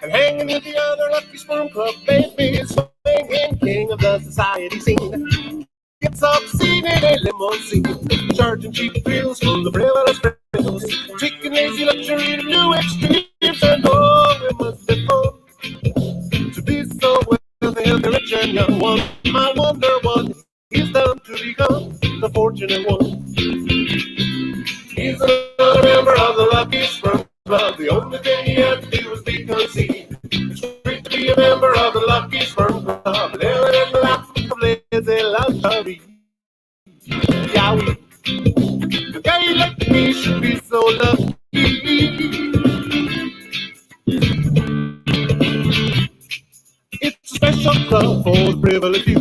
and hanging with the other lucky sperm club babies, swinging king of the society scene. Gets obscene in a limousine, charging cheap thrills from the frivolous thrills, taking lazy luxury to new extremes, and oh, it must be fun to be so wealthy, healthy, rich, and young. One, I wonder what he's done to become the fortunate one. He's another member of the Lucky Sperm Club. The only thing he had to do was be conceived. It's great to be a member of the Lucky Sperm Club. Living in the lap of lazy luxury. Yowie. A guy like me should be so lucky. It's a special club for the privileged few.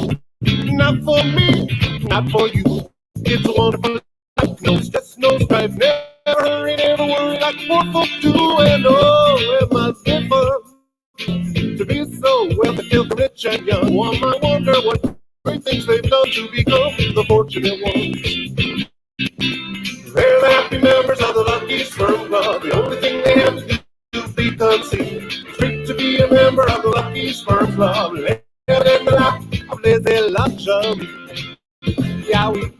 Not for me, not for you. It's a wonderful life, no stress, no strife. Never hurry, never worry like poor folk do. And oh, it must be fun to be so wealthy, filthy, rich, and young. One might wonder what great things they've done to become the fortunate ones. They're the happy members of the Lucky Sperm Club. The only thing they have to do is be conceived. It's great to be a member of the Lucky Sperm Club. Living in the lap of lazy luxury. Yowie.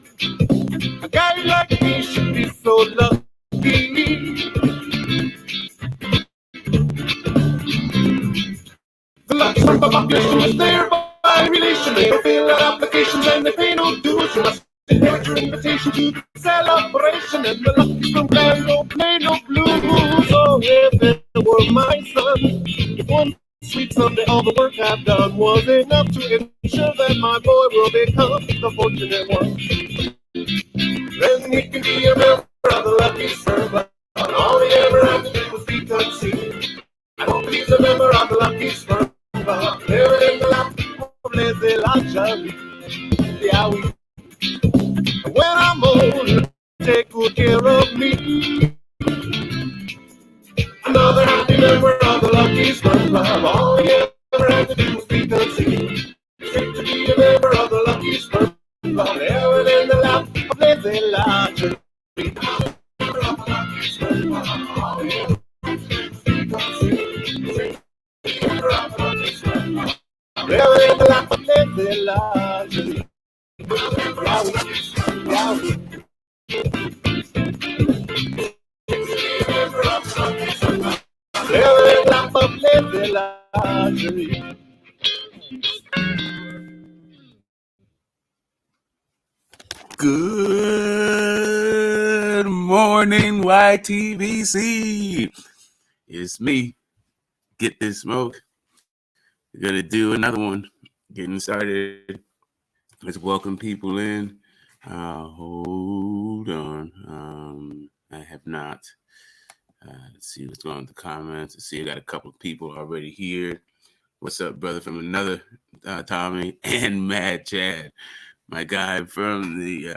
A guy like me should be so lucky. The Lucky Sperm Club population is there by relation. They don't fill out applications and they pay no dues. You must inherit your invitation to the celebration. And the Lucky Sperm Club don't play no blues. Oh, if it were my son, if one sweet Sunday all the work I've done was enough to ensure that my boy will become the fortunate one, then he can be a member of the Lucky Sperm Club. All he ever had to do was be conceived. I hope he's a member of the Lucky Sperm Club. Living in the lap of lazy luxury. Yowie. When I'm old, take good care of me. Another happy member of the Lucky Sperm Club. All he ever had to do was be conceived. Straight to be a member of the Lucky Sperm Club. Living in the lap of lazy luxury. Living in the lap of lazy luxury. Good morning, YTBC. It's me. Get this smoke. We're gonna do another one. Getting started. Let's welcome people in. Hold on. I have not. Let's see what's going on with the comments. Let's see, I got a couple of people already here. What's up, brother? From another Tommy and Mad Chad, my guy from the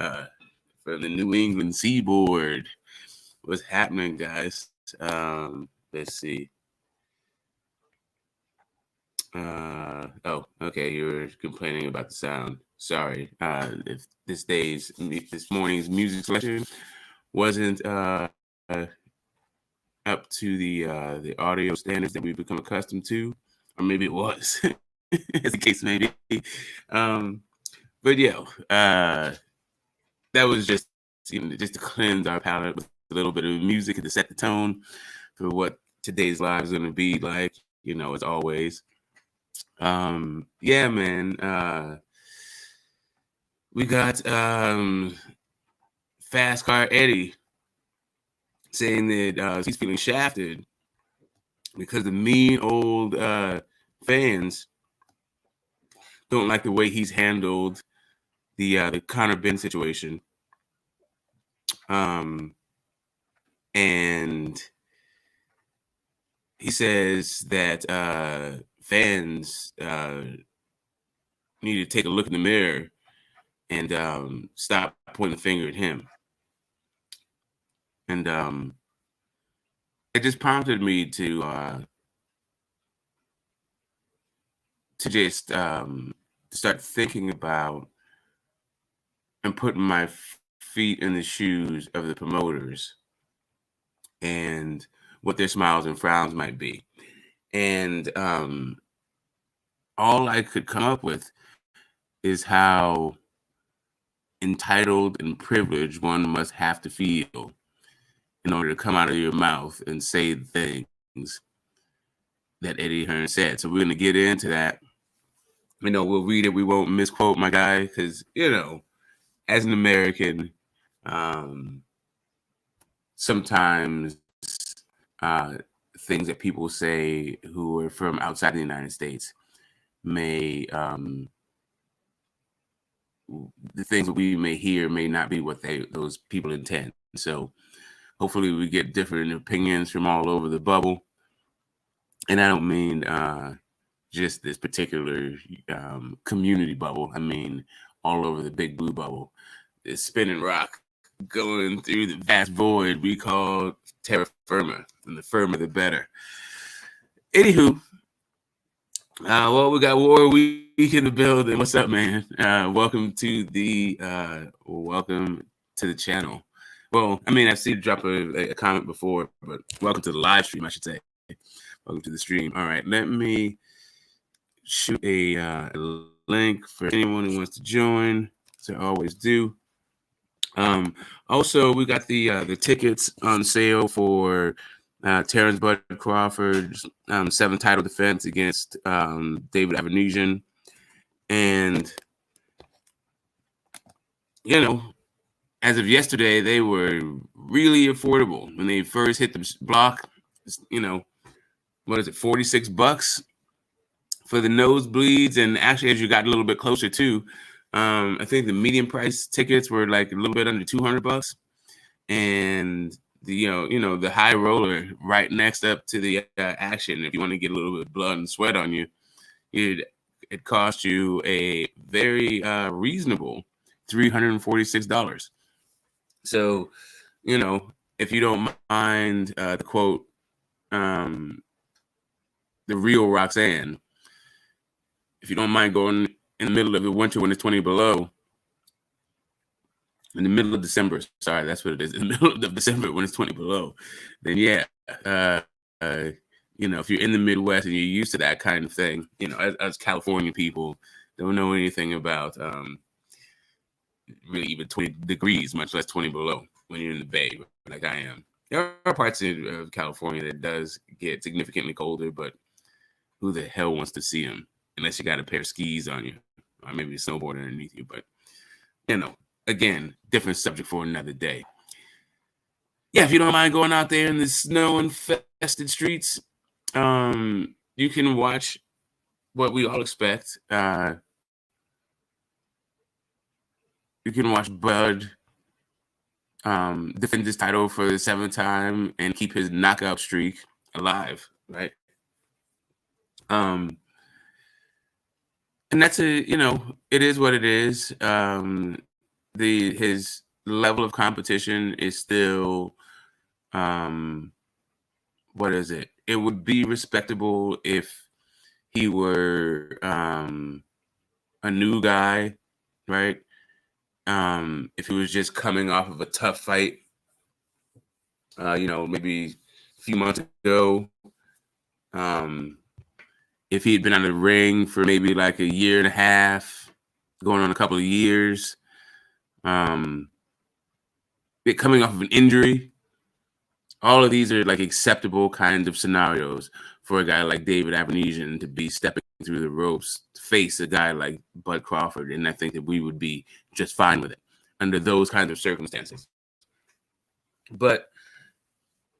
New England seaboard. What's happening, guys? Let's see. Oh, okay. You were complaining about the sound. Sorry. If this morning's music selection wasn't up to the audio standards that we've become accustomed to, or maybe it was, as the case may be. But yeah, that was just just to cleanse our palate with a little bit of music and to set the tone for what today's live is going to be like. As always. Yeah, man. We got Fast Car Eddie saying that he's feeling shafted because the mean old fans don't like the way he's handled the Connor Benn situation. And he says that fans need to take a look in the mirror and stop pointing the finger at him. And it just prompted me to just start thinking about and putting my feet in the shoes of the promoters and what their smiles and frowns might be. And all I could come up with is how entitled and privileged one must have to feel in order to come out of your mouth and say things that Eddie Hearn said. So we're going to get into that. We'll read it. We won't misquote my guy because, as an American, sometimes things that people say who are from outside the United States may, the things that we may hear may not be what those people intend. So hopefully we get different opinions from all over the bubble. And I don't mean just this particular community bubble. I mean all over the big blue bubble. This spinning rock going through the vast void we call terra firma, and the firmer the better. Anywho, we got War Week in the building. What's up, man? Welcome to the channel. Well, I mean, I've seen you drop a comment before, but welcome to the live stream, I should say. Welcome to the stream. All right, let me shoot a link for anyone who wants to join, as I always do. Also, we got the tickets on sale for Terrence Bud Crawford's 7th title defense against David Avanesyan. And, as of yesterday, they were really affordable. When they first hit the block, what is it, $46 for the nosebleeds? And actually, as you got a little bit closer to, I think the medium price tickets were like a little bit under $200, and the high roller right next up to the action. If you want to get a little bit of blood and sweat on you, it cost you a very reasonable $346. So, if you don't mind the quote, the real Roxanne, if you don't mind going in the middle of the winter when it's 20 below, in the middle of December, sorry, that's what it is, in the middle of December when it's 20 below, then yeah, if you're in the Midwest and you're used to that kind of thing, as California people don't know anything about really even 20 degrees, much less 20 below when you're in the Bay, like I am. There are parts of California that does get significantly colder, but who the hell wants to see them? Unless you got a pair of skis on you, or maybe a snowboard underneath you. But, again, different subject for another day. Yeah, if you don't mind going out there in the snow-infested streets, you can watch what we all expect. You can watch Bud defend his title for the 7th time and keep his knockout streak alive, right? And that's it is what it is. His level of competition is still, what is it? It would be respectable if he were a new guy, right? If he was just coming off of a tough fight, maybe a few months ago, if he had been on the ring for maybe like a year and a half, going on a couple of years, coming off of an injury, all of these are like acceptable kinds of scenarios for a guy like David Avanesyan to be stepping through the ropes to face a guy like Bud Crawford. And I think that we would be just fine with it under those kinds of circumstances. But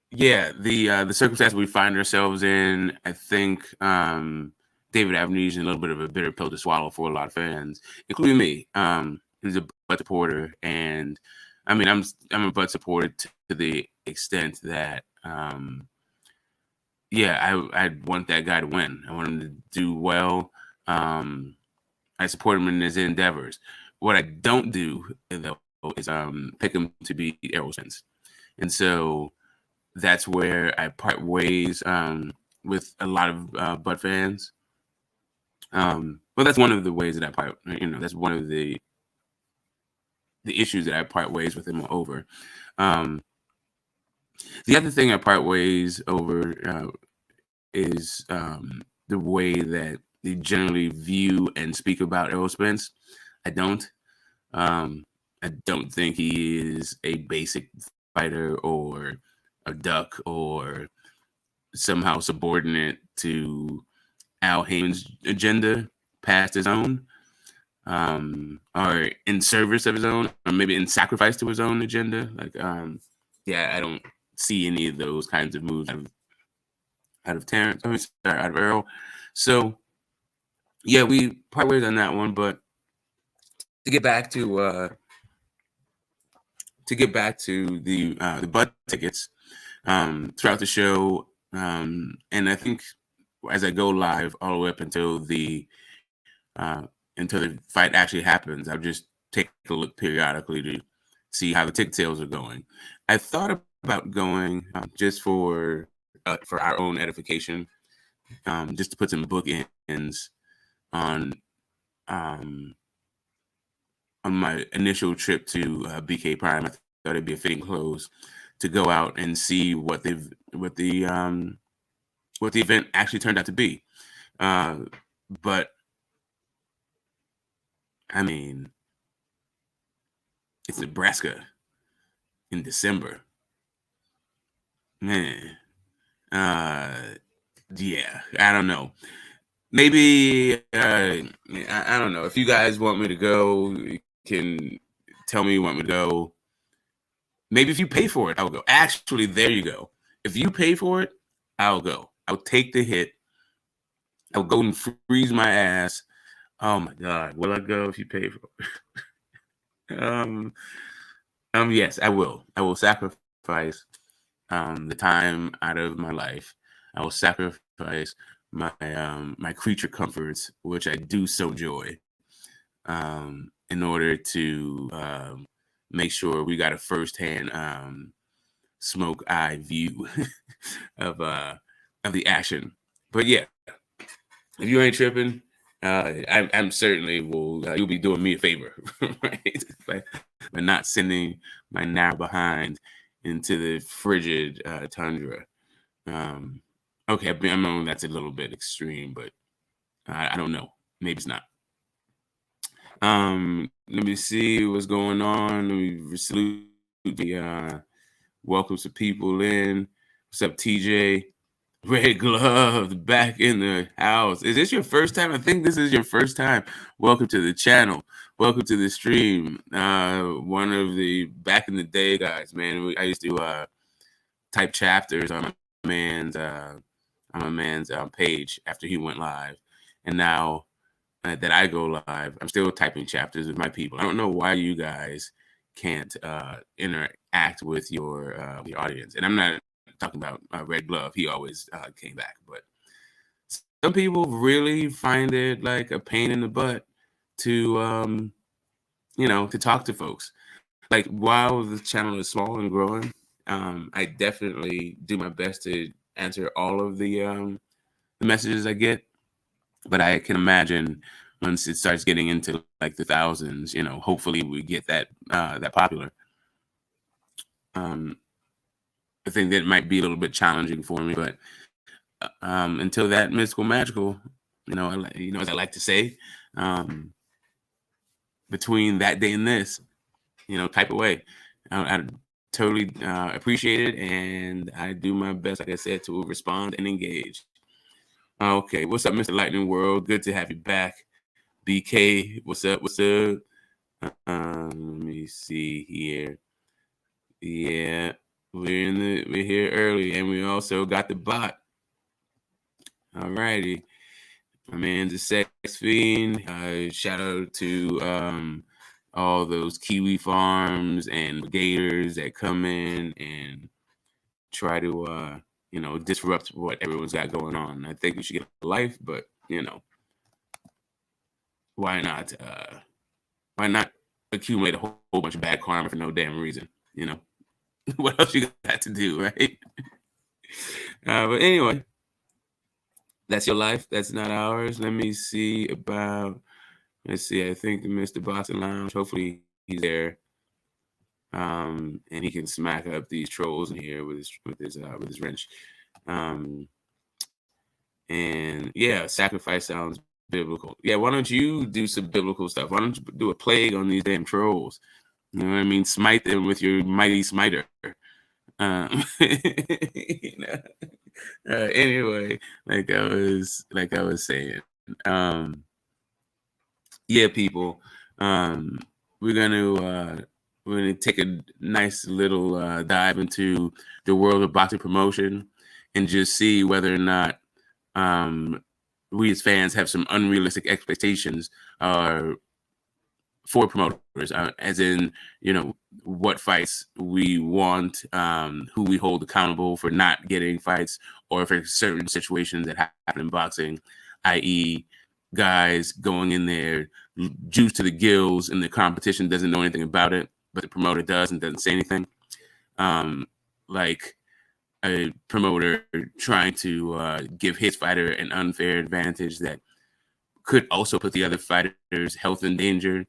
yeah, the circumstance we find ourselves in, I think David Avernesyan a little bit of a bitter pill to swallow for a lot of fans, including me. He's a Bud supporter, and I mean, I'm a Bud supporter to the extent that, I want that guy to win. I want him to do well. I support him in his endeavors. What I don't do, though, is pick him to beat Errol Spence. And so that's where I part ways with a lot of Bud fans. But that's one of the ways that I part, that's one of the issues that I part ways with him over. The other thing I part ways over is the way that they generally view and speak about Errol Spence. I don't. I don't think he is a basic fighter or a duck or somehow subordinate to Al Haymon's agenda past his own, or in service of his own, or maybe in sacrifice to his own agenda. Like, I don't see any of those kinds of moves out of Terrence. Out of Earl. So, yeah, we part ways on that one. But to get back to the butt tickets throughout the show, and I think as I go live all the way up until the fight actually happens, I'll just take a look periodically to see how the ticket sales are going. I thought about going just for our own edification, just to put some bookends on my initial trip to BK Prime. I thought it'd be a fitting close to go out and see what the event actually turned out to be. But I mean, it's Nebraska in December. Man. Yeah, I don't know. Maybe I don't know. If you guys want me to go, you can tell me you want me to go. Maybe if you pay for it, I'll go. Actually, there you go. If you pay for it, I'll go. I'll take the hit. I'll go and freeze my ass. Oh my God, will I go if you pay for it? Yes, I will. I will sacrifice the time out of my life. I will sacrifice my my creature comforts, which I do so enjoy, in order to make sure we got a firsthand smoke eye view of the action. But yeah, if you ain't tripping, I'm certainly will. You'll be doing me a favor, right? by not sending my narrow behind into the frigid tundra. Okay, I know that's a little bit extreme, but I don't know. Maybe it's not. Let me see what's going on. Let me salute the welcome some people in. What's up, TJ? Red Glove back in the house. Is this your first time? I think this is your first time. Welcome to the channel. Welcome to the stream. One of the back in the day guys, man. I used to type chapters on my man's page after he went live, and now that I go live, I'm still typing chapters with my people. I don't know why you guys can't interact with your audience, and I'm not talking about Red Glove. He always came back, but some people really find it like a pain in the butt to to talk to folks. Like, while the channel is small and growing, I definitely do my best to answer all of the messages I get. But I can imagine once it starts getting into like the thousands, hopefully we get that popular. I think that might be a little bit challenging for me, but until that mystical magical, as I like to say, between that day and this, type away. I totally appreciate it, and I do my best, like I said, to respond and engage. Okay, what's up, Mr. Lightning World? Good to have you back. BK, what's up? What's up? Let me see here. Yeah, we're here early, and we also got the bot. All righty, my man's a sex fiend. Shout out to all those kiwi farms and gators that come in and try to disrupt what everyone's got going on. I think we should get a life, but why not accumulate a whole bunch of bad karma for no damn reason? What else you got to do, right? But anyway, that's your life. That's not ours. Let's see. I think the Mr. Boston Lounge. Hopefully he's there, and he can smack up these trolls in here with his wrench. And yeah, sacrifice sounds biblical. Yeah, why don't you do some biblical stuff? Why don't you do a plague on these damn trolls? You know what I mean? Smite them with your mighty smiter. You know? Anyway, like I was saying, yeah, people, we're gonna take a nice little dive into the world of boxing promotion and just see whether or not we as fans have some unrealistic expectations for promoters, as in, what fights we want, who we hold accountable for not getting fights, or for certain situations that happen in boxing, i.e., guys going in there juice to the gills and the competition doesn't know anything about it, but the promoter does and doesn't say anything. Like a promoter trying to give his fighter an unfair advantage that could also put the other fighter's health in danger.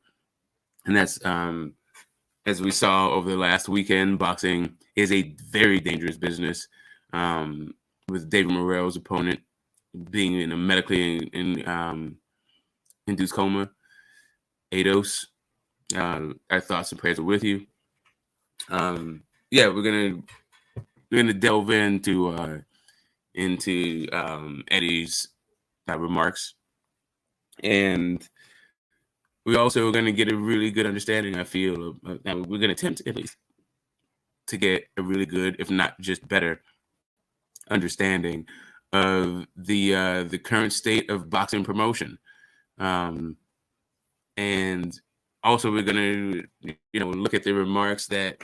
And that's, as we saw over the last weekend, boxing is a very dangerous business, with David Morrell's opponent being in a medically induced coma. Ados, our thoughts and prayers are with you. Yeah, we're gonna delve into Eddie's remarks, and we're also going to get a really good understanding, I feel, we're going to attempt at least to get a really good, if not just better, understanding of the current state of boxing promotion. And also we're going to, look at the remarks that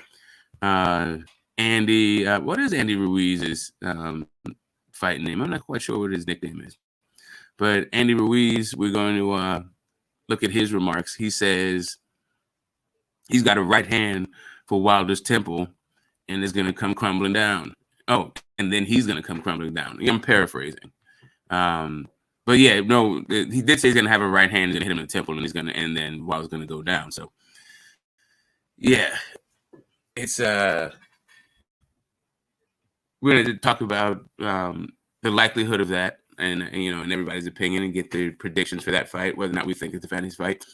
Andy, what is Andy Ruiz's fight name? I'm not quite sure what his nickname is. But Andy Ruiz, we're going to look at his remarks. He says he's got a right hand for Wilder's temple and is going to come crumbling down. Oh, and then he's going to come crumbling down. I'm paraphrasing. But yeah, no, he did say he's going to have a right hand and hit him in the temple, and then Wilder's going to go down. So yeah, it's we're going to talk about the likelihood of that, and in everybody's opinion, and get the predictions for that fight, whether or not we think it's the Fanny's fight,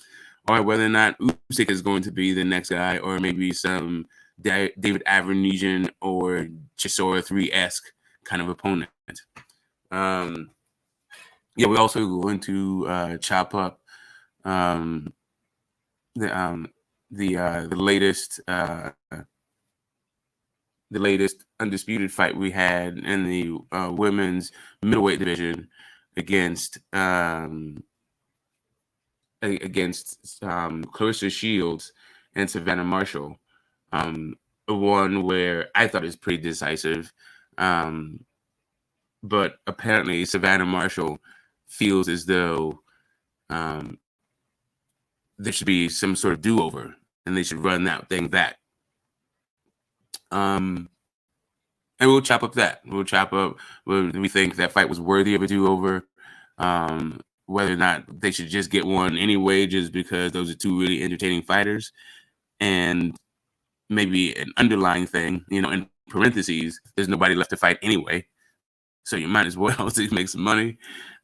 or whether or not Usyk is going to be the next guy, or maybe some David Avernesyan or Chisora 3-esque kind of opponent. Yeah, we're also going to chop up the latest undisputed fight we had in the women's middleweight division against Clarissa Shields and Savannah Marshall. One where I thought it was pretty decisive, but apparently Savannah Marshall feels as though there should be some sort of do-over and they should run that thing back. And we'll chop up that. We'll chop up whether we think that fight was worthy of a do-over, whether or not they should just get one anyway, just because those are two really entertaining fighters, and maybe an underlying thing, in parentheses, there's nobody left to fight anyway, so you might as well make some money.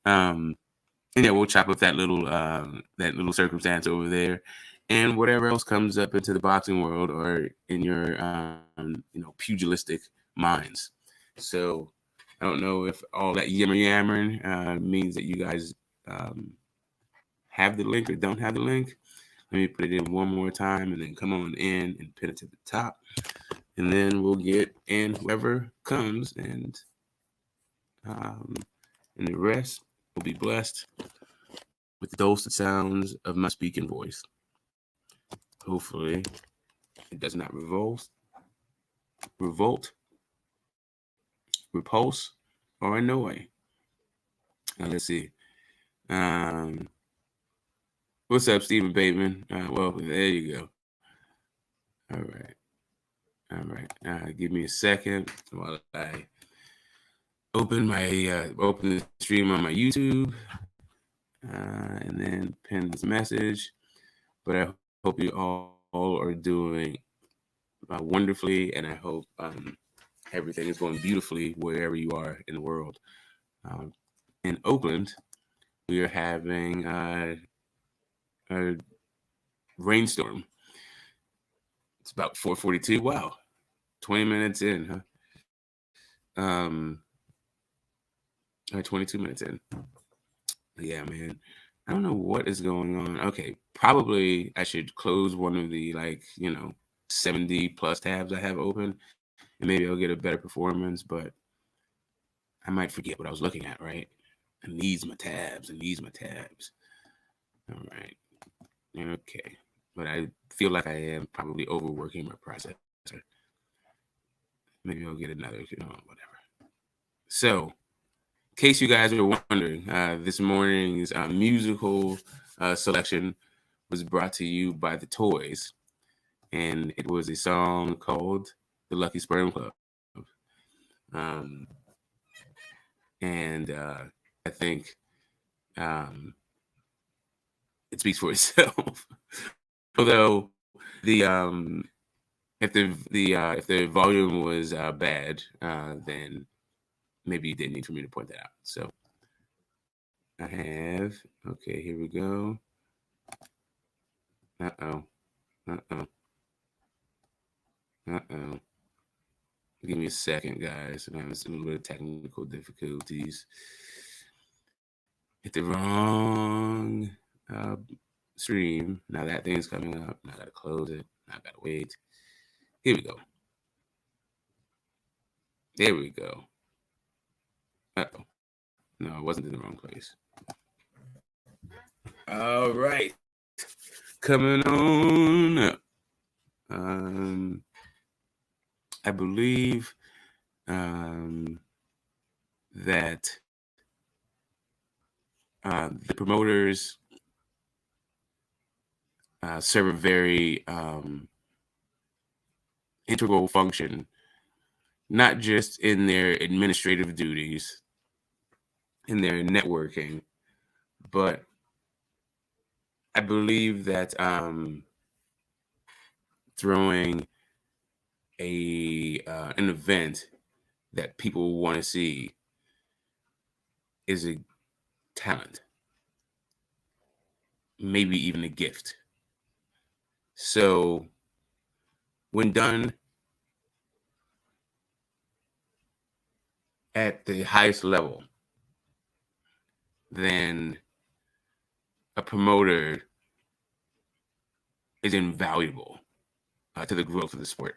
And yeah, we'll chop up that little circumstance over there, and whatever else comes up into the boxing world or in your pugilistic minds. So I don't know if all that yammering means that you guys have the link or don't have the link. Let me put it in one more time and then come on in and pin it to the top. And then we'll get in whoever comes, and the rest will be blessed with the dulcet sounds of my speaking voice. Hopefully it does not revolt, repulse, or annoy. Now let's see. What's up, Stephen Bateman? Well, there you go. All right. Give me a second while I open the stream on my YouTube, and then pin this message. But I hope you all are doing wonderfully, and I hope everything is going beautifully wherever you are in the world. in Oakland, we are having a rainstorm. It's about 4:42. Wow, 20 minutes in, huh? 22 minutes in. Yeah, man. I don't know what is going on. Okay, probably I should close one of the 70 plus tabs I have open, and maybe I'll get a better performance, but I might forget what I was looking at, right? And these my tabs, and these my tabs. All right. Okay. But I feel like I am probably overworking my processor. Maybe I'll get another, whatever. So, in case you guys are wondering, this morning's musical selection was brought to you by The Toys, and it was a song called The Lucky Sperm Club. Um, and I think it speaks for itself. Although the if the volume was bad, then maybe you didn't need for me to point that out. So I have, okay, here we go. Uh-oh. Give me a second, guys. I'm having a little bit of technical difficulties. Hit the wrong stream. Now that thing's coming up. Now I gotta close it. Now I gotta wait. Here we go. There we go. Uh-oh. No, I wasn't in the wrong place. All right. Coming on up. I believe that the promoters serve a very integral function, not just in their administrative duties, in their networking, but I believe that throwing an event that people want to see is a talent, maybe even a gift. So when done at the highest level, then a promoter is invaluable to the growth of the sport.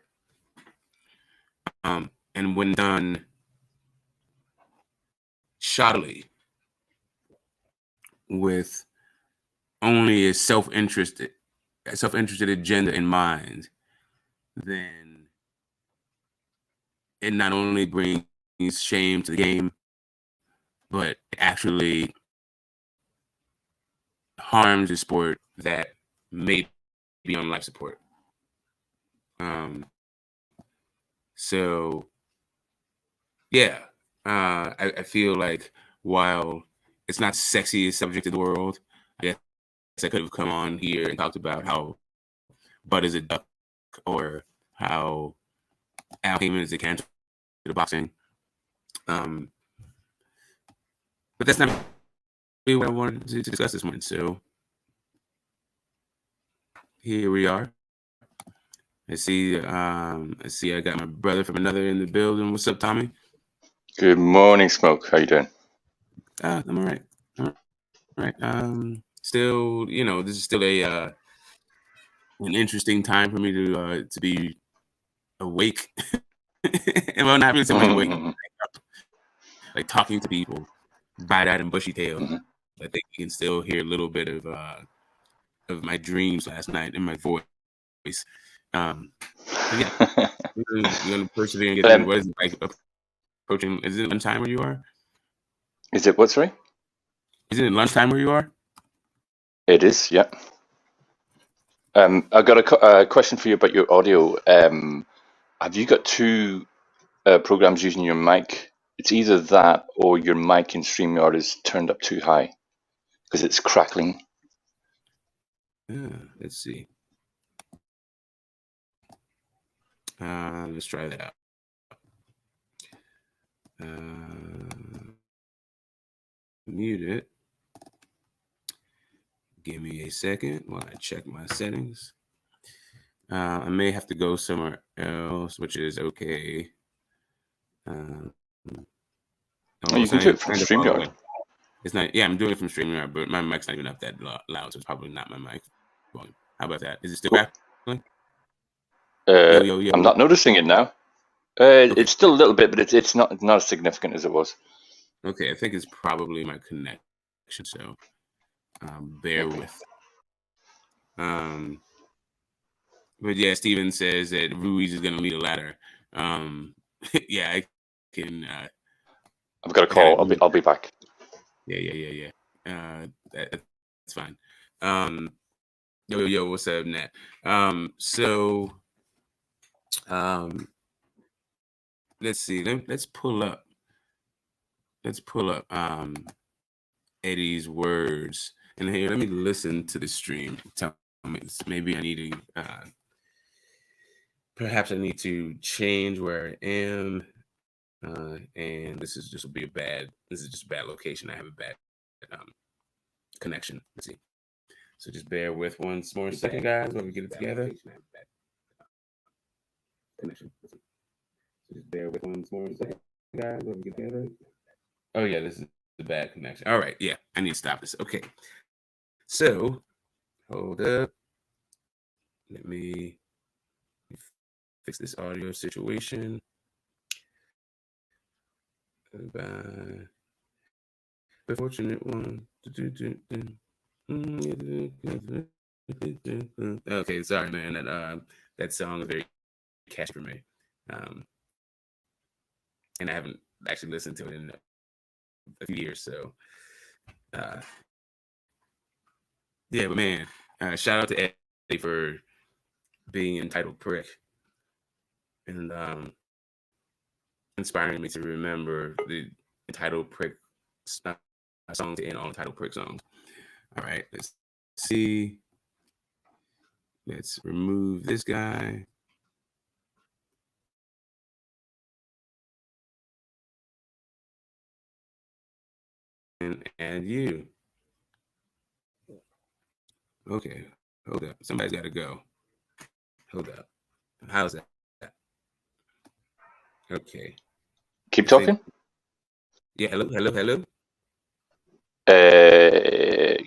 And when done shoddily, with only a self-interested agenda in mind, then it not only brings shame to the game, but it actually harms a sport that may be on life support. So yeah, I feel like while it's not the sexiest subject in the world, I guess I could have come on here and talked about how Bud is a duck, or how Al Heyman is a cancer to boxing. But that's not really what I wanted to discuss this morning. So here we are. I see I got my brother from another in the building. What's up, Tommy? Good morning, Smoke. How you doing? I'm all right. All right. Still, this is still an interesting time for me to be awake. Well, not really so much awake, like talking to people, bright-eyed and bushy-tailed. I think you can still hear a little bit of my dreams last night in my voice. Yeah, we're gonna persevere and get through. What is it like approaching? Is it lunchtime where you are? Is it what, sorry? Is it lunchtime where you are? It is, yeah. I got a question for you about your audio. Have you got two programs using your mic? It's either that or your mic in StreamYard is turned up too high because it's crackling. Let's see. Let's try that out. mute it. Give me a second while I check my settings. I may have to go somewhere else, which is okay. You can do it from StreamYard. It's not. Yeah, I'm doing it from StreamYard, but my mic's not even up that loud, so it's probably not my mic volume. How about that? Is it still crackling? Yo. I'm not noticing it now. Okay. It's still a little bit, but it's not as significant as it was. Okay, I think it's probably my connection. So bear with. But yeah, Steven says that Ruiz is going to lead a ladder. Yeah, I can. I've got a call. I'll be back. Yeah. That's fine. Yo, what's up, Nat? Let's see. Let's pull up. Eddie's words, and here, let me listen to the stream. Tell me, maybe I need to. Perhaps I need to change where I am. And this is just a bad location. I have a bad connection. Let's see. So just bear with one more second, guys, while we get it together. Connection. So just bear with one more second, guys, while we get it together. Oh yeah, this is a bad connection. All right, yeah, I need to stop this. Okay. So hold up. Let me fix this audio situation. The fortunate one. Okay, sorry, man. That song is very catchy for me, and I haven't actually listened to it in a few years. So, yeah, but man, shout out to Eddie for being entitled prick and inspiring me to remember the entitled prick songs and all entitled prick songs. All right, let's see. Let's remove this guy. And add you. Okay, hold up. Somebody's got to go. Hold up. How's that? Okay. Keep talking. Yeah. Hello. A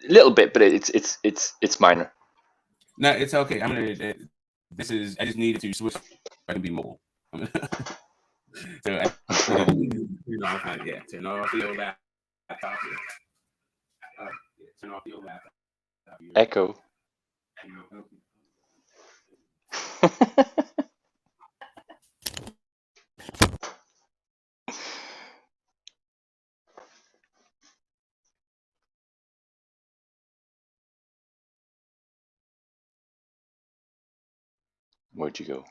little bit, but it's minor. No, it's okay. I'm gonna. I just needed to switch. I can be mobile. So turn off the old laptop. Turn off the old laptop. Echo. Where'd you go?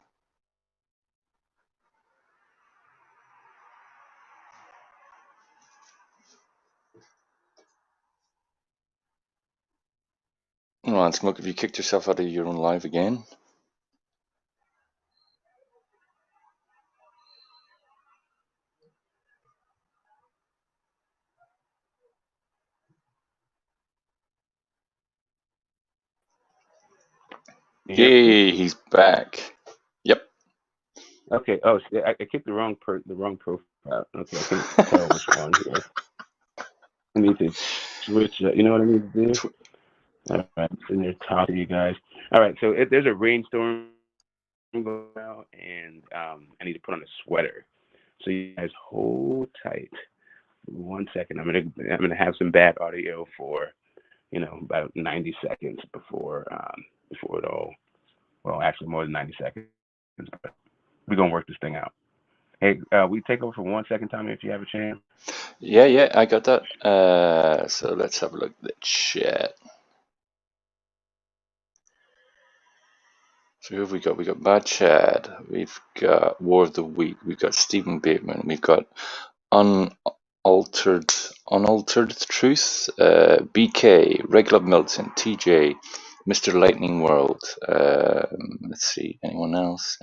Well, Smoke, have you kicked yourself out of your own live again? Yay, he's back. Yep. Okay. Oh, I kicked the wrong profile. Okay, I can't tell which one here. I need to switch. You know what I need to do? All right, I'm sitting there talking to you guys. All right, so there's a rainstorm going out, and I need to put on a sweater. So you guys hold tight. 1 second. I'm gonna have some bad audio for about 90 seconds before it all. Well, actually more than 90 seconds. But we're gonna work this thing out. Hey, we take over for 1 second, Tommy, if you have a chance. Yeah, I got that. So let's have a look at the chat. So who have we got? We got Bad Chad. We've got War of the Week. We've got Stephen Bateman. We've got Unaltered Truth. BK, Regular Milton, TJ, Mr. Lightning World. Let's see. Anyone else?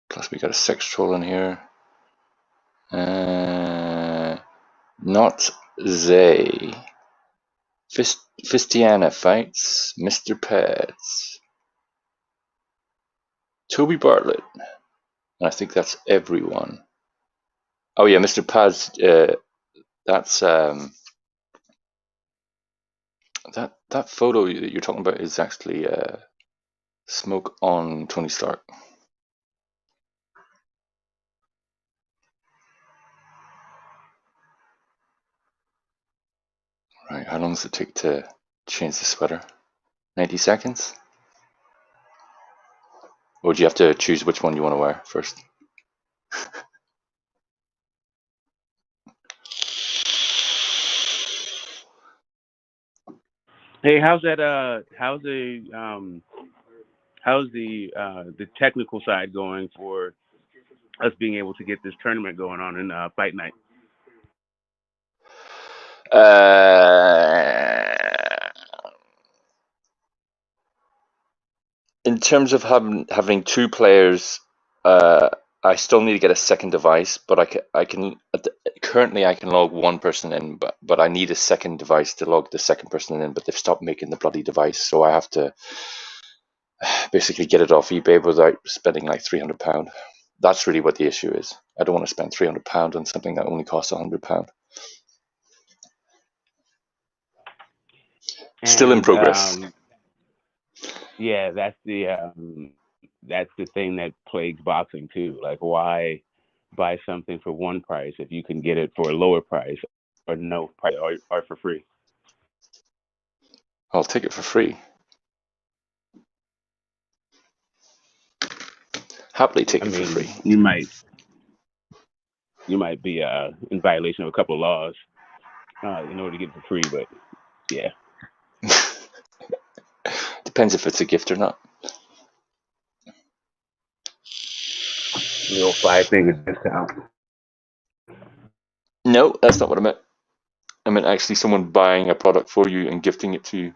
Plus we got a sex troll in here. Not Zay. Fistiana fights Mr. Pets. Toby Bartlett. And I think that's everyone. Oh yeah, Mr. Paz. That's that photo that you're talking about is actually Smoke on Tony Stark. Right, how long does it take to change the sweater? 90 seconds? Or do you have to choose which one you want to wear first? Hey, how's that? How's the technical side going for us being able to get this tournament going on in Fight Night? In terms of having two players, I still need to get a second device, but I can currently I can log one person in, but I need a second device to log the second person in. But they've stopped making the bloody device, so I have to basically get it off eBay without spending like £300. That's really what the issue is. I don't want to spend £300 on something that only costs £100. Still in progress. Yeah, that's the thing that plagues boxing too. Like, why buy something for one price if you can get it for a lower price or no price or for free? I'll take it for free. Happily take it for free. You might be in violation of a couple of laws in order to get it for free, but yeah. Depends if it's a gift or not. You'll 5 finger discount. No, that's not what I meant. I meant actually someone buying a product for you and gifting it to you.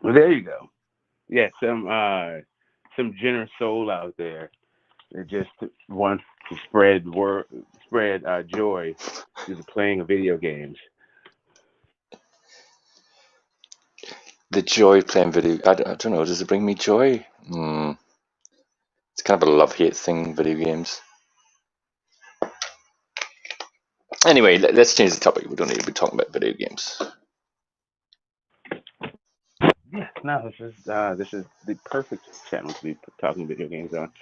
Well, there you go. Yeah, some generous soul out there that just wants to spread joy through the playing of video games. The joy of playing video. I don't know. Does it bring me joy? It's kind of a love-hate thing, video games. Anyway, let's change the topic. We don't need to be talking about video games. Yeah, no, this is the perfect channel to be talking video games on,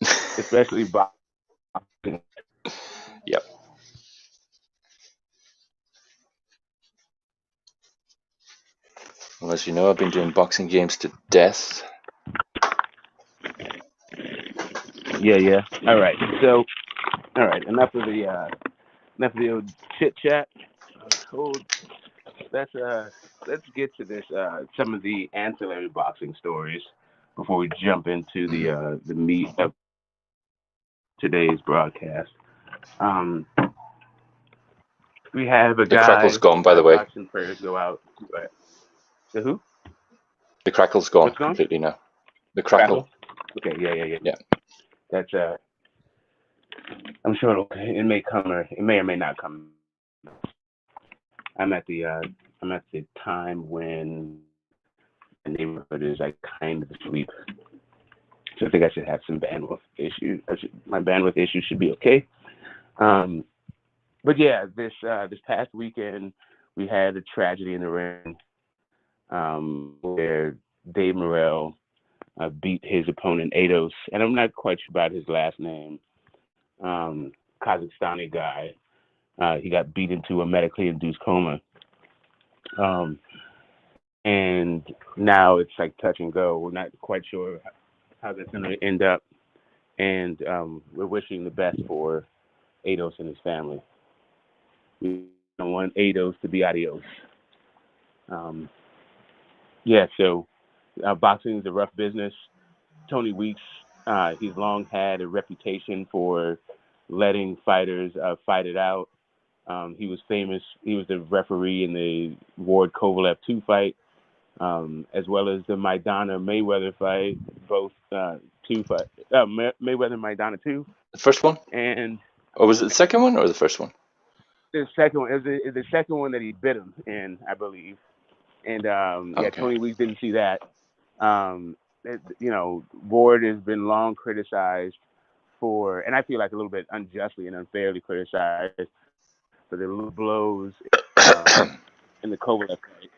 especially boxing. Yep. Well, as you know, I've been doing boxing games to death. Yeah. All right. So, enough of the old chit chat. Let's get to this. Some of the ancillary boxing stories before we jump into the meat of today's broadcast. We have a guy. The crackle's gone, by the way. Boxing prayers go out. The who? The crackle's gone completely now. The crackle. Okay. Yeah. That's I'm sure it may come or it may or may not come. I'm at the time when the neighborhood is like kind of asleep, so I think I should have some bandwidth issues. My bandwidth issues should be okay. But yeah, this past weekend we had a tragedy in the ring where Dave Morrell beat his opponent Ados, and I'm not quite sure about his last name. Kazakhstani guy. He got beat into a medically induced coma. And now it's like touch and go. We're not quite sure how that's going to end up. And we're wishing the best for Ados and his family. We don't want Ados to be adios. So boxing is a rough business. Tony Weeks, he's long had a reputation for letting fighters fight it out. He was famous. He was the referee in the Ward Kovalev 2 fight, as well as the Maidana Mayweather fight, both 2 fight. Mayweather Maidana 2. The first one? And Or was it the second one or the first one? the second one is the second one that he bit him in, I believe. And yeah, Okay. Tony Weeks didn't see that. Ward has been long criticized for, and I feel like a little bit unjustly and unfairly criticized for the blows in the Kovalev fight.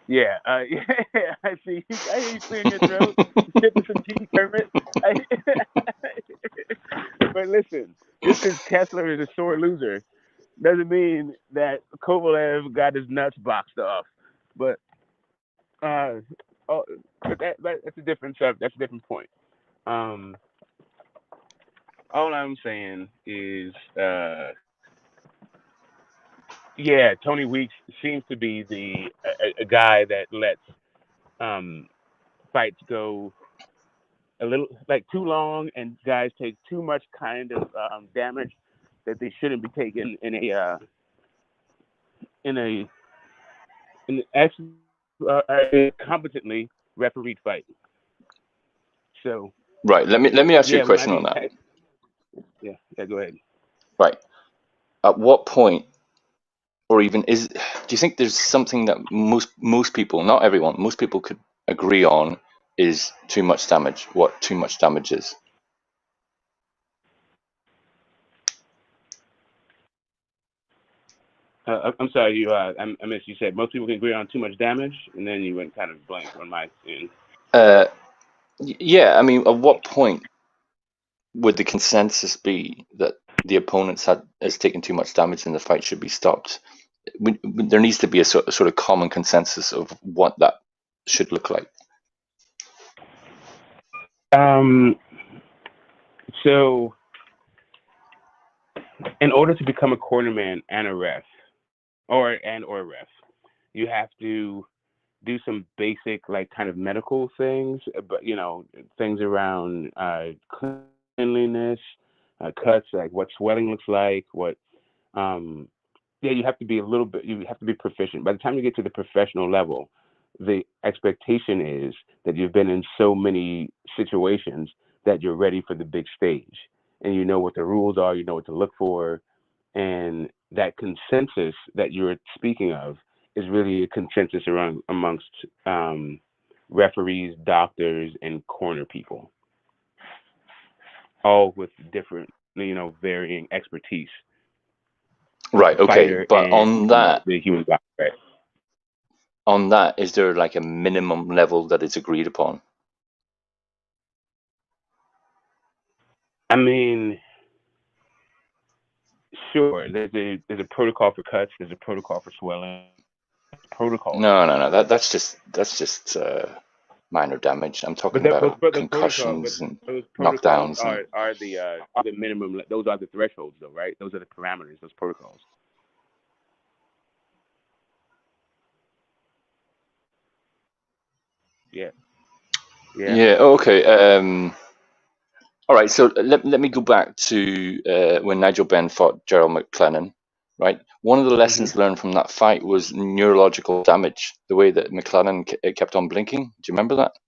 Yeah, yeah, I see. I hear you clearing your throat, sipping some tea, Kermit. But listen, just because Kessler is a sore loser doesn't mean that Kovalev got his nuts boxed off. But that's a different subject. That's a different point. All I'm saying is, yeah, Tony Weeks seems to be a guy that lets fights go a little like too long, and guys take too much kind of damage that they shouldn't be taking in a competently refereed fight. So Right. Let me ask you yeah, a question on that. Yeah, go ahead. Right. At what point, or even do you think there's something that most people, not everyone, most people could agree on is too much damage? What too much damage is? I'm sorry, I missed. You said most people can agree on too much damage, and then you went kind of blank on my end. Yeah. I mean, at what point would the consensus be that the opponent has taken too much damage and the fight should be stopped? There needs to be a sort of common consensus of what that should look like. So in order to become a cornerman and a ref, or a ref, you have to do some basic like kind of medical things, but things around cleanliness, cuts, like what swelling looks like, what you have to be you have to be proficient. By the time you get to the professional level, the expectation is that you've been in so many situations that you're ready for the big stage, and you know what the rules are, you know what to look for, and that consensus that you're speaking of is really a consensus amongst referees, doctors, and corner people, all with different, varying expertise. Right. Okay. But on that, the human body, right? On that, is there like a minimum level that is agreed upon? I mean, sure. There's a protocol for cuts. There's a protocol for swelling. Protocol. No. That's just minor damage. I'm talking about concussions and those protocols knockdowns. are the minimum. Those are the thresholds, though, right? Those are the parameters. Those protocols. Yeah. Yeah. Okay. All right. So let me go back to when Nigel Benn fought Gerald McLennan. Right. One of the lessons learned from that fight was neurological damage. The way that McLennan kept on blinking. Do you remember that?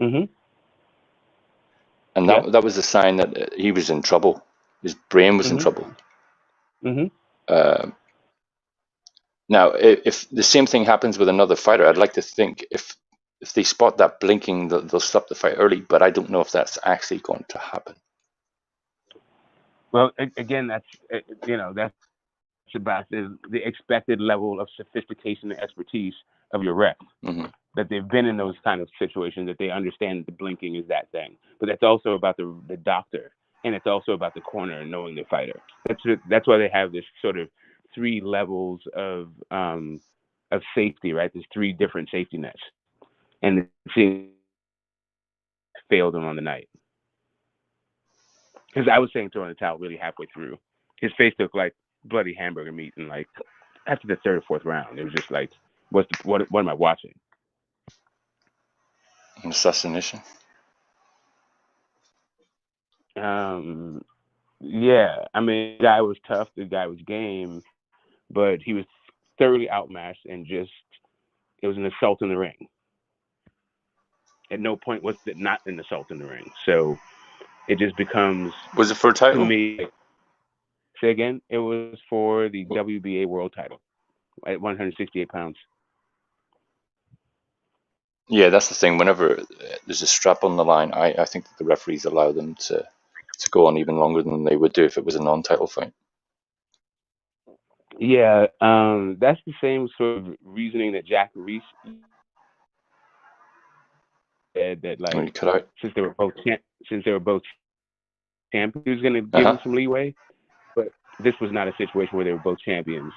Mm-hmm. And that was a sign that he was in trouble. His brain was in trouble. Mm-hmm. Now, if the same thing happens with another fighter, I'd like to think if they spot that blinking, they'll stop the fight early. But I don't know if that's actually going to happen. Well, again, that's about the expected level of sophistication and expertise of your ref. Mm-hmm. That they've been in those kind of situations, that they understand that the blinking is that thing. But that's also about the doctor, and it's also about the corner knowing the fighter. That's why they have this sort of 3 levels of safety, right? There's 3 different safety nets, and it seems failed him on the night. Because I was saying throwing the towel really halfway through. His face looked like bloody hamburger meat, and like after the 3rd or 4th round, it was just like, what am I watching? Assassination. Yeah, I mean, the guy was tough, the guy was game, but he was thoroughly outmatched, and it was an assault in the ring. At no point was it not an assault in the ring. So it just becomes, Was it for a to title? me, say again, it was for the WBA world title at 168 pounds. Yeah, that's the thing. Whenever there's a strap on the line, I think that the referees allow them to go on even longer than they would do if it was a non-title fight. Yeah, that's the same sort of reasoning that Jack Reese said, that When like you cut out. since they were both champions, he was going to give them some leeway. But this was not a situation where they were both champions,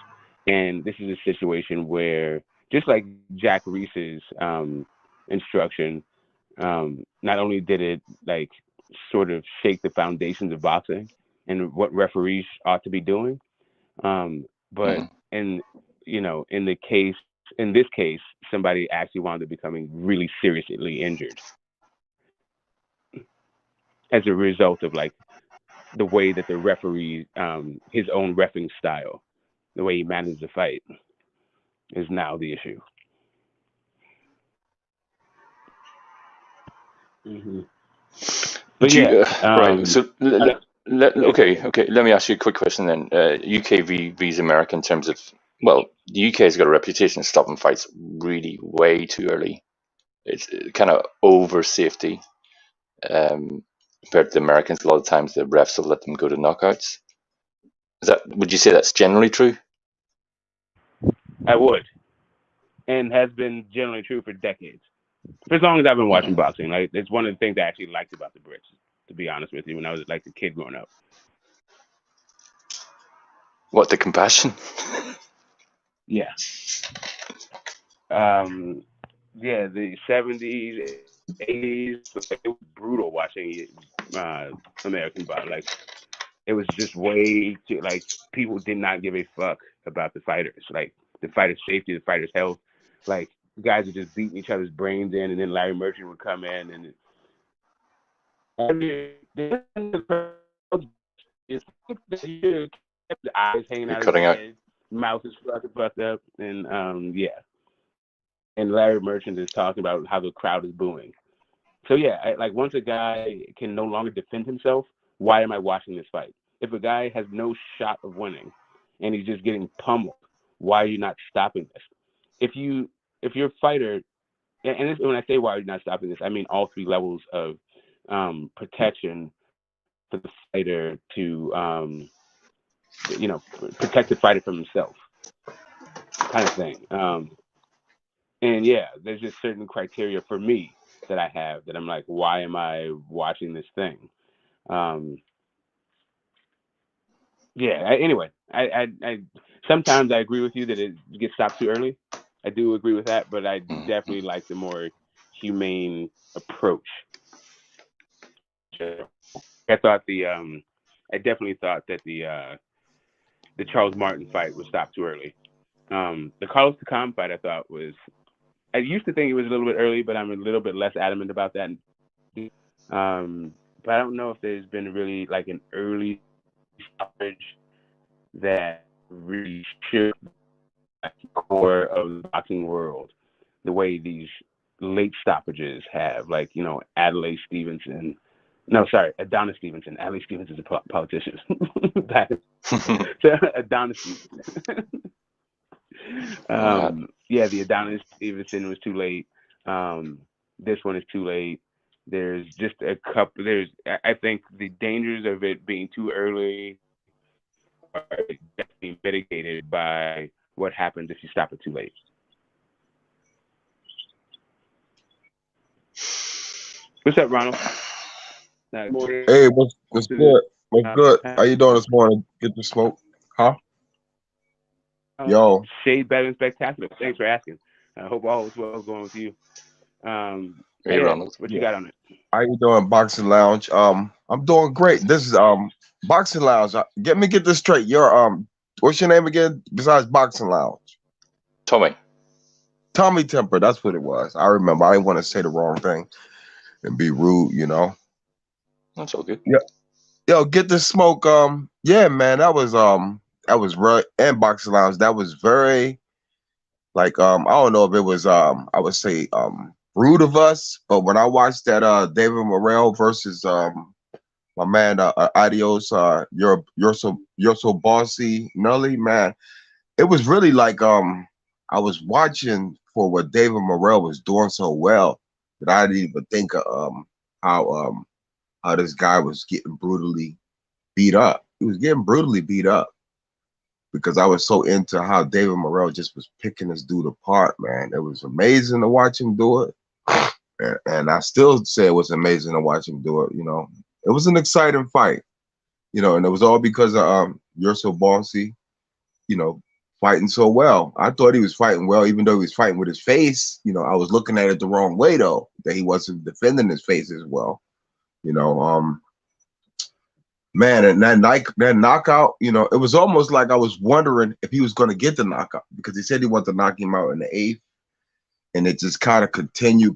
and this is a situation where, just like Jack Reese's instruction, not only did it like sort of shake the foundations of boxing and what referees ought to be doing, but in this case, somebody actually wound up becoming really seriously injured as a result of like the way that the referee, his own reffing style, the way he managed the fight, is now the issue. Mm-hmm. But right. So okay. Let me ask you a quick question then. UK vs America in terms of, well, the UK has got a reputation of stopping fights really way too early. It's kind of over safety compared to the Americans. A lot of times the refs will let them go to knockouts. Would you say that's generally true? I would, and has been generally true for decades. For as long as I've been watching boxing, like it's one of the things I actually liked about the Brits, to be honest with you, when I was like a kid growing up. What, the compassion? Yeah. Yeah, the 70s, 80s, it was brutal watching American boxing. Like, it was just way too, like, people did not give a fuck about the fighters. Like, the fighters' safety, the fighters' health. Like, guys were just beating each other's brains in, and then Larry Merchant would come in, and the eyes hanging You're out of his cutting out. head, mouth is fucked up, and yeah. And Larry Merchant is talking about how the crowd is booing. So yeah, like once a guy can no longer defend himself, why am I watching this fight? If a guy has no shot of winning and he's just getting pummeled, why are you not stopping this? If you're a fighter, and this, when I say why are you not stopping this, I mean all three levels of protection for the fighter to protect the fighter from himself, kind of thing. And yeah, there's just certain criteria for me that I have that I'm like, why am I watching this thing? Anyway, I sometimes I agree with you that it gets stopped too early. I do agree with that, but I definitely like the more humane approach. I definitely thought that the Charles Martin fight was stopped too early. The Carlos Takam fight I thought was, I used to think it was a little bit early, but I'm a little bit less adamant about that. But I don't know if there's been really like an early stoppage that really shook the core of the boxing world the way these late stoppages have. Like, Adonis Stevenson. Adonis Stevenson is a politician. Adonis Stevenson. The Adonis Stevenson was too late. This one is too late. There's just a couple. I think the dangers of it being too early are definitely mitigated by what happens if you stop it too late. What's up, Ronald? Hey, what's good? What's good? How you doing this morning? Get the smoke, huh? Yo, Shade better than spectacular. Thanks for asking. I hope all is well going with you. Hey, Ronald. What you got on it? how you doing, Boxing Lounge? I'm doing great. This is Boxing Lounge. Get this straight. You're what's your name again? Besides Boxing Lounge, Tommy Temper. That's what it was. I remember. I didn't want to say the wrong thing and be rude. That's all good. Yeah. Yo, get the smoke. Yeah, man. That was very, and Boxing Lounge. That was very, like, I don't know if it was I would say rude of us, but when I watched that David Morrell versus my man, Adios, you're so bossy, Nelly, man. It was really like I was watching for what David Morrell was doing so well that I didn't even think of how this guy was getting brutally beat up. He was getting brutally beat up because I was so into how David Morrell just was picking this dude apart, man. It was amazing to watch him do it. And I still say it was amazing to watch him do it. You know, it was an exciting fight, you know, and it was all because of You're So Bossy, you know, fighting so well. I thought he was fighting well, even though he was fighting with his face. You know, I was looking at it the wrong way though, that he wasn't defending his face as well. You know, man, and that knockout, you know, it was almost like I was wondering if he was going to get the knockout because he said he wanted to knock him out in the 8th. And it just kind of continue.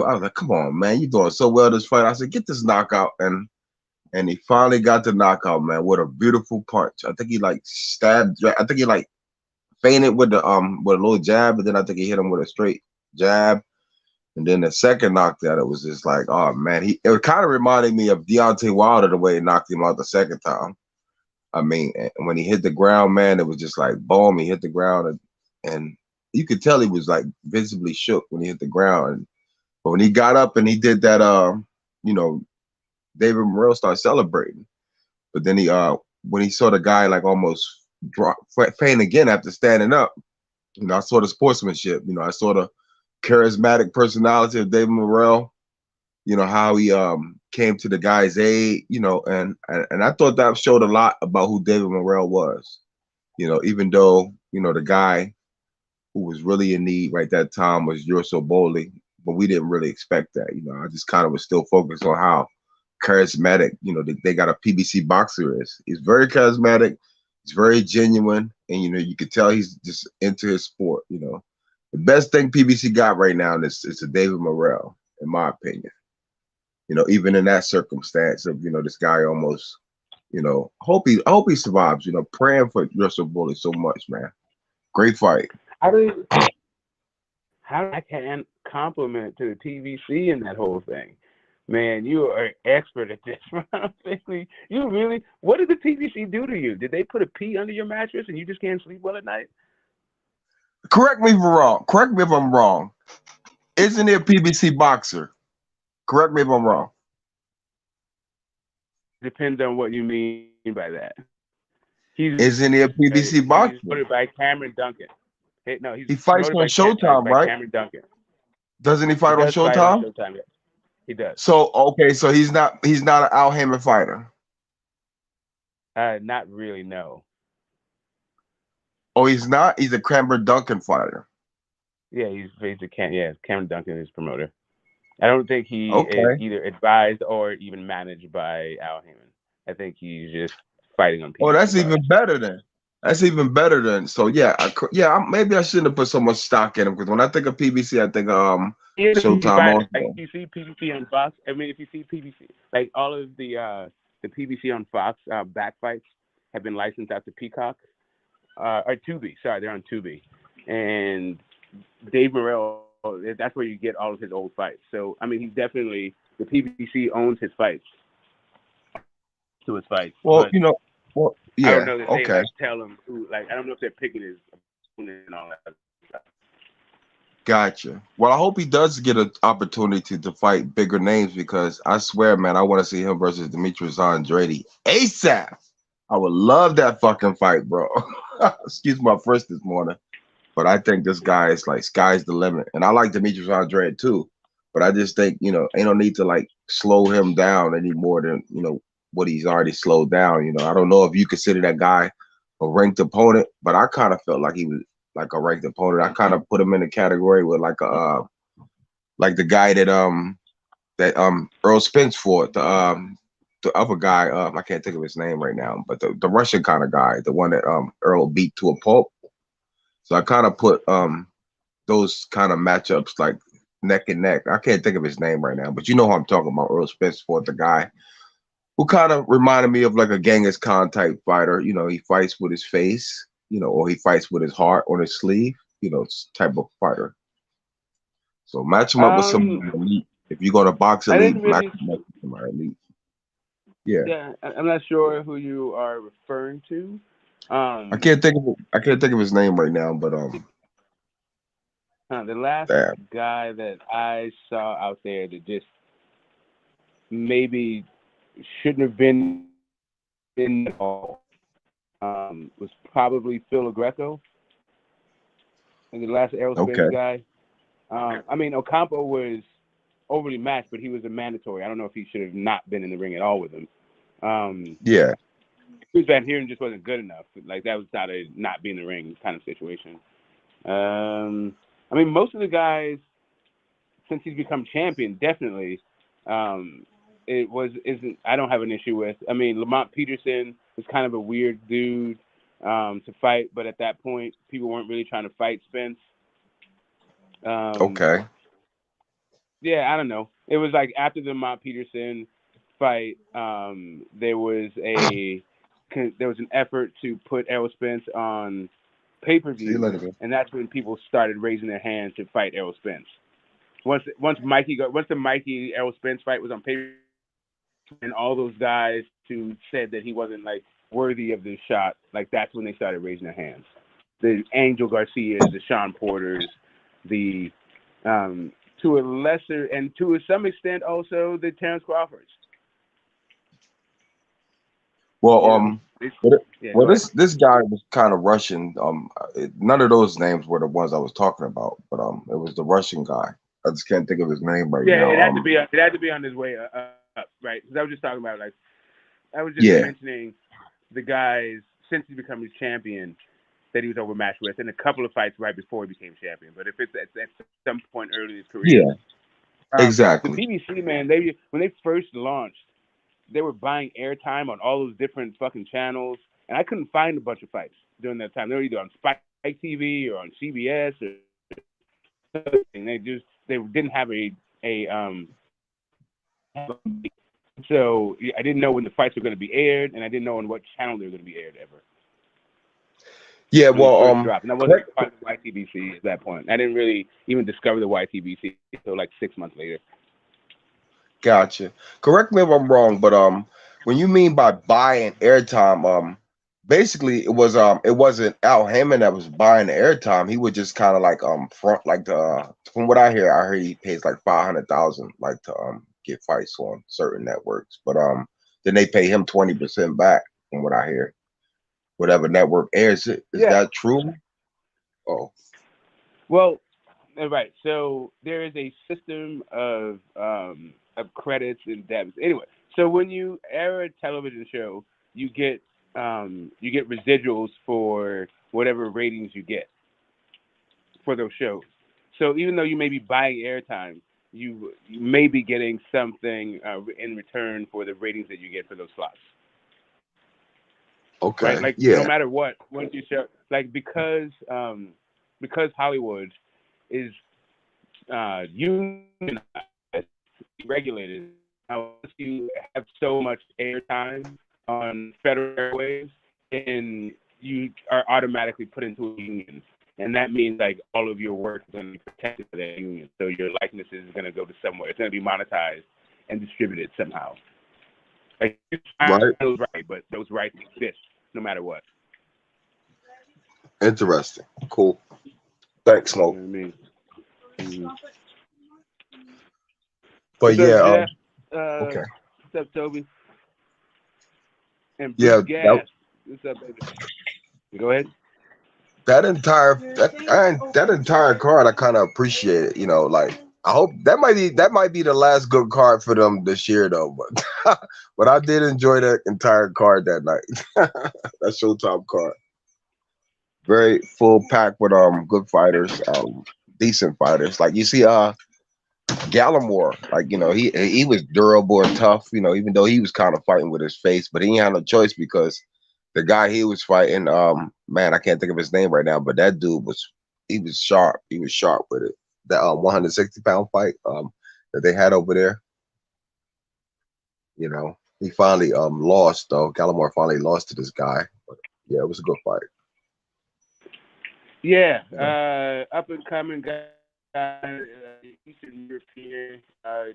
I was like, come on, man, you doing so well this fight. I said, get this knockout. And he finally got the knockout, man, with a beautiful punch. I think he like stabbed, I think he like feinted with with a little jab, and then I think he hit him with a straight jab. And then the second knockdown, it was just like, oh man, it kind of reminded me of Deontay Wilder the way he knocked him out the second time. I mean, when he hit the ground, man, it was just like boom, he hit the ground and you could tell he was like visibly shook when he hit the ground. But when he got up and he did that, you know, David Morrell started celebrating. But then when he saw the guy like almost faint again after standing up, you know, I saw the sportsmanship. You know, I saw the charismatic personality of David Morrell. You know how he came to the guy's aid. You know, and I thought that showed a lot about who David Morrell was. You know, even though you know the guy who was really in need right that time was You're So Boldly, but we didn't really expect that. You know, I just kind of was still focused on how charismatic, you know, they got a PBC boxer is. He's very charismatic, he's very genuine, and you know, you could tell he's just into his sport. You know, the best thing PBC got right now is a David Morrell, in my opinion. You know, even in that circumstance of, you know, this guy almost, you know, I hope he survives. You know, praying for You're So Boldly so much, man. Great fight. How I can compliment to the TVC in that whole thing. Man, you are an expert at this. You really, what did the TVC do to you? Did they put a pea under your mattress and you just can't sleep well at night? Correct me if I'm wrong. Correct me if I'm wrong. Isn't he a PBC boxer? Correct me if I'm wrong. Depends on what you mean by that. Isn't he a PBC boxer? He's promoted by Cameron Duncan. Hey, no, he fights on Showtime, right? Cameron Duncan. Doesn't he fight on Showtime? Fight on Showtime, yes. He does. So okay, so he's not an Al Haymon fighter. Not really, no. Oh, he's not. He's a Cameron Duncan fighter. Yeah, Cameron Duncan is promoter. I don't think he is either advised or even managed by Al Haymon. I think he's just fighting on PBC. Oh, that's even better then. That's even better than. So yeah, maybe I shouldn't have put so much stock in him because when I think of PBC, I think Showtime. Like if you see PBC on Fox, I mean, if you see PBC, like all of the PBC on Fox back fights have been licensed out to Peacock or Tubi. Sorry, they're on Tubi, and Dave Morrell. That's where you get all of his old fights. So I mean, he's definitely the PBC owns his fights. To his fights. Well, you know. Well, yeah. I don't know that they like, tell him who. Like, I don't know if they're picking his opponent and all that stuff. Gotcha. Well, I hope he does get an opportunity to fight bigger names because I swear, man, I want to see him versus Demetrius Andrade ASAP. I would love that fucking fight, bro. Excuse my first this morning, but I think this guy is like sky's the limit, and I like Demetrius Andrade too. But I just think ain't no need to like slow him down any more than what he's already slowed down. I don't know if you consider that guy a ranked opponent, but I kind of felt like he was like a ranked opponent. I kind of put him in the category with like the guy that Earl Spence fought, the other guy, I can't think of his name right now, but the Russian kind of guy, the one that Earl beat to a pulp. So I kind of put those kind of matchups like neck and neck. I can't think of his name right now, but you know who I'm talking about. Earl Spence fought the guy who kind of reminded me of like a Genghis Khan type fighter. He fights with his face, or he fights with his heart on his sleeve, type of fighter. So match him up with some elite. If you're going to box elite, match him up with somebody elite. Yeah. Yeah, I'm not sure who you are referring to. I can't think of his name right now, but The last damn. guy that I saw out there that just maybe shouldn't have been in at all was probably Phil Greco, and the last Errol Spence Okay. guy. I mean, Ocampo was overly matched, but he was a mandatory. I don't know if he should have not been in the ring at all with him. Yeah. Ruiz Van Heeren just wasn't good enough. Like, that was out of not be in the ring kind of situation. I mean, most of the guys, since he's become champion, definitely, isn't. I don't have an issue with. I mean, Lamont Peterson was kind of a weird dude to fight, but at that point, people weren't really trying to fight Spence. Okay. Yeah, I don't know. It was like after the Lamont Peterson fight, there was an effort to put Errol Spence on See you pay-per-view, later, man. and that's when people started raising their hands to fight Errol Spence. Once the Mikey Errol Spence fight was on pay-per-view, and all those guys who said that he wasn't like worthy of this shot, like that's when they started raising their hands. The Angel Garcias, the Sean Porters, the to a lesser and to some extent also the Terrence Crawfords. Well, Go ahead. this guy was kind of Russian. None of those names were the ones I was talking about, but it was the Russian guy. I just can't think of his name right Yeah, now. it had to be on his way up, right? Because I was just talking about I was just Yeah. mentioning the guys since he become his champion that he was overmatched with, and a couple of fights right before he became champion. But if it's at some point early in his career, Yeah, exactly. The BBC, man, when they first launched, they were buying airtime on all those different fucking channels, and I couldn't find a bunch of fights during that time. They were either on Spike TV or on CBS or something. They didn't have so I didn't know when the fights were going to be aired, and I didn't know on what channel they were going to be aired ever. Yeah, When it well, first dropped, and I wasn't part of the YTBC at that point. I didn't really even discover the YTBC until like 6 months later. gotcha. Correct me if I'm wrong, but when you mean by buying airtime, basically it wasn't Al Heyman that was buying the airtime. He would just kind of like front like from what I heard he pays like 500,000 like to get fights on certain networks, but then they pay him 20% back from what I hear. Whatever network airs it. Is that true? Oh, Well, right. So there is a system of credits and debits. Anyway, so when you air a television show, you get residuals for whatever ratings you get for those shows. So even though you may be buying airtime, you may be getting something in return for the ratings that you get for those slots. okay. Right? Like Yeah. no matter what, once you show, like because Hollywood is unionized, regulated. Now, once you have so much airtime on Federal Airways, then you are automatically put into a union. And that means like all of your work is going to be protected by that union. So your likeness is going to go to somewhere. It's going to be monetized and distributed somehow. Like Right. those rights, but those rights exist no matter what. Interesting. Cool. Thanks, Smoke. You know what I mean? Mm-hmm. But What's up, yeah, Jeff? okay. What's up, Toby? And Yeah, Bruce Gas. What's up, baby? Go ahead. that entire card I kind of appreciate it. You know, like I hope that might be the last good card for them this year though. But but I did enjoy that entire card that night. That Showtime card. Very full pack with good fighters, decent fighters. Like you see Gallimore, like he was durable and tough, even though he was kind of fighting with his face, but he ain't had no choice because the guy he was fighting, man, I can't think of his name right now, but that dude was sharp. He was sharp with it. That 160-pound fight that they had over there. He finally lost though. Gallimore finally lost to this guy. But yeah, it was a good fight. Yeah, up and coming guy, Eastern European dude. I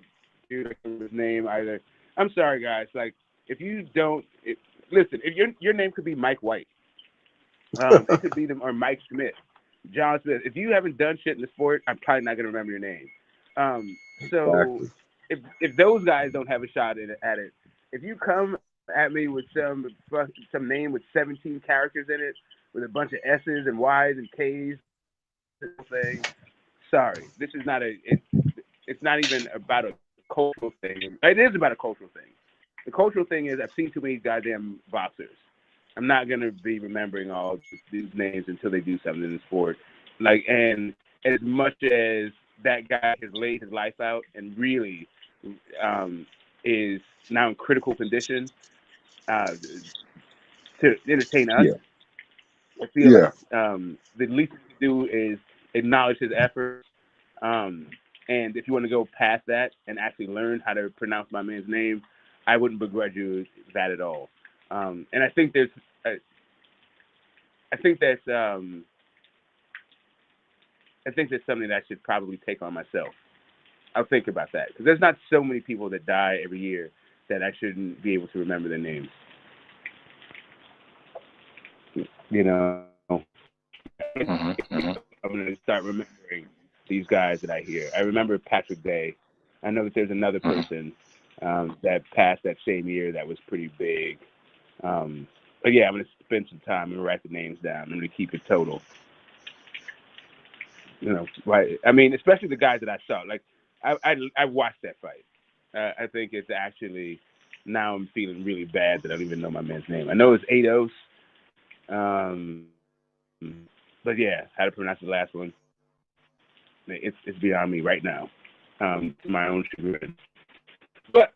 can't remember his name either. I'm sorry, guys. Like if you don't listen, if your name could be Mike White, it could be them or Mike Smith, John Smith. If you haven't done shit in the sport, I'm probably not gonna remember your name. So if those guys don't have a shot at it, if you come at me with some name with 17 characters in it, with a bunch of S's and Y's and K's, saying, sorry, this is not it's not even about a cultural thing. It is about a cultural thing. The cultural thing is I've seen too many goddamn boxers. I'm not gonna be remembering all these names until they do something in the sport. Like, and as much as that guy has laid his life out and really is now in critical condition to entertain us, I feel like the least we can do is acknowledge his efforts. And if you want to go past that and actually learn how to pronounce my man's name, I wouldn't begrudge you that at all. And I think there's something that I should probably take on myself. I'll think about that because there's not so many people that die every year that I shouldn't be able to remember their names. You know, I'm going to start remembering these guys that I hear. I remember Patrick Day. I know that there's another person that passed that same year that was pretty big. But yeah, I'm going to spend some time and write the names down. I'm going to keep it total. You know, right? I mean, especially the guys that I saw. Like, I watched that fight. I think it's actually, now I'm feeling really bad that I don't even know my man's name. I know it's Eidos. But yeah, how to pronounce the last one? It's beyond me right now. To my own chagrin. But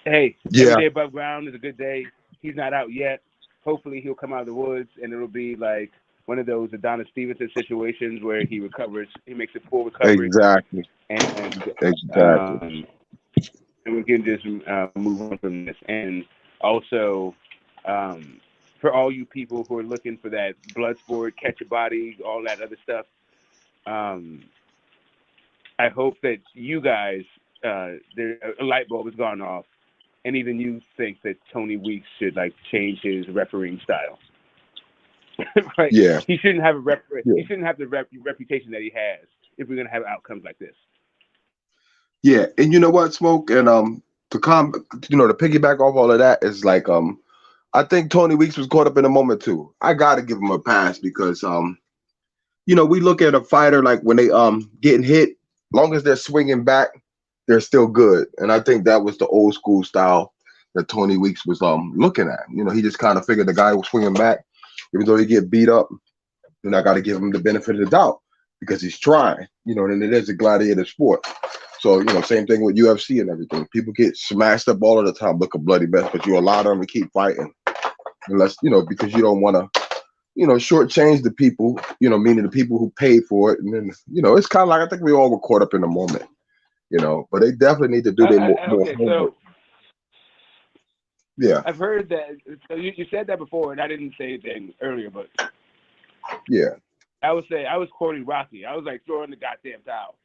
hey, every day above ground is a good day. He's not out yet. Hopefully he'll come out of the woods and it'll be like one of those Adonis Stevenson situations where he recovers, he makes a full recovery. Exactly. And we can just move on from this. And also, for all you people who are looking for that blood sport, catch a body, all that other stuff, I hope that you guys, a light bulb has gone off, and even you think that Tony Weeks should like change his refereeing style. Right? Yeah. He shouldn't have he shouldn't have the reputation that he has if we're gonna have outcomes like this. Yeah, and you know what, Smoke, and to piggyback off all of that is like I think Tony Weeks was caught up in a moment too. I gotta give him a pass because we look at a fighter like when they getting hit, long as they're swinging back, they're still good. And I think that was the old school style that Tony Weeks was looking at. He just kind of figured the guy was swinging back, even though he get beat up. Then I got to give him the benefit of the doubt because he's trying. And it is a gladiator sport. So same thing with UFC and everything. People get smashed up all of the time, look a bloody mess, but you allow them to keep fighting, unless because you don't want to. Shortchange the people, meaning the people who paid for it. And then, it's kind of like, I think we all were caught up in the moment, but they definitely need to do their more homework. So, yeah. I've heard that. So you said that before, and I didn't say anything earlier, but yeah. I would say I was quoting Rocky. I was like throwing the goddamn towel,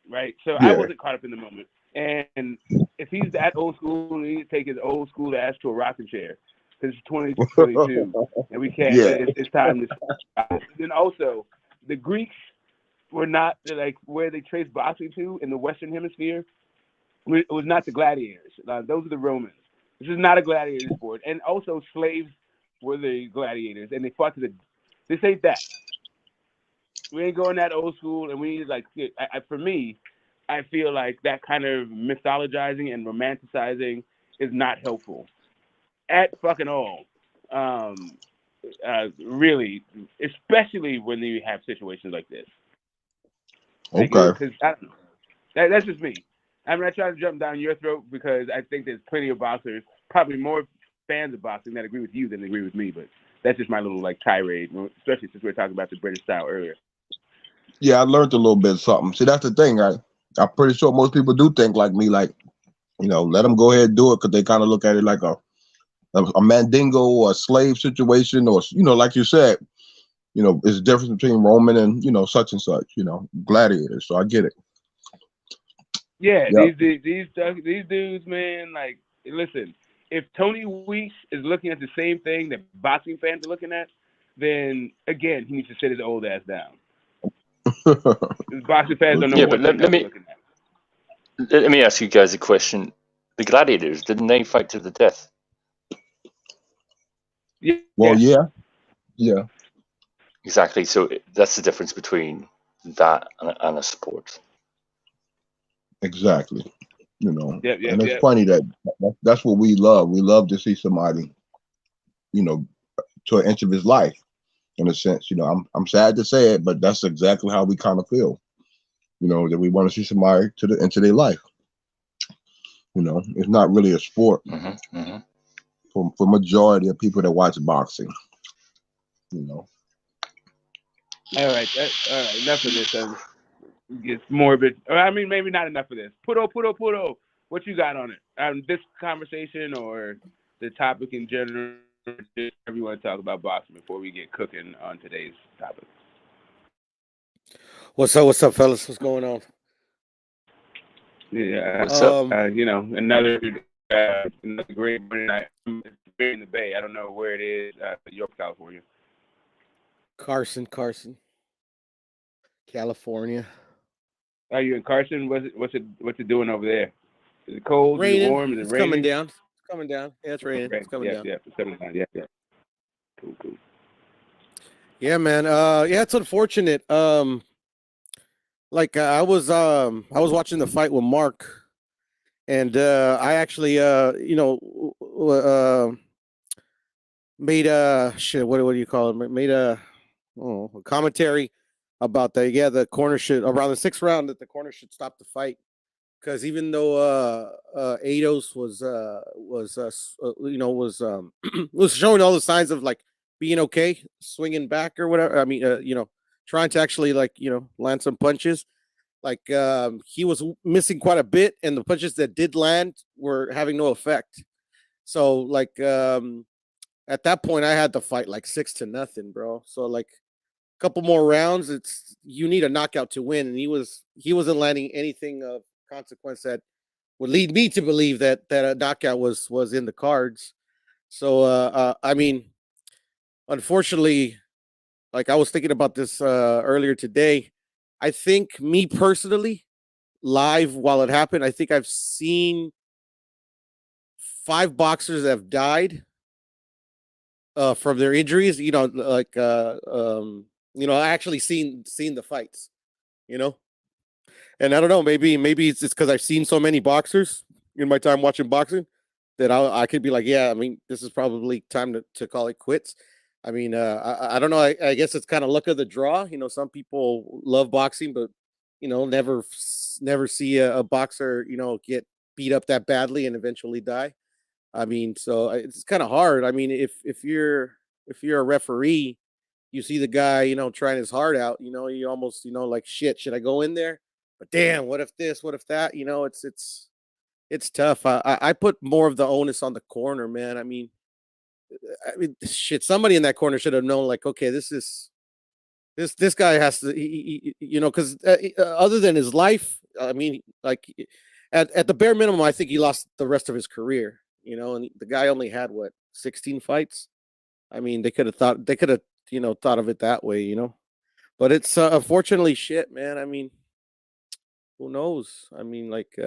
right? So I wasn't caught up in the moment. And if he's that old school, he needs to take his old school ass to a rocking chair. Because it's 2022, and we can't. Yeah. It's time to stop. Then also, the Greeks were not like where they traced boxing to in the Western Hemisphere. It was not the gladiators. Those are the Romans. This is not a gladiator sport. And also, slaves were the gladiators, and they fought to the. This ain't that. We ain't going that old school, and we like. For me, I feel like that kind of mythologizing and romanticizing is not helpful. At fucking all, really, especially when you have situations like this. Okay. Because I don't know. That's just me. I'm not trying to jump down your throat because I think there's plenty of boxers, probably more fans of boxing that agree with you than agree with me. But that's just my little like tirade, especially since we were talking about the British style earlier. Yeah, I learned a little bit of something. See, that's the thing. I'm pretty sure most people do think like me, like let them go ahead and do it because they kind of look at it like a mandingo or a slave situation, or like you said, it's a difference between Roman and such and such, gladiators. So I get it. Yeah, yep. these dudes, man, like listen, if Tony Weeks is looking at the same thing that boxing fans are looking at, then again he needs to sit his old ass down. Boxing fans don't know Yeah, one but thing that they're looking at. let me ask you guys a question. The gladiators, didn't they fight to the death? Yeah. Well, yeah. Exactly. So that's the difference between that and a sport. Exactly. You know, Yep. and it's funny that's what we love. We love to see somebody, you know, to an inch of his life. In a sense, you know, I'm sad to say it, but that's exactly how we kind of feel. You know, that we want to see somebody to the into their life. You know, it's not really a sport for majority of people that watch boxing. You know. All right. All right. Enough of this. It's morbid. I mean, maybe not enough of this. Puto. What you got on it? This conversation or the topic in general? Just whatever you want to talk about boxing before we get cooking on today's topic. What's up, fellas? What's going on? Yeah. What's up? You know, another great morning night in the Bay. I don't know where it is. York, California. Carson, California. Are you in Carson? What's it doing over there? Is it cold? Raining. Is it warm? Is it it's raining? coming down. It's coming down. Yeah, it's raining. Right. It's coming down. Yeah. It's coming down. Yeah. Cool. Yeah, man. Yeah, it's unfortunate. Like I was watching the fight with Mark, and I actually made a shit. What do you call it? Made a commentary about that. Yeah, the corner should around the 6th round that the corner should stop the fight. Because even though Ados was was showing all the signs of like being okay, swinging back or whatever. I mean, trying to actually land some punches. Like he was missing quite a bit, and the punches that did land were having no effect. So like at that point, I had to fight like 6-0, bro. So like a couple more rounds, you need a knockout to win, and he wasn't landing anything of consequence that would lead me to believe that a knockout was in the cards. So I mean, unfortunately, like I was thinking about this earlier today. I think me personally, live while it happened, I think I've seen 5 boxers that have died from their injuries. I actually seen the fights. And I don't know, maybe it's because I've seen so many boxers in my time watching boxing that I could be like, yeah, I mean, this is probably time to call it quits. I mean, I don't know. I guess it's kind of luck of the draw. Some people love boxing, but never see a boxer get beat up that badly and eventually die. I mean, so it's kind of hard. I mean, if you're a referee, you see the guy trying his heart out. You almost like, shit, should I go in there? But damn, what if this? What if that? It's tough. I put more of the onus on the corner, man. I mean, shit. Somebody in that corner should have known. Like, okay, this guy has to, because other than his life, I mean, like at the bare minimum, I think he lost the rest of his career. And the guy only had 16 fights. I mean, they could have thought of it that way, But it's unfortunately shit, man. I mean, who knows? I mean, like,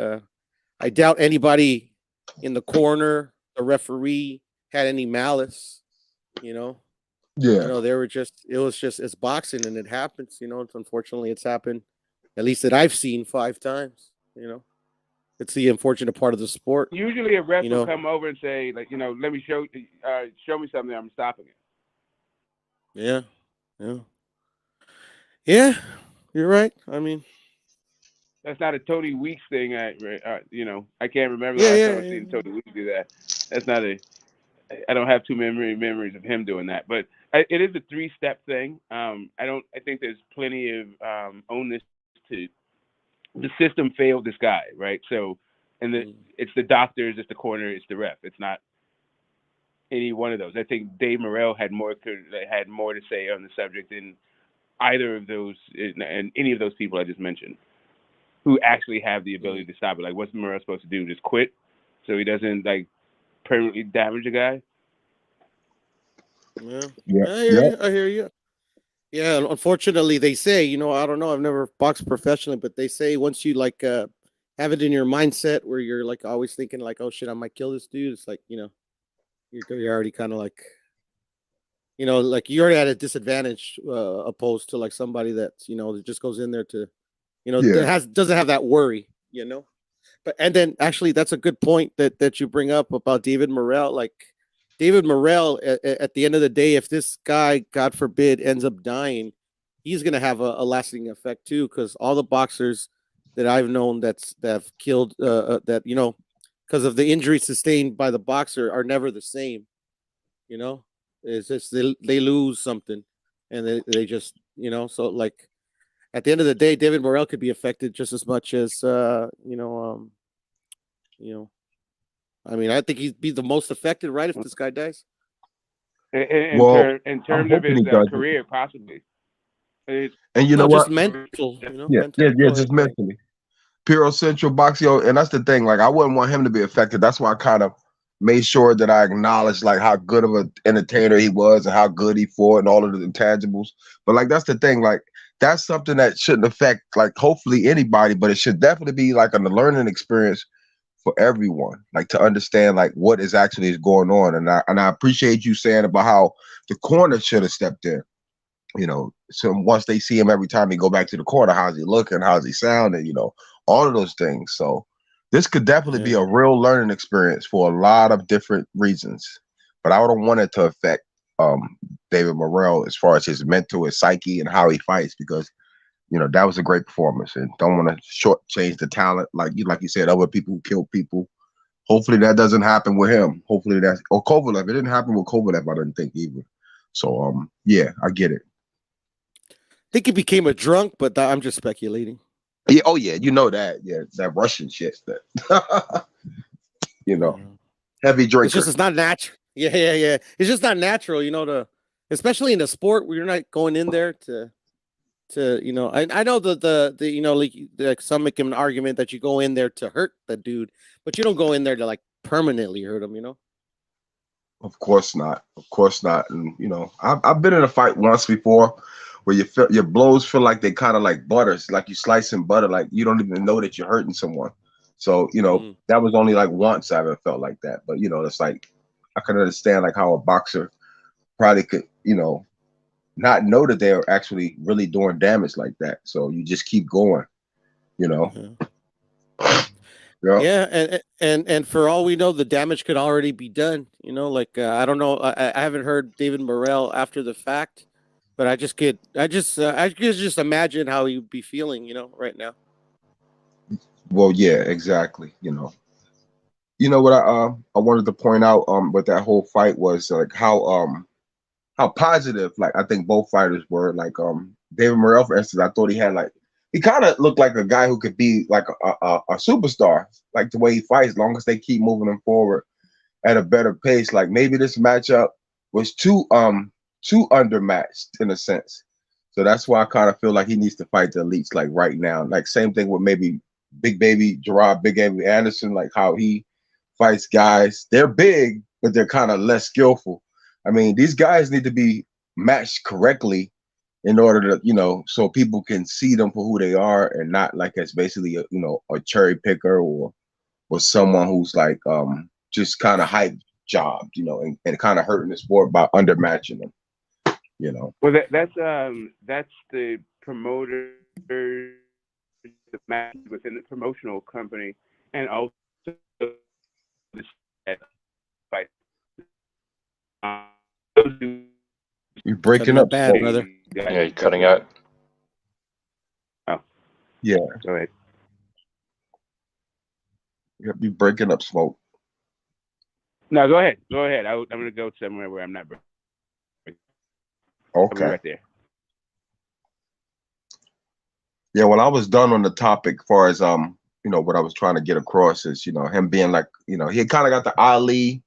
I doubt anybody in the corner, the referee, had any malice. Yeah. It's boxing and it happens. Unfortunately, it's happened. At least that I've seen 5 times. It's the unfortunate part of the sport. Usually, a ref will come over and say, like, let me show me something. I'm stopping it. Yeah. You're right. I mean, that's not a Tony Weeks thing. I can't remember the last time I've seen Tony Weeks do that. That's not I don't have too many memories of him doing that, but it is a 3-step thing. I think there's plenty of onus to the system failed this guy, right? So, and it's the doctors, it's the corner, it's the ref. It's not any one of those. I think Dave Morrell had more to say on the subject than either of those and any of those people I just mentioned, who actually have the ability to stop it. Like, what's Morrell supposed to do? Just quit? so he doesn't like permanently damage a guy. Yeah, Yeah, I hear you. I hear you. Yeah, unfortunately, they say, I don't know. I've never boxed professionally, but they say once you like have it in your mindset where you're like always thinking like, oh shit, I might kill this dude. It's like you're already kind of like, like you're already at a disadvantage opposed to like somebody that's that just goes in there to, yeah. that doesn't have that worry. But and then actually, that's a good point that you bring up about David Morrell. Like David Morrell, at the end of the day, if this guy, God forbid, ends up dying, he's gonna have a lasting effect too. Because all the boxers that I've known that have killed, that because of the injury sustained by the boxer, are never the same. It's just they lose something, and they just so like at the end of the day, David Morrell could be affected just as much as I mean, I think he'd be the most affected, right, if this guy dies. Well, In I'm terms of hoping his he does it. career, possibly. And you know No, what? just mental, Yeah, mental. Go just ahead. mentally. Puro Central Boxeo, and that's the thing. Like, I wouldn't want him to be affected. That's why I kind of made sure that I acknowledged like how good of an entertainer he was and how good he fought and all of the intangibles. But like, that's the thing. Like, that's something that shouldn't affect like hopefully anybody, but it should definitely be like a learning experience for everyone. Like to understand like what is actually going on. And I appreciate you saying about how the corner should have stepped in. So once they see him every time he go back to the corner, how's he looking, how's he sounding, all of those things. So this could definitely be a real learning experience for a lot of different reasons. But I don't want it to affect David Morrell as far as his mental, his psyche, and how he fights, because that was a great performance, and don't want to shortchange the talent, like you said, other people who kill people. Hopefully that doesn't happen with him. Hopefully or Kovalev. It didn't happen with Kovalev, I didn't think either. So yeah, I get it. I think he became a drunk, but I'm just speculating. Yeah, oh yeah, that. Yeah, that Russian shit. That heavy drinker. It's not natural. Yeah. It's just not natural, especially in a sport where you're not going in there to I know like some make an argument that you go in there to hurt the dude, but you don't go in there to like permanently hurt him. Of course not. And I've been in a fight once before where you feel your blows feel like they kind of like butters, like you slicing butter, like you don't even know that you're hurting someone. So that was only like once I ever felt like that. But it's like I can understand like how a boxer probably could not know that they're actually really doing damage like that. So you just keep going. Yeah, and for all we know, the damage could already be done. Like I don't know, I haven't heard David Morrell after the fact, but I just imagine how he'd be feeling, right now. Well, yeah, exactly. What I wanted to point out with that whole fight was like how positive like I think both fighters were. Like David Morrell, for instance, I thought he kind of looked like a guy who could be like a superstar, like the way he fights, as long as they keep moving him forward at a better pace. Like maybe this matchup was too undermatched in a sense. So that's why I kind of feel like he needs to fight the elites like right now. Like same thing with maybe Big Baby Anderson, like how he fights guys. They're big, but they're kind of less skillful. I mean, these guys need to be matched correctly in order to, so people can see them for who they are and not like as basically a cherry picker or someone who's like just kind of hype jobbed, and kind of hurting the sport by undermatching them. Well, that's the promoter, the match within the promotional company, and also the fight. You're breaking up bad, brother. Yeah, you're cutting out. Oh, yeah. Go ahead. You're breaking up, Smoke. No, go ahead. I'm gonna go somewhere where I'm not breaking. Okay. I'll be right there. Yeah, when I was done on the topic, as far as what I was trying to get across is him being like he kind of got the Ali.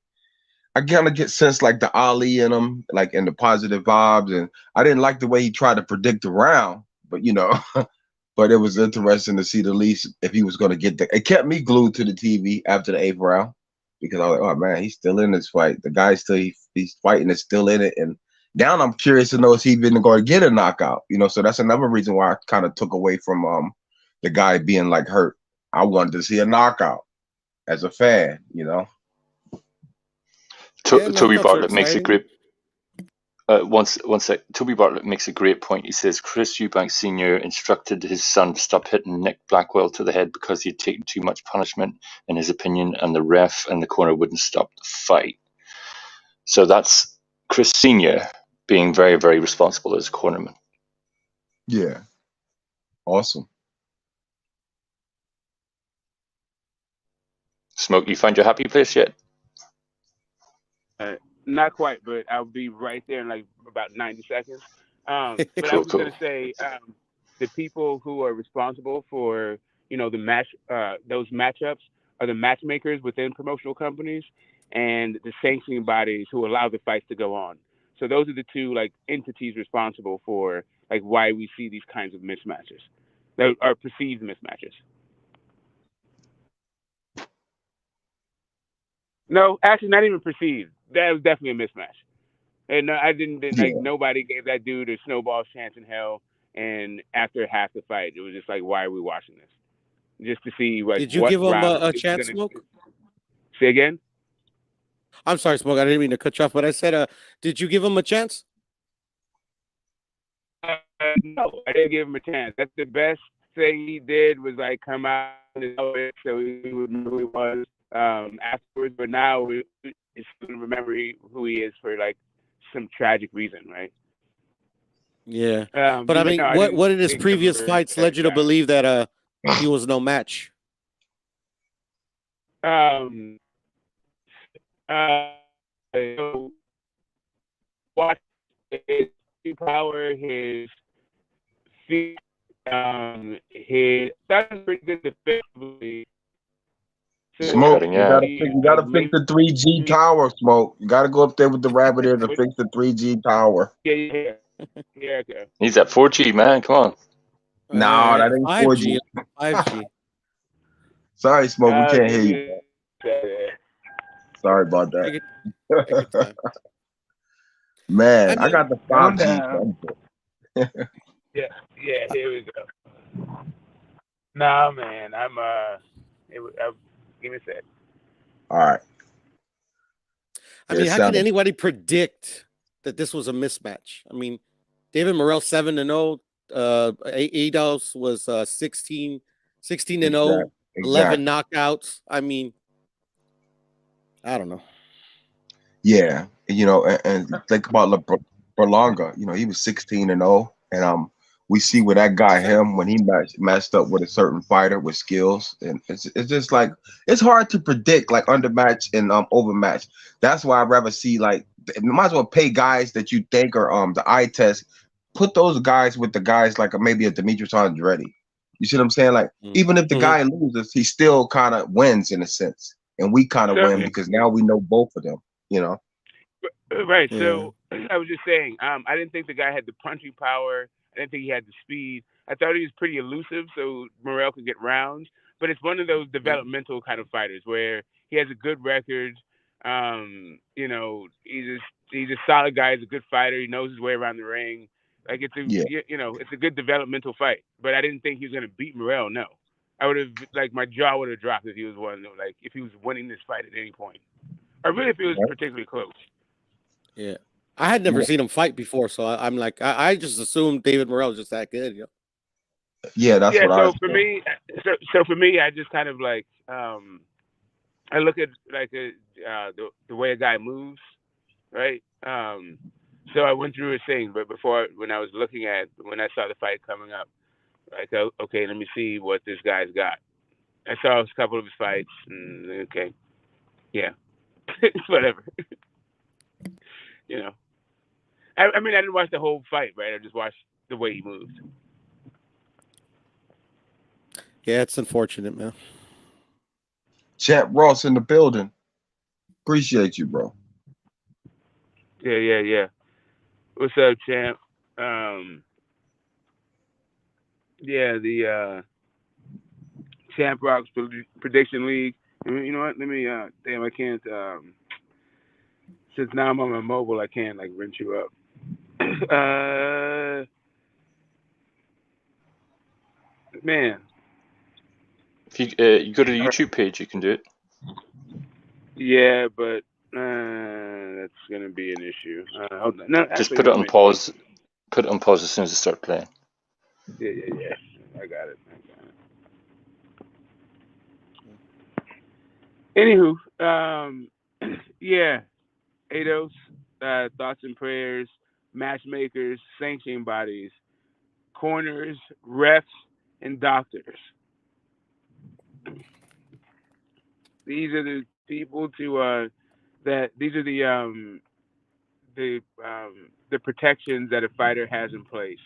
I kind of get sense like the Ali in him, like in the positive vibes, and I didn't like the way he tried to predict the round, but but it was interesting to see the least if he was going to get that. It kept me glued to the TV after the 8th round. because I was like, oh man, he's still in this fight. The guy still he's fighting, is still in it. And now I'm curious to know if he's even going to get a knockout. So that's another reason why I kind of took away from the guy being like hurt. I wanted to see a knockout as a fan. Toby knockouts are Bartlett makes a exciting. great. One sec. Toby Bartlett makes a great point. He says Chris Eubanks Sr. instructed his son to stop hitting Nick Blackwell to the head because he had taken too much punishment, in his opinion, and the ref and the corner wouldn't stop the fight. So that's Chris Sr. being very, very responsible as a cornerman. Yeah. Awesome. Smoke, you find your happy place yet? Not quite, but I'll be right there in like about 90 seconds. But I was Cool. going to say the people who are responsible for the match, those matchups, are the matchmakers within promotional companies and the sanctioning bodies who allow the fights to go on. So those are the two like entities responsible for like why we see these kinds of mismatches, that are perceived mismatches. No, actually, not even perceived. That was definitely a mismatch. And I didn't like, nobody gave that dude a snowball chance in hell. And after half the fight, it was just like, why are we watching this? Just to see like Did you what give him round a chance, Smoke? Say again? I'm sorry, Smoke. I didn't mean to cut you off, but I said, did you give him a chance? No, I didn't give him a chance. That's the best thing he did was like come out and know it, so he would know who he was afterwards. But now it's going to remember who he is for like some tragic reason, right? Yeah, but I mean, what in his previous fights led you to believe that he was no match? Watch his power, his feet, that was pretty good defensively. Smoke, you gotta fix the 3G tower, Smoke. You gotta go up there with the rabbit ear to fix the 3G tower. Yeah. Okay. He's at 4G, man. Come on. No, that ain't 5G. 5G. Sorry, Smoke. We can't hear you. Sorry about that. Take your time. Man, I got the 5G. Yeah, here we go. Nah, man, I'm give me a sec. All right. I mean, how can anybody predict that this was a mismatch? I mean, David Morrell 7-0, Ados was 16-0, 11 knockouts. I mean, I don't know. Yeah, and think about Berlanga. He was 16-0, and we see where that got him when he matched up with a certain fighter with skills, and it's just like it's hard to predict like undermatch and overmatch. That's why I'd rather see like you might as well pay guys that you think are the eye test. Put those guys with the guys like maybe a Demetrius Andretti. You see what I'm saying? Like even if the guy loses, he still kind of wins in a sense, and we kind of win because now we know both of them. Right. Yeah. So I was just saying, I didn't think the guy had the punching power. I didn't think he had the speed. I thought he was pretty elusive, so Morrell could get rounds. But it's one of those developmental kind of fighters where he has a good record. He's a solid guy. He's a good fighter. He knows his way around the ring. Like it's a good developmental fight. But I didn't think he was going to beat Morrell. No, I would have my jaw would have dropped if he was if he was winning this fight at any point, or really if it was particularly close. Yeah, I had never seen him fight before, so I'm like, I just assumed David Morrell was just that good. Yeah, that's what I. So for me, I just kind of I look at the way a guy moves, right? So I went through his thing, but when I saw the fight coming up, okay, let me see what this guy's got. I saw a couple of his fights, and okay, yeah, whatever. I mean, I didn't watch the whole fight, right? I just watched the way he moved. Yeah, it's unfortunate, man. Champ Ross in the building. Appreciate you, bro. Yeah. What's up, Champ? The Champ Rocks Prediction League. You know what? Let me. Damn, I can't. Since now I'm on my mobile, I can't like rinse you up. Man. If you you go to the YouTube page, you can do it. Yeah, but that's gonna be an issue. Hold on. No, Just actually, put it on pause. Put it on pause as soon as it starts playing. Yeah. I got it. Anywho, yeah, ADOS, thoughts and prayers, matchmakers, sanctioning bodies, corners, refs, and doctors. These are the people to that. These are the protections that a fighter has in place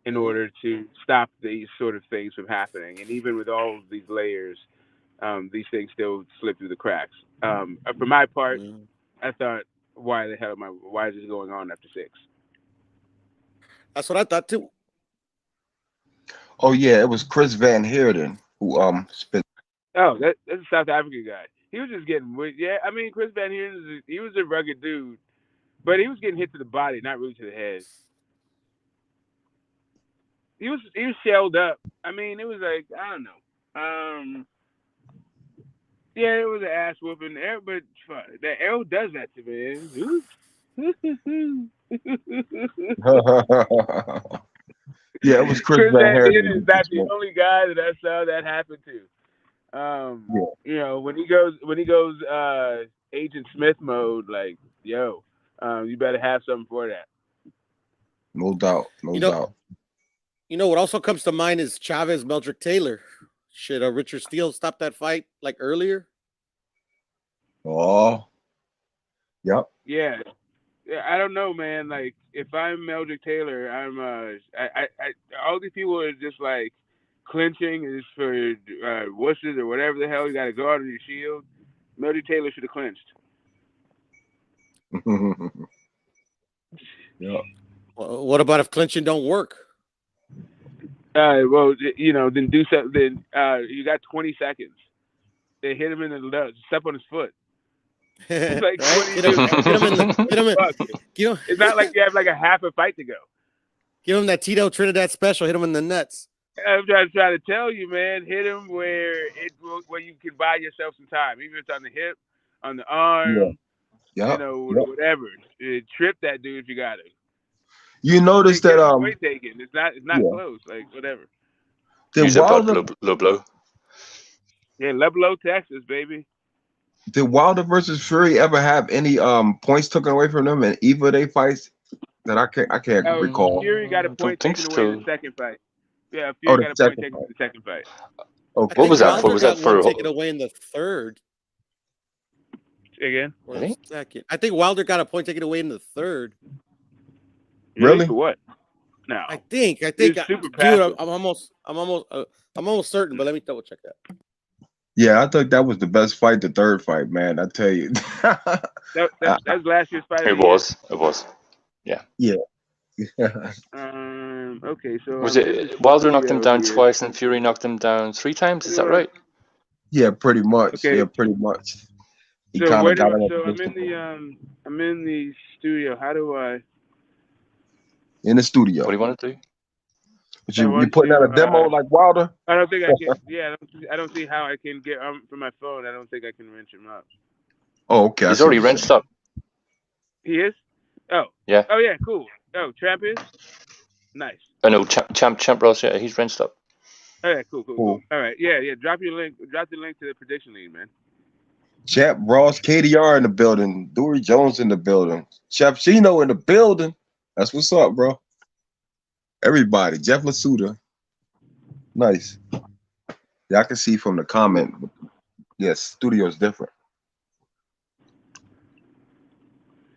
in order to stop these sort of things from happening. And even with all of these layers, these things still slip through the cracks. For my part, I thought, why the hell why is this going on after 6? That's what I thought too. Oh yeah, it was Chris Van Heerden who spent. Oh, that's a South African guy. He was just getting, yeah. I mean, Chris Van Heerden, he was a rugged dude, but he was getting hit to the body, not really to the head. He was shelled up. I mean, it was like, I don't know. Yeah, it was an ass whooping there, but the arrow does that to me. Yeah, it was Chris Chris Van Van Heerden Heerden. is not the only guy that I saw that happen to. Yeah. You know, when he goes Agent Smith mode, like, yo, you better have something for that. No doubt. No doubt. You know what also comes to mind is Chavez Meldrick Taylor. Should Richard Steele stop that fight like earlier? Oh. Yep. Yeah, I don't know, man. Like, if I'm Meldrick Taylor, I'm I all these people are just like clinching is for wusses or whatever the hell. You got to guard on your shield. Meldrick Taylor should have clinched. Yeah. Well, what about if clinching don't work? Well, you know, then do something. Then you got 20 seconds. They hit him in the step on his foot. It's like, right? what do you do, man? It's not like you have like a half a fight to go. Give him that Tito Trinidad special. Hit him in the nuts. I'm trying to tell you, man. Hit him where you can buy yourself some time, even if it's on the hip, on the arm, yeah. you know, whatever. Trip that dude if you got it. You notice that point taken. It's not close. Like, whatever. Use a low blow. Yeah, Leblow, Texas, baby. Did Wilder versus Fury ever have any points taken away from them in either of their fights? That I can't recall. Fury got a point taken away in the second fight. Yeah, Oh, Fury got a point taken in the second fight. Okay. What was that for? Was that for? Taken away in the third. Again? Or second. I think Wilder got a point taken away in the third. Really? For what? No. I think. Dude, I'm almost certain, but let me double check that. Yeah, I thought that was the best fight, the third fight, man. I tell you. that was last year's fight. It was. Yeah. Yeah. Okay, so was it Wilder knocked him down twice and Fury knocked him down 3 times? Is that right? Yeah, pretty much. Okay. Yeah, pretty much. So I'm in the studio. How do I? In the studio. What do you want to do? But you putting out a demo like Wilder? I don't think I can. Yeah, I don't see how I can get from my phone. I don't think I can wrench him up. Oh, okay. He's already wrenched up. He is? Oh. Yeah. Oh yeah, cool. Oh, Tramp is? Nice. Oh no, Champ Ross, yeah, he's wrenched up. Oh yeah, cool. All right, yeah. Drop the link to the prediction lead, man. Champ Ross, KDR in the building, Dory Jones in the building, Chef Chino in the building. That's what's up, bro. Everybody, Jeff Lasuda. Nice. Yeah, I can see from the comment. Yes, studio's different.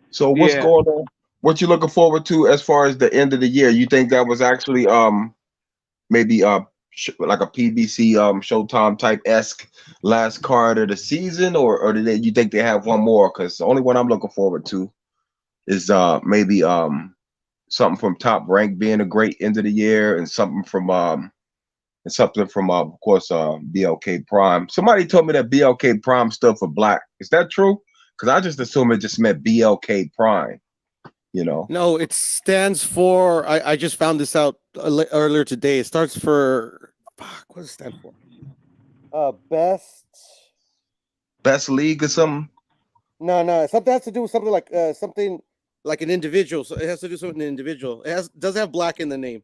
So what's going on? What you looking forward to as far as the end of the year? You think that was actually maybe like a PBC Showtime type esque last card of the season, or did you think they have one more? Because the only one I'm looking forward to is maybe something from Top Rank being a great end of the year, and something from and something from of course BLK Prime. Somebody told me that BLK Prime stood for black. Is that true? Because I just assumed it just meant BLK Prime. No, it stands for. I just found this out earlier today. It starts for. Fuck, what does it stand for? Best league or something. No. Something has to do with something like an individual. So it has to do with an individual. Does have black in the name.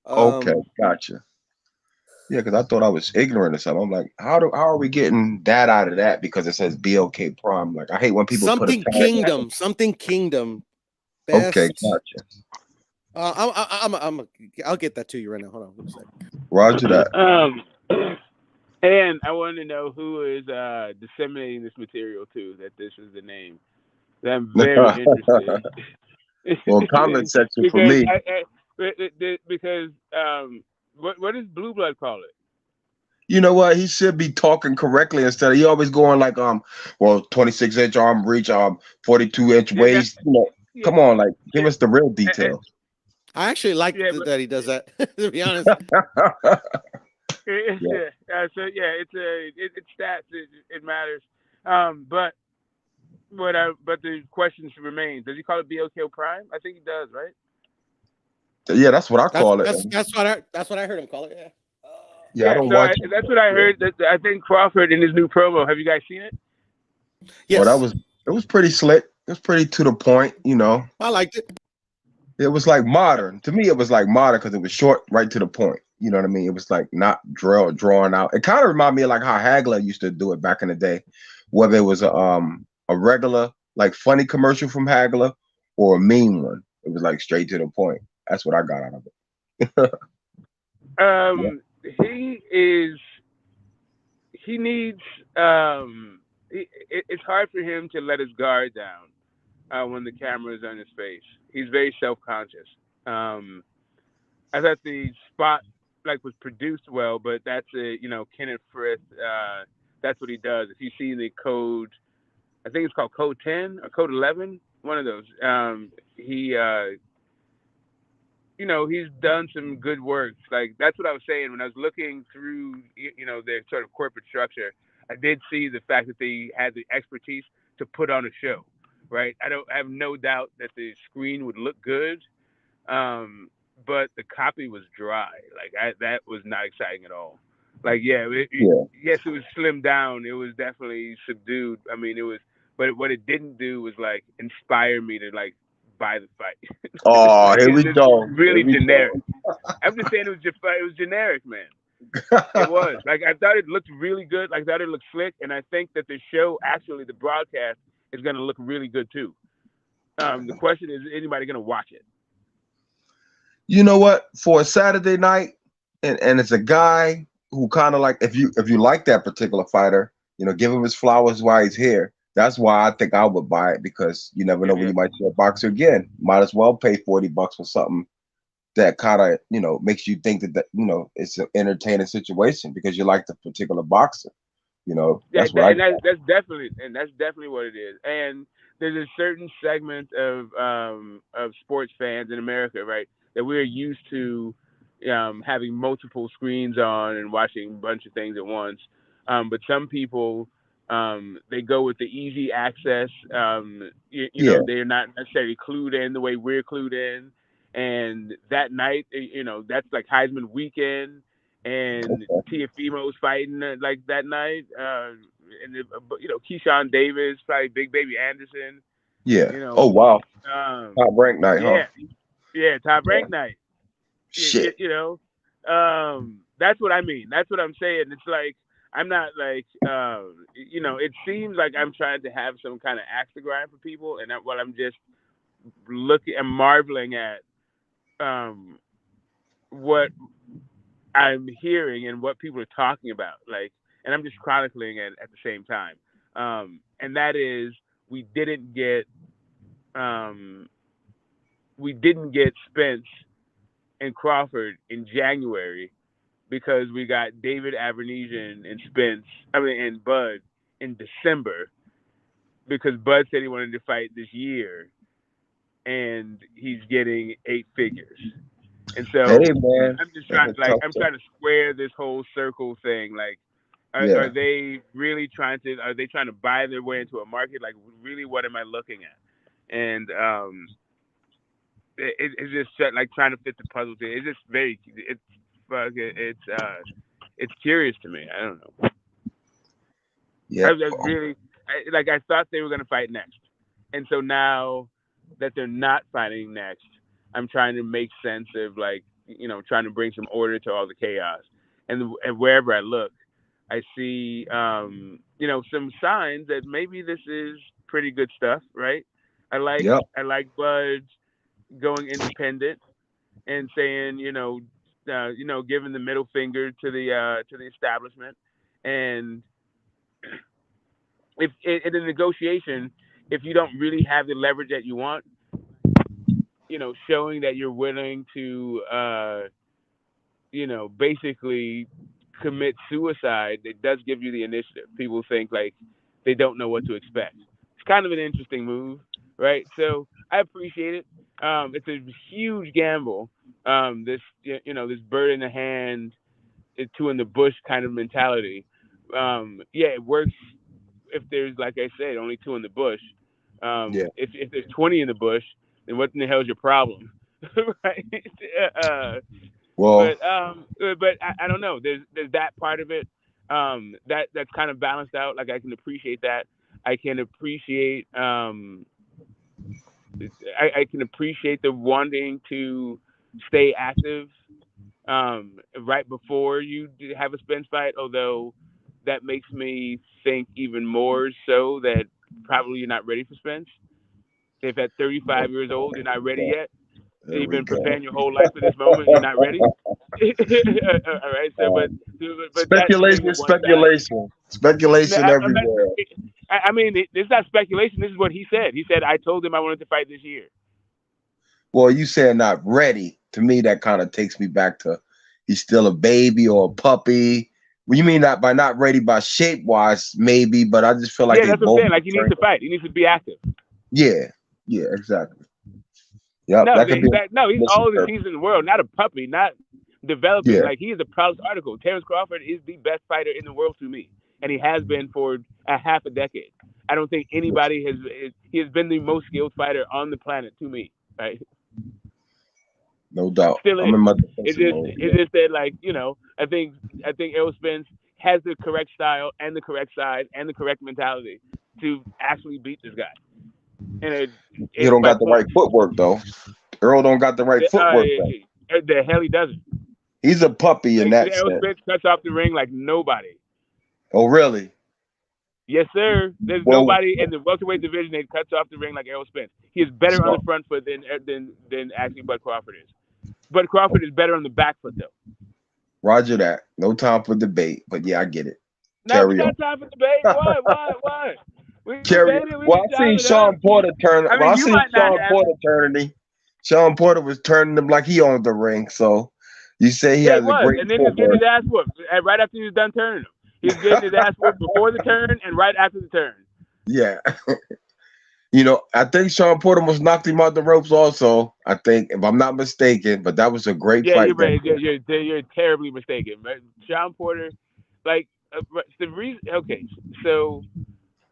Okay, gotcha. Yeah, because I thought I was ignorant or something. I'm like, how are we getting that out of that? Because it says BLK Prime. Like, I hate when people something put a kingdom. Something kingdom. Best. Okay, gotcha. I'll get that to you right now. Hold on, 1 second. Roger that. And I want to know who is disseminating this material too. That this is the name. I'm very interested. Well, comment section for me. Because what does Blue Blood call it? You know what? He should be talking correctly instead of he always going like 26-inch arm reach, 42-inch waist. Come on, like give us the real details. I actually like that he does that. To be honest. So it's stats. It matters. But the question remains: does he call it BLK Prime? I think he does, right? Yeah, that's what I call it. That's what I heard him call it. Yeah. Yeah, I don't watch it. That's what I heard. I think Crawford in his new promo. Have you guys seen it? Yes. Well, it was pretty slick. It was pretty to the point. I liked it. It was like modern. To me, it was like modern because it was short, right to the point. You know what I mean? It was like not drawn out. It kind of reminded me of like how Hagler used to do it back in the day, whether it was a regular like funny commercial from Hagler or a mean one. It was like straight to the point. That's what I got out of it. He needs. It's hard for him to let his guard down when the camera is on his face. He's very self-conscious. I thought the spot was produced well, but that's Kenneth Frith. That's what he does. If you see the code, I think it's called Code 10 or Code 11, one of those. He's done some good work. Like that's what I was saying when I was looking through, their sort of corporate structure. I did see the fact that they had the expertise to put on a show, right? I have no doubt that the screen would look good, but the copy was dry. That was not exciting at all. Yes, it was slimmed down. It was definitely subdued. I mean, but what it didn't do was inspire me to buy the fight. Oh, here we go. Really generic. I'm just saying it was generic, man. It was. I thought it looked really good. I thought it looked slick, and I think that the show, actually, the broadcast, is going to look really good too. The question is anybody going to watch it? You know what? For a Saturday night, and it's a guy who kind of if you like that particular fighter, give him his flowers while he's here. That's why I think I would buy it because you never know when you might see a boxer again. Might as well pay $40 for something that kind of makes you think that it's an entertaining situation because you like the particular boxer. That's that's definitely what it is. And there's a certain segment of sports fans in America, right, that we're used to having multiple screens on and watching a bunch of things at once. But some people they go with the easy access. They're not necessarily clued in the way we're clued in. And that night, that's like Heisman weekend, and Tiafimo's fighting that night. And Keyshawn Davis, probably Big Baby Anderson. Yeah. Oh wow. Top rank night, huh? Yeah, top rank night. Shit. That's what I mean. That's what I'm saying. It's I'm not it seems like I'm trying to have some kind of axe to grind for people, and while I'm just looking and marveling at what I'm hearing and what people are talking about, and I'm just chronicling it at the same time. And that is, we didn't get Spence and Crawford in January because we got David Avernesyan and Bud in December because Bud said he wanted to fight this year, and he's getting 8 figures. And so Hey man, I'm just trying to tough. trying to square this whole circle thing. Like, Yeah. are they really trying to buy their way into a market? Like, really, what am I looking at? And it's just like trying to fit the puzzle. It's just it's curious to me. I don't know. Yeah. I thought they were going to fight next. And so now that they're not fighting next, I'm trying to make sense of, like, trying to bring some order to all the chaos. And wherever I look, I see, some signs that maybe this is pretty good stuff, right? I like Bud going independent and saying, giving the middle finger to the establishment. And if in a negotiation, if you don't really have the leverage that you want, showing that you're willing to, basically commit suicide, it does give you the initiative. People think like they don't know what to expect. It's kind of an interesting move, right? So I appreciate it. It's a huge gamble. This bird in the hand, two in the bush kind of mentality. It works if there's, like I said, only two in the bush. If there's 20 in the bush, then what in the hell is your problem? Right? But I don't know. There's that part of it that's kind of balanced out. Like, I can appreciate that. I can appreciate I can appreciate the wanting to stay active right before you have a Spence fight. Although that makes me think even more so that probably you're not ready for Spence. If at 35 years old you're not ready yet, you've been preparing your whole life for this moment, you're not ready. All right. So, but speculation everywhere. I mean, it's not speculation. This is what he said. He said, I told him I wanted to fight this year. Well, you said not ready. To me, that kind of takes me back to he's still a baby or a puppy. Well, you mean that by not ready by shape wise, maybe, but I just feel like that's what I'm saying. Like, he needs to fight. He needs to be active. Yeah, exactly. Yeah, he's all the teams in the world, not a puppy, not developing. Yeah. Like, he is a proud article. Terrence Crawford is the best fighter in the world to me, and he has been for a half a decade. I don't think anybody he has been the most skilled fighter on the planet to me. Right? No doubt. Still is. It's just that, like, I think Errol Spence has the correct style and the correct side and the correct mentality to actually beat this guy. And he don't got the right footwork though. Earl don't got the right footwork. The hell he doesn't. He's a puppy in that Errol sense. Spence cuts off the ring like nobody. Oh really? Yes, sir. There's nobody in the welterweight division that cuts off the ring like Errol Spence. He is better on the front foot than actually Bud Crawford is. Bud Crawford is better on the back foot though. Roger that. No time for debate, but yeah, I get it. No, we got time for debate. Why? I seen Sean Porter turn. I seen Sean Porter turning. Sean Porter was turning him like he owned the ring. So you say he has a great. And then he was getting his ass whooped right after he was done turning him. He was getting his ass whooped before the turn and right after the turn. Yeah. I think Sean Porter almost knocked him out the ropes also. I think, if I'm not mistaken, but that was a great fight. You're right. You're terribly mistaken. But Sean Porter, like, the reason. Okay, so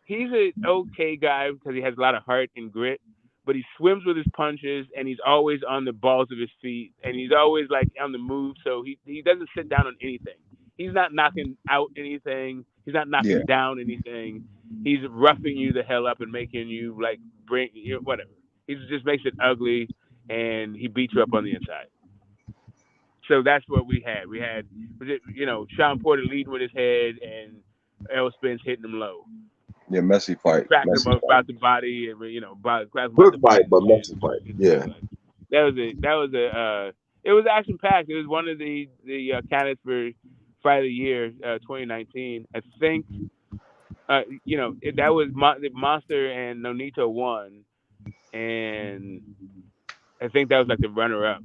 he's an okay guy because he has a lot of heart and grit, but he swims with his punches and he's always on the balls of his feet and he's always like on the move. So he doesn't sit down on anything. He's not knocking out anything. He's not knocking down anything. He's roughing you the hell up and making you like bring whatever. He just makes it ugly and he beats you up on the inside. So that's what we had. We had, Sean Porter leading with his head and Errol Spence hitting him low. Yeah, messy fight. Cracking him up about the body and good fight, but messy fight. Yeah. It was action packed. It was one of the candidates for Fight of the Year 2019. I think that was Monster and Nonito won, and I think that was like the runner up.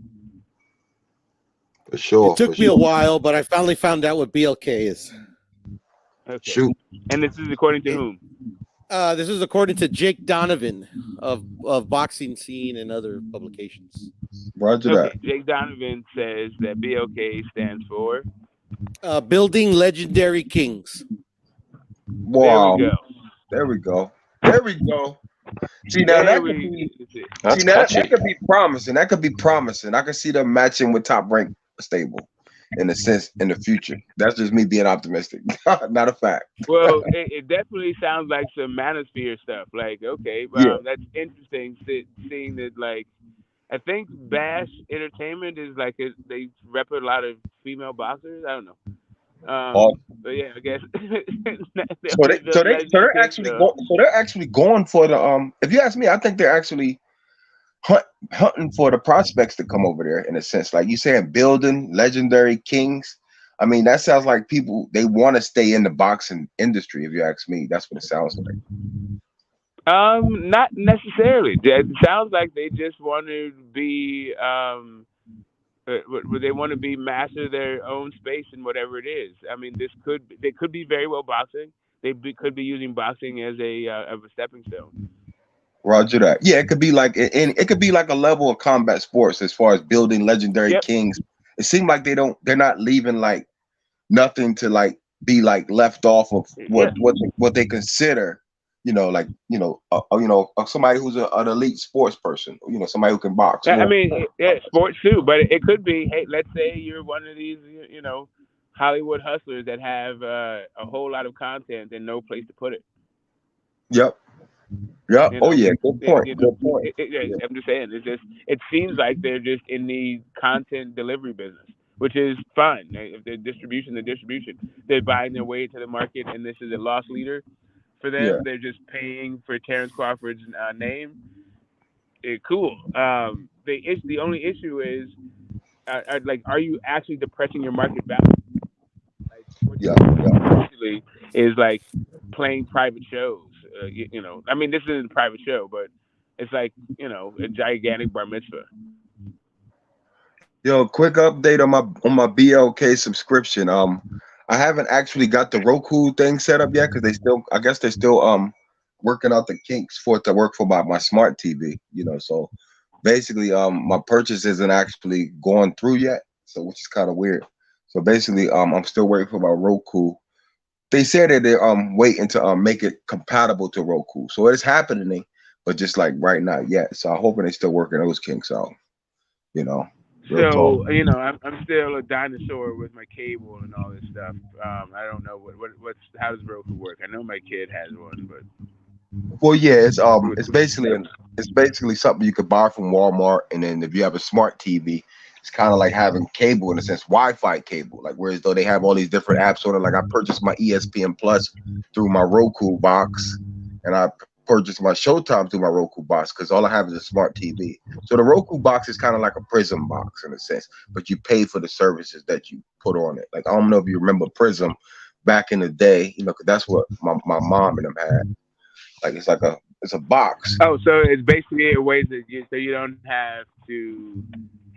For sure. It took me a while, but I finally found out what BLK is. Okay. Shoot. And this is according to whom? This is according to Jake Donovan. of boxing scene and other publications. Roger Okay, that. Jake Donovan says that BLK stands for. Building legendary kings. There we Wow. go. There we go. There we go. See now There that could we. be That's see now that catchy. could be promising. That could be promising. I could see them matching with Top Rank stable in a sense in the future. That's just me being optimistic. Not a fact. Well, it definitely sounds like some manosphere stuff. Like, okay, Yeah. that's interesting. Seeing that, like, I think Bash Entertainment is like they rep a lot of female boxers. I don't know. Oh, But yeah, I guess they so only they so build they so legendary they're kings. actually going so they're actually going for the if you ask me, I think they're actually hunting for the prospects to come over there in a sense. Like you saying building legendary kings. I mean, that sounds like people they want to stay in the boxing industry, if you ask me. That's what it sounds like. Not necessarily. It sounds like they just want to be they want to be master their own space in whatever it is. I mean, they could be very well boxing. Could be using boxing as a stepping stone. Roger that. Yeah, it could be like it could be like a level of combat sports as far as building legendary Yep. kings. It seems like they're not leaving like nothing to like be like left off of Yeah. what they consider, like somebody who's an elite sports person, somebody who can box. I mean, yeah, sports too, but it could be. Hey, let's say you're one of these, Hollywood hustlers that have a whole lot of content and no place to put it. Yep. Yep. You Oh know, yeah. Good point. Good point. Yeah. I'm just saying, it seems like they're just in the content delivery business, which is fine. If they're distribution, they're buying their way to the market, and this is a loss leader for them. Yeah. They're just paying for Terrence Crawford's name. Cool. The only issue is, are you actually depressing your market value? Like, what Yeah. you're Yeah. doing essentially is like playing private shows. I mean, this isn't a private show, but it's like, a gigantic bar mitzvah. Yo, quick update on my BLK subscription. I haven't actually got the Roku thing set up yet because I guess they're still working out the kinks for it to work for my smart TV. So basically my purchase isn't actually going through yet, so which is kind of weird. So basically I'm still waiting for my Roku. They said that they're waiting to make it compatible to Roku, so it's happening, but just like right now yet. So I'm hoping they still working those kinks out. Real talk. So, I'm still a dinosaur with my cable and all this stuff. I don't know how does Roku work. I know my kid has one, but Well, yeah, with, it's basically something you could buy from Walmart, and then if you have a smart TV, it's kind of like having cable in a sense, Wi-Fi cable. Like whereas though they have all these different apps on it. Like I purchased my ESPN Plus through my Roku box, and I purchased my Showtime through my Roku box because all I have is a smart TV. So the Roku box is kind of like a Prism box in a sense, but you pay for the services that you put on it. Like I don't know if you remember Prism back in the day, 'cause that's what my mom and them had. Like it's a box. oh, so it's basically a way that you don't have to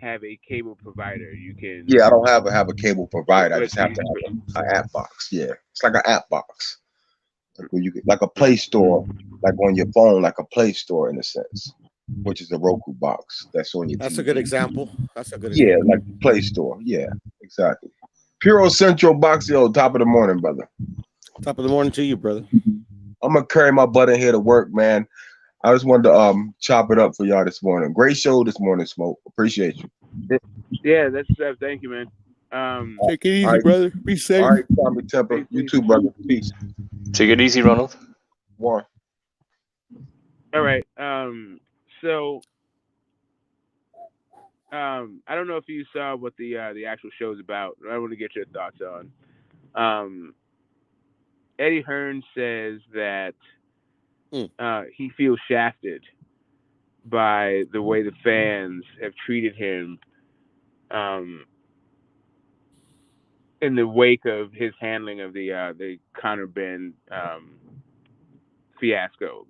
have a cable provider. You can Yeah, I don't have a cable provider. I let just have you. to have an app box. Yeah, it's like an app box, like where you could, like a Play Store, like on your phone, like a Play Store in a sense, which is a Roku box that's on your That's TV. a good example. That's a good Yeah, example. like Play Store. Yeah, exactly. Puro Central Box, yo, top of the morning, brother. Top of the morning to you, brother. I'm gonna carry my butt in here to work, man. I just wanted to chop it up for y'all this morning. Great show this morning, Smoke. Appreciate you. Yeah, that's thank you, man. Take it easy, all right. brother. Be safe. All right, Tommy Temper. You too, brother. Peace. Take it easy, Ronald. One. All right. So I don't know if you saw what the actual show's about. I want to get your thoughts on. Eddie Hearn says that he feels shafted by the way the fans have treated him in the wake of his handling of the Connor Benn fiasco.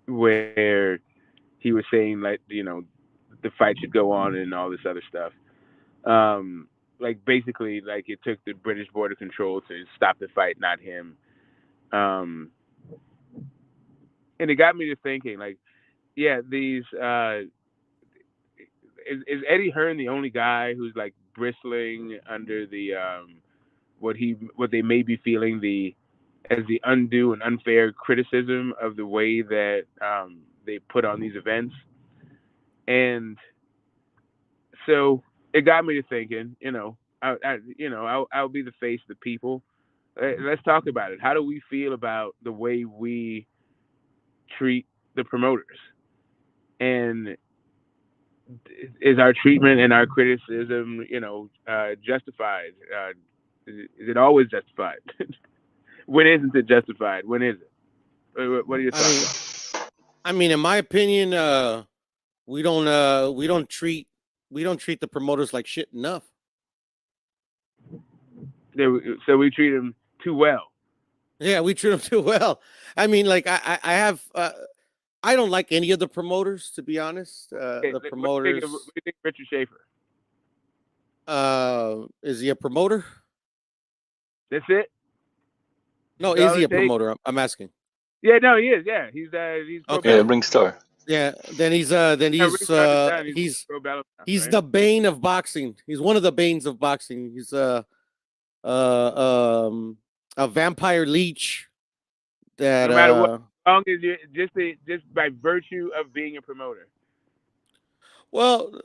Where he was saying like the fight should go on and all this other stuff. Like basically like it took the British border control to stop the fight, not him. and it got me to thinking, like, yeah, these is Eddie Hearn the only guy who's like bristling under the what they may be feeling as the undue and unfair criticism of the way that they put on these events? And so it got me to thinking, I'll be the face of the people. Let's talk about it. How do we feel about the way we treat the promoters? And is our treatment and our criticism, justified? Is it always justified? When isn't it justified? When is it? What are your thoughts? I mean, in my opinion, we don't treat the promoters like shit enough. So we treat them too well. Yeah, we treat them too well. I mean, like I don't like any of the promoters, to be honest. The promoters. What do you think of Richard Schaefer? Is he a promoter? That's it. No, is he a promoter? I'm asking. Yeah, no, he is. Yeah, he's okay. Yeah, ring star. Yeah, then he's he's the bane of boxing. He's one of the banes of boxing. He's a vampire leech. That no matter what, as long as you just by virtue of being a promoter. Well,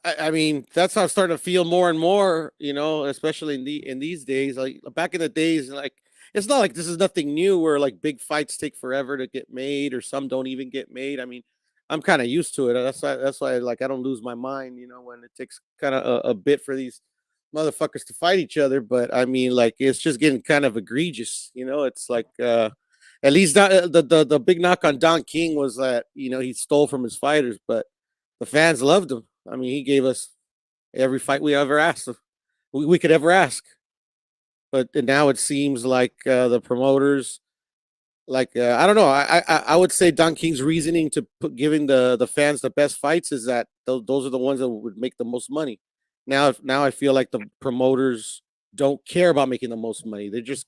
I mean, that's how I'm starting to feel more and more, especially in these days. Like back in the days, like it's not like this is nothing new where like big fights take forever to get made or some don't even get made. I mean, I'm kind of used to it. That's why like I don't lose my mind, when it takes kind of a bit for these motherfuckers to fight each other. But I mean, like it's just getting kind of egregious, It's like at least the big knock on Don King was that he stole from his fighters, but the fans loved him. I mean, he gave us every fight we ever asked we could ever ask. But now it seems like the promoters, like I don't know. I would say Don King's reasoning to giving the fans the best fights is that those are the ones that would make the most money. Now I feel like the promoters don't care about making the most money. They're just,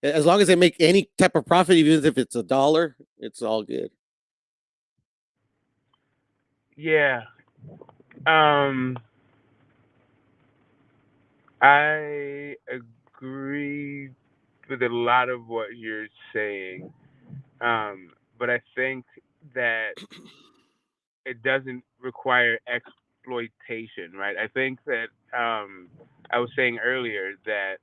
as long as they make any type of profit, even if it's $1, it's all good. Yeah. I agree with a lot of what you're saying, but I think that it doesn't require exploitation, right? I think that I was saying earlier that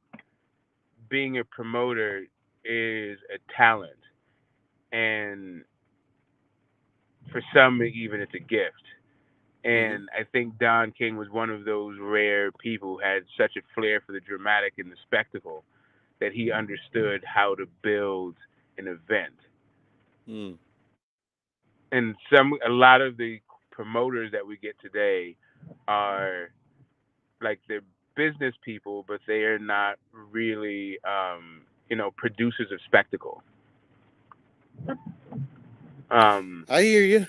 being a promoter is a talent, and for some even it's a gift. And I think Don King was one of those rare people who had such a flair for the dramatic and the spectacle that he understood how to build an event. And a lot of the promoters that we get today are like they're business people, but they are not really, producers of spectacle. I hear you.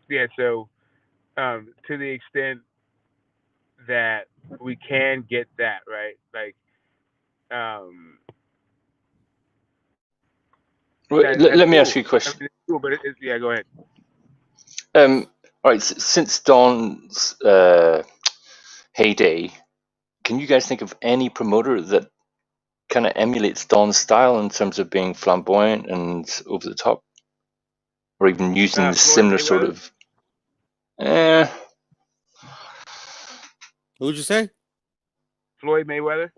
Yeah, so to the extent that we can get that, right? Like, let me ask you a question. Cool, but yeah, go ahead. All right, since Don's heyday, can you guys think of any promoter that kind of emulates Don's style in terms of being flamboyant and over the top, or even using the similar sort of? Who'd you say? Floyd Mayweather?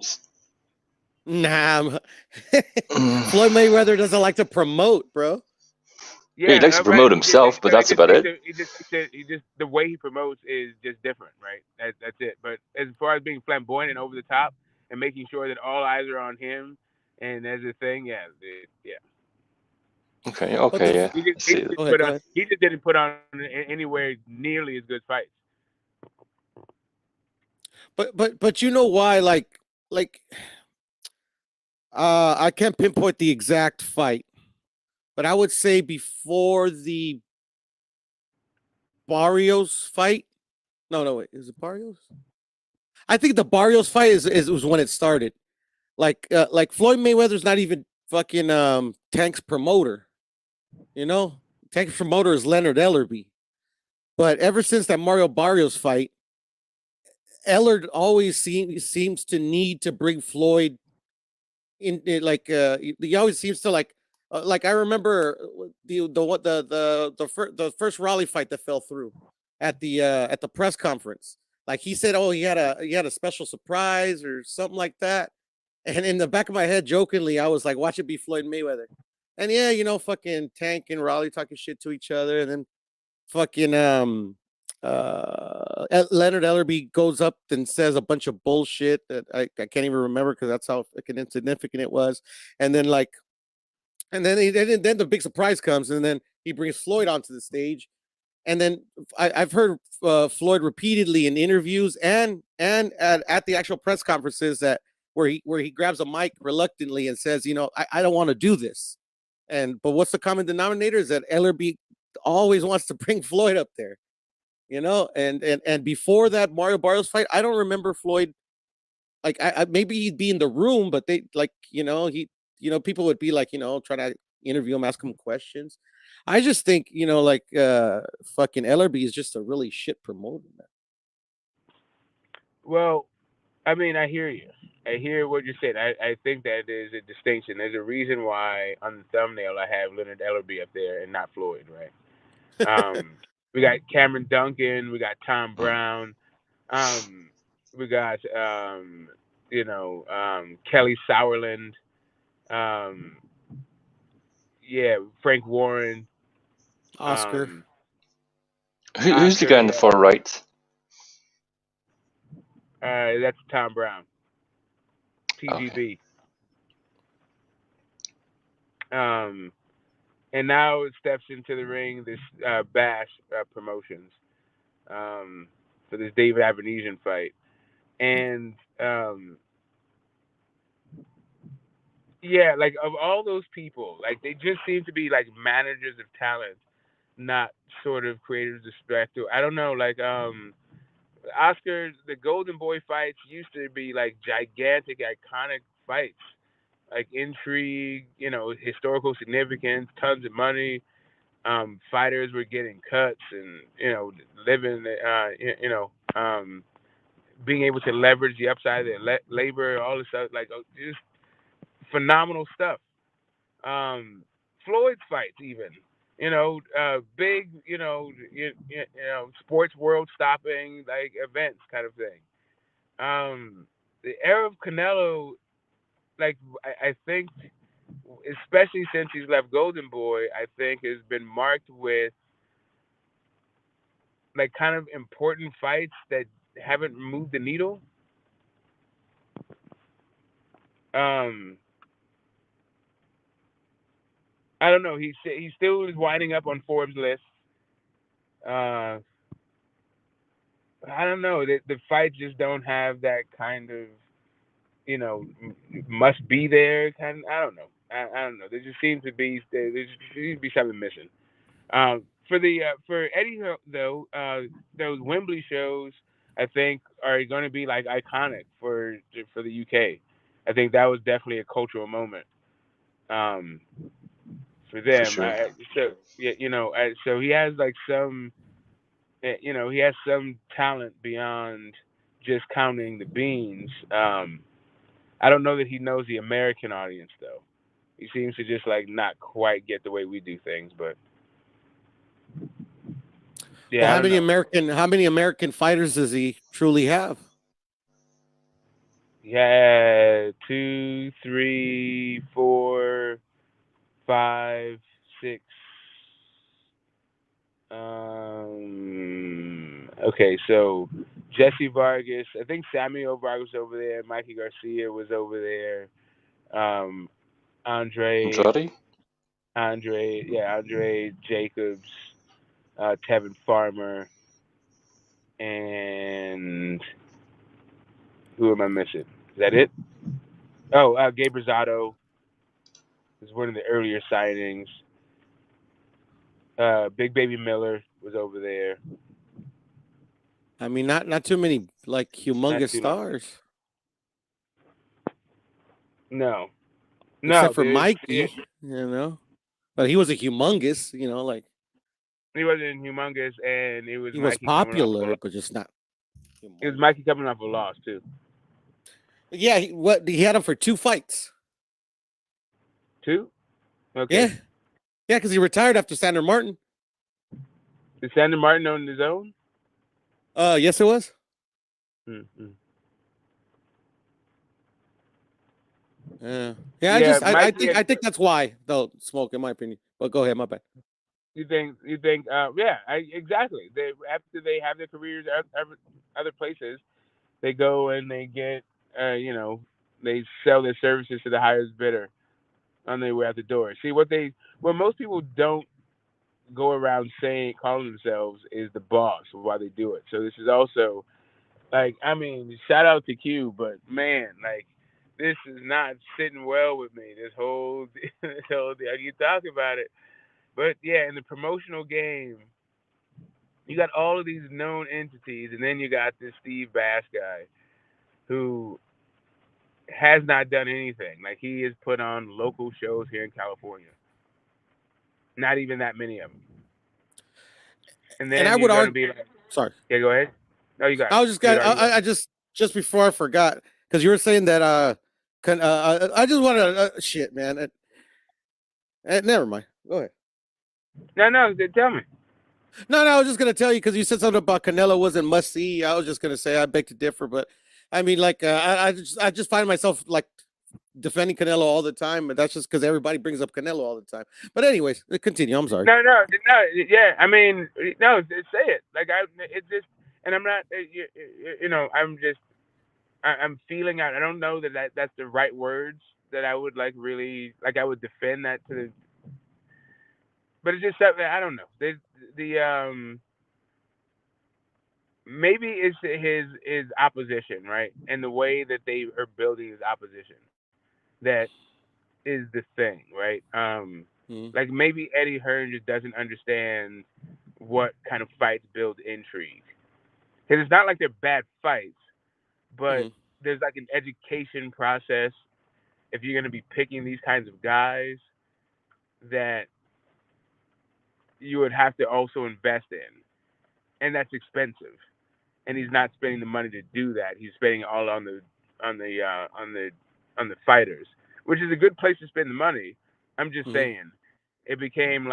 Nah, Floyd Mayweather doesn't like to promote, bro. Yeah, he likes to promote himself, but that's about it. He just the way he promotes is just different, right? That's it. But as far as being flamboyant and over the top and making sure that all eyes are on him and as a thing, yeah. Okay, yeah. He just didn't put on anywhere nearly as good fights. But you know why? Like I can't pinpoint the exact fight, but I would say before the Barrios fight. No, wait, is it Barrios? I think the Barrios fight was when it started. Like Floyd Mayweather's not even fucking Tank's promoter. You know, Tank's promoter is Leonard Ellerby. But ever since that Mario Barrios fight, Ellard always seems to need to bring Floyd in, he always seems to like I remember the first Raleigh fight that fell through at the press conference. Like he said, oh, he had a special surprise or something like that. And in the back of my head, jokingly, I was like, watch it be Floyd Mayweather. And yeah, you know, fucking Tank and Raleigh talking shit to each other, and then fucking Leonard Ellerby goes up and says a bunch of bullshit that I can't even remember because that's how fucking insignificant it was. And then then the big surprise comes, and then he brings Floyd onto the stage. And then I've heard Floyd repeatedly in interviews and at the actual press conferences that where he grabs a mic reluctantly and says, you know, I don't want to do this. But what's the common denominator is that Ellerby always wants to bring Floyd up there, you know. And before that Mario Barrios fight, I don't remember Floyd. Like I maybe he'd be in the room, but they like, you know, people would be like, you know, trying to interview him, ask him questions. I just think, you know, like fucking Ellerby is just a really shit promoter, man. Well, I mean, I hear you. I hear what you're saying. I think that there's a distinction. There's a reason why on the thumbnail I have Leonard Ellerby up there and not Floyd, right? We got Cameron Duncan. We got Tom Brown. We got Kelly Sauerland. Yeah, Frank Warren. Oscar. Who's the guy on the far right? That's Tom Brown. TGB. Okay. And now it steps into the ring this Bash Promotions for this David Avernesyan fight. And yeah, like of all those people, like they just seem to be like managers of talent, not sort of creators of spectacle. I don't know, like Oscar, the Golden Boy fights used to be like gigantic, iconic fights, like intrigue, you know, historical significance, tons of money. Fighters were getting cuts, and you know, living, being able to leverage the upside of their labor, all this stuff, like just phenomenal stuff. Floyd's fights, even, you know, big, you know, sports world stopping like events kind of thing. The era of Canelo, like I think, especially since he's left Golden Boy, I think has been marked with like kind of important fights that haven't moved the needle. I don't know. He still is winding up on Forbes lists. I don't know. The fights just don't have that kind of, you know, must be there kind of. I don't know. I don't know. There just seems to be something missing. For Eddie though, those Wembley shows I think are going to be like iconic for the UK. I think that was definitely a cultural moment for them. For sure. So he has like some, you know, he has some talent beyond just counting the beans. I don't know that he knows the American audience though. He seems to just like not quite get the way we do things, but. Yeah, well, how many American fighters does he truly have? Yeah, 2, 3, 4, 5, 6. Okay, so Jesse Vargas, I think Samuel Vargas was over there, Mikey Garcia was over there, Andre Jacobs, Tevin Farmer, and who am I missing? Is that it? Oh, Gabe Rosado was one of the earlier signings. Big Baby Miller was over there. I mean, not too many like humongous stars. No. except for dude, Mikey, but he was a humongous, like he wasn't humongous, and it was he was Mikey coming off of a popular, loss. but just not. It was Mikey coming off a loss too. Yeah, he had him for 2 fights. 2? Okay. Yeah, because he retired after Sandor Martin. Is Sandor Martin on his own? Yes, it was. Mm-hmm. Yeah. Mikey I think that's why, though. Smoke, in my opinion. But go ahead, my bad. You think? Exactly. After they have their careers other places, they go and they get, they sell their services to the highest bidder on their way out the door. See, what most people don't go around calling themselves is the boss while they do it. So this is also, shout out to Q, but man, this is not sitting well with me. This whole thing. You talk about it. But yeah, in the promotional game, you got all of these known entities, and then you got this Steve Bass guy who has not done anything. He has put on local shows here in California. Not even that many of them. And then I would you're going to argue. be like, sorry. Yeah, go ahead. No, you got it. I was just got. I just before I forgot, because you were saying that. I just want to shit, man. Never mind. Go ahead. No, tell me. No, I was just gonna tell you because you said something about Canelo wasn't must see. I was just gonna say I beg to differ, but I mean, I just find myself defending Canelo all the time, but that's just because everybody brings up Canelo all the time. But anyways, continue. I'm sorry. No, yeah. I mean, no, say it. It's just, and I'm not, I'm feeling out. I don't know that's the right words that I would really I would defend that to the. But it's just something I don't know. Maybe it's his opposition, right, and the way that they are building his opposition that is the thing, right? Maybe Eddie Hearn just doesn't understand what kind of fights build intrigue, because it's not like they're bad fights, but there's an education process if you're going to be picking these kinds of guys that you would have to also invest in, and that's expensive. And he's not spending the money to do that. He's spending it all on the fighters, which is a good place to spend the money. I'm just saying, it became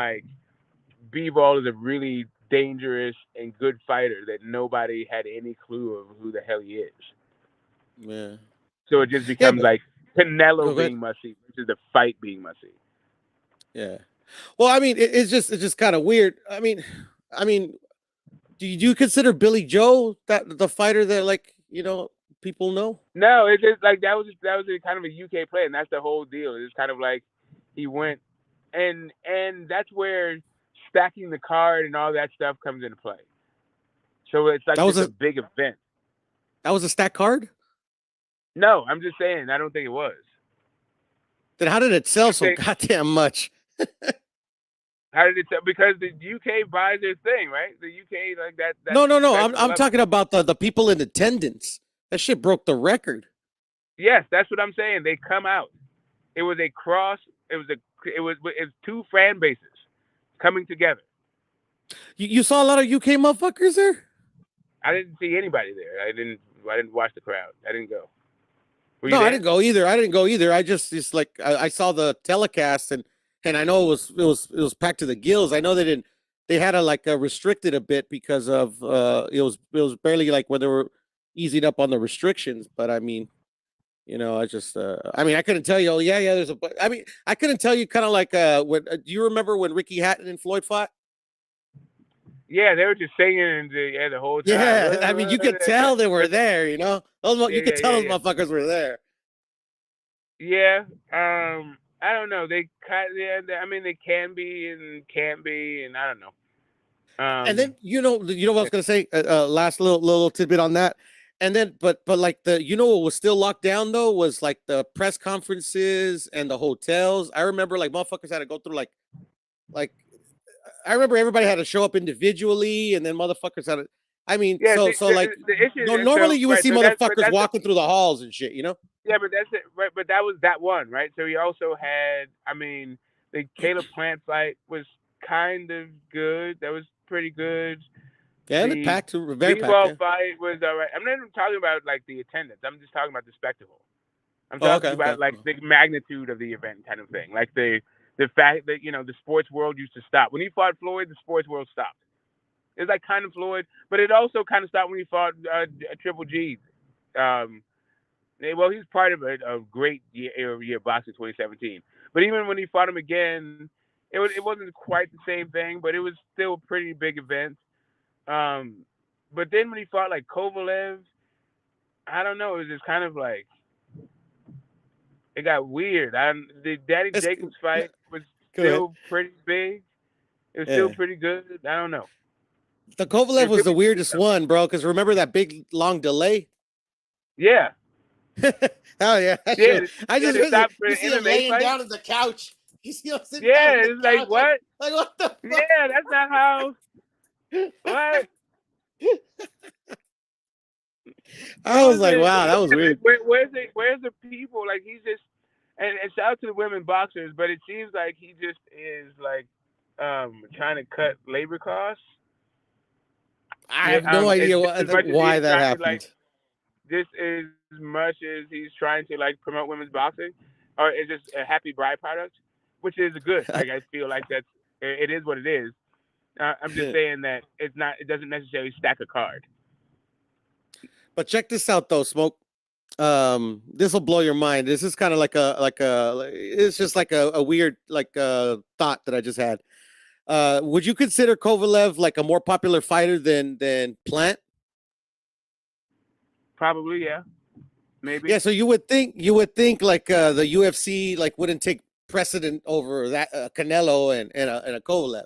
B-Ball is a really dangerous and good fighter that nobody had any clue of who the hell he is. Yeah. So it just becomes Canelo being must-see, which is the fight being must-see. Yeah. Well, I mean, it's just kind of weird. I mean, do you consider Billy Joe the fighter that people know? No, it's just that was a kind of a UK play, and that's the whole deal. It's kind of he went, and that's where stacking the card and all that stuff comes into play. So it's that was a big event. That was a stack card? No, I'm just saying I don't think it was. Then how did it sell so goddamn much? How did it sell? Because the UK buys their thing, right? The UK that. No. I'm talking about the people in attendance. That shit broke the record. Yes, that's what I'm saying. They come out. It was a cross. It was 2 fan bases coming together. You saw a lot of UK motherfuckers there? I didn't see anybody there. I didn't watch the crowd. I didn't go. No, I didn't go either. I just I saw the telecast and I know it was packed to the gills. I know they had to restrict it a bit because of it was barely when they were easing up on the restrictions. But I mean, I just I couldn't tell you. Oh yeah, there's I couldn't tell you kind of when do you remember when Ricky Hatton and Floyd fought? Yeah, they were just singing the whole time. Yeah, I mean, you could tell they were there. You tell those motherfuckers were there. Yeah, I don't know. They they can be and can't be, and I don't know. And then what I was gonna say. Last little tidbit on that. And then, but what was still locked down though was the press conferences and the hotels. I remember motherfuckers had to go through I remember everybody had to show up individually, and then motherfuckers had to. I mean, the issue normally you would see motherfuckers walking through the halls and shit, Yeah, but that's it, right? But that was that one, right? So he also had, I mean, the Caleb Plant fight was kind of good. That was pretty good. Yeah, the The packed, very packed. Bivol Yeah. fight was all right. I'm not even talking about like the attendance. I'm just talking about the spectacle. I'm Oh, talking okay, okay. about like the magnitude of the event kind of thing. Like the fact that the sports world used to stop when he fought Floyd. The sports world stopped. It's like kind of Floyd, but it also kind of stopped when he fought Triple G. Um, well, he's part of a great year of boxing 2017. But even when he fought him again, it wasn't quite the same thing, but it was still a pretty big event. Um, but then when he fought like Kovalev, I don't know. It was just kind of like it got weird. The Danny Jacobs fight was still pretty big. It was still pretty good. I don't know. The Kovalev was the weirdest one, bro. Because remember that big long delay? Yeah. Oh yeah. Yeah. I just you see him laying down on the couch. You see him sitting down on the it's couch. like what? Like what the fuck? Yeah, that's not how. What? I was like, wow, that was weird. Where's the people? Like he's just and shout out to the women boxers, but it seems like he just is like trying to cut labor costs. I have no idea why that happened. Just as much as he's trying to like promote women's boxing, or it's just a happy byproduct, which is good. Like I feel like it is what it is. I'm just saying that it's not. It doesn't necessarily stack a card. But check this out, though, Smoke. This will blow your mind. This is kind of like it's just like a weird thought that I just had. Would you consider Kovalev like a more popular fighter than Plant? Probably, yeah. Maybe. Yeah, so you would think like the UFC like wouldn't take precedent over that Canelo and a Kovalev.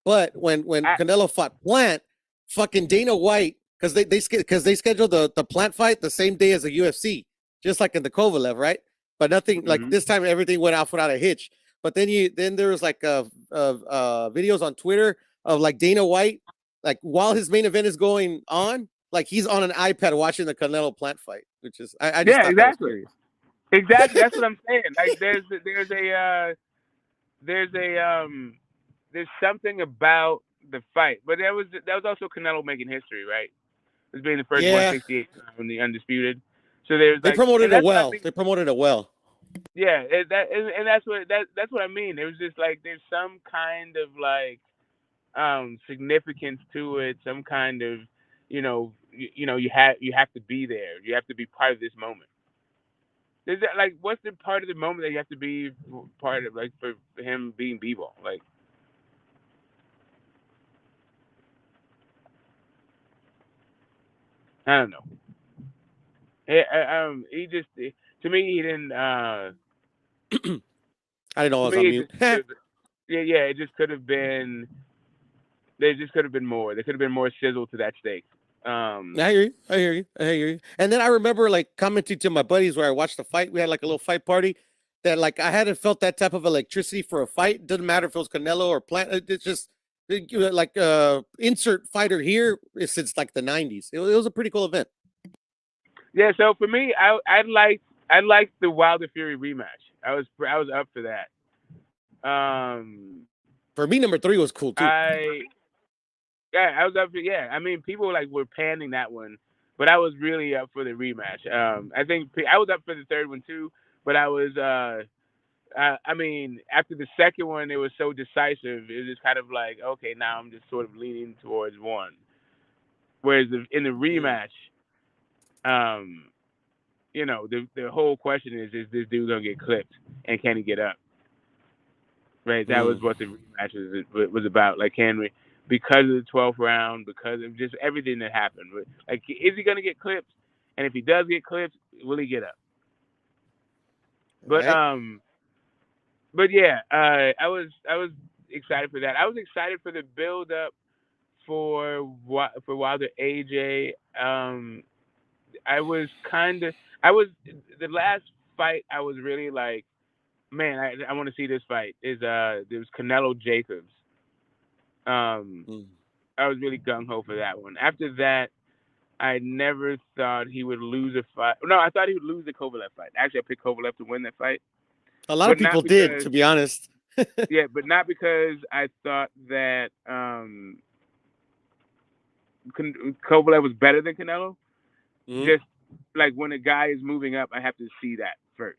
But when Canelo fought Plant, fucking Dana White, because they scheduled the Plant fight the same day as the UFC, just like in the Kovalev, right? But nothing like this time, everything went off without a hitch. But then there was like videos on Twitter of like Dana White, like while his main event is going on, like he's on an iPad watching the Canelo Plant fight, which is I just thought that was curious. Exactly, that's what I'm saying. Like there's something about the fight, but that was also Canelo making history, right? As being the first 168 in the undisputed. So they promoted it well. They promoted it well. Yeah, that's what I mean. It was just like there's some kind of like significance to it, some kind of you have to be there. You have to be part of this moment. Is that like what's the part of the moment that you have to be part of, like for him being b-ball? Like I don't know. He just to me he didn't. I didn't know I was on mute. Yeah. It just could have been. There just could have been more. There could have been more sizzle to that steak. I hear you. And then I remember like commenting to my buddies where I watched the fight. We had like a little fight party that like I hadn't felt that type of electricity for a fight. Doesn't matter if it was Canelo or Plant. It's just like insert fighter here since like the 90s. It was a pretty cool event. Yeah. So for me, I liked the Wilder Fury rematch. I was up for that. For me, number 3 was cool too. I was up for I mean, people like were panning that one, but I was really up for the rematch. I think I was up for the third one too, but I was I mean, after the second one, it was so decisive. It was just kind of like, okay, now I'm just sort of leaning towards one. Whereas in the rematch, the whole question is this dude gonna get clipped and can he get up? Right, that was what the rematch was about. Like, can we? Because of the 12th round, because of just everything that happened. Like, is he going to get clipped? And if he does get clipped, will he get up? But yeah, I was excited for that. I was excited for the build up for Wilder AJ. I was the last fight. I was really like, man, I want to see this fight. There was Canelo Jacobs. I was really gung ho for that one. After that, I never thought he would lose a fight. No, I thought he would lose the Kovalev fight. Actually, I picked Kovalev to win that fight. A lot of people did, to be honest. Yeah, but not because I thought that Kovalev was better than Canelo. Mm-hmm. Just like when a guy is moving up, I have to see that first.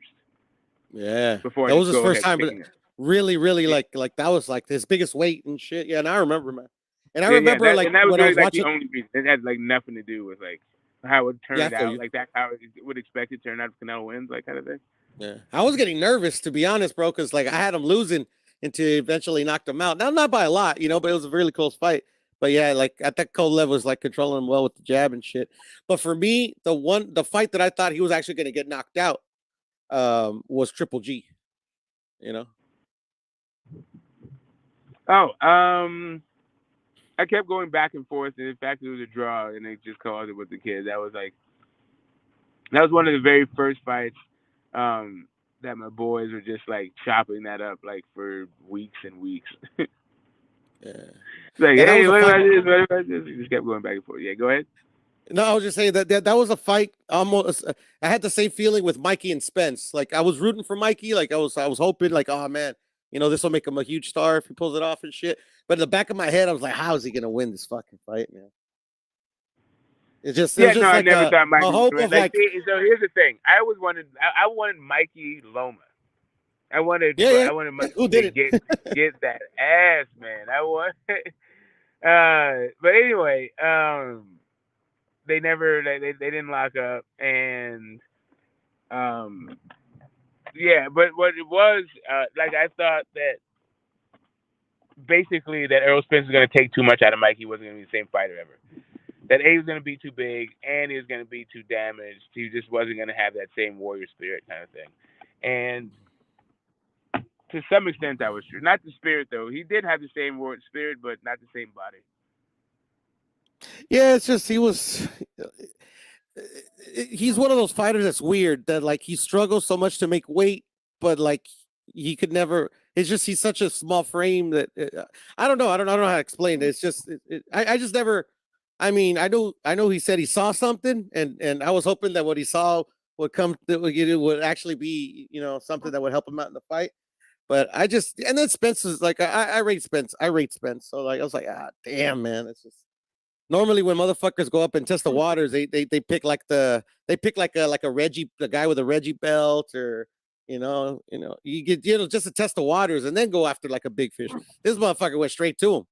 Yeah, before that was his first time, but really, like that was like his biggest weight and shit. Yeah, and I remember, man. And I remember that, and that was really like the only reason. It had like nothing to do with like how it turned out. Like that's how it would expect it to turn out if Canelo wins, like kind of thing. Yeah, I was getting nervous, to be honest, bro, because like I had him losing until eventually knocked him out. Now, not by a lot, but it was a really close fight. But yeah, like at that Kovalev was like controlling him well with the jab and shit. But for me, the fight that I thought he was actually going to get knocked out was Triple G. I kept going back and forth, and in fact, it was a draw, and they just called it with the kid. That was one of the very first fights that my boys were just like chopping that up like for weeks and weeks. Yeah. Like, hey, what about this? We just kept going back and forth. Yeah, go ahead. No, I was just saying that was a fight. Almost, I had the same feeling with Mikey and Spence. Like I was rooting for Mikey. Like I was hoping, like, oh man, this will make him a huge star if he pulls it off and shit. But in the back of my head, I was like, how is he gonna win this fucking fight, man? It's just I never thought Mikey would win. So here's the thing: I wanted Mikey Loma. I wanted Mikey to get that ass, man. But anyway, they didn't lock up, and but what it was like, I thought that basically that Errol Spence was going to take too much out of Mikey. He wasn't going to be the same fighter ever. That he was going to be too big, and he was going to be too damaged. He just wasn't going to have that same warrior spirit kind of thing. And to some extent, that was true. Not the spirit, though. He did have the same warrior spirit, but not the same body. Yeah, it's just he's one of those fighters that's weird, that like he struggles so much to make weight, but like he could never. It's just he's such a small frame that I don't know how to explain it. It's just I just never. I mean, I know he said he saw something, and I was hoping that what he saw would actually be something that would help him out in the fight. But and then Spence is like I rate Spence. So like I was like, damn, man, it's just. Normally, when motherfuckers go up and test the waters, they pick like a Reggie, the guy with a Reggie belt, or you get just to test the waters and then go after like a big fish. This motherfucker went straight to him.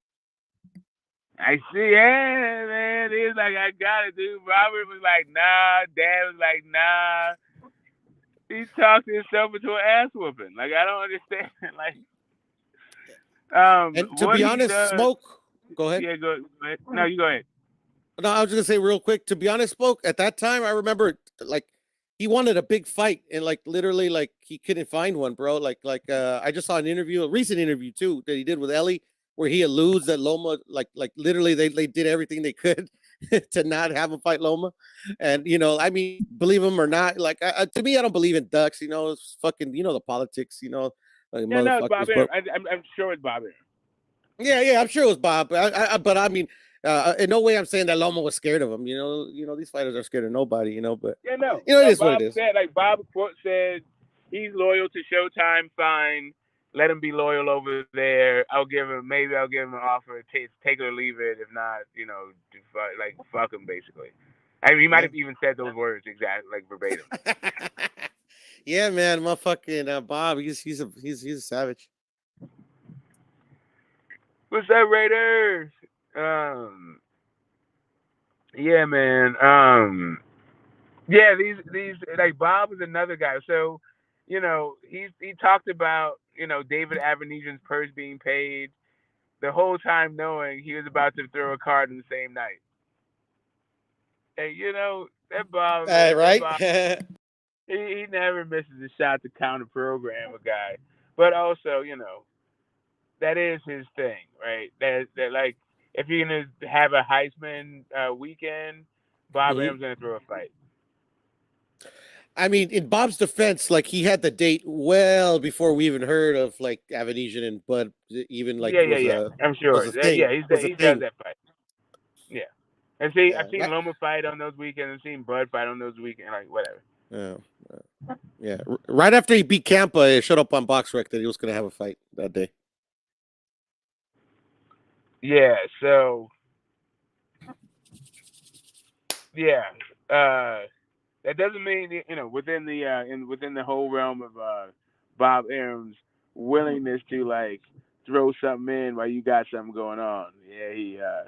I see, yeah, man. He was like, I got it, dude. Robert was like, nah. Dad was like, nah. He talked himself into an ass whooping. Like, I don't understand. Like, and to be honest, Smoke. Go ahead. Yeah, go ahead. No, you go ahead. No, I was just gonna say real quick. To be honest, Smoke, at that time, I remember like he wanted a big fight, and like literally, like he couldn't find one, bro. Like I just saw a recent interview too that he did with Ellie, where he alludes that Loma, like literally, they did everything they could to not have him fight Loma, and I mean, believe him or not, like to me, I don't believe in ducks. It's fucking, the politics, Like, no, it's Bob Arum. I'm sure it's Bob Arum. Yeah, I'm sure it was Bob. But I mean, in no way I'm saying that Loma was scared of him. These fighters are scared of nobody. But yeah, no, it is Bob what it is. Said, like Bob said, he's loyal to Showtime. Fine, let him be loyal over there. I'll give him an offer. Take it or leave it. If not, fuck him. Basically, I mean, he might have even said those words exactly, like verbatim. Yeah, man, motherfucking Bob. He's a savage. What's up, Raiders? Yeah, man. Yeah, these like Bob is another guy. So, he talked about, David Avanesyan's purse being paid the whole time knowing he was about to throw a card in the same night. And that Bob, right? That Bob, he never misses a shot to counter program a guy. But also, that is his thing, right? That like, if you're gonna have a Heisman weekend, Bob Arum's gonna throw a fight. I mean, in Bob's defense, like he had the date well before we even heard of like Avanesyan and Bud, even like yeah. I'm sure. He does that fight. Yeah. And see, Yeah, I've seen Loma fight on those weekends. I've seen Bud fight on those weekends. Like whatever. Yeah. Right after he beat Campa, it showed up on BoxRec that he was going to have a fight that day. Yeah. So. Yeah. That doesn't mean within the whole realm of Bob Arum's willingness to like throw something in while you got something going on. Yeah,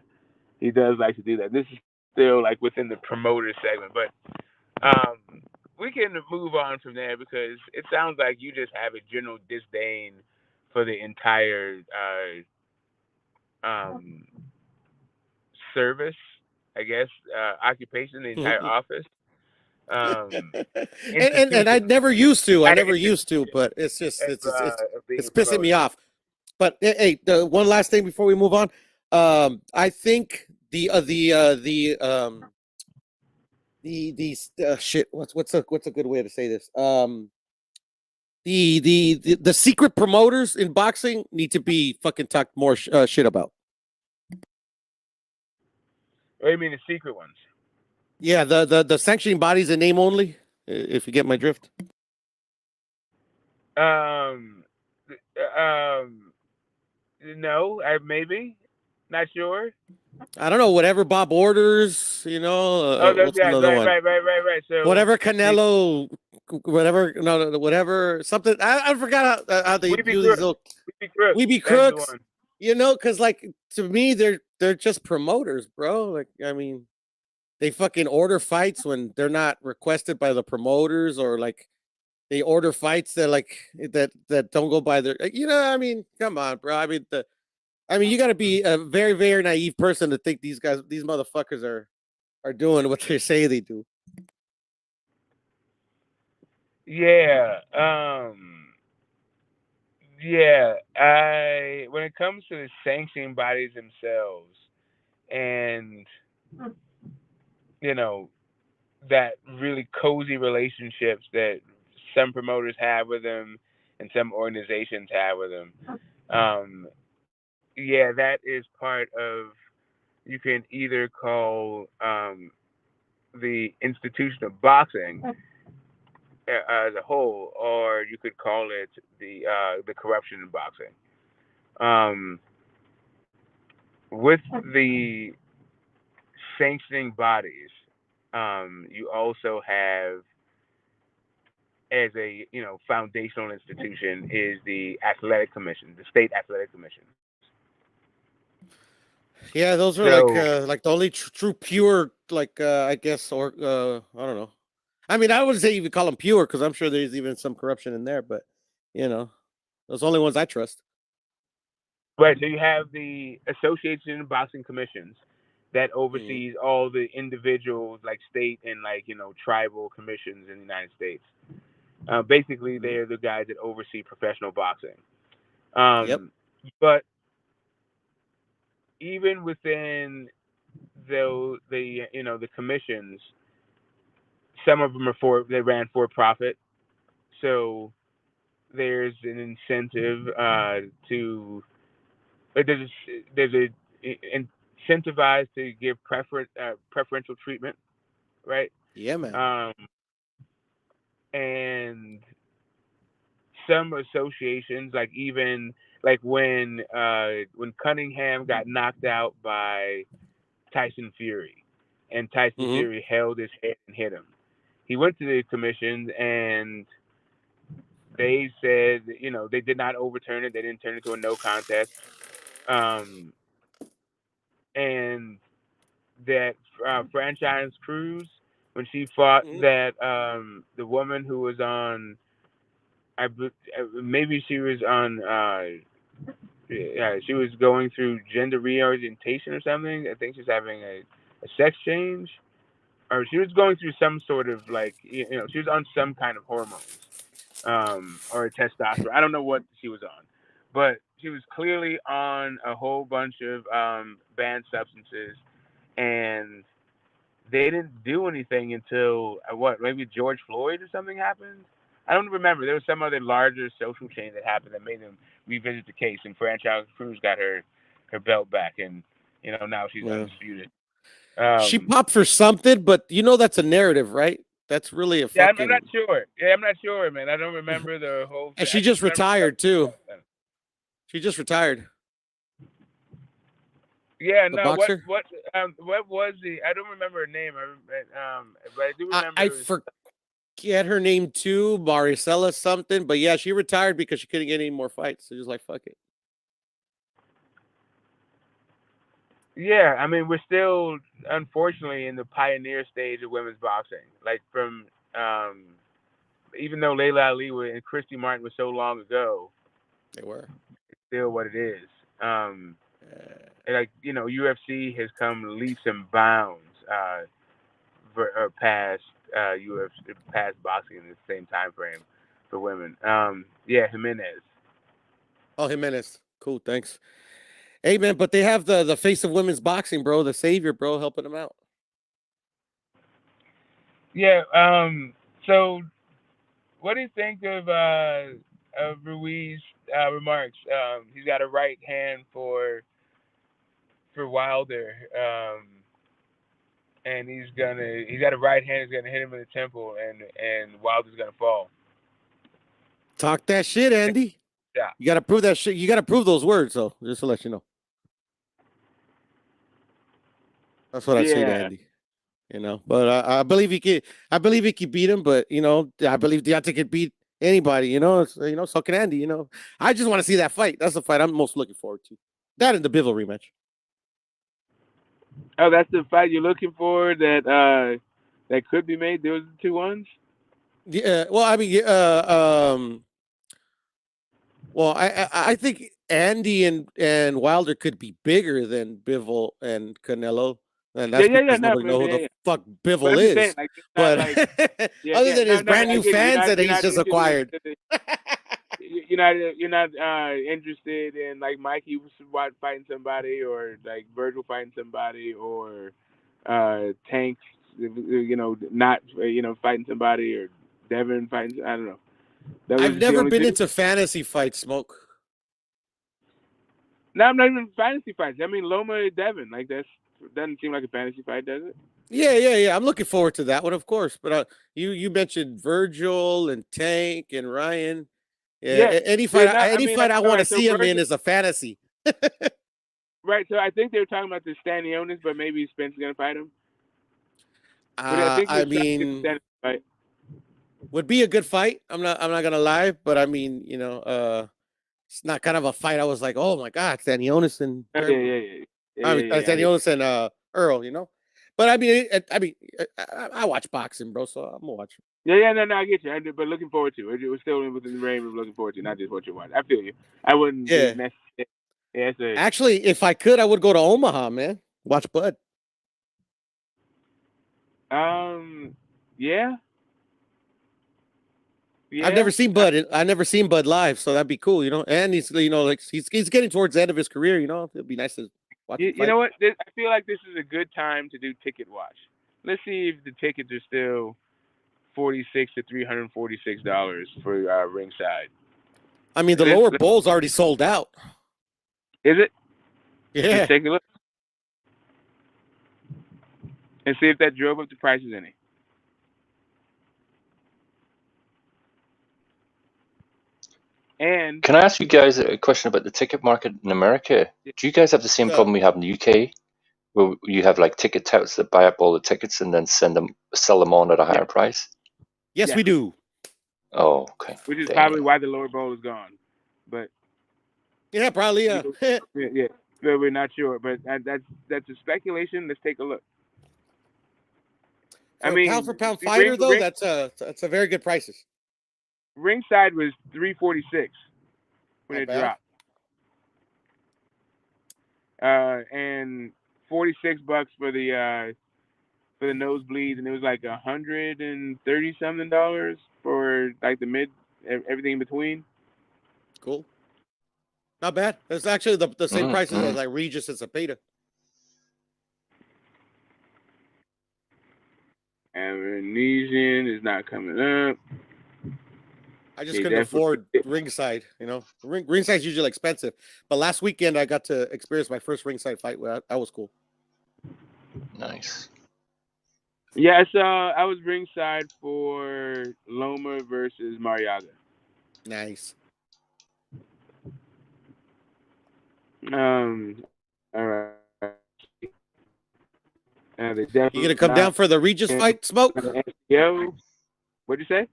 he does like to do that. This is still like within the promoter segment, but we can move on from there because it sounds like you just have a general disdain for the entire service, I guess, occupation, the entire office. And I never used to. But it's just it's pissing me off. But hey, the one last thing before we move on, I think the shit. What's a good way to say this? The secret promoters in boxing need to be fucking talked more shit about. What do you mean the secret ones? Yeah, the sanctioning bodies in name only. If you get my drift. No, maybe. Not sure. I don't know. Whatever Bob orders, what's another one? Right. So whatever Canelo, whatever something. I forgot how they do these little. We be crooks. Because like to me, they're just promoters, bro. Like I mean, they fucking order fights when they're not requested by the promoters, or like they order fights that don't go by their. I mean, come on, bro. I mean, you got to be a very, very naive person to think these motherfuckers are doing what they say they do. Yeah. Yeah. When it comes to the sanctioning bodies themselves, and that really cozy relationships that some promoters have with them and some organizations have with them. Yeah, that is part of. You can either call the institution of boxing as a whole, or you could call it the corruption in boxing. With the sanctioning bodies, you also have, as a foundational institution, is the athletic commission, the state athletic commission. Yeah, those are like the only true pure, I guess, or I don't know. I mean, I wouldn't say even call them pure because I'm sure there's even some corruption in there, but those only ones I trust. Right. So you have the Association of Boxing Commissions that oversees all the individuals, like state and tribal commissions in the United States. Basically, they're the guys that oversee professional boxing. But even within the commissions, some of them they ran for profit, so there's an incentive to there's a incentivized to give preferential treatment, right? Yeah, man. And some associations, like even like when Cunningham got knocked out by Tyson Fury, and Tyson Fury held his head and hit him. He went to the commission and they said, they did not overturn it. They didn't turn it to a no contest. And that Franchise Cruz, when she fought that the woman who was on, maybe she was on, she was going through gender reorientation or something. I think she's having a sex change, or she was going through some sort of she was on some kind of hormones, or testosterone. I don't know what she was on, but she was clearly on a whole bunch of banned substances, and they didn't do anything until maybe George Floyd or something happened. I don't remember. There was some other larger social change that happened that made them revisit the case, and Franchise Cruz got her belt back, and now she's undisputed. She popped for something, but you know that's a narrative, right? That's really a fucking... Yeah, I'm not sure. Yeah, I'm not sure, man. I don't remember the whole... And she just retired, too. She just retired. Yeah, the no. Boxer? What was the? I don't remember her name. But I do remember. I forget her name too, Maricela something. But yeah, she retired because she couldn't get any more fights. So she was like, "Fuck it." Yeah, I mean, we're still unfortunately in the pioneer stage of women's boxing. Like from, even though Layla Ali and Christy Martin was so long ago, they were. It's still what it is. And like UFC has come leaps and bounds past UFC, past boxing in the same time frame for women. Yeah, Jimenez. Oh, Jimenez. Cool, thanks. Hey man, but they have the face of women's boxing, bro, the savior, bro, helping them out. Yeah. So, what do you think of Ruiz remarks? He's got a right hand for Wilder, and he's got a right hand. He's gonna hit him in the temple, and Wilder's gonna fall. Talk that shit, Andy. Yeah. You gotta prove that shit. You gotta prove those words, though. Just to let you know. That's what I say to Andy. But I believe he could. I believe he could beat him. But I believe Deontay could beat anybody. So can Andy. I just want to see that fight. That's the fight I'm most looking forward to. That and the Bivol rematch. Oh, that's the fight you're looking for. That could be made. Those are the two ones. Yeah. Well, I mean, well, I think Andy and Wilder could be bigger than Bivol and Canelo. And that's because nobody knows who the fuck Bivol is. Saying, like, but other than his brand new fans that he's just acquired. You're not interested in like Mikey fighting somebody, or like Virgil fighting somebody, or Tank, not fighting somebody, or Devin fighting. I don't know. I've never been into fantasy fight, Smoke. No, I'm not even fantasy fights. I mean, Loma and Devin, like doesn't seem like a fantasy fight, does it? Yeah. I'm looking forward to that one, of course. But you mentioned Virgil and Tank and Ryan. Yeah. Any fight I want to see him in is a fantasy. Right. So I think they were talking about the Stanionis, but maybe Spence is gonna fight him. I mean, would be a good fight. I'm not gonna lie, but I mean, it's not kind of a fight. I was like, oh my god, Stanionis and Stanionis and Earl, But I mean, I watch boxing, bro, so I'm gonna watch it. Yeah, no, I get you. But looking forward to it. It was still within the range of looking forward to, not just what you watch. I feel you. I wouldn't. Yeah. Actually, if I could, I would go to Omaha, man. Watch Bud. Yeah. I've never seen Bud. I've never seen Bud live, so that'd be cool, And he's, like he's getting towards the end of his career, It'd be nice to watch. You know what? I feel like this is a good time to do ticket watch. Let's see if the tickets are still $46 to $346 for ringside. I mean, the lower bowl's already sold out. Is it? Yeah. Let's take a look and see if that drove up the prices any. And can I ask you guys a question about the ticket market in America? Do you guys have the same problem we have in the UK, where you have like ticket touts that buy up all the tickets and then sell them on at a higher price? Yes, we do. Oh, okay. Which is probably why the lower bowl is gone, but yeah, probably yeah. Yeah, but we're not sure. But that's a speculation. Let's take a look. I mean, pound for pound fighter though, that's a very good prices. Ringside was $346 when it dropped, and $46 for the nosebleeds, and it was like $130-something for like the mid, everything in between. Cool, not bad. It's actually the same prices as like Regis and Zapata. Avernesyan is not coming up. I just couldn't afford ringside, Ringside's usually expensive. But last weekend I got to experience my first ringside fight. That was cool. Nice. Yeah, I was ringside for Loma versus Mariaga. Nice. All right. They You definitely gonna come down for the Regis fight, Smoke? Yo, what'd you say?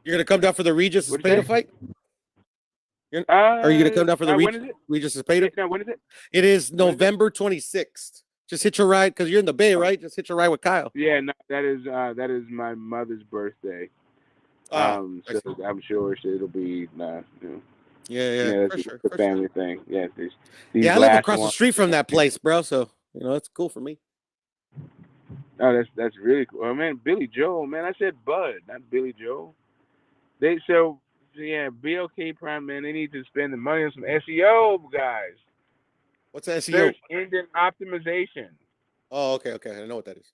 You're gonna come down for the Regis What'd you Espada say? fight? Are you gonna come down for the when is it? Regis Espada? No, when is it? It is When is it? November 26th. Just hitch a ride because you're in the Bay, right? Just hitch a ride with Kyle. Yeah, no, that is my mother's birthday. So I'm sure it'll be Yeah, for it's sure, a for family sure. thing. Yeah, these Yeah, I live last across the ones. street from that place, bro. So that's cool for me. Oh, that's really cool. Oh man, Billy Joel, man. I said Bud, not Billy Joel. BOK Prime, man, they need to spend the money on some SEO, guys. What's SEO? Search engine optimization. Oh, okay. I know what that is.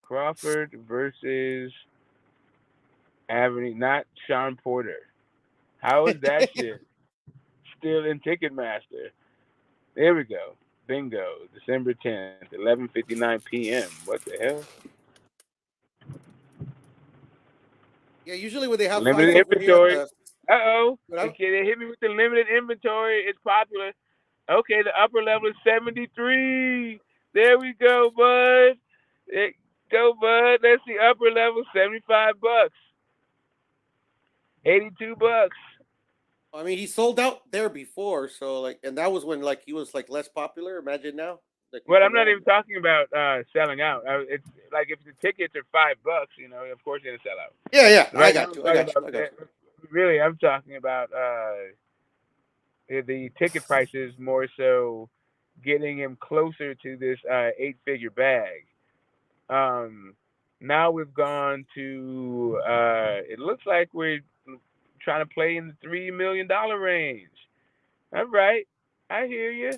Crawford versus Avenue, not Sean Porter. How is that shit still in Ticketmaster? There we go. Bingo. December 10th, 11:59 p.m. What the hell? Yeah, usually when they have Limited fights over here inventory. at Okay, they hit me with the limited inventory. It's popular. Okay, the upper level is 73. There we go, bud. Go, bud. Let's see, upper level, $75. $82. I mean, he sold out there before, so and that was when he was less popular. Imagine now. Well, I'm not even talking about selling out. It's like if the tickets are $5, of course you're gonna sell out. Yeah. Right I got you. Really, I'm talking about the ticket prices more so getting him closer to this 8-figure bag. Now we've gone to it looks like we're trying to play in the $3 million range. All right, I hear you.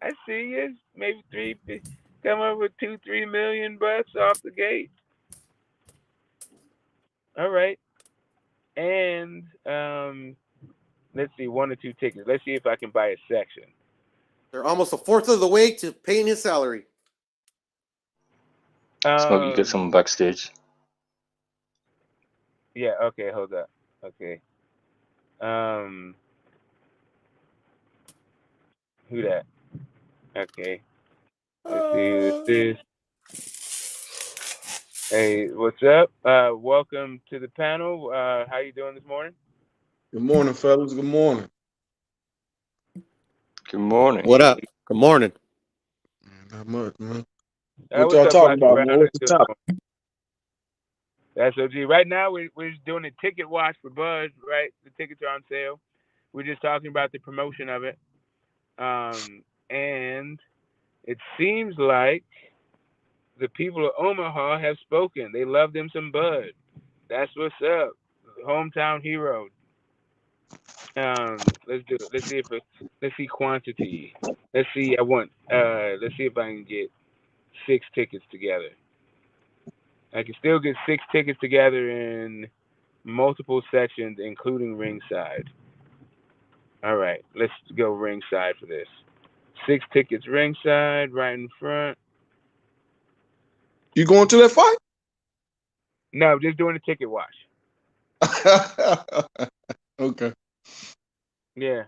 I see you. Maybe come up with $2-3 million off the gate. All right, and let's see, 1 or 2 tickets. Let's see if I can buy a section. They're almost a fourth of the way to paying his salary. Smoke, you got someone backstage. Yeah. Okay. Hold up. Okay. Who that? Okay. Let's see who this is. Hey, what's up? Welcome to the panel. How you doing this morning? Good morning, fellas. Good morning. Good morning. What up? Good morning. Not much, man. What What's y'all up, talking Black about? Brown? What's the topic? That's OG. Right now, we're just doing a ticket watch for Buzz, right? The tickets are on sale. We're just talking about the promotion of it. And it seems like the people of Omaha have spoken. They love them some Bud. That's what's up. Hometown hero. Let's do it. Let's see quantity. Let's see. Let's see if I can get 6 tickets together. I can still get 6 tickets together in multiple sections, including ringside. All right, let's go ringside for this. 6 tickets ringside, right in front. You going to that fight? No, just doing a ticket watch. Okay. Yeah.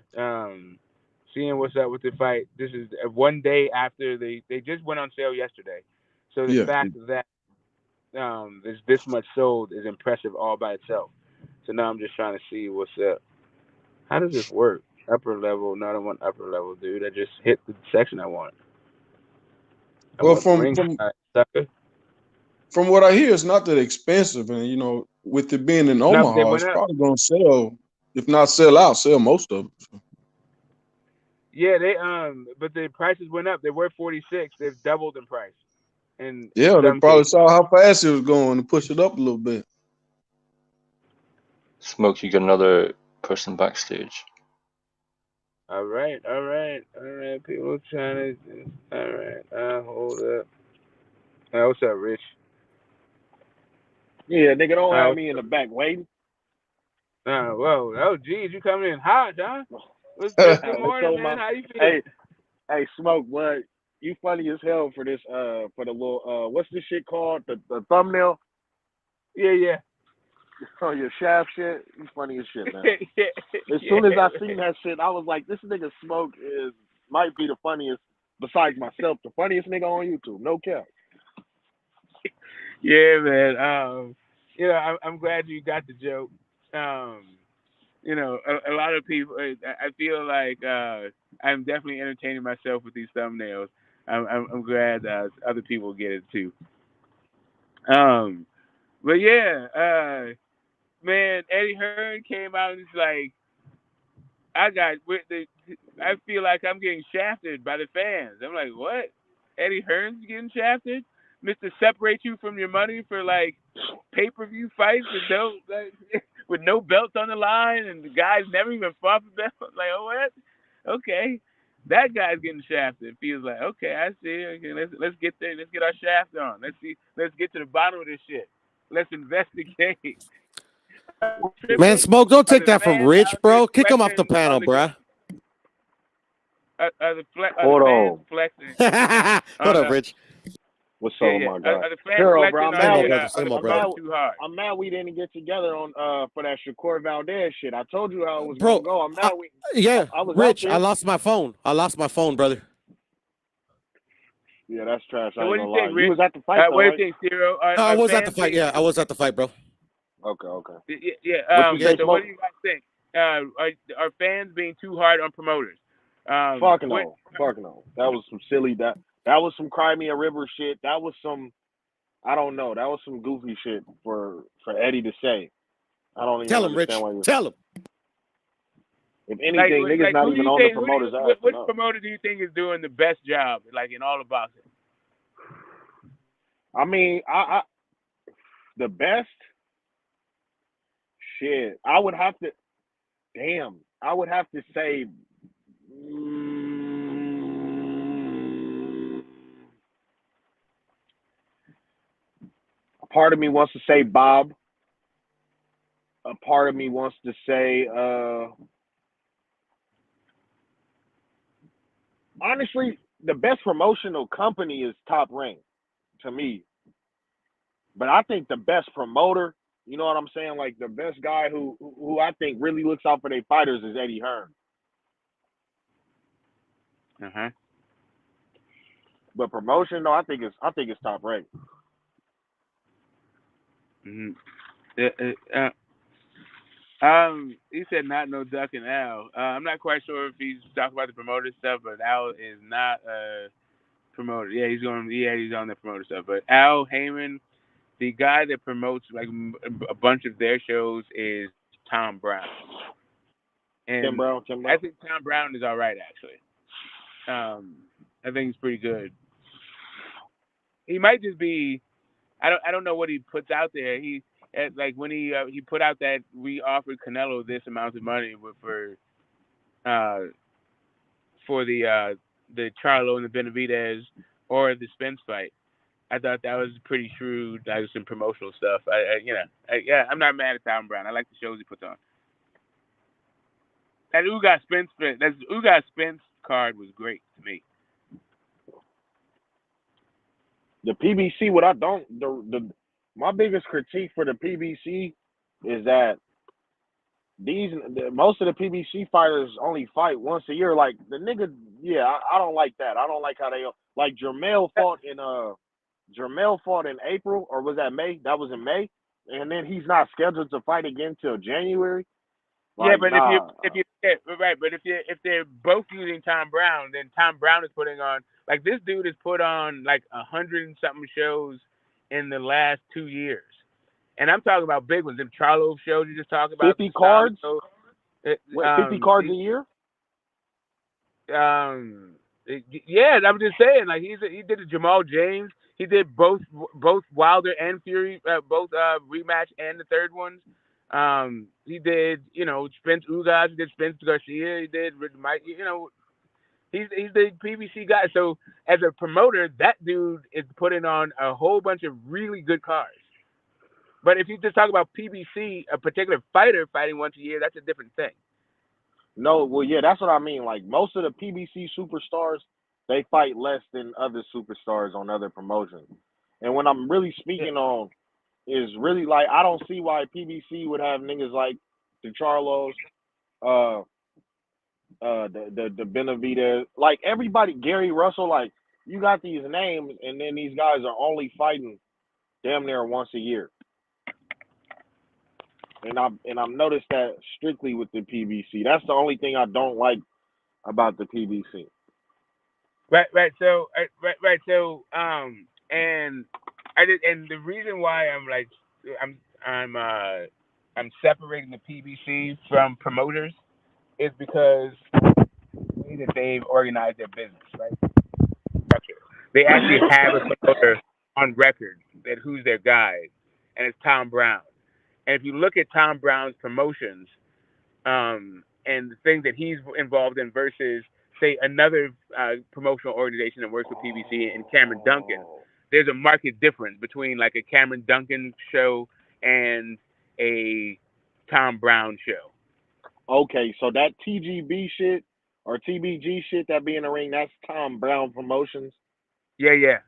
Seeing what's up with the fight. This is 1 day after they just went on sale yesterday. So the fact that there's this much sold is impressive all by itself. So now I'm just trying to see what's up. How does this work? Upper level? No, I don't want upper level, dude. I just hit the section I want. Well, from what I hear, it's not that expensive, and with it being in Omaha, it's probably gonna sell. If not sell out, sell most of it. Yeah, but the prices went up. They were 46. They've doubled in price. And yeah, they probably saw how fast it was going and push it up a little bit. Smoke, you got another person backstage. All right. People trying to. All right. Hold up. What's up, Rich? Yeah, nigga, don't have me in the back waiting. Whoa. Oh, geez, you coming in hot, huh? Good morning, man. How you feeling? Hey, Smoke, what? You funny as hell for this, for the little, what's this shit called? The thumbnail? Yeah. Oh, your shaft shit? You funny as shit, man. Yeah. As soon as I seen that shit, I was like, this nigga Smoke might be the funniest, besides myself, the funniest nigga on YouTube. No cap. Yeah, man. I'm glad you got the joke. A lot of people. I feel like I'm definitely entertaining myself with these thumbnails. I'm glad other people get it too. But yeah, man, Eddie Hearn came out and was like, I feel like I'm getting shafted by the fans. I'm like, what? Eddie Hearn's getting shafted? Mr. Separate you from your money for like pay-per-view fights with no belts on the line, and the guys never even fought for belts. Like, oh, what? Okay, that guy's getting shafted. It feels like, okay, I see. Okay, let's get there. Let's get our shaft on. Let's get to the bottom of this shit. Let's investigate. Man, Smoke, don't take that from Rich, bro. Kick him off the panel, bruh. Hold on. What up, Rich? What's up, my guy? Hero, bro, I'm mad we didn't get together on for that Shakur Valdez shit. I told you how it was Bro, gonna go. I'm mad we. Yeah, I was Rich, out there. I lost my phone. Brother. Yeah, that's trash. So what do you think, Rich? You was at the fight, though, what do right? you think, Zero? I was at the fight. Yeah, I was at the fight, bro. Okay. Yeah. What you say, So what do you guys think? Are fans being too hard on promoters? Fuck no. That was some silly. That was some Cry Me a River shit. That was some. I don't know. That was some goofy shit for Eddie to say. I don't even understand why. Tell him. If anything, niggas not even on the promoter's ass. Which promoter do you think is doing the best job, like in all of boxing? I mean, I the best. Shit, I would have to say. A part of me wants to say Bob. A part of me wants to say, honestly, the best promotional company is Top Rank to me. But I think the best promoter, you know what I'm saying? Like the best guy who I think really looks out for their fighters is Eddie Hearn. But promotion, no, I think it's Top Rank. He said not no ducking Al. I'm not quite sure if he's talking about the promoter stuff, but Al is not a promoter. Yeah, he's on the promoter stuff. But Al Heyman, the guy that promotes like a bunch of their shows is Tom Brown. And Tim Brown. I think Tom Brown is all right, actually. I think he's pretty good. He might just be. I don't know what he puts out there. Like when he put out that we offered Canelo this amount of money for the Charlo and the Benavidez or the Spence fight. I thought that was pretty shrewd. Like some promotional stuff. I'm not mad at Tom Brown. I like the shows he puts on. That Ugas Spence card was great to me. The PBC, my biggest critique for the PBC is that most of the PBC fighters only fight once a year. Like the nigga, I don't like that. I don't like how they like Jermell fought in April, or was that May? That was in May, and then he's not scheduled to fight again till January. Like, but if they're both using Tom Brown, then Tom Brown is putting on, like, this dude has put on like 100 and something shows in the last 2 years, and I'm talking about big ones. The Charlo shows you just talked about. 50 cards. 50 cards a year. Yeah, I'm just saying, like he did the Jamal James. He did both Wilder and Fury, both rematch and the third ones. He did, Spence Ugas, he did Spence Garcia, he did Mike, he's the PBC guy. So as a promoter, that dude is putting on a whole bunch of really good cards. But if you just talk about PBC, a particular fighter fighting once a year, that's a different thing. No, well, yeah, that's what I mean. Like most of the PBC superstars, they fight less than other superstars on other promotions. And when I'm really speaking on is really like I don't see why PBC would have niggas like the Charlos, uh, the Benavidez, like everybody, Gary Russell, like you got these names, and then these guys are only fighting damn near once a year. And I've noticed that strictly with the PBC. That's the only thing I don't like about the PBC. Right. So, and the reason why I'm separating the PBC from promoters is because the way that they've organized their business, right? They actually have a promoter on record that who's their guy, and it's Tom Brown. And if you look at Tom Brown's promotions, and the things that he's involved in versus, say, another promotional organization that works with PBC and Cameron Duncan, there's a marked difference between like a Cameron Duncan show and a Tom Brown show. Okay, so that TGB shit or TBG shit that be in the ring, that's Tom Brown Promotions? Yeah.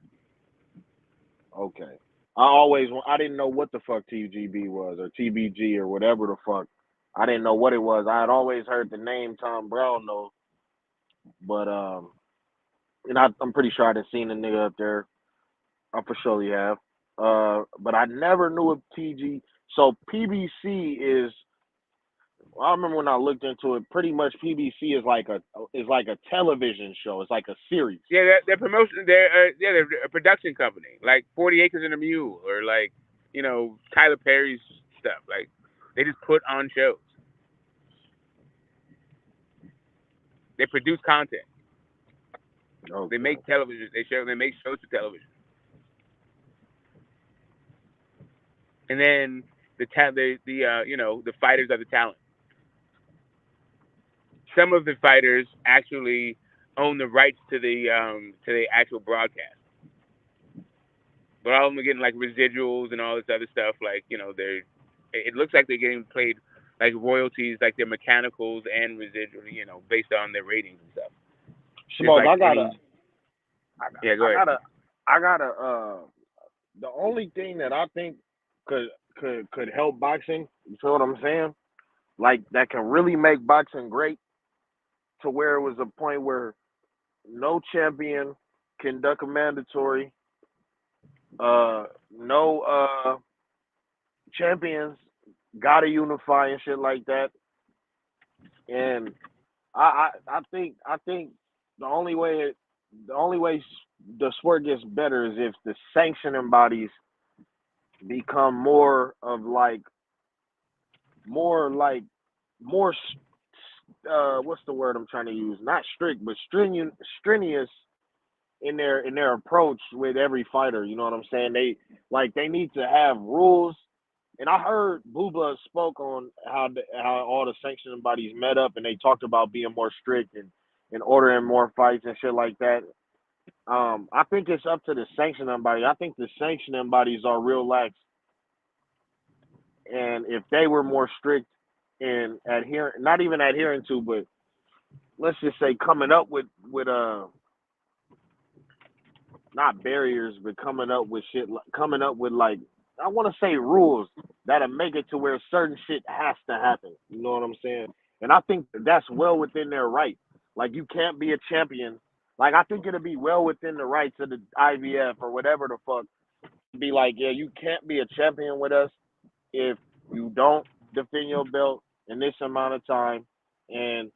Okay. I didn't know what the fuck TGB was or TBG or whatever the fuck. I didn't know what it was. I had always heard the name Tom Brown though, but and I'm pretty sure I done seen a nigga up there. I for sure have. But I never knew of TG. So PBC is. I remember when I looked into it. Pretty much PBC is like a television show. It's like a series. Yeah, they're promotion. They're a production company, like 40 Acres and a Mule, or like Tyler Perry's stuff. Like they just put on shows. They produce content. Okay. They make television. They make shows for television. And then the fighters are the talent. Some of the fighters actually own the rights to the actual broadcast, but all of them are getting like residuals and all this other stuff. Like it looks like they're getting paid like royalties, like their mechanicals and residual, based on their ratings and stuff. Smalls, like go ahead. The only thing that I think could help boxing, you feel what I'm saying? Like that can really make boxing great to where it was a point where no champion can duck a mandatory. No champions gotta unify and shit like that. And I think the only way the sport gets better is if the sanctioning bodies become more what's the word I'm trying to use? Not strict, but strenuous in their approach with every fighter. You know what I'm saying? They need to have rules. And I heard Booba spoke on how all the sanctioning bodies met up and they talked about being more strict and ordering more fights and shit like that. I think it's up to the sanctioning body. I think the sanctioning bodies are real lax. And if they were more strict in not even adhering to, but let's just say coming up with not barriers, but coming up with like, I want to say rules that'll make it to where certain shit has to happen. You know what I'm saying? And I think that's well within their right. Like you can't be a champion. Like I think it'll be well within the rights of the IVF or whatever the fuck. Be like, yeah, you can't be a champion with us if you don't defend your belt in this amount of time, and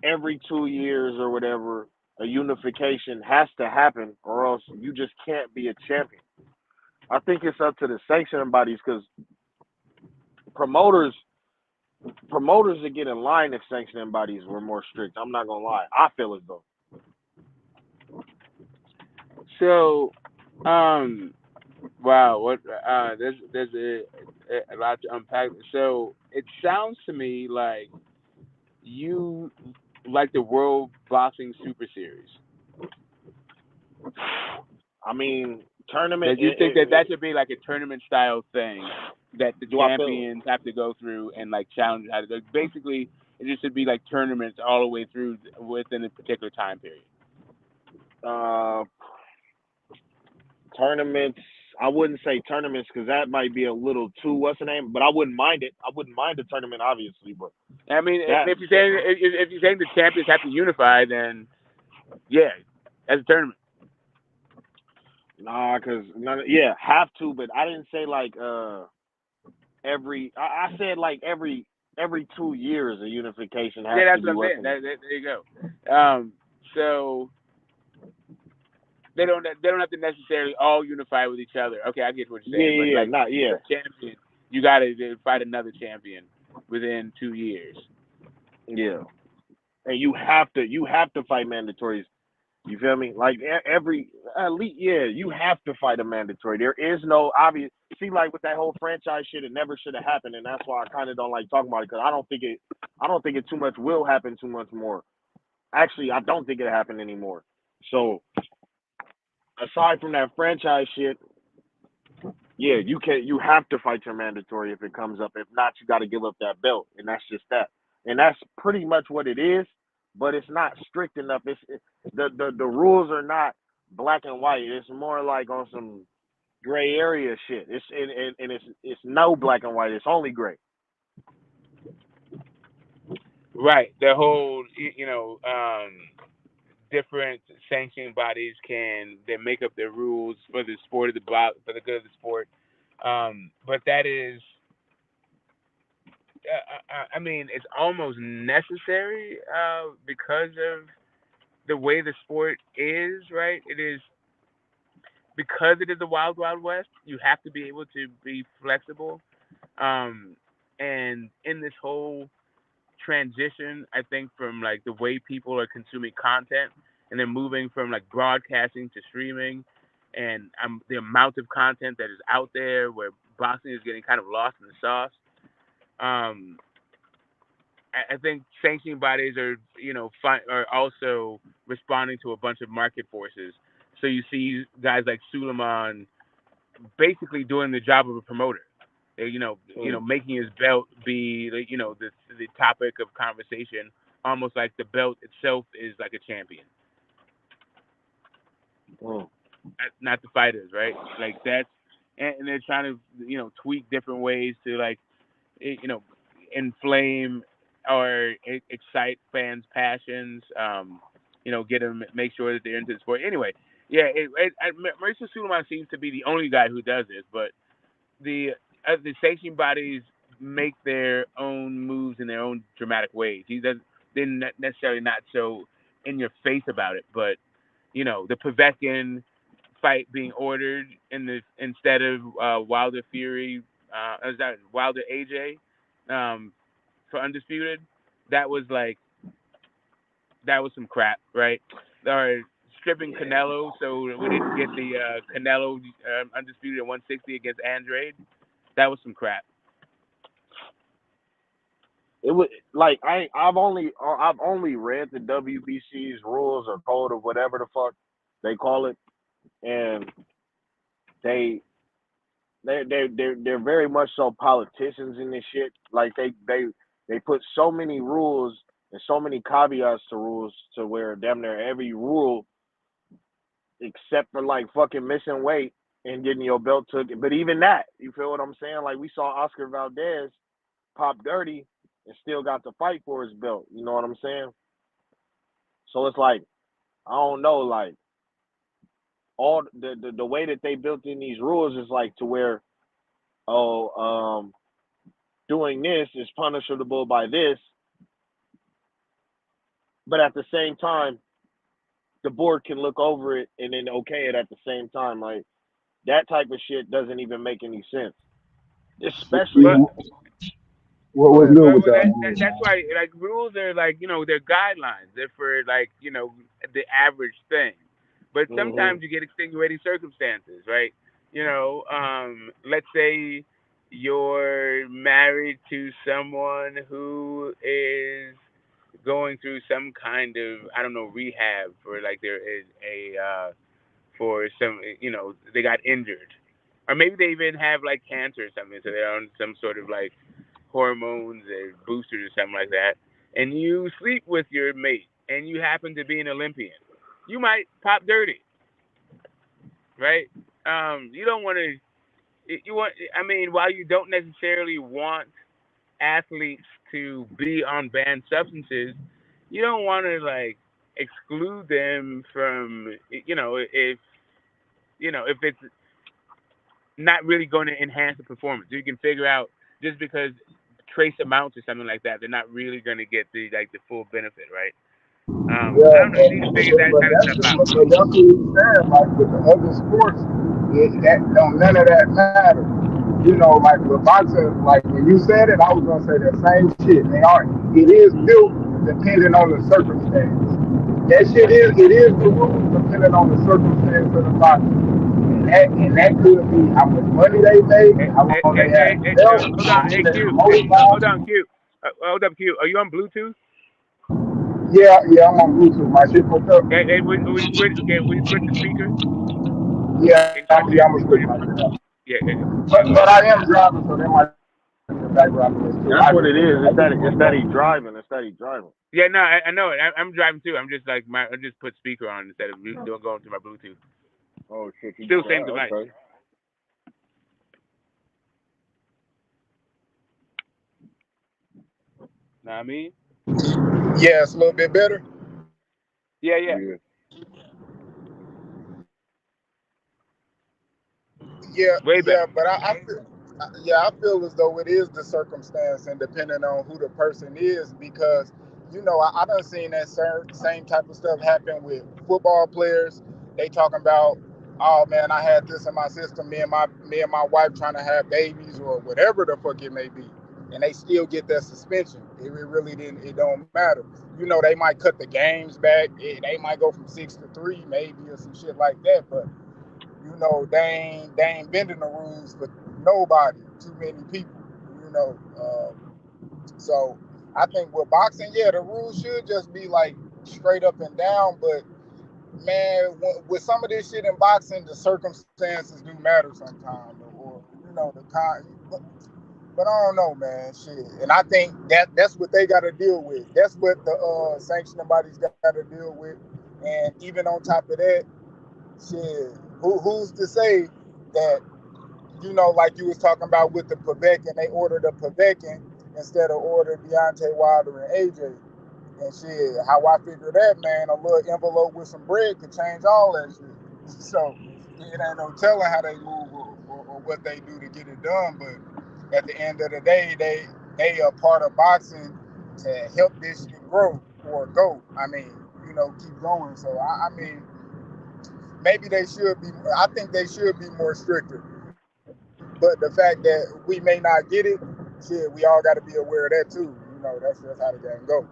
every 2 years or whatever, a unification has to happen, or else you just can't be a champion. I think it's up to the sanctioning bodies because promoters would get in line if sanctioning bodies were more strict. I'm not gonna lie, I feel it though. So, wow, what there's a lot to unpack. So it sounds to me like you like the World Boxing Super Series. I mean, tournament. You think that should be like a tournament style thing that the champions have to go through and like challenge how to do. Basically, It just should be like tournaments all the way through within a particular time period. Tournaments. I wouldn't say tournaments because that might be a little too what's the name. But I wouldn't mind it. I wouldn't mind a tournament, obviously. But I mean, if you're saying the champions have to unify, then yeah, that's a tournament. Nah, because have to. But I didn't say like every. I said like every 2 years a unification has that's to be what I'm working. saying. There you go. So they don't have to necessarily all unify with each other. Okay, I get what you're saying. Champion, you got to fight another champion within 2 years. Yeah, and you have to fight mandatories. You feel me? Like every elite, you have to fight a mandatory. There is no obvious. See, like with that whole franchise shit, it never should have happened, and that's why I kind of don't like talking about it because I don't think it too much will happen too much more. Actually, I don't think it happened anymore. So aside from that franchise shit, you have to fight your mandatory if it comes up. If not, you got to give up that belt, and that's just that. And that's pretty much what it is. But it's not strict enough. The rules are not black and white. It's more like on some gray area shit. It's no black and white. It's only gray. Right. The whole different sanctioning bodies they make up their rules for the sport of for the good of the sport. But that is. I mean, it's almost necessary because of the way the sport is, right? It is because it is the wild, wild west. You have to be able to be flexible, and in this whole transition, I think from like the way people are consuming content, and they're moving from like broadcasting to streaming, and the amount of content that is out there, where boxing is getting kind of lost in the sauce. I think sanctioning bodies are also responding to a bunch of market forces. So you see guys like Suleiman basically doing the job of a promoter. Making his belt be the topic of conversation, almost like the belt itself is like a champion. Not the fighters, right? Like that's, and they're trying to tweak different ways to like inflame or excite fans' passions. Get them, make sure that they're into the sport. Anyway, Mauricio Suleiman seems to be the only guy who does this, but the sanctioning bodies make their own moves in their own dramatic ways. They're not necessarily not so in your face about it, but the Povetkin fight being ordered instead of Wilder Fury, is that Wilder AJ for undisputed? That was some crap, right? Or stripping Canelo, so we didn't get the Canelo undisputed at 160 against Andrade. That was some crap. It was like I've only read the WBC's rules or code or whatever the fuck they call it, and they're very much so politicians in this shit. Like they put so many rules and so many caveats to rules to where damn near every rule, except for like fucking missing weight and getting your belt took. But even that, you feel what I'm saying? Like we saw Oscar Valdez pop dirty and still got to fight for his belt. You know what I'm saying? So it's like, I don't know, like all the way that they built in these rules is like to where, doing this is punishable by this, but at the same time, the board can look over it and then okay it at the same time. Like that type of shit doesn't even make any sense. Especially. What was good with that? That's why, like, rules are like, they're guidelines. They're for like, the average thing. But sometimes you get extenuating circumstances, right? Let's say you're married to someone who is going through some kind of, I don't know, rehab, or like there is for some, they got injured, or maybe they even have like cancer or something, so they're on some sort of like hormones or boosters or something like that. and you sleep with your mate, and you happen to be an Olympian, you might pop dirty, right? You don't want to. You want. I mean, while you don't necessarily want athletes to be on banned substances, you don't want to like exclude them from, if it's not really going to enhance the performance. You can figure out just because trace amounts or something like that, they're not really going to get the full benefit, right? I Yeah, don't know. You need to figure that but kind of stuff out. but that's what he's saying. Like with the other sports, that don't none of that matter. You know, like with boxing, like when you said it, I was gonna say the same shit. They are. It is built depending on the circumstance. That shit is. It is the rules depending on the circumstance of the boxing. And that could be how much money they make, how long they have the belt, Hold how on, many hey they Q, promoted hold by. on, Q, hold up, Q. Are you on Bluetooth? Yeah, I'm on Bluetooth. My shit hooked up. Hey, we switch? Okay, we switch the speaker. Yeah, Can you I'm switch the gonna switch speaker? my shit up. Yeah, But I am driving, so there might be a background noise too. That's what it is. I just It's woke that up. he driving. It's that he driving. Yeah, no, I know it. I'm driving too. I'm just like I just put speaker on instead of going to my Bluetooth. Oh shit, you Still did same that. device. Okay. Know what I mean? Yeah, it's a little bit better. Yeah. Yeah. Way better. But I feel as though it is the circumstance and depending on who the person is, because I done seen that same type of stuff happen with football players. They talking about, oh man, I had this in my system. Me and my wife trying to have babies or whatever the fuck it may be, and they still get that suspension. It really didn't. It don't matter. They might cut the games back. They might go from 6 to 3, maybe, or some shit like that. But they ain't bending the rules for nobody, too many people, you know. So I think with boxing, yeah, the rules should just be like straight up and down. But man, with some of this shit in boxing, the circumstances do matter sometimes, or the kind. But I don't know, man. Shit, and I think that's what they got to deal with. That's what the sanctioning bodies got to deal with. And even on top of that, shit, who's to say that, like you was talking about with the Povetkin, they ordered a Povetkin instead of ordered Deontay Wilder and AJ. And shit, how I figure that, man, a little envelope with some bread could change all that shit. So it ain't no telling how they move or what they do to get it done. But at the end of the day, they are part of boxing to help this shit grow or go. I mean, keep going. So I mean, maybe they should be. I think they should be more stricter. But the fact that we may not get it, shit, we all got to be aware of that too. That's just how the game go.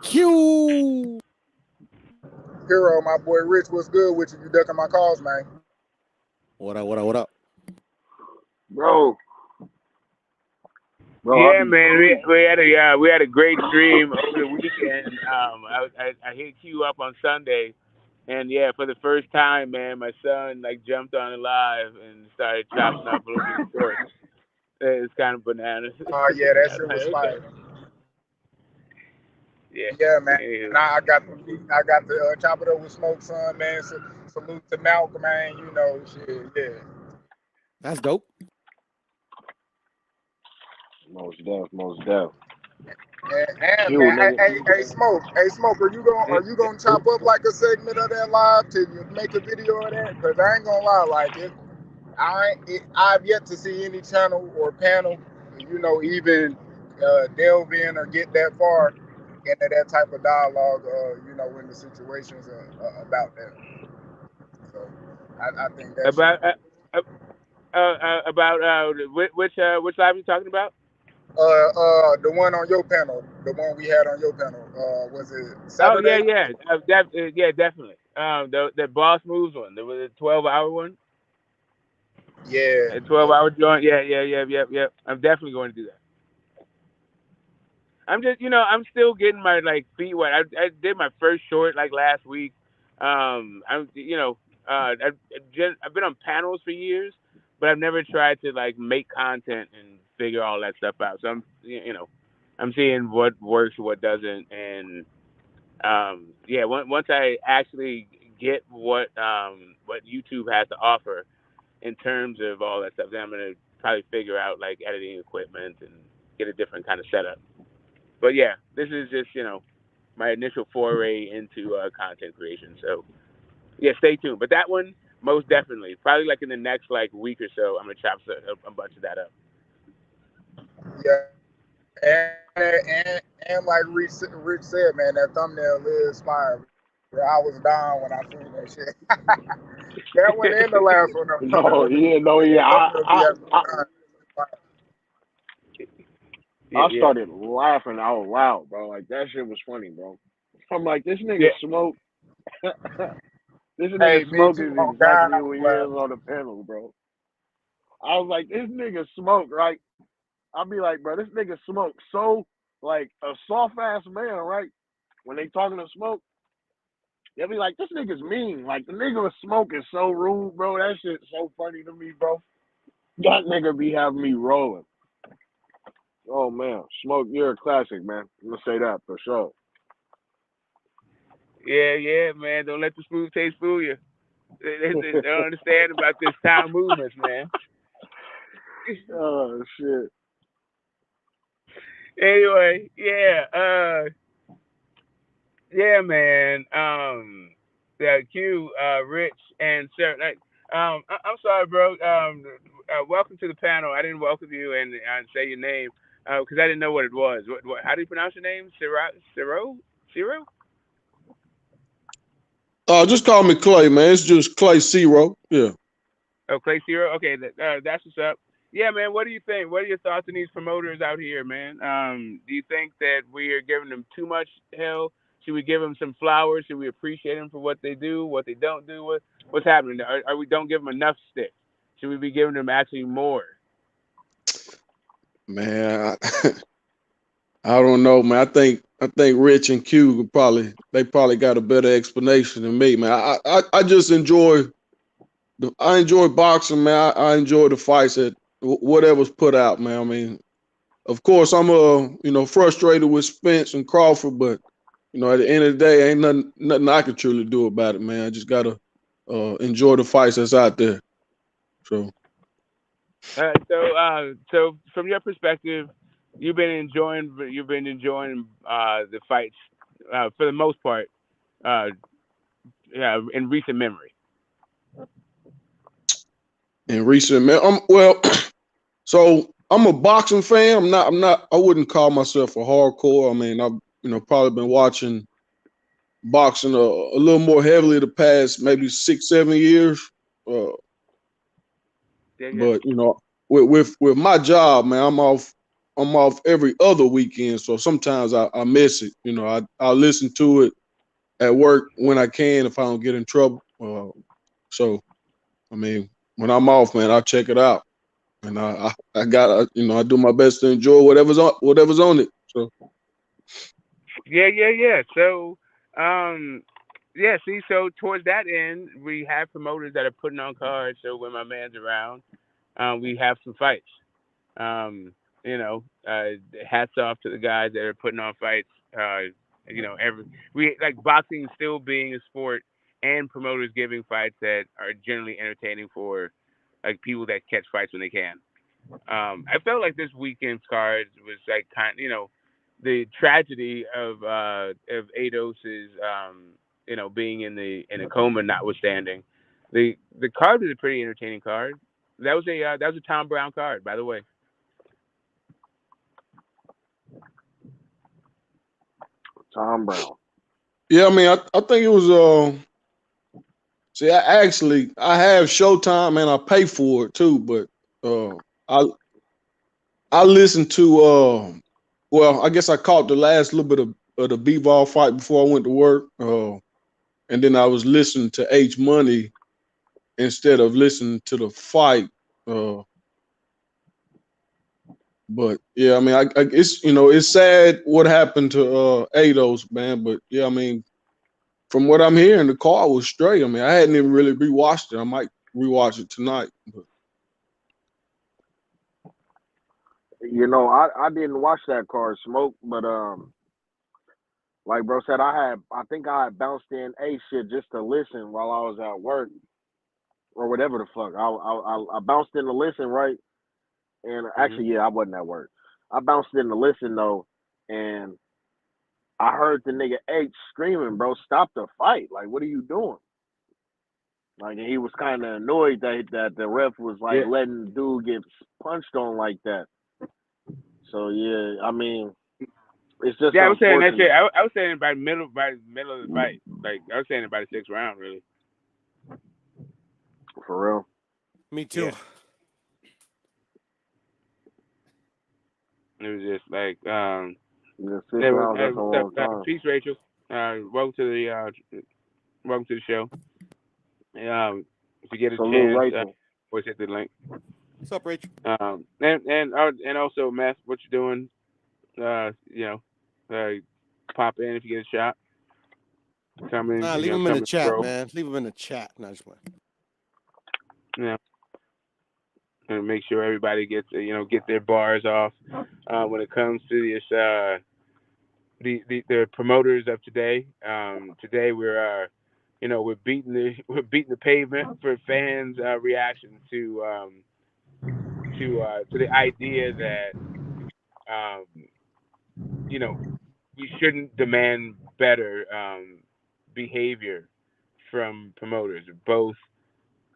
Q. Hero, my boy Rich, what's good with you? You ducking my calls, man? What up? Bro, Yeah, man, we had a great stream over the weekend. I hit Q up on Sunday, and yeah, for the first time, man, my son like jumped on it live and started chopping up a little bit of short. It's kind of bananas. Yeah, that I'm shit like, was okay, fire. yeah. Yeah, man. Anywho. I got the chop it up with Smoke Son, man. Salute to Malcolm, man. Shit, yeah. That's dope. most deaf. And You man, nigga. hey, Smoke, are you gonna chop up like a segment of that live to make a video of that? Cause I ain't gonna lie, like I've yet to see any channel or panel, even delve in or get that far into that type of dialogue, when the situations are about that. So I think that should About which live are you talking about? the one on your panel, the one we had on your panel, was it Oh Saturday? yeah, definitely. The boss moves one. There was a 12-hour one. Yeah, A 12-hour joint. Yeah. I'm definitely going to do that. I'm just, I'm still getting my like feet wet. I did my first short like last week. I'm, I've been on panels for years, but I've never tried to like make content and figure all that stuff out. So I'm, I'm seeing what works, what doesn't, and yeah. Once I actually get what YouTube has to offer in terms of all that stuff, then I'm gonna probably figure out like editing equipment and get a different kind of setup. But yeah, this is just my initial foray into content creation. So yeah, stay tuned. But that one, most definitely, probably like in the next like week or so, I'm gonna chop a bunch of that up. And like Rich said, man, that thumbnail is fire. Bro. I was down when I seen that shit. That one and the last one. No, yeah, no, That yeah. thumbnail be having I Yeah. started laughing out loud, bro. Like that shit was funny, bro. I'm like, this nigga smoke. This Hey, nigga me smoke too. is On God, exactly I who was he is laughing. on the panel, bro. I was like, this nigga smoke, right? I'll be like, bro, this nigga smoke so like a soft ass man, right? When they talking to smoke, they'll be like, this nigga's mean. Like the nigga with smoke is so rude, bro. That shit's so funny to me, bro. That nigga be having me rolling. Oh man, Smoke, you're a classic, man. I'm gonna say that for sure. Yeah, man. Don't let the smooth taste fool you. They don't understand about this time movements, man. Oh shit. Anyway, yeah, man. Yeah, Q, Rich, and Sarah. I'm sorry, bro. Welcome to the panel. I didn't welcome you and say your name because I didn't know what it was. How do you pronounce your name? Ciro? Just call me Clay, man. It's just Clay Zero. Yeah. Oh, Clay Ciro. Okay, that's what's up. Yeah, man. What do you think? What are your thoughts on these promoters out here, man? Do you think that we are giving them too much hell? Should we give them some flowers? Should we appreciate them for what they do, what they don't do? What's happening? Are we don't give them enough stick? Should we be giving them actually more? Man, I don't know, man. I think Rich and Q probably got a better explanation than me, man. I just enjoy boxing, man. I enjoy the fights at whatever's put out, man. I mean, of course, I'm frustrated with Spence and Crawford, but at the end of the day, ain't nothing I can truly do about it, man. I just gotta enjoy the fights that's out there. So. So from your perspective, you've been enjoying the fights for the most part in recent memory. In recent, so I'm a boxing fan. I wouldn't call myself a hardcore. I mean, I've probably been watching boxing a little more heavily the past maybe 6-7 years. But with my job, man, I'm off every other weekend, so sometimes I miss it. I listen to it at work when I can if I don't get in trouble. So I mean, when I'm off, man, I'll check it out, and I I do my best to enjoy whatever's on it. So Yeah. So see, so towards that end, we have promoters that are putting on cards. So when my man's around, we have some fights. Um, hats off to the guys that are putting on fights. We like boxing still being a sport, and promoters giving fights that are generally entertaining for like people that catch fights when they can. I felt like this weekend's card was like the tragedy of Ados's being in a coma notwithstanding. The card was a pretty entertaining card. That was a Tom Brown card, by the way. Tom Brown. Yeah, I mean, I think it was. See, I have Showtime and I pay for it too, but I listened to. Well, I guess I caught the last little bit of the B-ball fight before I went to work, and then I was listening to H Money instead of listening to the fight. But yeah, I mean, it's it's sad what happened to Ados, man. But yeah, I mean, from what I'm hearing, the card was straight. I mean, I hadn't even really rewatched it. I might rewatch it tonight. But. You know, I didn't watch that card, Smoke, but like bro said, I think I had bounced in a shit just to listen while I was at work or whatever the fuck. I bounced in to listen, right? And Mm-hmm. actually, yeah, I wasn't at work. I bounced in to listen though, and I heard the nigga H screaming, "Bro, stop the fight! Like, what are you doing?" Like, and he was kind of annoyed that the ref was like Yeah. letting the dude get punched on like that. So yeah, I mean, it's just Yeah, I was saying that shit. unfortunate. I was saying by the middle of the fight. Like I was saying about the 6th round, really. For real. Me too. Yeah. It was just like The 6 rounds, that's a what's up? long time. Peace, Rachel. Welcome to the show. If you get a Salute, chance, Rachel. always hit the link. What's up, Rachel? And also, Meth, what you doing? Pop in if you get a shot. Come in. Nah, leave him in the chat, man. Leave him in the chat. No, just one. Yeah. And make sure everybody gets get their bars off when it comes to this the promoters of today. Today we're beating the pavement for fans' reaction to the idea that we shouldn't demand better behavior from promoters, both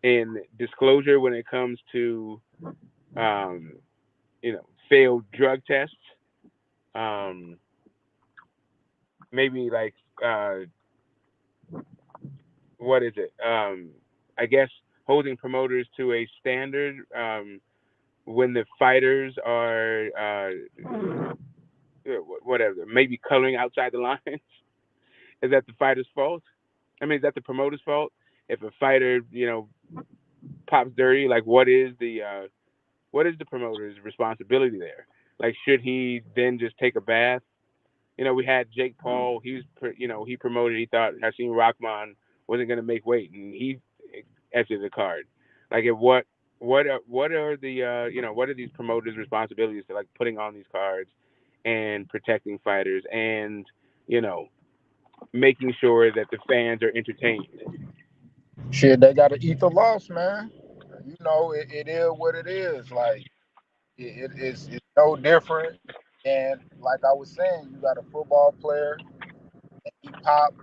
in disclosure when it comes to failed drug tests, maybe like what is it? I guess holding promoters to a standard when the fighters are whatever, maybe coloring outside the lines. Is that the fighter's fault? I mean, is that the promoter's fault? If a fighter, pops dirty, like what is the promoter's responsibility there? Like, should he then just take a bath? We had Jake Paul. He was, he promoted. He thought Hakeem Rahman wasn't going to make weight, and he exited the card. Like, what are the what are these promoters' responsibilities to like putting on these cards and protecting fighters and making sure that the fans are entertained? Shit, they gotta eat the loss, man. You know, it is what it is. Like it's no different. And like I was saying, you got a football player and he pop.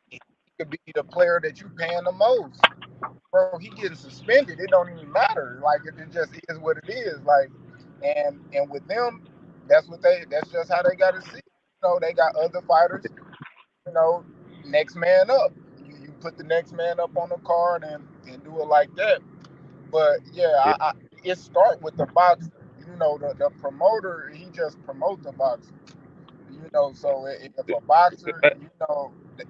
He could be the player that you paying the most. Bro, he getting suspended. It don't even matter. Like it just is what it is. Like and with them, that's just how they gotta see. They got other fighters, you know, next man up. You put the next man up on the card and do it like that. But yeah, Yeah. it start with the boxer. The promoter, he just promote the boxer. So if a boxer,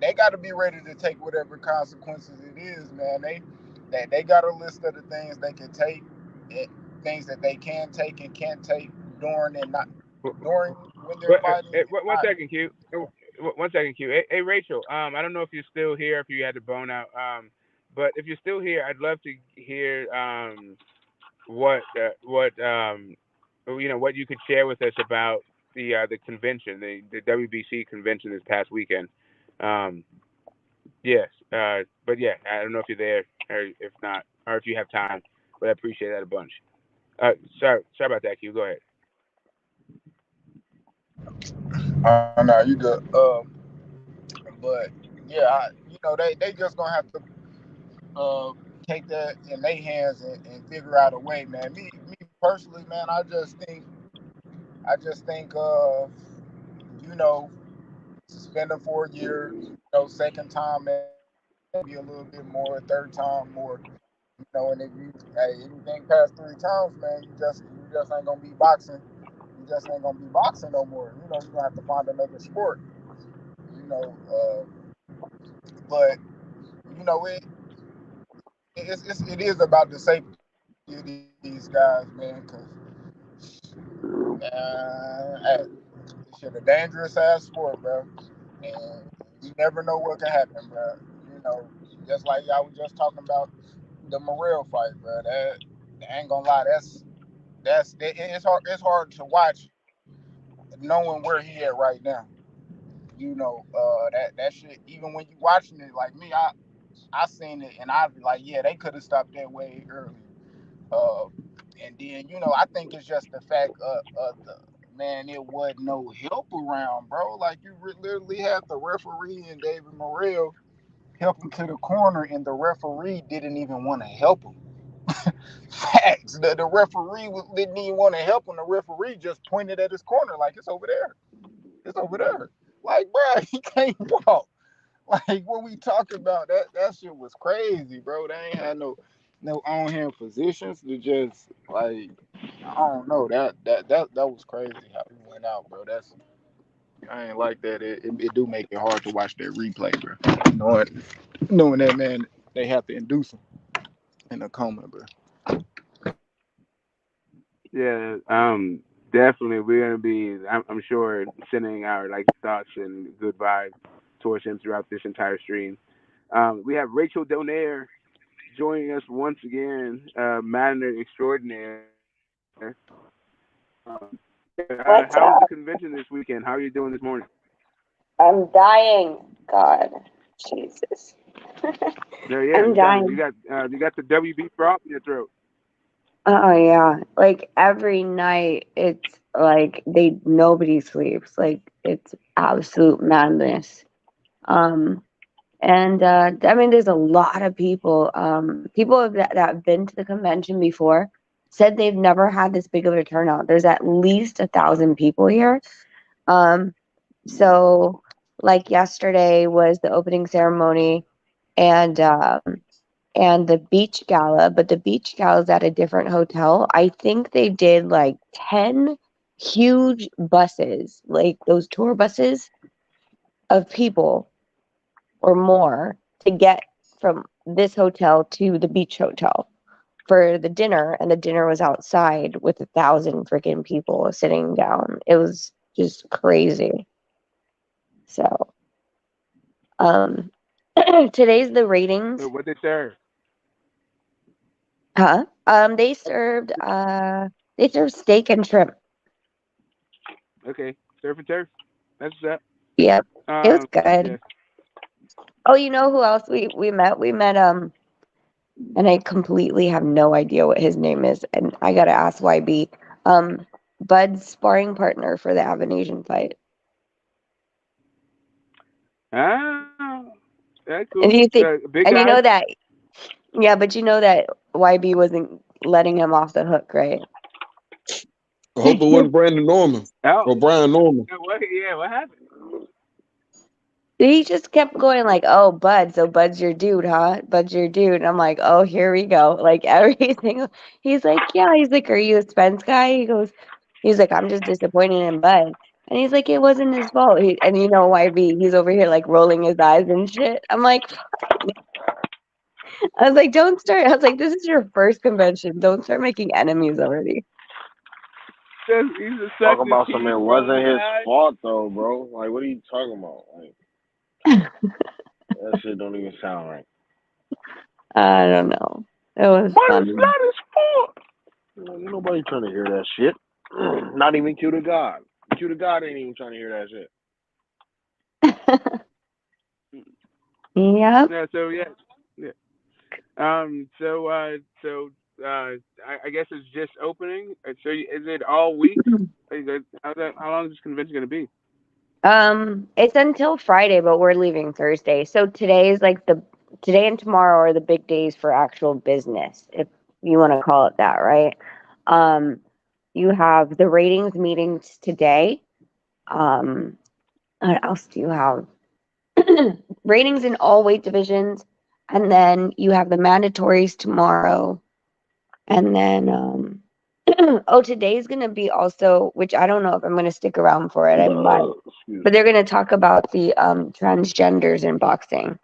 they got to be ready to take whatever consequences it is, man. They got a list of the things they can take, things that they can take and can't take during and not during when they're fighting. One second, Q. 1 second, Q. Hey, Rachel. I don't know if you're still here, if you had to bone out. But if you're still here, I'd love to hear what you could share with us about the convention, the WBC convention this past weekend. Yes, but yeah, I don't know if you're there or if not, or if you have time, but I appreciate that a bunch. Sorry about that, Q. Go ahead. No, you good. But yeah, they just gonna have to take that in their hands and figure out a way, man. Me personally, man, I just think suspend them for a year, second time maybe a little bit more, third time more, and if anything past 3 times, man, you just ain't gonna be boxing. You just ain't gonna be boxing no more. You're gonna have to find another sport. But it is about the safety of these guys, man, because it's a dangerous ass sport, bro, and you never know what can happen, bro. Just like y'all was just talking about the Morrell fight, bro. That I ain't gonna lie, it's hard to watch knowing where he at right now. That shit. Even when you watching it, like me, I seen it and I be like, yeah, they could have stopped that way earlier. Uh, and then I think it's just the fact of the man, it wasn't no help around, bro. Like you literally had the referee and David Morrell help him to the corner, and the referee didn't even want to help him. Facts. The referee didn't even want to help him. The referee just pointed at his corner like it's over there. It's over there. Like, bro, he can't walk. Like what we talking about, that shit was crazy, bro. They ain't had no on hand positions to just like I don't know. That was crazy how he went out, bro. I ain't like that. It do make it hard to watch that replay, bro. Knowing that, man, they have to induce him in a coma, bro. Yeah, definitely. We're gonna be, I'm sure, sending our thoughts and good vibes towards him throughout this entire stream. We have Rachel Donaire joining us once again, Maddener extraordinaire. How was the convention this weekend? How are you doing this morning? I'm dying. God, Jesus. Yeah, I'm dying. you got the WB frog in your throat. Oh yeah, like every night it's like nobody sleeps. Like it's absolute madness. And I mean, there's a lot of people. People that have been to the convention before said they've never had this big of a turnout. There's at least 1,000 people here. So like yesterday was the opening ceremony, and the beach gala, but the beach gala is at a different hotel. I think they did like 10 huge buses, like those tour buses of people or more to get from this hotel to the beach hotel for the dinner. And the dinner was outside with 1,000 freaking people sitting down. It was just crazy. So, today's the ratings. So what they serve? Huh? They served steak and shrimp. Okay, surf and turf. That's that. Yep. It was good. Yes. Oh, you know who else we met? We met and I completely have no idea what his name is, and I gotta ask YB. Bud's sparring partner for the Avanesyan fight. That's cool. And you think big and guy. you know that but you know that YB wasn't letting him off the hook, right? I hope it wasn't Brandon Norman or Brian Norman. What happened? He just kept going like, "Oh, Bud, so Bud's your dude, huh? Bud's your dude." And I'm like, "Oh, here we go." Like everything. He's like, "Yeah." He's like, "Are you a Spence guy?" He's like, "I'm just disappointed in Bud." And he's like, "It wasn't his fault." And you know, YB, he's over here like rolling his eyes and shit. I'm like, I was like, "Don't start." I was like, "This is your first convention. Don't start making enemies already." Talking about something it wasn't his fault though, bro. Like, what are you talking about? Like, that shit don't even sound right. I don't know. It was funny. It's not his fault. Ain't nobody trying to hear that shit. Not even Q to God. Q to God ain't even trying to hear that shit. Yep. Yeah. So yeah. I guess it's just opening. So is it all week? How long is this convention going to be? It's until Friday, but we're leaving Thursday. So today is like today and tomorrow are the big days for actual business, if you want to call it that, right? You have the ratings meetings today. What else do you have? Ratings in all weight divisions, and then you have the mandatories tomorrow, and then today's gonna be also, which I don't know if I'm gonna stick around for it. I might, but they're gonna talk about the transgenders in boxing.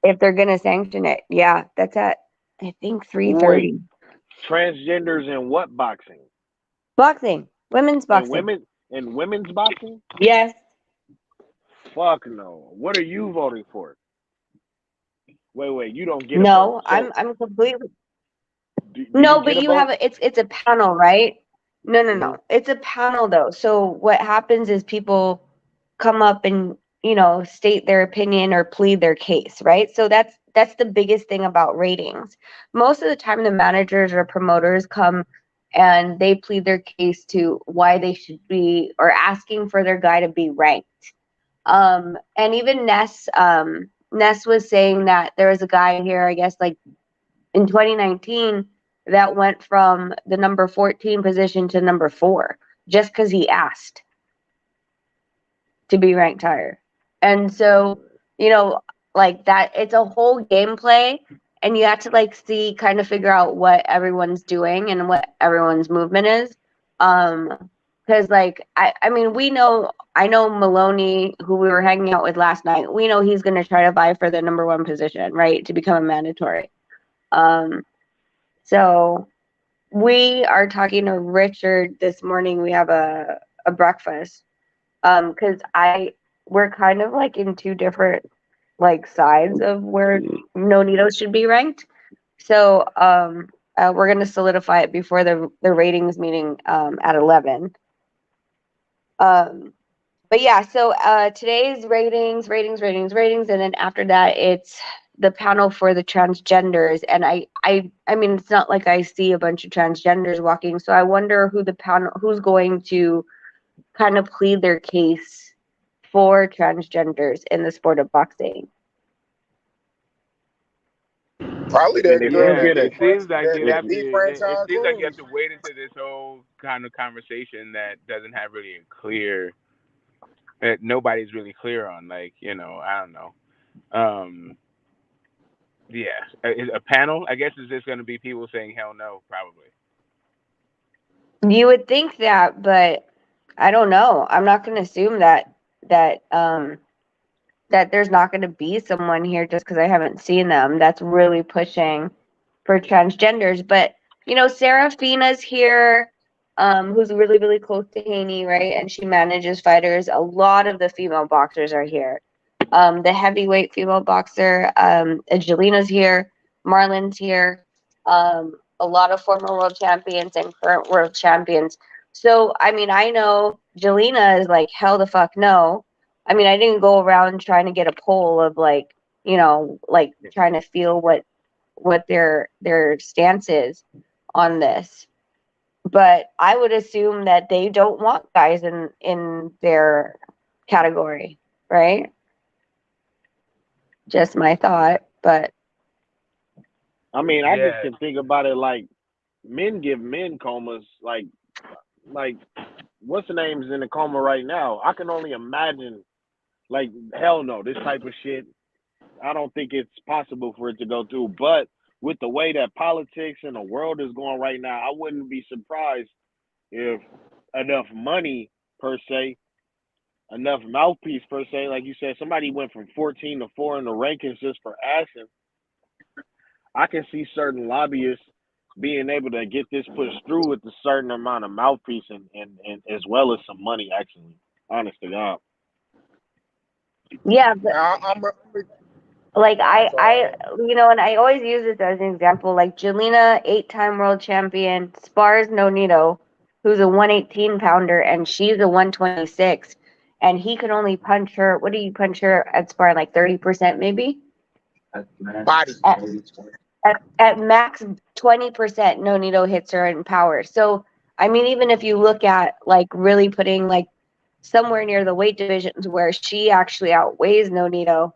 If they're gonna sanction it, yeah, that's at I think 3:30. Transgenders in what boxing? Boxing, women's boxing. In women's boxing? Yes. Fuck no. What are you voting for? Wait, you don't get no. a vote. I'm completely. No, you but get a you vote? have it's a panel, right? No, no, Hmm. no. It's a panel though. So what happens is people come up and, state their opinion or plead their case, right? So that's the biggest thing about ratings. Most of the time the managers or promoters come and they plead their case to why they should be or asking for their guy to be ranked. And even Ness was saying that there was a guy here, I guess like in 2019, that went from the number 14 position to number 4 just because he asked to be ranked higher. And so, like that, it's a whole gameplay, and you have to like see, kind of figure out what everyone's doing and what everyone's movement is. Because like I mean, I know Maloney, who we were hanging out with last night. We know he's going to try to vie for the number 1 position, right, to become a mandatory. So we are talking to Richard this morning. We have a breakfast. Because we're kind of like in 2 different like sides of where Nonito should be ranked. So we're gonna solidify it before the ratings meeting at 11. But yeah, so today's ratings, and then after that it's the panel for the transgenders. And I mean, it's not like I see a bunch of transgenders walking, so I wonder who's going to kind of plead their case for transgenders in the sport of boxing. Probably And that if you girl get It it, seems like that it if that have D it franchise seems like you have Ruiz. to wade into this whole kind of conversation that doesn't have really a clear, that nobody's really clear on. Like, I don't know. Yeah, a panel. I guess it's just going to be people saying hell no, probably. You would think that, but I don't know. I'm not going to assume that that there's not going to be someone here just because I haven't seen them that's really pushing for transgenders. But Serafina's here, who's really really close to Haney, right? And she manages fighters. A lot of the female boxers are here. The heavyweight female boxer, Angelina's here, Marlon's here, a lot of former world champions and current world champions. So, I mean, I know Jelena is like, hell the fuck no. I mean, I didn't go around trying to get a poll of like, like trying to feel what their stance is on this. But I would assume that they don't want guys in their category, right? Just my thought, but I mean, I just Yeah, can think about it like men give men comas. Like what's the name's in the coma right now? I can only imagine. Like hell no, this type of shit. I don't think it's possible for it to go through. But with the way that politics and the world is going right now, I wouldn't be surprised if enough money per se, enough mouthpiece per se, like you said, somebody went from 14 to 4 in the rankings just for asking. I can see certain lobbyists being able to get this pushed through with a certain amount of mouthpiece and as well as some money, actually. Honest to God. yeah, but I'm like sorry. and I always use this as an example. Like Jelena, 8-time world champion, spars Nonito, who's a 118 pounder, and she's a 126, and he could only punch her. What do you punch her at spar? Like 30%, maybe. Body. At max 20%, Nonito hits her in power. So I mean, even if you look at like really putting like somewhere near the weight divisions where she actually outweighs Nonito,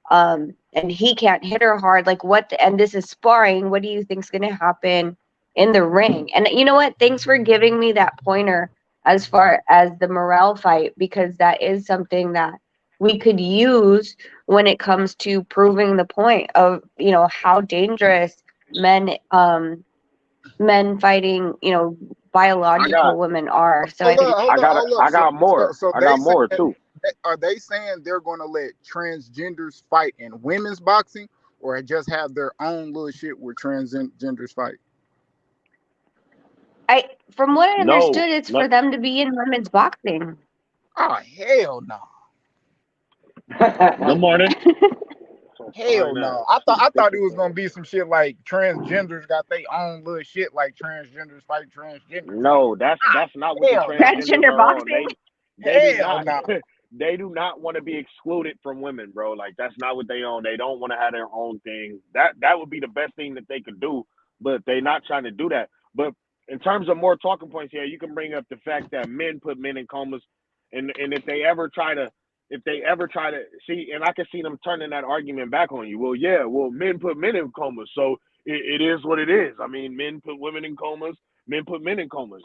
and he can't hit her hard, like and this is sparring, what do you think's going to happen in the ring? And you know what, thanks for giving me that pointer as far as the Morrell fight, because that is something that we could use when it comes to proving the point of how dangerous men fighting I got biological women are. So I think I got more. So I they got saying more too. are they saying they're going to let transgenders fight in women's boxing, or just have their own little shit where transgenders fight? from what I No, understood, it's no. for them to be in women's boxing. Oh hell no! Good morning. Hell no. I thought it was gonna be some shit like transgenders got their own little shit like transgenders fight transgenders. No, that's not what the Hell no. transgenders Transgender are on. boxing? They do Hell not no. they do not want to be excluded from women, bro. Like that's not what they own. They don't want to have their own thing. That would be the best thing that they could do, but they're not trying to do that. But in terms of more talking points here, you can bring up the fact that men put men in comas, and if they ever try to see, and I can see them turning that argument back on you. Well, yeah, men put men in comas, so it is what it is. I mean, men put women in comas. Men put men in comas.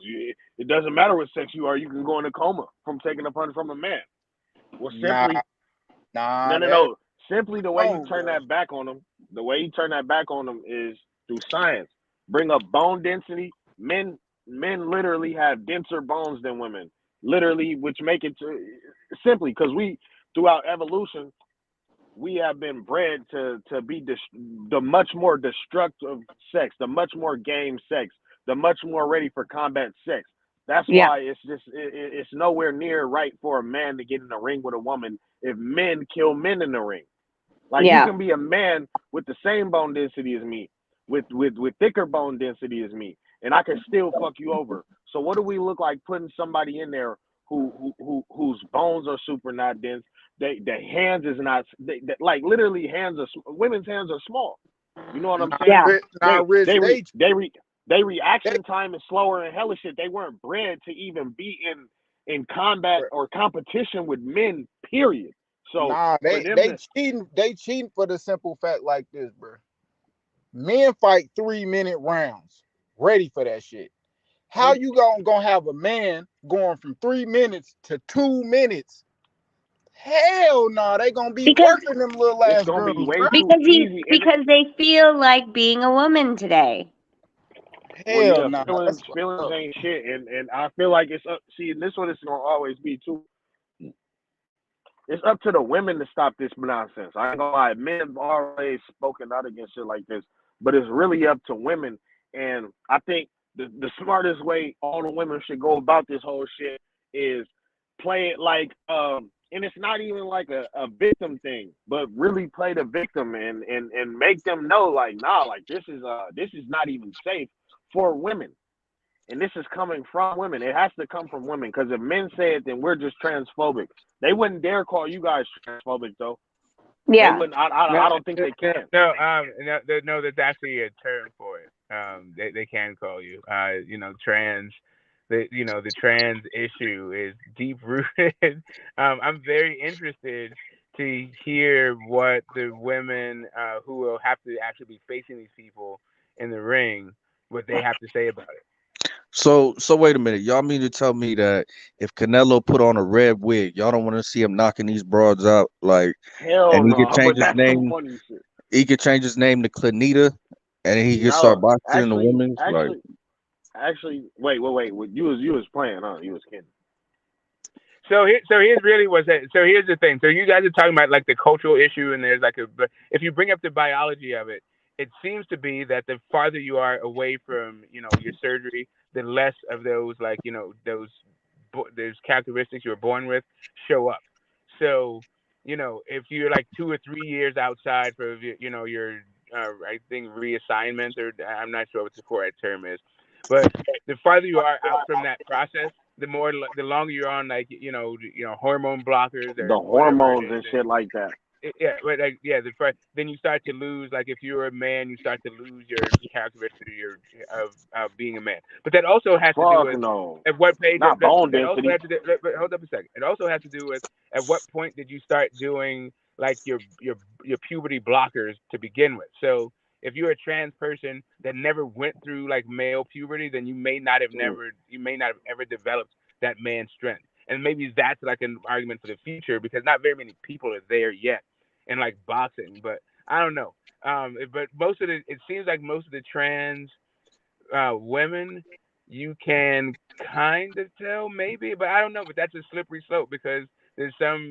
It doesn't matter what sex you are. You can go in a coma from taking a punch from a man. Well, simply, no. Simply the way you turn that back on them, is through science. Bring up bone density. Men literally have denser bones than women. Literally, which make it simply because throughout evolution, we have been bred to be the much more destructive sex, the much more game sex, the much more ready for combat sex. That's why it's nowhere near right for a man to get in a ring with a woman if men kill men in the ring. Like you can be a man with the same bone density as me, with thicker bone density as me, and I can still fuck you over. So what do we look like putting somebody in there whose bones are super not dense? The hands is not like literally women's hands are small. You know what I'm saying? They reaction time is slower and hella shit. They weren't bred to even be in combat or competition with men. Period. So they cheating for the simple fact like this, bro. Men fight 3-minute rounds, ready for that shit. How you gonna have a man going from 3 minutes to 2 minutes? Hell no, they gonna be working them little ass girls. Because they feel like being a woman today. Hell no. Feelings ain't shit, and I feel like it's up. See, and this one is gonna always be too. It's up to the women to stop this nonsense. I ain't gonna lie, men have always spoken out against shit like this, but it's really up to women. And I think the smartest way all the women should go about this whole shit is play it like and it's not even like a victim thing, but really play the victim and make them know like, nah, like this is not even safe for women. And this is coming from women. It has to come from women, because if men say it, then we're just transphobic. They wouldn't dare call you guys transphobic, though. Yeah. They wouldn't, I don't think they can. No, there's actually a term for it. They can call you. Trans. The trans issue is deep rooted. I'm very interested to hear what the women who will have to actually be facing these people in the ring, what they have to say about it. So wait a minute. Y'all mean to tell me that if Canelo put on a red wig, y'all don't want to see him knocking these broads out? Like, hell and he no, could change his name. He could change his name to Clanita, and then he could start boxing in the women's. Actually, wait. You was playing, huh? You was kidding. So here's really what's that. So here's the thing. So you guys are talking about like the cultural issue, and there's like if you bring up the biology of it, it seems to be that the farther you are away from your surgery, the less of those those characteristics you were born with show up. So if you're like 2 or 3 years outside for your I think reassignment, or I'm not sure what the correct term is, but the farther you are out from that process, the longer you're on hormone blockers or the hormones and shit like that. Yeah, but then you start to lose. Like if you're a man, you start to lose your characteristic of being a man. But that also has to do with at what page. Not bone density. Hold up a second. It also has to do with at what point did you start doing like your puberty blockers to begin with. So if you're a trans person that never went through like male puberty, then you may not have ever developed that man strength. And maybe that's like an argument for the future, because not very many people are there yet in like boxing. But I don't know. But it seems like most of the trans women, you can kind of tell maybe, but I don't know. But that's a slippery slope, because there's some,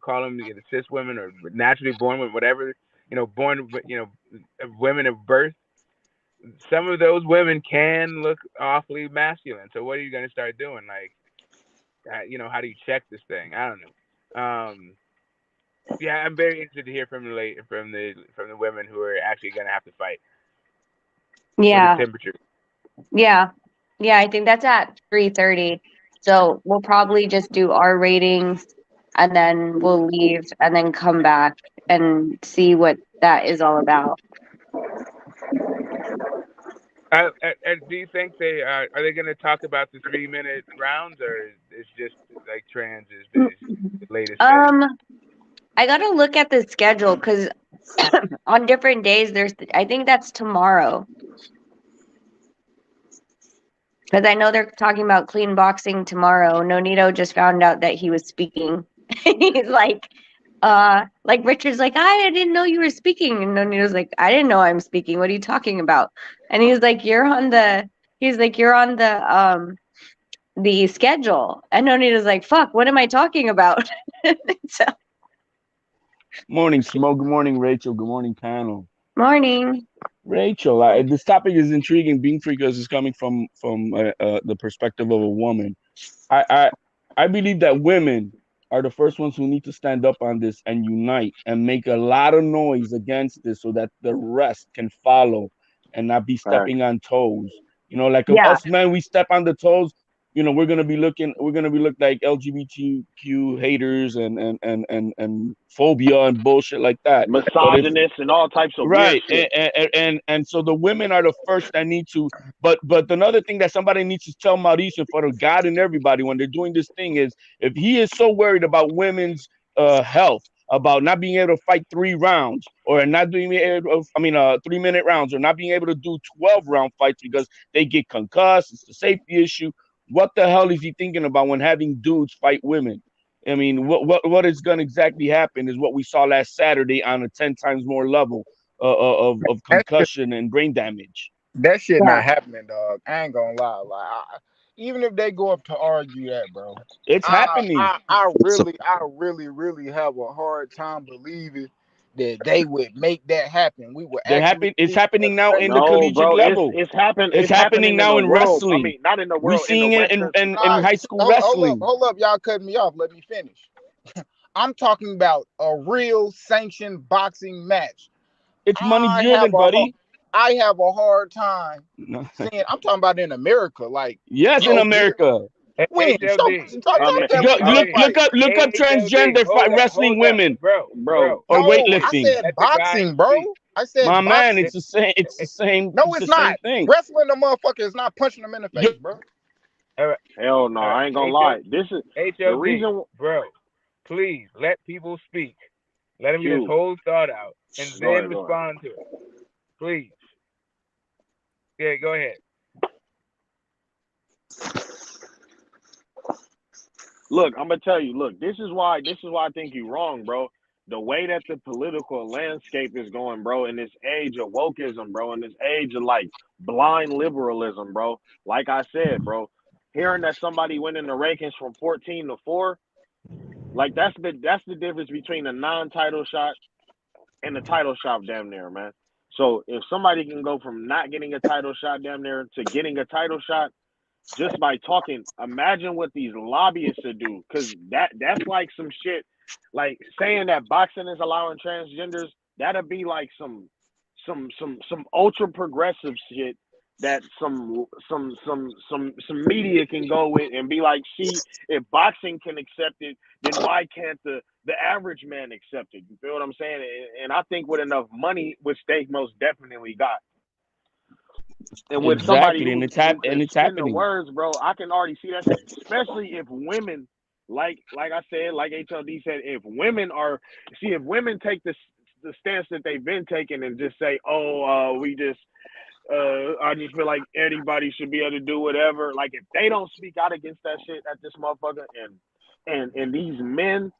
call them the cis women or naturally born with whatever, born with, women of birth. Some of those women can look awfully masculine. So what are you going to start doing? Like, how do you check this thing? I don't know. Yeah, I'm very interested to hear from the women who are actually going to have to fight. What is Yeah, temperature? yeah, yeah. I think that's at 3:30. So we'll probably just do our ratings, and then we'll leave, and then come back and see what that is all about. Do you think they are they going to talk about the 3-minute rounds, or is just like trans is the latest thing? I gotta look at the schedule because on different days I think that's tomorrow. Because I know they're talking about clean boxing tomorrow. Nonito just found out that he was speaking. He's like Richard's like, I didn't know you were speaking. And Nonito's like, I didn't know I'm speaking. What are you talking about? And he's like, you're on the schedule. And Nonito's like, fuck, what am I talking about? So, Morning, Smoke. Good morning, Rachel. Good morning, panel. morning. Rachel, this topic is intriguing, being because it's coming from the perspective of a woman. I believe that women are the first ones who need to stand up on this and unite and make a lot of noise against this so that the rest can follow and not be stepping on toes. You know, like Yeah. us men, we step on the toes. You know, we're gonna be looked like LGBTQ haters and phobia and bullshit like that. But if Misogynist and all types of weird right, shit. and so the women are the first that need to. But another thing that somebody needs to tell Maurice in front of God and everybody when they're doing this thing is, if he is so worried about women's health, about not being able to fight 3 rounds or not being able, 3-minute rounds, or not being able to do 12-round fights because they get concussed, it's a safety issue. What the hell is he thinking about when having dudes fight women? I mean, what is going to exactly happen is what we saw last Saturday on a 10 times more level of concussion and brain damage. That shit Yeah. not happening, dog. I ain't gonna lie. Even if they go up to argue that, bro, It's happening. I really have a hard time believing that they would make that happen. We would actually. It's happening now in the No, collegiate bro, level. it's It's happening happening in now the in world. I wrestling. mean, not in the We're world, in the seeing it Western. in high school wrestling. Hold up, y'all cutting me off. Let me finish. I'm talking about a real sanctioned boxing match. It's money I driven, buddy. have a hard time No. seeing. I'm talking about in America, like Yes, in yo, America. when show HLD. that we Look fight. up transgender Hold wrestling up, women bro. or No, I weightlifting. said Let the guy boxing, bro. speak. I said My man, boxing. it's the same. It's the same. No, It's it's the same not. thing. Wrestling the motherfucker is not punching them in the face, bro. All right, Hell no, all right. I ain't gonna lie. This is the HLD, reason. bro. Please let people speak. Let him get his Q, whole thought out and go then ahead. respond to it. Please. Yeah, go ahead. Look, I'm gonna tell you. Look, this is why I think you're wrong, bro. The way that the political landscape is going, bro, in this age of wokeism, bro, in this age of like blind liberalism, bro. Like I said, bro, hearing that somebody went in the rankings from 14 to 4, like that's the difference between a non-title shot and a title shot, damn near, man. So if somebody can go from not getting a title shot, damn near, to getting a title shot, just by talking, imagine what these lobbyists would do, because that's like some shit, like saying that boxing is allowing transgenders. That'd be like some ultra progressive shit that some media can go with and be like, see, if boxing can accept it, then why can't the average man accept it? You feel what I'm saying? And I think with enough money, which they most definitely got, and with somebody Exactly, and who can it's spin the happening. words, bro, I can already see that shit. Especially if women, like I said, like HLD said, if women take the stance that they've been taking and just say, I just feel like anybody should be able to do whatever. Like if they don't speak out against that shit at this motherfucker, and these men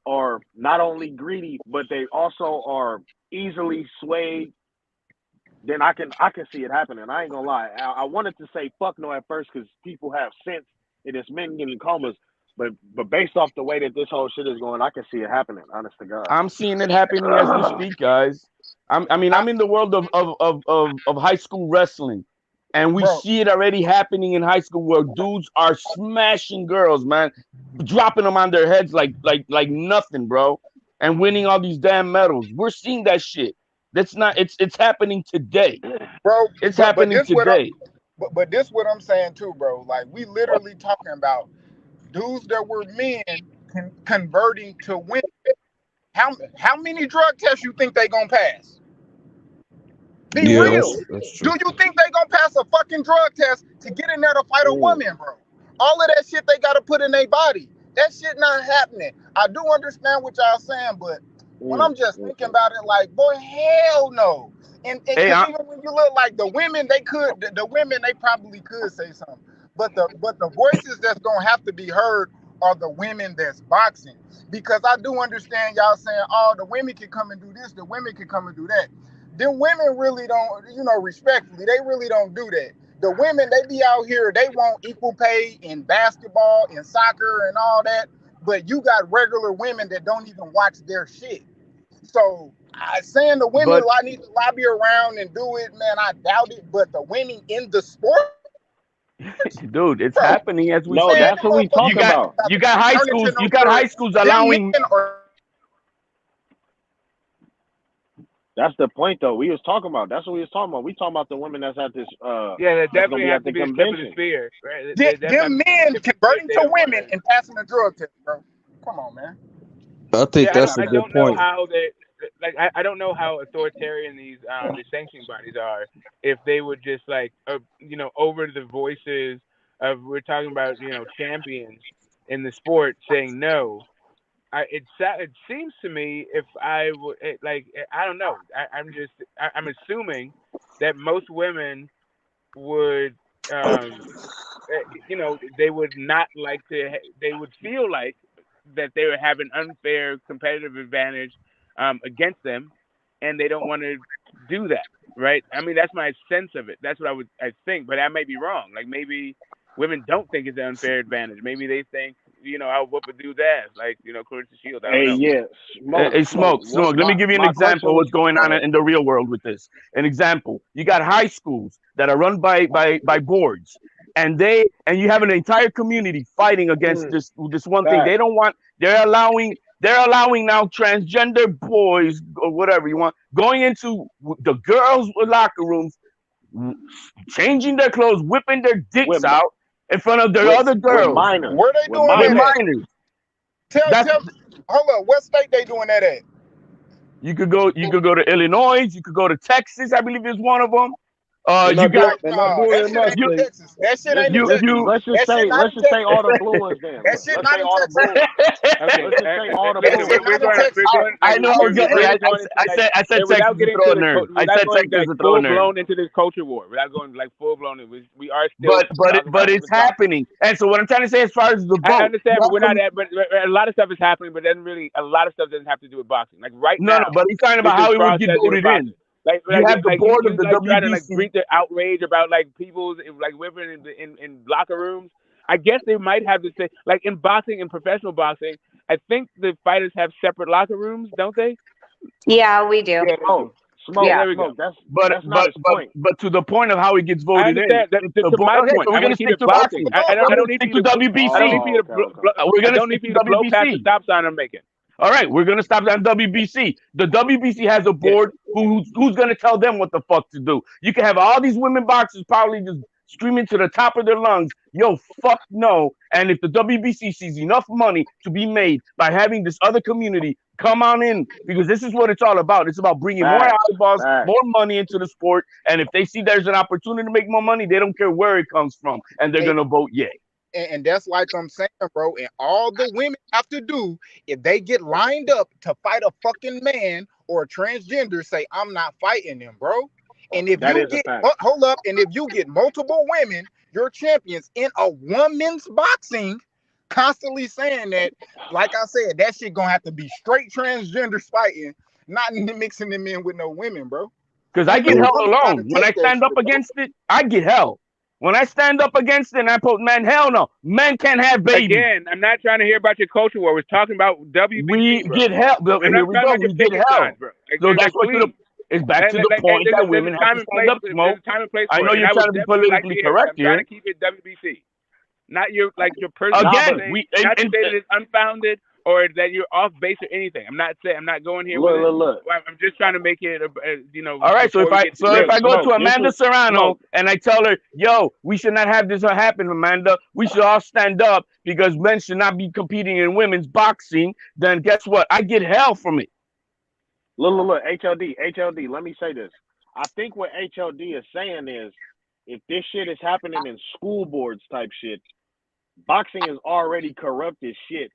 are not only greedy, but they also are easily swayed, then I can see it happening. I ain't gonna lie. I wanted to say fuck no at first because people have sense and it's men getting comas, but based off the way that this whole shit is going, I can see it happening. Honest to God. I'm seeing it happening as we speak, guys. I'm in the world of high school wrestling, and we Bro, see it already happening in high school where dudes are smashing girls, man, dropping them on their heads like nothing, bro. and winning all these damn medals. We're seeing that shit. That's not. It's happening today. bro. It's But happening this what I'm today. but this what I'm saying too, bro. Like we literally talking about dudes that were men converting to women. How many drug tests you think they gonna pass? Be Yeah, real. that's Do true. you think they gonna pass a fucking drug test to get in there to fight a woman, bro? All of that shit they gotta put in their body. That shit not happening. I do understand what y'all saying, but when I'm just thinking about it, like, boy, hell no. And Hey, because even when you look like the women, the women they probably could say something, but the voices that's gonna have to be heard are the women that's boxing. Because I do understand y'all saying, oh, the women can come and do this, the women can come and do that. Them women really don't, respectfully, they really don't do that. The women, they be out here, they want equal pay in basketball, in soccer, and all that. But you got regular women that don't even watch their shit. So saying the women but need to lobby around and do it, man, I doubt it. But the women in the sport, dude, it's bro, happening as we No, man, speak. that's them what we motherfuckers You talking got ain't about. about you to got high turn into schools. no You got high girl. schools Them allowing. men are. That's the point, though. We was talking about. That's what we was talking about. We talking about the women that's at this. Yeah, there That's gonna definitely be has at to the be a tip of the convention. spear, right? There definitely Them have to be a men tip of the spear if converting they to don't want women to. and passing a drug test, bro. Come on, man. I think Yeah, that's a I good don't know point. how they like. I don't know how authoritarian these sanctioning bodies are. If they would just like over the voices of we're talking about champions in the sport saying no. It seems to me if I would I don't know. I'm assuming that most women would they would not like to they would feel like that they would have an unfair competitive advantage against them, and they don't want to do that, right? I mean, that's my sense of it. That's what I think, but I may be wrong. Like maybe women don't think it's an unfair advantage. Maybe they think I'll whoop a dude's ass, like Clarissa Shields. I don't Hey, know. yeah, Hey, smoke. What smoke. Let me give you an my question example of was? what's going Go on ahead. in the real world with this. An example: you got high schools that are run by boards, and you have an entire community fighting against this one thing. They Facts. don't want. They're allowing now transgender boys or whatever you want going into the girls' locker rooms, changing their clothes, whipping their dicks With out in front of their other with girls minors. Where they With doing with that minors. at? minors. That's Tell, hold up. What state they doing that at? You could go to Illinois. You could go to Texas. I believe is one of them. They're You not got doing. No, They're not no, doing it that in shit my ain't in you state. Texas. That shit ain't in you Texas. you. Let's just That shit say not in all Texas. the blue ones then. That shit Let's say not in all the Texas. blue ones. Okay, Let's just say all the listen, That blue shit ones. not in Texas. we're going I know I was we're getting. really going into I said Texas without to getting throw into a the nerd. I without said going Texas like to throw a full nerd. blown into this culture war, without going like full blown. We are still talking But about it's women's boxing. happening. And so what I'm trying to say, as far as the I vote, understand, you but have we're not some. at. But a lot of stuff is happening, but doesn't really. A lot of stuff doesn't have to do with boxing. Like right No, now, but he's talking this about is how it would get processing with voted in. boxing. Like You have the board of you the like trying to like WBC. breed the outrage about like people's like women in locker rooms. I guess they might have to say like in boxing, in professional boxing, I think the fighters have separate locker rooms, don't they? Yeah, we do. Yeah, they do. Yeah, Yeah. there we go. That's not his point. But to the point of how it gets I voted in, understand that. it's the To board. my Okay, point, so I we're want gonna to keep stick it to boxing. boxing. I We're don't gonna need for stick you to to. I don't need WBC. for you Okay. to. We're I gonna don't need stick for to you to blow past the WBC. stop sign I'm making. All right, we're gonna stop on WBC. The WBC has a Yeah. board who's gonna tell them what the fuck to do. You can have all these women boxers probably just screaming to the top of their lungs, "Yo, fuck no!" And if the WBC sees enough money to be made by having this other community come on in, because this is what it's all about. It's about bringing more Facts. eyeballs, Facts. more money into the sport. And if they see there's an opportunity to make more money, they don't care where it comes from, and they're Hey, gonna vote yay. and that's like I'm saying, bro. And all the women have to do if they get lined up to fight a fucking man or a transgender, say I'm not fighting them, bro. And if That you is a get fact. hold up, and if you get multiple women, you're champions in a women's boxing, constantly saying that, like I said, that shit gonna have to be straight transgender fighting, not mixing them in with no women, bro. Because I And get no hell woman gotta alone. When I take that stand up shit, bro. against it, I get hell. When I stand up against it and I put, man, hell no. Men can't have babies. Again, I'm not trying to hear about your culture war. We're talking about We WBC, bro. get hell. I'm Here not we talking go. about your We get picket signs, hell. bro. So that's what Please. it's back to the Hey, point that there's women a have to time and stand place. up, There's smoke. a time and place I for know it, and you're I trying would to be definitely like to politically hear it. But I'm correct trying to here. keep it WBC, not your personal. Nah, Again, but Not to say that it's unfounded or that you're off base or anything. I'm not going here with it. Look. I'm just trying to make it, All right, so before we get to if I go Smoke, to Amanda Serrano Smoke. and I tell her, yo, we should not have this happen, Amanda. We should all stand up because men should not be competing in women's boxing. Then guess what? I get hell from it. Look, HLD, let me say this. I think what HLD is saying is, if this shit is happening in school boards type shit, boxing is already corrupt as shit.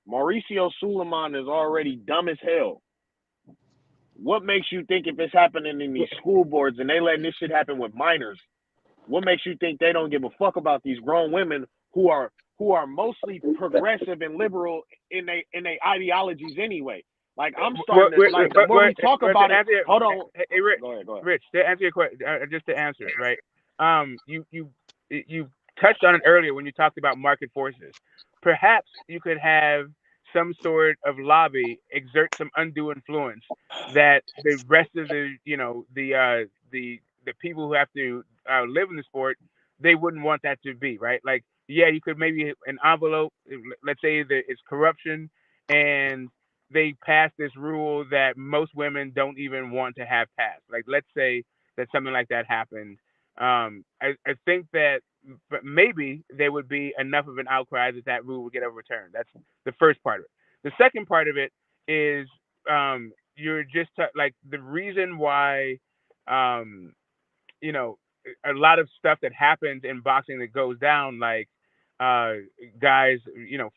Mauricio Suleiman is already dumb as hell. What makes you think if it's happening in these school boards and they letting this shit happen with minors, what makes you think they don't give a fuck about these grown women who are mostly progressive and liberal in they ideologies anyway? Like, I'm starting to, like, the more we talk about it, hold on. Hey, Rich, go ahead. Rich, to answer your question, just to answer it, right? You touched on it earlier when you talked about market forces. Perhaps you could have some sort of lobby exert some undue influence that the rest of the people who have to live in the sport, they wouldn't want that to be, right? Like, yeah, you could maybe an envelope. Let's say that it's corruption, and they pass this rule that most women don't even want to have passed. Like, let's say that something like that happened. I think that maybe there would be enough of an outcry that rule would get overturned. That's the first part of it. The second part of it is you're just like the reason why a lot of stuff that happens in boxing that goes down, like guys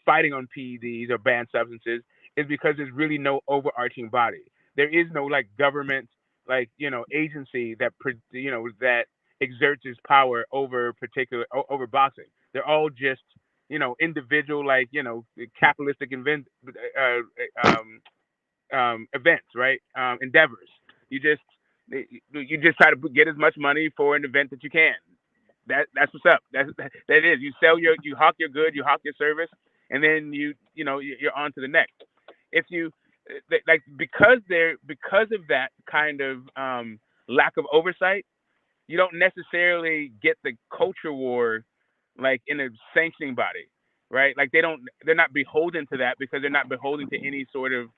fighting on PEDs or banned substances, is because there's really no overarching body. There is no like government agency that that exerts its power over boxing. They're all just individual capitalistic events, right? Endeavors. You just try to get as much money for an event that you can. That's what's up. That is. You hawk your good, you hawk your service, and then you're on to the next. If you because of that kind of lack of oversight, you don't necessarily get the culture war like in a sanctioning body, right? Like they're not beholden to that because they're not beholden to any sort of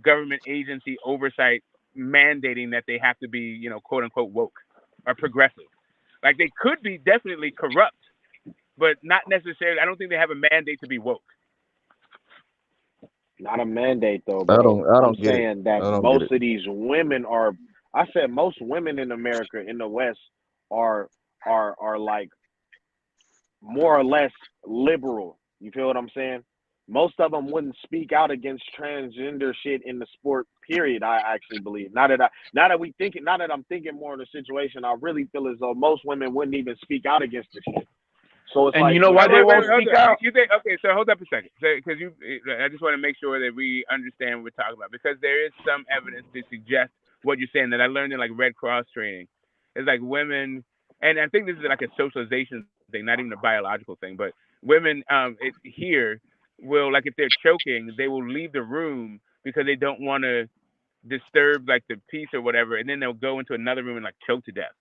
government agency oversight mandating that they have to be, quote unquote woke or progressive. Like they could be definitely corrupt, but not necessarily. I don't think they have a mandate to be woke. Not a mandate though, bro. I'm saying that most of these women are. I said most women in America, in the West, are like more or less liberal. You feel what I'm saying? Most of them wouldn't speak out against transgender shit in the sport. Period. I actually believe. Now that I'm thinking more in the situation, I really feel as though most women wouldn't even speak out against this shit. So it's and you know why they won't speak out? You think, okay, so hold up a second, because I just want to make sure that we understand what we're talking about, because there is some evidence to suggest what you're saying that I learned in like Red Cross training. It's like women, and I think this is like a socialization thing, not even a biological thing, but women here will, like if they're choking, they will leave the room because they don't want to disturb like the peace or whatever, and then they'll go into another room and like choke to death.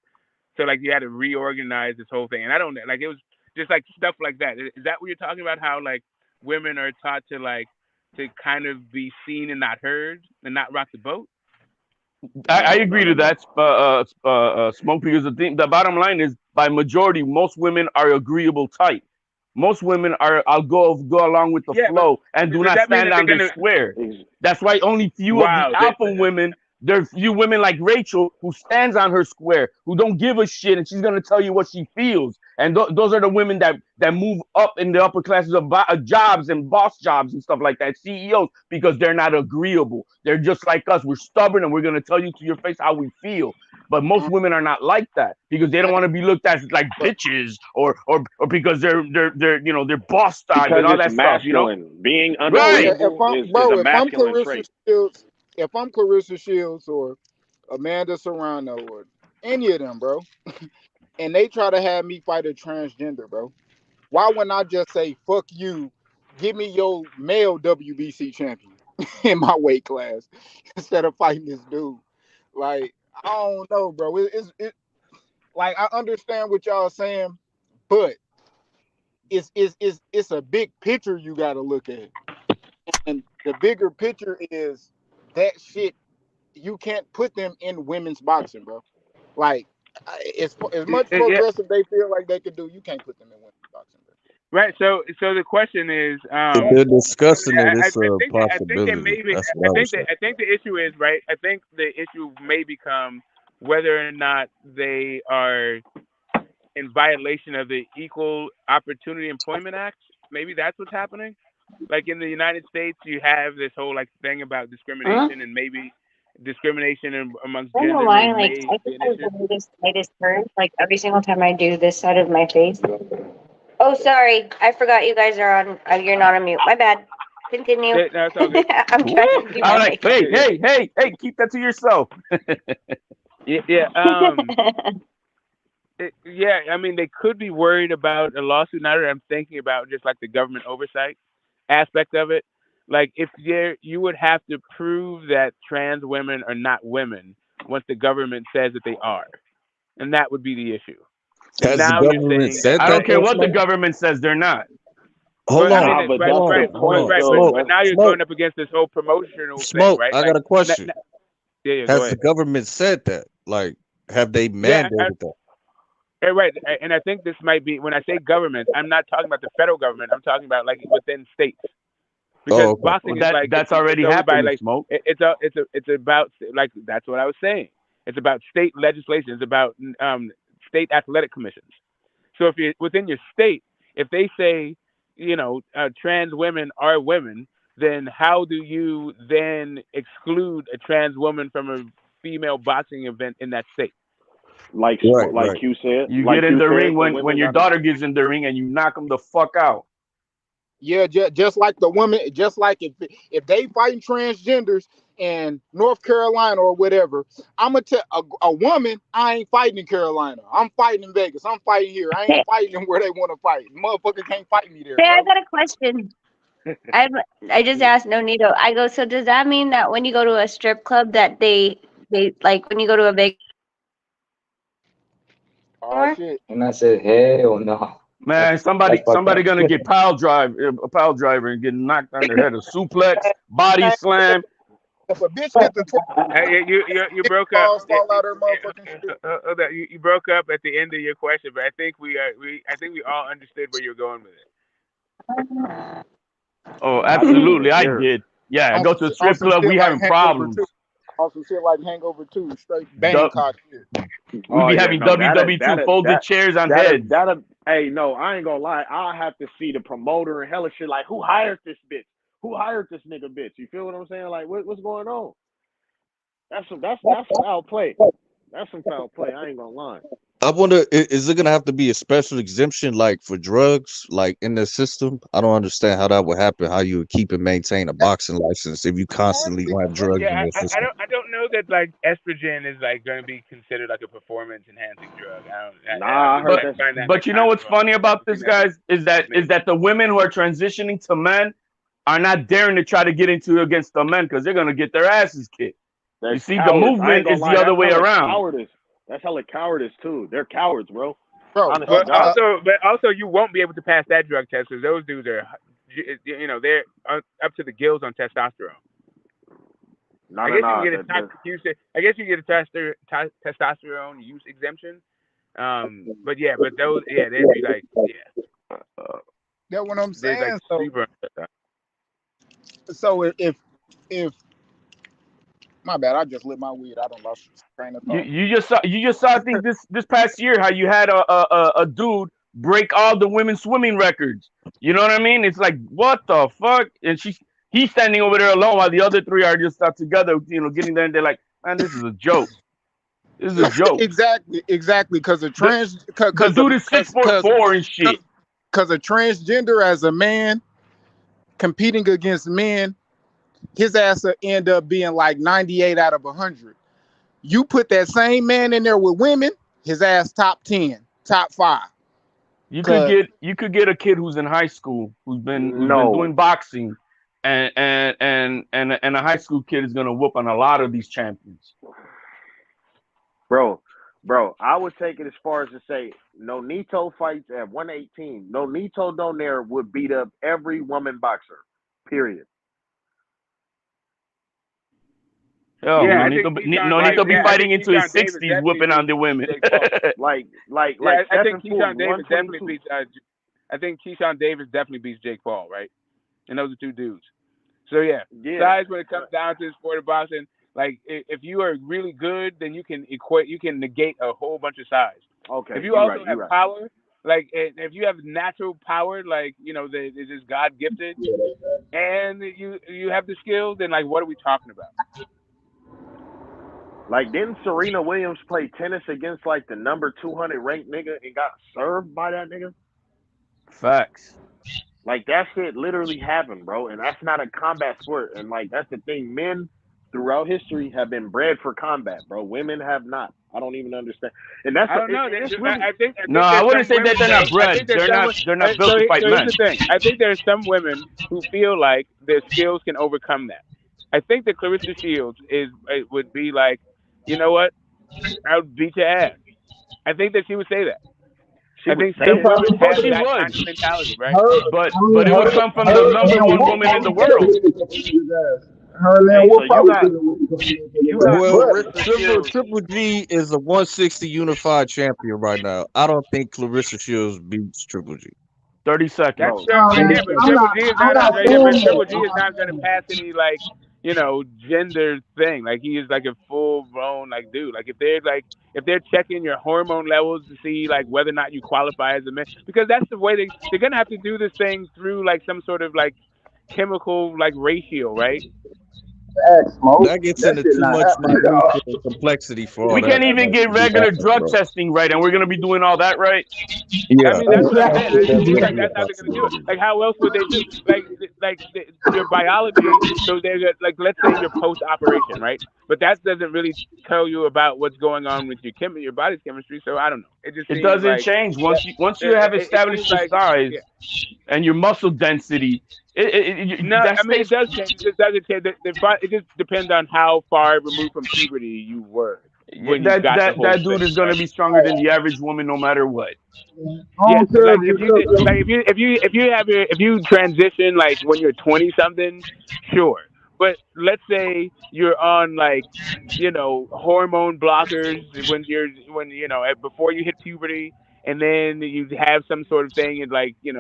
So like you had to reorganize this whole thing, and I don't like it was just like stuff like that. Is that what you're talking about? How like women are taught to kind of be seen and not heard and not rock the boat? I agree to that, Smoke, because the bottom line is, by majority, most women are agreeable type. Most women are, I'll go along with the flow and do not stand on their square. That's why only few of the alpha women, there are few women like Rachel who stands on her square, who don't give a shit, and she's going to tell you what she feels. And those are the women that move up in the upper classes of jobs and boss jobs and stuff like that, CEOs, because they're not agreeable. They're just like us. We're stubborn, and we're going to tell you to your face how we feel. But most women are not like that because they don't want to be looked at as like bitches or because they're boss style and all that masculine. Stuff. Being unagreeable is a masculine trait. If I'm Clarissa Shields or Amanda Serrano or any of them, bro, and they try to have me fight a transgender, bro, why wouldn't I just say, fuck you, give me your male WBC champion in my weight class instead of fighting this dude? Like, I don't know, bro. It like, I understand what y'all saying, but it's a big picture you got to look at. And the bigger picture is that shit. You can't put them in women's boxing, bro. Like, as much Yeah, progressive they feel like they could do, you can't put them in women's boxing, bro. right. So the question is, If they're discussing it, I it's a think that possibility. maybe That's what I would say. I think the issue is right. I think the issue may become whether or not they are in violation of the Equal Opportunity Employment Act. Maybe that's what's happening. Like in the United States, you have this whole like thing about discrimination, and maybe discrimination amongst I don't know genders why, like, may I be think an I issue. have the slightest turn, like, every single time I do this side of my face. Oh, sorry. I forgot you guys are on, you're not on mute. My bad. Continue. No, it's all good. I'm Woo! trying to do I'm my like, makeup. hey, keep that to yourself. Yeah. Yeah. I mean, they could be worried about a lawsuit. Now that I'm thinking about just like the government oversight aspect of it, like if you would have to prove that trans women are not women once the government says that they are, and that would be the issue. And Has the now you're government saying that said I that don't care though, what the Smoke? government says, they're not. Hold But I on, mean, Nah, but right, that's the hold point on. right. though. But Smoke, now you're Smoke, going up against this whole promotional thing, Smoke. right? I Like, got a question. yeah, go Has the ahead. government said that? Like, have they Yeah, mandated that? right. And I think this might be when I say government, I'm not talking about the federal government. I'm talking about like within states. Because Oh, okay. Well, boxing is like that's it's already owned by happening, like Smoke. it's about like that's what I was saying. It's about state legislation. It's about state athletic commissions. So if you're within your state, if they say trans women are women, then how do you then exclude a trans woman from a female boxing event in that state? Right, Like right. Q said, You get in the ring the when women your got to. daughter gets in the ring and you knock them the fuck out. Yeah, just like the woman, just like if they fighting transgenders in North Carolina or whatever, I'm gonna tell a woman I ain't fighting in Carolina. I'm fighting in Vegas. I'm fighting here. I ain't Hey, fighting where they want to fight. Motherfucker can't fight me there, hey, I bro. got a question. I just asked Nonito. I go, so does that mean that when you go to a strip club that they like when you go to a Vegas Oh more? shit. And I said, hell no. Man, That's fucked somebody up. gonna get a pile driver and get knocked on their head. A suplex, body slam. If a bitch get the 12 You broke up. balls fall out her motherfucking shit. Hold on. You broke up at the end of your question, but I think I think we all understood where you're going with it. Oh, I didn't absolutely, even I hear it. did. Yeah, I On go some, to a on strip some club, shit we like having Hangover 2. problems. On some shit like Hangover 2. Straight Du- Bangkok shit. we Oh be yeah, having no, WW2 folded chairs on that'll heads. that'll. Hey, no, I ain't gonna lie. I have to see the promoter and hella shit. Like, who hired this bitch? Who hired this nigga bitch? You feel what I'm saying? Like, what's going on? That's some foul play. That's some foul play. I ain't gonna lie. I wonder, is it gonna have to be a special exemption like for drugs, like in the system? I don't understand how that would happen. How you would keep and maintain a boxing license if you constantly gonna have drugs in Yeah, your system? I don't know that like estrogen is like going to be considered like a performance enhancing drug. Nah, I heard But that's. I find that like you know kind of what's funny about something this, that guys, is maybe. that the women who are transitioning to men are not daring to try to get into against the men because they're gonna get their asses kicked. You That's see, the cowards. I ain't movement gonna is the lie. other That's way hella around. cowardice. That's hella cowardice too. They're cowards, bro. Bro, Honest to Well, God. but also you won't be able to pass that drug test because those dudes are, they're up to the gills on testosterone. No, I no, guess you can no. get a toxic use. I guess you can get a testosterone use exemption. But yeah, but those, yeah, they'd be like, yeah, that's what I'm they're like saying. So super. so if my bad, I just lit my weed. I don't lost train of thought. You just saw I think this past year how you had a dude break all the women's swimming records. You know what I mean? It's like what the fuck? And he's standing over there alone while the other three are just stuck together, getting there and they're like, man, this is a joke. This is a joke. Exactly. Because a The dude is 6'4" and shit. because a transgender as a man competing against men, his ass will end up being like 98 out of 100. You put that same man in there with women, his ass top 10, top 5. You could Cause get a kid who's in high school who's been No, doing boxing, and a high school kid is gonna whoop on a lot of these champions. bro. I would take it as far as to say Nonito fights at 118. Nonito Donaire would beat up every woman boxer. Period. Oh, Yeah, no I need think to be, Keyshawn. no need to be I fighting think into his Keyshawn Davis 60s, definitely whipping on beats the women. Jake Paul. Like Yeah, I think 7 foot, Keyshawn Davis definitely 122. beats. I think Keyshawn Davis definitely beats Jake Paul, right? And those are two dudes. So yeah, Yeah. size when it comes down to the sport of boxing, like if you are really good, then you can negate a whole bunch of size. Okay, If you you're also right. have power, like if you have natural power, like that is just God gifted, and you have the skills, then like what are we talking about? Like, didn't Serena Williams play tennis against like the number 200 ranked nigga and got served by that nigga? Facts. Like, that shit literally happened, bro. And that's not a combat sport. And like, that's the thing. Men throughout history have been bred for combat, bro. Women have not. I don't even understand. And that's I don't know. it's really. I think No, I there's wouldn't some say that women they're not though. I bred. think there's some. They're not built So to fight here's men. the thing. I think there's some women who feel like their skills can overcome that. I think that Clarissa Shields would be like, you know what? I would beat your ass. I think that she would say that. She I would think say some it. women Oh, have she that would. kind of mentality, right? But it would come from the number one woman in the world. Hey, so you got Well, Clarissa Shields. Triple G is a 160 unified champion right now. I don't think Clarissa Shields beats Triple G. 30 seconds. That's Bro, right there, but Triple G is not. But Triple G is not going to pass any like gender thing. Like he is like a full blown like dude. Like if they're checking your hormone levels to see like whether or not you qualify as a man, because that's the way they're going to have to do this thing through like some sort of like chemical like ratio, right? That gets into too much minute complexity for all We that. can't even get regular drug testing right, and we're gonna be doing all that right. Yeah, I mean, that's what I'm saying. It seems like that's how they're going to do it. Like, how else would they do? Your biology. So they're like, let's say you're post operation, right? But that doesn't really tell you about what's going on with your body's chemistry. So I don't know. It just It seems doesn't like change once you have established your size and your muscle density. No, that I mean stays. it does change. It just doesn't change. It just depends on how far removed from puberty you were when you got the whole That dude thing, is going right? to be stronger than the average woman, no matter what. Yeah, but like if you transition like when you're 20 something, sure. But let's say you're on like hormone blockers before you hit puberty, and then you have some sort of thing and like when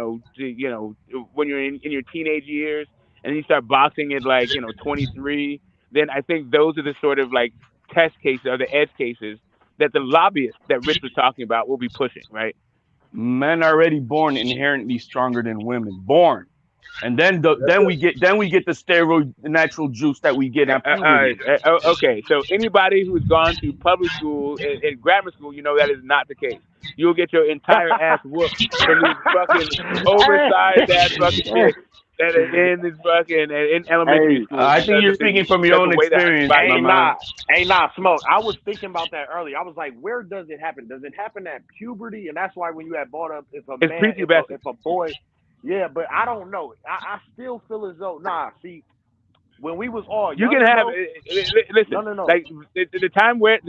you're in your teenage years, and you start boxing at like 23. Then I think those are the sort of like test cases or the edge cases that the lobbyists that Rich was talking about will be pushing, right? Men are already born inherently stronger than women. Born. And then we get the steroid natural juice that we get at puberty. Okay, so anybody who's gone to public school and grammar school, that is not the case. You'll get your entire ass whooped from these fucking oversized ass fucking chicks that are in this fucking in elementary school. I think you're speaking from your own experience. Nah, Smoke. I was thinking about that earlier. I was like, where does it happen? Does it happen at puberty? And that's why when you had brought up if a boy. Yeah, but I don't know. I still feel as though when we was all you young, can have listen. No. Like the time where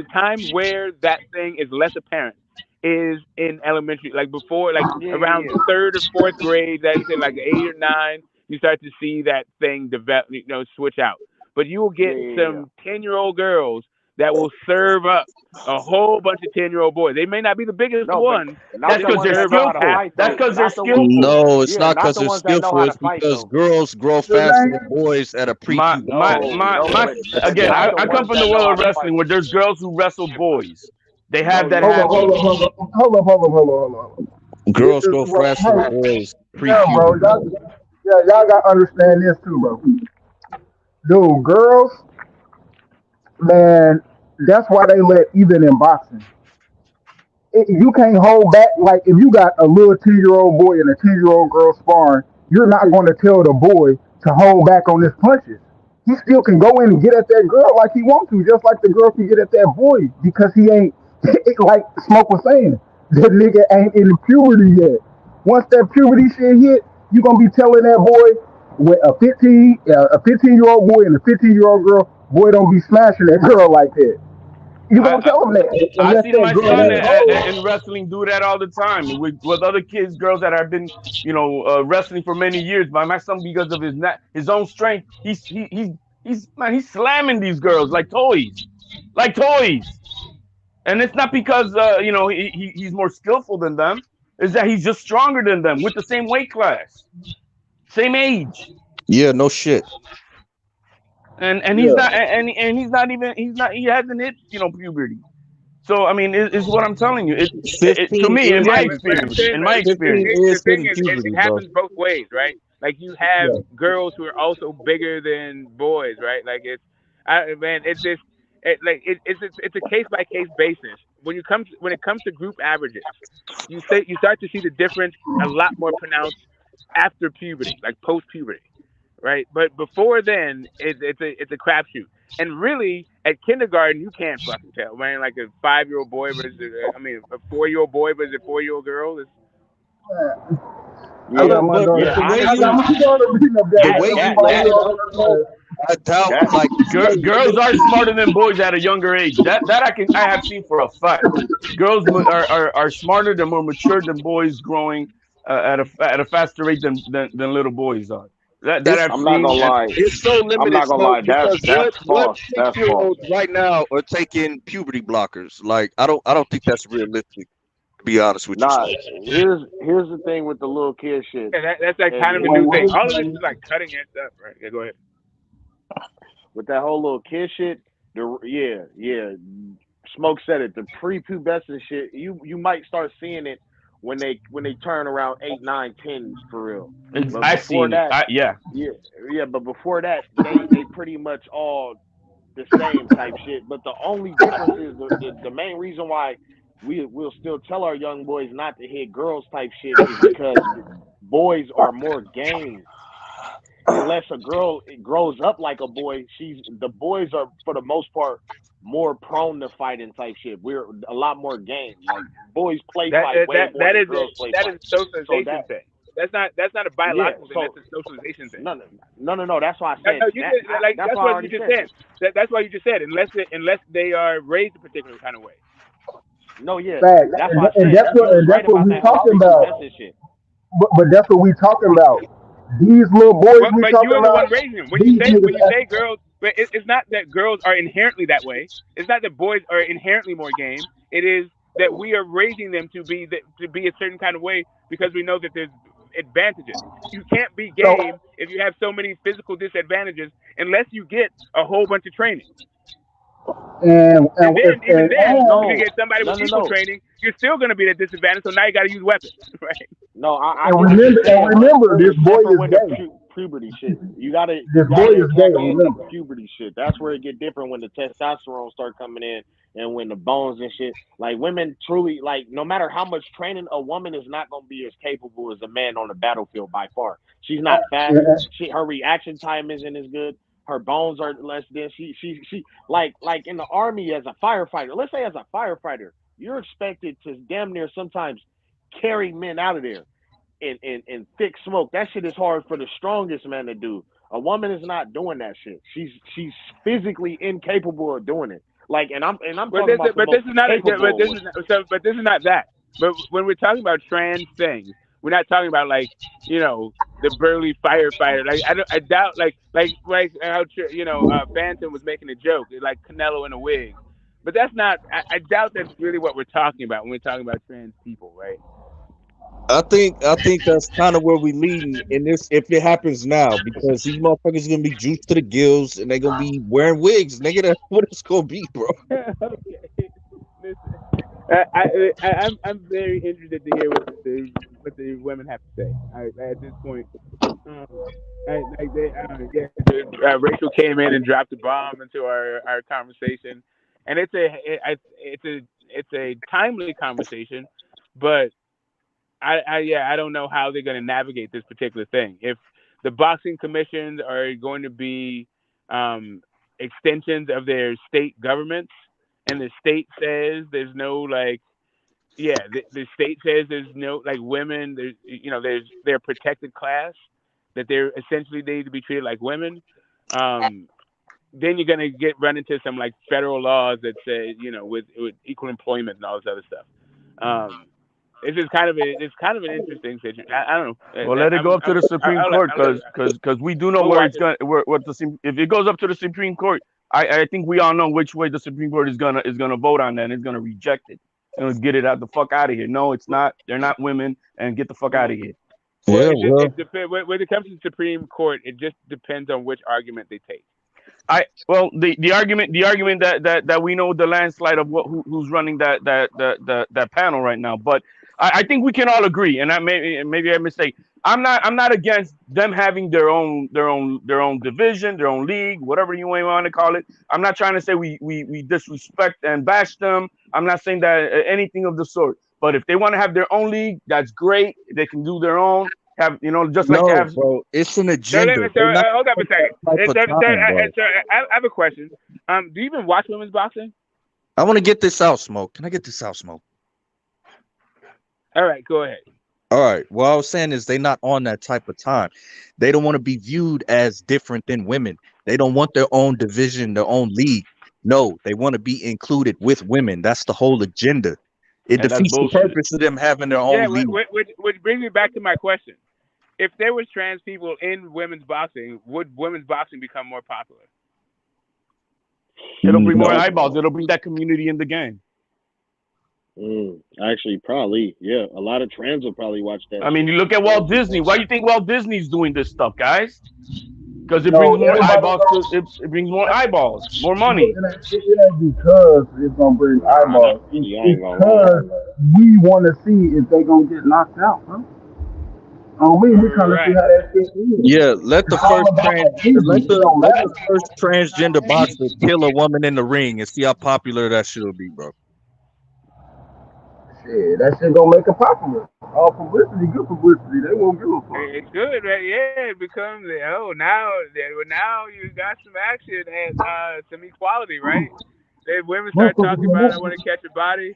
that thing is less apparent is in elementary, like before, like around third or fourth grade. That's in like 8 or 9. You start to see that thing develop, switch out. But you will get some 10-year-old girls that will serve up a whole bunch of 10-year-old boys. They may not be the biggest one. That's because they're skillful. That's because they're skillful. No, it's not because they're skillful. It's because girls grow faster than boys at a pre-pubescent. Again, I come from the world of wrestling where there's girls who wrestle boys. They have that habit. Hold on. Girls grow faster than boys pre-pubescent. Y'all got to understand this too, bro. Dude, girls, man, that's why they let even in boxing. You can't hold back. Like if you got a little 10-year-old boy and a 10-year-old girl sparring, you're not going to tell the boy to hold back on his punches. He still can go in and get at that girl like he wants to, just like the girl can get at that boy, because he ain't, like Smoke was saying, that nigga ain't in puberty yet. Once that puberty shit hit, you going to be telling that boy, with a 15-year-old boy and a 15-year-old girl, boy, don't be smashing that girl like that. You gonna tell them that? I see my son in wrestling do that all the time with other kids, girls that have been, wrestling for many years. By my son, because of his own strength, he's He's slamming these girls like toys, like toys. And it's not because he's more skillful than them. It's that he's just stronger than them with the same weight class, same age. Yeah, no shit. And he's Yeah. not and he hasn't hit puberty. So I mean, it's what I'm telling you. To 15 me, in is my Yeah, hitting but I'm puberty. experience, saying in like my 15 experience, the is thing hitting is it puberty, bro. happens both ways, right? Like you have Yeah. girls who are also bigger than boys, right? Like it's just it's a case by case basis. When it comes to group averages, you start to see the difference a lot more pronounced after puberty, like post puberty, right? But before then, it's a crapshoot. And really, at kindergarten, you can't fucking tell, man. Like a 5-year-old boy versus, a 4-year-old boy versus a 4-year-old girl. I Yeah, got my But daughter. yeah. the way I got you Honestly, my daughter beating up the that way that you that add it 5-year-old up, girl. bro, I doubt that like Girls are smarter than boys at a younger age. I have seen for a fact. Girls are smarter, they're more mature than boys growing at a faster rate than little boys are. That it's I've I'm not seen. gonna And lie. it's so I'm limited. not gonna So lie. because That's what false. six That's year false. olds right now are taking puberty blockers? Like I don't think that's realistic. To be honest with you, Nah, Smoke. here's the thing with the little kid shit, Yeah, that's like kind of a and new thing. All of this is like cutting edge stuff, right? Yeah, go ahead. with that whole little kid shit, yeah. Smoke said it. The prepubescent shit, you might start seeing it when they turn around 8, 9, 10 for real. But I've before seen it. that, Yeah. yeah, yeah. But before that, they pretty much all the same type shit. But the only difference is the main reason why we'll still tell our young boys not to hit girls type shit is because boys are more game. Unless a girl grows up like a boy, the boys are for the most part more prone to fighting type shit. We're a lot more game. Like boys play That fight way that more that than is girls play that is fight. a So socialization that thing. That's not a yeah. biological thing. So That's a socialization thing. no. That's why I No, said no, you that. just like That's that's why I what you already just said. said. That's why you just said unless they are raised a particular kind of way. No, yeah. Fact. That's why I And said that's he what was and that's right what about we that whole talking about. prepubescent shit. But that's what we talking about. These little boys we But talking you're the about. one raising them. When you These say when you niggas. say girls, but it's not that girls are inherently that way. It's not that boys are inherently more game. It is that we are raising them to be a certain kind of way because we know that there's advantages. You can't be So game if you have so many physical disadvantages unless you get a whole bunch of training. And then even then, if you No, get somebody with equal no. training, you're still going to be at a disadvantage. So now you got to use weapons, right? No, I and get what you're remember saying, but this it's boy different is with the gay. puberty shit. You gotta This you boy gotta is gay. encapsulate the Remember. puberty shit. That's where it get different when the testosterone start coming in and when the bones and shit. Like women truly like no matter how much training, a woman is not gonna be as capable as a man on the battlefield by far. She's not fast. Her reaction time isn't as good. Her bones are less dense. She like in the army as a firefighter. Let's say as a firefighter, you're expected to damn near sometimes carry men out of there in thick smoke. That shit is hard for the strongest man to do. A woman is not doing that shit. She's physically incapable of doing it. Like, and I'm talking about the most This is not capable of women. but this is not that. But when we're talking about trans things, we're not talking about like the burly firefighter. Like I doubt like how Phantom was making a joke like Canelo in a wig, but that's not. I doubt that's really what we're talking about when we're talking about trans people, right? I think that's kind of where we leading in this if it happens now because these motherfuckers gonna be juiced to the gills and they gonna be wearing wigs, nigga. That's what it's gonna be, bro. Okay, listen. I'm very interested to hear what the women have to say. At this point, um, Rachel came in and dropped a bomb into our conversation, and it's a timely conversation, but I don't know how they're going to navigate this particular thing. If the boxing commissions are going to be extensions of their state governments, and the state says there's no the state says there's no like women, they're a protected class, that they're essentially they need to be treated like women. Then you're gonna run into some like federal laws that say with equal employment and all this other stuff. It's just kind of an interesting situation. I don't know. Well, let it go up to the Supreme Court because we do know we'll where watch it's going. If it goes up to the Supreme Court, I think we all know which way the Supreme Court is gonna vote on that. And it's gonna reject it. It's gonna get it out the fuck out of here. No, it's not. They're not women, and get the fuck out of here. Well, Yeah, it depends. When it comes to the Supreme Court, it just depends on which argument they take. The argument that we know the landslide of who's running that panel right now, but I think we can all agree, and maybe I mistake. I'm not against them having their own division, their own league, whatever you want to call it. I'm not trying to say we disrespect and bash them. I'm not saying that anything of the sort. But if they want to have their own league, that's great. They can do their own. Have just like no, they have. bro, it's an So, agenda. hold up a second. I I have a question. Do you even watch women's boxing? want to get this out, Smoke. Can I get this out, Smoke? All right, go ahead. All right. What I was saying is they're not on that type of time. They don't want to be viewed as different than women. They don't want their own division, their own league. No, they want to be included with women. That's the whole agenda. It And that's defeats the bullshit. purpose of them having their own league. Which brings me back to my question. If there was trans people in women's boxing, would women's boxing become more popular? It'll bring more eyeballs. It'll bring that community in the game. Actually, probably, yeah. A lot of trans will probably watch that. I mean, you look at Walt Disney. Why do you think Walt Disney's doing this stuff, guys? Because it brings more eyeballs. It brings more eyeballs, more money. It ain't because it's gonna bring eyeballs. It's because we want to see if they gonna get knocked out, huh? On me, we kind of see how that shit is. Yeah, let the first transgender boxer kill a woman in the ring and see how popular that shit'll be, bro. Shit, that shit gonna make it popular. All publicity, good publicity. They won't give a fuck. It's good, right? Yeah, it becomes now you got some action and some equality, right? If women start talking about I want to catch a body.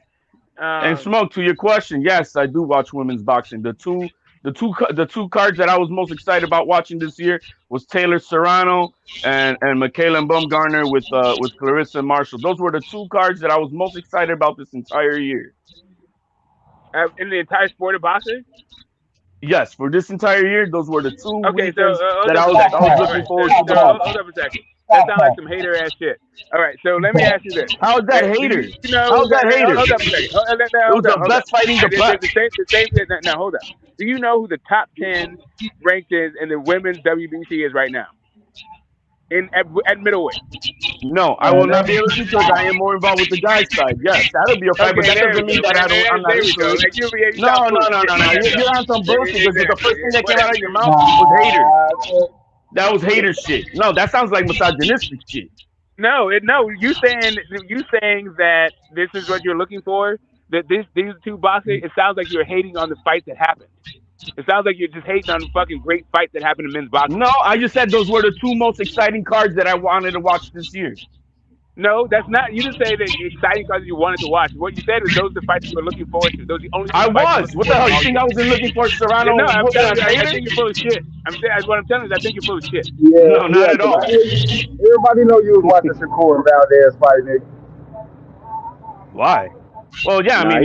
And Smoke, to your question, yes, I do watch women's boxing. The two cards that I was most excited about watching this year was Taylor Serrano and Michaela Baumgartner with Clarissa Marshall. Those were the two cards that I was most excited about this entire year. In the entire sport of boxing? Yes, for this entire year, those were the two weekends that I was looking forward to the most. Hold up a second. That sounds like some hater ass shit. All right, so let me ask you this. How is that hater? How is that hater? Hold up a second. It was the best fighting the black. Now, hold up. Do you know who the top 10 ranked is in the women's WBC is right now? At middleweight? No, I will not be able to because I am more involved with the guys' side. Yes, that'll be a fight, but that doesn't mean that I'm not interested. No. You're on some bullshit because the first thing that came out of your mouth was hater. That was hater shit. No, that sounds like misogynistic shit. No. You saying that this is what you're looking for? That these two boxing? It sounds like you're hating on the fight that happened. It sounds like you're just hating on the fucking great fight that happened in men's boxing. No, I just said those were the two most exciting cards that I wanted to watch this year. No, that's not. You didn't say the exciting cards you wanted to watch. What you said is those are the fights you were looking forward to. Those are the only. I was. What the hell? You think I wasn't looking for Serrano? No, I'm telling you, I think you're full of shit. What I'm telling you is I think you're full of shit. Yeah, no, not at all. Everybody know you was watching Shakur and Valdez fight, nigga. Why? Well, yeah, I mean,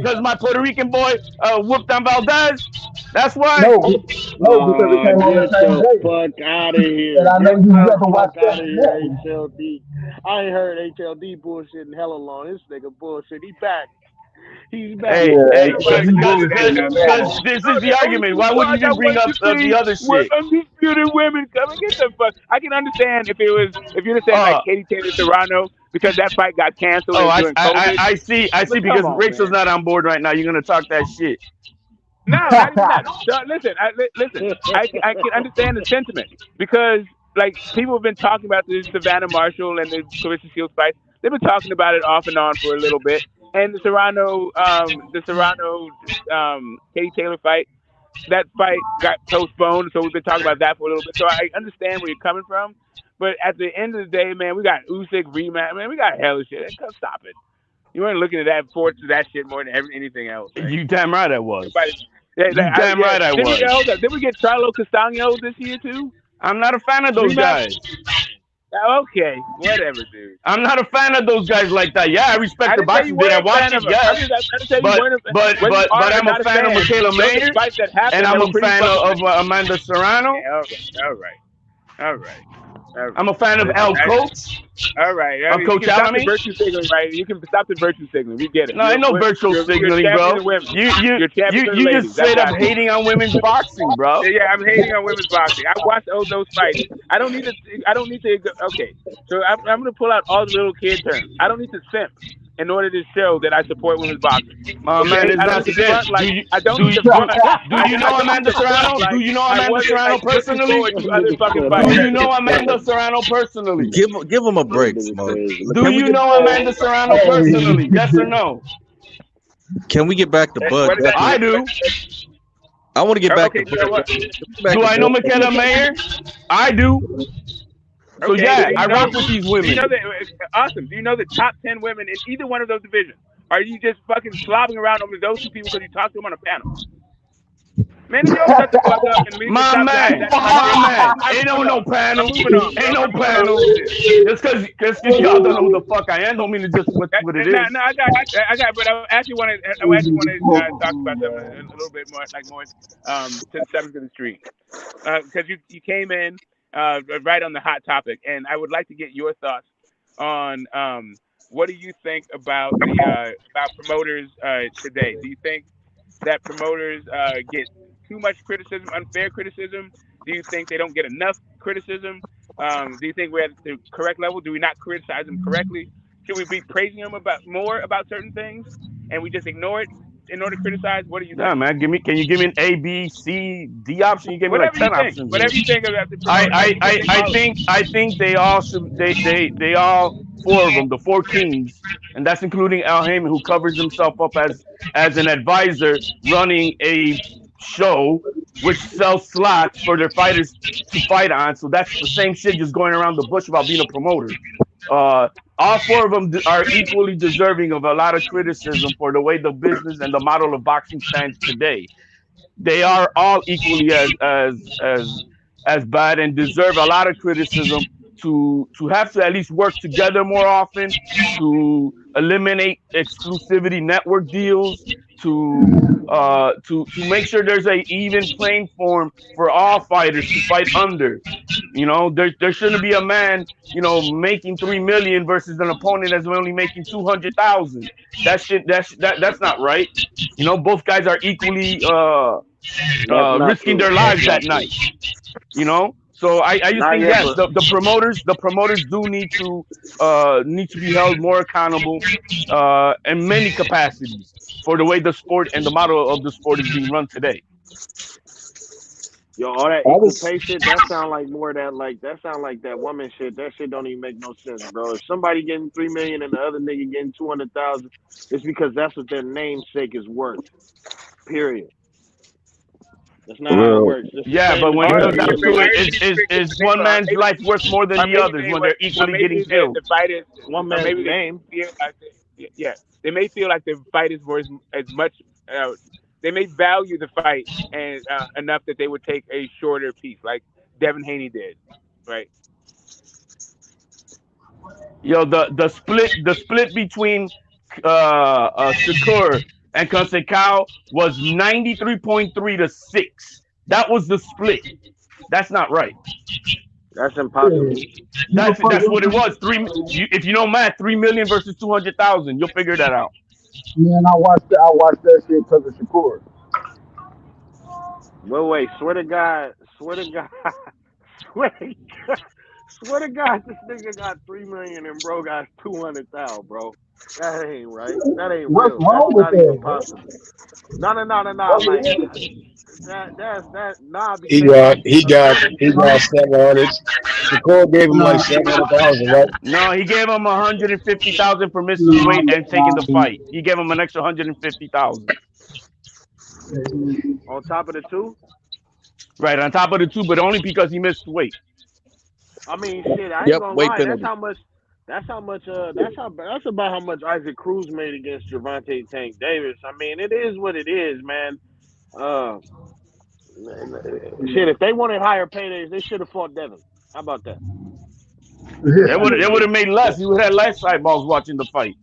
because my Puerto Rican boy whooped on Valdez. That's why. No, because it came on the same day. Fuck out of here! And I know you never watched out of here, that. HLD. I ain't heard HLD bullshit in hella long. This nigga bullshit. He back. He's back. Hey, because this is the argument. Why wouldn't you bring up the other shit? Undisputed women coming. Get the fuck. I can understand if you're saying like Katie Taylor Serrano because that fight got canceled. I see. Because Rachel's not on board right now. You're gonna talk that shit. No, not even that. So, listen. I can understand the sentiment because like people have been talking about the Savannah Marshall and the Clarissa Shields fight. They've been talking about it off and on for a little bit. And the Serrano, Katie Taylor fight, that fight got postponed, so we've been talking about that for a little bit. So I understand where you're coming from, but at the end of the day, man, we got Usyk rematch. Man, we got hella shit. Stop it. You weren't looking at that shit more than anything else. Right? You damn right I was. Right I was. Did we get Charlo Castaño this year too? I'm not a fan of those guys. Okay, whatever, dude. I'm not a fan of those guys like that. Yeah, I respect I the didn't say you boxing. Did I weren't a watch fan it? of them. I'm Yes. just trying to say you But weren't. but Whether you but are but or I'm a not a fan of fan, Michaela those are Mayer, fights that and happened that I'm were a pretty fan fucking. of Amanda Serrano. Yeah, all right. I'm a fan of El Coach, All right. I of mean, you Coach can stop the Alamy. virtue signaling, right? You can stop the virtue signaling. We get it. No, ain't no virtual You're a signaling, champion bro. of women. You you You're a champion you of the you just ladies. I straight up got it. hating on women's boxing, bro. Yeah, I'm hating on women's boxing. I watched all those fights. I don't need to. Okay, so I'm going to pull out all the little kid terms. I don't need to simp in order to show that I support women's boxing. My man Okay, is I don't not need to simp. front like Do you I don't do need you to front. do you I know don't need Amanda to front Serrano? Do like you know I Amanda wasn't Serrano like looking personally? forward to other fucking Do fights. you know Amanda Serrano personally? Give him a break, Smoke. Do Can we you get know Amanda Serrano personally? Yes or no? can we get back to Bud What is that? Decker? I do. I want to get back Okay, to you know Bud what? Decker. Can we get back Do to I know Bud Decker? Michaela Mayer? I do. So Okay, yeah, I rock with these do you women. know that? Awesome. Do you know the top 10 women in either one of those divisions? Are you just fucking slobbing around over those two people because you talked to them on a panel? Man, if you don't shut the fuck up and leave the My top that, man, that like my man. I'm Ain't moving no on. I'm panel. moving on, bro. Ain't no I'm moving on with panel. this shit. Just cause y'all don't know who the fuck I am, don't mean it's just what it No, is. no, I got you. But I actually want to talk about them a little bit more, like more to the subject of the street, because you came in right on the hot topic, and I would like to get your thoughts on what do you think about the about promoters today? Do you think that promoters get too much criticism, unfair criticism? Do you think they don't get enough criticism? Do you think we're at the correct level? Do we not criticize them correctly? Should we be praising them about certain things, and we just ignore it in order to criticize? What do you Yeah, think? man. Can you give me an A, B, C, D option? You gave me like Whatever you 10 think. options Whatever there. you think about the promoter. I think they all should they all four of them, the four kings, and that's including Al Heyman, who covers himself up as an advisor running a show which sells slots for their fighters to fight on. So that's the same shit just going around the bush about being a promoter. All four of them are equally deserving of a lot of criticism for the way the business and the model of boxing stands today. They are all equally as bad and deserve a lot of criticism to have to at least work together more often, to eliminate exclusivity network deals, to make sure there's a even playing form for all fighters to fight under. You know, there shouldn't be a man, making 3 million versus an opponent that's only making 200,000. That's not right. Both guys are equally That's not risking true. their That's lives not at true. night. So I just Not think yet, yes, but the promoters do need to be held more accountable in many capacities for the way the sport and the model of the sport is being run today. yo, all that I equal was pay shit, that sound like more that sound like that woman shit. That shit don't even make no sense, bro. If somebody getting 3 million and the other nigga getting 200,000, it's because that's what their namesake is worth. Period. That's not how it real. works. It's the Yeah, same but as when it Or comes money. down maybe to it, is they one man's life worth more than the others when they're equally getting killed? the fight is, One or man's maybe they name. feel like they may feel like the fight is worth as much. They may value the fight and enough that they would take a shorter piece, like Devin Haney did, right? The split between Shakur and Consecal was 93.3 to 6. That was the split. That's not right. That's impossible. That's what it was. If you know math, 3 million versus 200,000. You'll figure that out. Man, I watched that shit because of Shakur. Wait, swear to God, swear to God, swear to God, this nigga got 3 million and bro got 200,000, bro. That ain't right. That ain't What's real. That's wrong with not even that, bro? possible. No. Like that's nah He because got like he got he Huh? got 700. Shakur gave him like Nah, 700,000, right? No, he gave him 150,000 for missing nah, weight and taking the nah. fight. He gave him an extra 150,000. on top of the two. Right on top of the two, but only because he missed weight. I mean, shit. I ain't Yep, gonna weight lie. That's penalty. how much. That's about how much Isaac Cruz made against Gervonta Tank Davis. I mean, it is what it is, man. Uh, shit. If they wanted higher paydays, they should have fought Devin. How about that? They would have made less. You would have had less eyeballs watching the fight.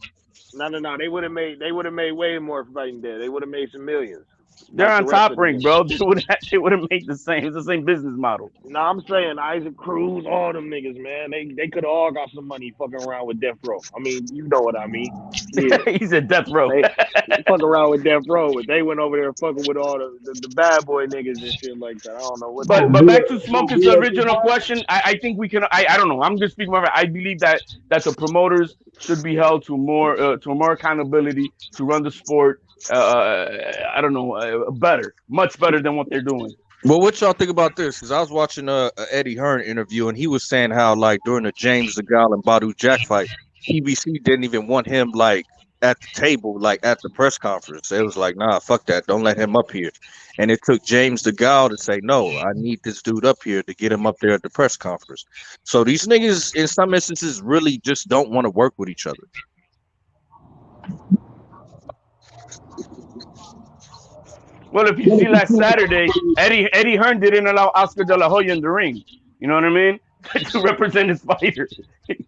No. They would have made way more fighting there. They would have made some millions, They're like the on rest top of the ring, niggas. bro. They would have made the same. It's the same business model. No, I'm saying Isaac Cruz, all them niggas, man. They could have all got some money fucking around with Death Row. I mean, you know what I mean? Yeah. He said death row. They fuck around with Death Row. But they went over there fucking with all the bad boy niggas and shit like that. I don't know what they But was back doing. to Smoker's original question, I think we can. I don't know. I'm just speaking about. I believe that the promoters should be held to more accountability to run the sport. I don't know, much better than what they're doing. Well, what y'all think about this? Because I was watching a Eddie Hearn interview, and he was saying how, like, during the James DeGale and Badu Jack fight, PBC didn't even want him, like, at the table, like, at the press conference. It was like, nah, fuck that. Don't let him up here. And it took James DeGale to say, no, I need this dude up here to get him up there at the press conference. So these niggas, in some instances, really just don't want to work with each other. Well, if you see last Saturday, Eddie Hearn didn't allow Oscar De La Hoya in the ring. You know what I mean? To represent his fighter.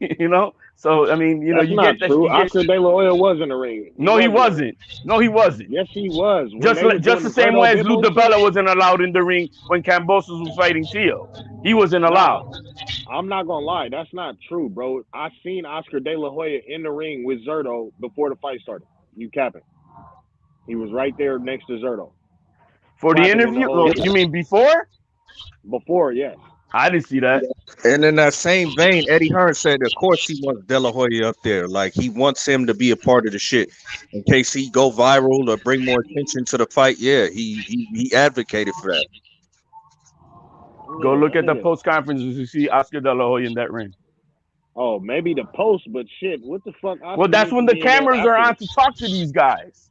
You know? So I mean, you know, That's you not get that. true. Oscar De La Hoya was in the ring. No, he wasn't. No, he wasn't. Yes, he was. When Just the same way as Lou DiBella wasn't allowed in the ring when Cambosos was fighting Tio. He wasn't allowed. I'm not gonna lie, that's not true, bro. I seen Oscar De La Hoya in the ring with Zerto before the fight started. You capping? He was right there next to Zerto. For the interview? You mean before? Before, yes. I didn't see that. And in that same vein, Eddie Hearn said, of course, he wants De La Hoya up there. Like, he wants him to be a part of the shit in case he go viral or bring more attention to the fight. Yeah, he advocated for that. Go look at the post conferences to see Oscar De La Hoya in that ring. Oh, maybe the post, but shit, what the fuck? Well, that's when the cameras are on to talk to these guys.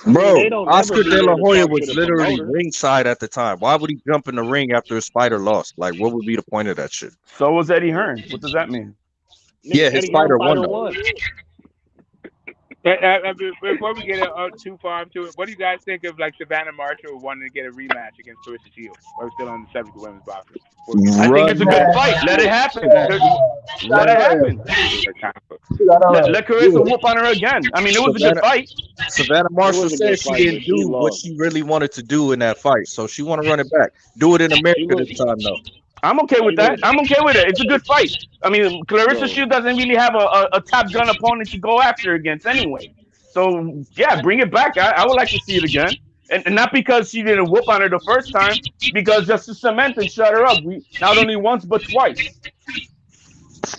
Bro, Oscar De La Hoya was literally ringside at the time. Why would he jump in the ring after his fighter lost? Like, what would be the point of that shit? So was Eddie Hearn. What does that mean? Yeah, his fighter won. Before we get too far into it, what do you guys think of like Savannah Marshall wanting to get a rematch against Clarissa Shields? We're still on the subject of women's boxing. I think it's a good fight. Let it happen. Let it happen. Let Clarissa whoop on her again. I mean, it was a good fight. Savannah Marshall said she didn't do what she really wanted to do in that fight, so she want to run it back. Do it in America this time, though. I'm okay with that. I'm okay with it. It's a good fight. I mean, Clarissa Shields doesn't really have a top gun opponent to go after against anyway. So, yeah, bring it back. I would like to see it again. And not because she didn't whoop on her the first time, because just to cement and shut her up. We not only once, but twice.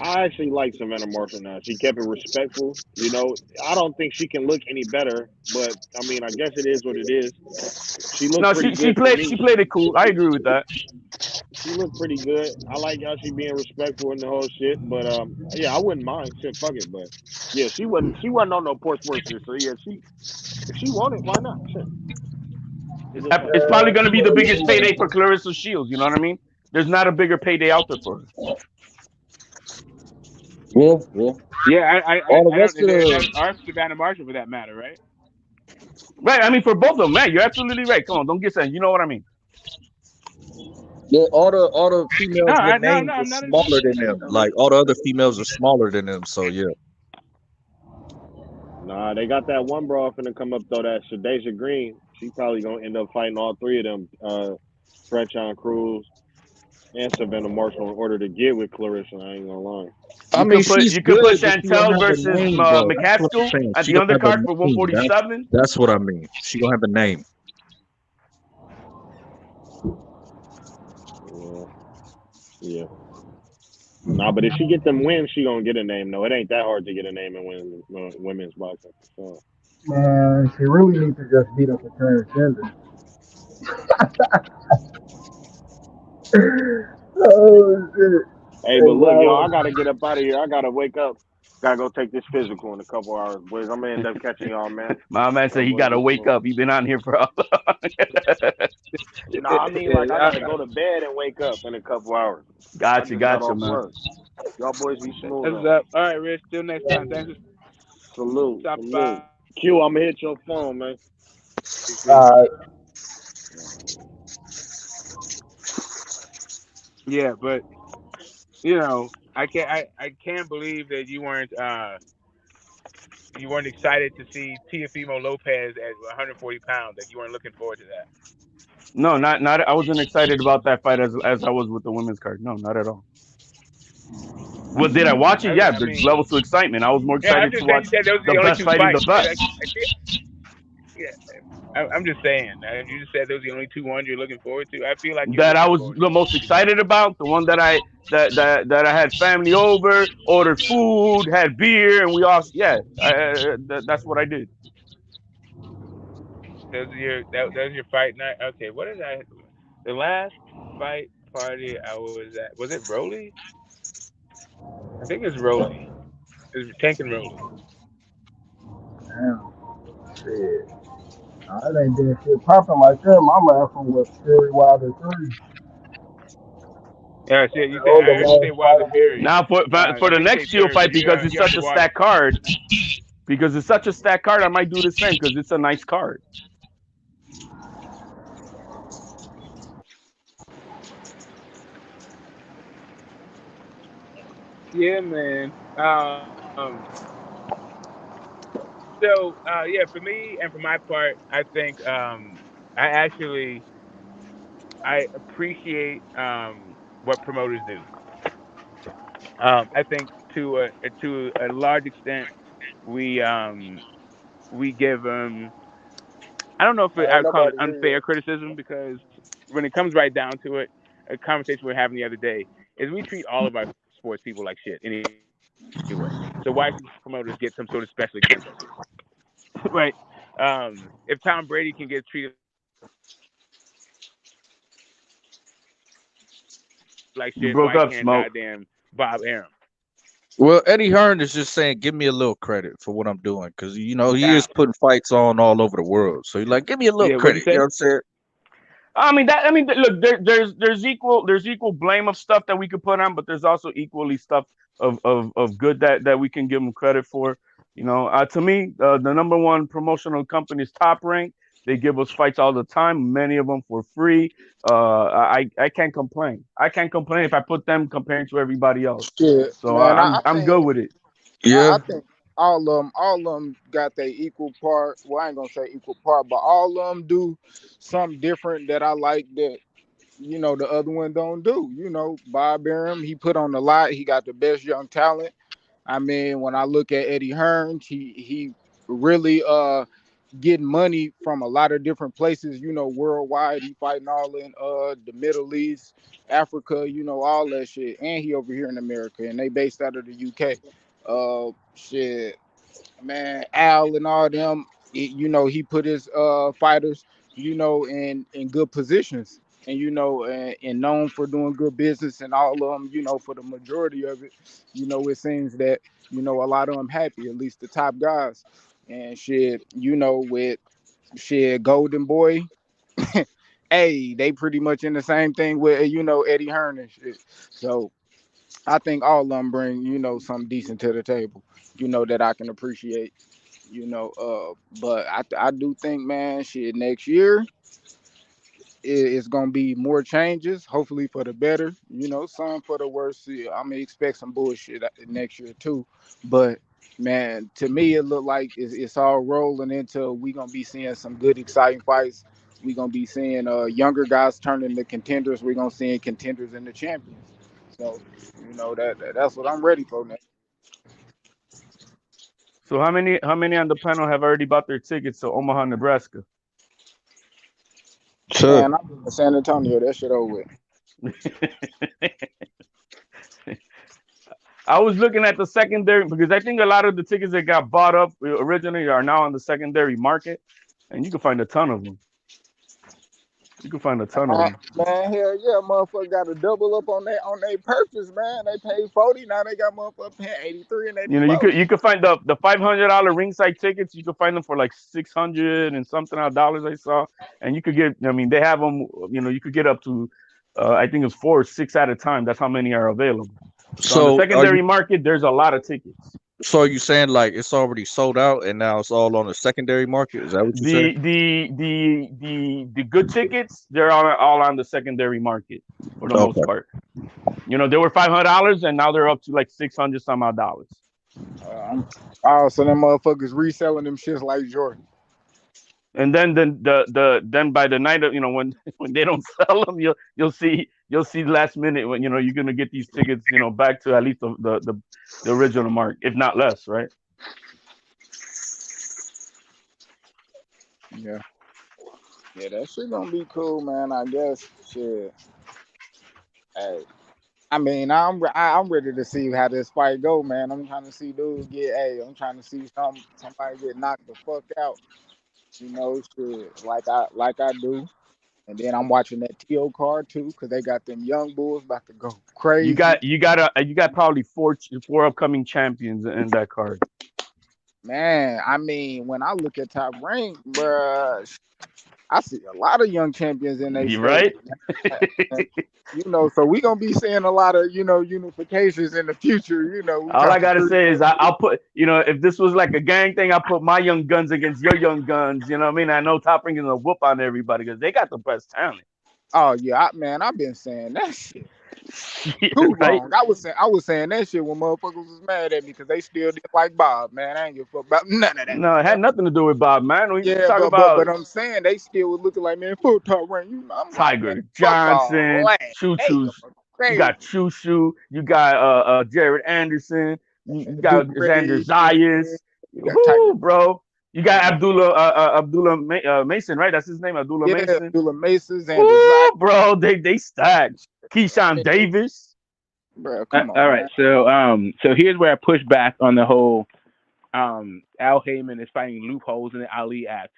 I actually like Savannah Marshall now. She kept it respectful. You know, I don't think she can look any better, but I mean, I guess it is what it is. She looked she played it cool. I agree with that. She looked pretty good. I like how she being respectful in the whole shit. But yeah, I wouldn't mind. Shit, fuck it. But yeah, she wasn't on no poor sports shit. So yeah, if she wanted, why not? Shit. It's probably going to be the biggest payday for Clarissa Shields. You know what I mean? There's not a bigger payday out there for her. Yeah, I or Savannah Marshall for that matter, right? Right. I mean, for both of them, man, you're absolutely right. Come on, don't get saying. You know what I mean? Yeah, all the females with names are smaller than them. Like, all the other females are smaller than them. So yeah. Nah, they got that one bra finna come up though. That Shadeja Green. She probably gonna end up fighting all three of them. Fretchon Cruz and Savannah Marshall in order to get with Clarissa. I ain't gonna lie. You could put Chantel versus McCaskill at the undercard for 147. That's what I mean. She gonna have a name. Yeah. Nah, but if she get them wins, she gonna get a name. No, it ain't that hard to get a name in women's boxing. So. Man, she really needs to just beat up a transgender. Oh shit! Hey, but look, yo, I gotta get up out of here. I gotta wake up. Gotta go take this physical in a couple hours, boys. I'm gonna end up catching y'all, man. My man said he gotta wake up. He been on here for how long? Nah, I mean like I gotta go to bed and wake up in a couple hours. Gotcha, man. Work. Y'all boys be smooth. What's up? All right, Rich. Till next time. Thanks. Salute. Q, I'm gonna hit your phone, man. All right. Yeah, but you know, I can't believe that you weren't excited to see Teofimo Lopez at 140 pounds. Like you weren't looking forward to that. No, not. I wasn't excited about that fight as I was with the women's card. No, not at all. Well, did I watch it? Yeah, I there's mean, levels to excitement. I was more yeah, I'm excited to just saying watch you said those are the the only best two fighting the fights. best. I feel, yeah, I'm just saying. You just said those are the only two ones you're looking forward to. I feel like you're That I looking was forward the most to more. excited about, the one that I had family over, ordered food, had beer, and we all that's what I did. Those are your fight night. Okay, what did I? The last fight party I was at, was it Rolly? I think it's Rolly. It's Tank and Rolly. Damn. Shit. I ain't did shit popping like that. My last one was Fury Wilder 3. Yeah, see, you That said was the I heard you say last Wilder fight I Fury. Now for You the didn't say next Shield third, fight, but because it's you such a underwater. stacked card. Because it's such a stacked card, I might do the same because it's a nice card. Yeah, man. Yeah, for me and for my part, I think I actually I appreciate what promoters do. I think to a large extent we give I don't know if I Ain't would call it nobody here unfair yet. criticism because when it comes right down to it, a conversation we were having the other day is we treat all of our sports people like shit anyway. So why should promoters get some sort of special exemption, right? If Tom Brady can get treated like shit, why can't goddamn You Bob broke up, Arum? Smoke. Well, Eddie Hearn is just saying, give me a little credit for what I'm doing, because he How? is putting fights on all over the world. So he's like, give me a little Yeah, what'd credit. you You know say? what I'm saying? Look, there's equal blame of stuff that we could put on, but there's also equally stuff of good that we can give them credit for. To me, the number one promotional company is Top Rank. They give us fights all the time, many of them for free. I can't complain. I can't complain if I put them comparing to everybody else. Shit, So man. I'm good with it. Yeah. I think all of them got their equal part. Well, I ain't gonna say equal part, but all of them do something different that I like that the other one don't do. Bob Arum, he put on a lot. He got the best young talent. I mean, when I look at Eddie Hearn, he really getting money from a lot of different places, worldwide. He fighting all in the Middle East, Africa, all that shit. And he over here in America, and they based out of the UK. Shit, man, Al and all them, he put his fighters, in good positions. And and known for doing good business, and all of them, for the majority of it, it seems that a lot of them happy, at least the top guys. And shit, with shit, Golden Boy, hey, they pretty much in the same thing with Eddie Hearn and shit. So I think all of them bring something decent to the table, that I can appreciate. But I do think, man, shit, next year it's gonna be more changes, hopefully for the better, some for the worse. Yeah, I mean, expect some bullshit next year too, but man, to me it look like it's all rolling into we gonna be seeing some good exciting fights. We gonna be seeing younger guys turning into contenders. We're gonna see contenders in the champions. So that's what I'm ready for now. So how many on the panel have already bought their tickets to Omaha, Nebraska? Sure. Man, I'm in San Antonio. That shit over with. I was looking at the secondary because I think a lot of the tickets that got bought up originally are now on the secondary market, and you can find a ton of them. You can find a ton of them. Man, hell yeah, motherfucker got to double up on their purchase, man. They paid 40, now they got motherfucker paying 83 and You 84. could find the $500 ringside tickets. You could find them for like 600 and something odd dollars. I saw, and you could get. I mean, they have them. You could get up to, I think it's 4 or 6 at a time. That's how many are available. So on the So are you secondary market, there's a lot of tickets. So are you saying like it's already sold out and now it's all on the secondary market? Is that what you're saying? The good tickets, they're all on the secondary market for the most Okay. part. You know, they were $500 and now they're up to like 600 some odd dollars. Oh, so them motherfuckers reselling them shits like Jordan. And then by the night of, you know, when when they don't sell them, you'll see last minute when, you know, you're gonna get these tickets, you know, back to at least the original mark, if not less, right? Yeah. Yeah, that shit gonna be cool, man. I guess. Shit. Hey. I mean, I'm ready to see how this fight go, man. I'm trying to see dudes get. Hey, I'm trying to see somebody get knocked the fuck out. You know, shit, like I do. And then I'm watching that TO card too, because they got them young bulls about to go crazy. You got probably four upcoming champions in that card. Man, I mean, when I look at Top Rank, bruh, I see a lot of young champions in their You stable. right? You know, so we gonna be seeing a lot of, you know, unifications in the future. You know, we All I about to gotta see. say is I'll put, you know, if this was like a gang thing, I'll put my young guns against your young guns. You know what I mean? I know Top Rank is gonna whoop on everybody because they got the best talent. Oh yeah, man, I've been saying that shit Shit, too right? long. I was saying that shit when motherfuckers was mad at me because they still did like Bob. Man, I ain't give a fuck about none of that. No, it had nothing to do with Bob, man. We Yeah, talk about but I'm saying they still was looking like, man, fuck Top Rank. You know, I'm like, man, Tiger fuck all Johnson, that. Choo They Choo. go You got crazy. Choo Choo. You got Jared Anderson. You got Xander Dupree, Zayas. you got Tiger. Whoo, bro. You got Man. Abdullah Mason, right? That's his name, Abdullah Yeah, Mason. Abdullah Mason, Xander Zayas. Whoo, bro. They stacked. Keyshawn Davis. Bro, come All on, right, man. so here's where I push back on the whole Al Heyman is finding loopholes in the Ali Act.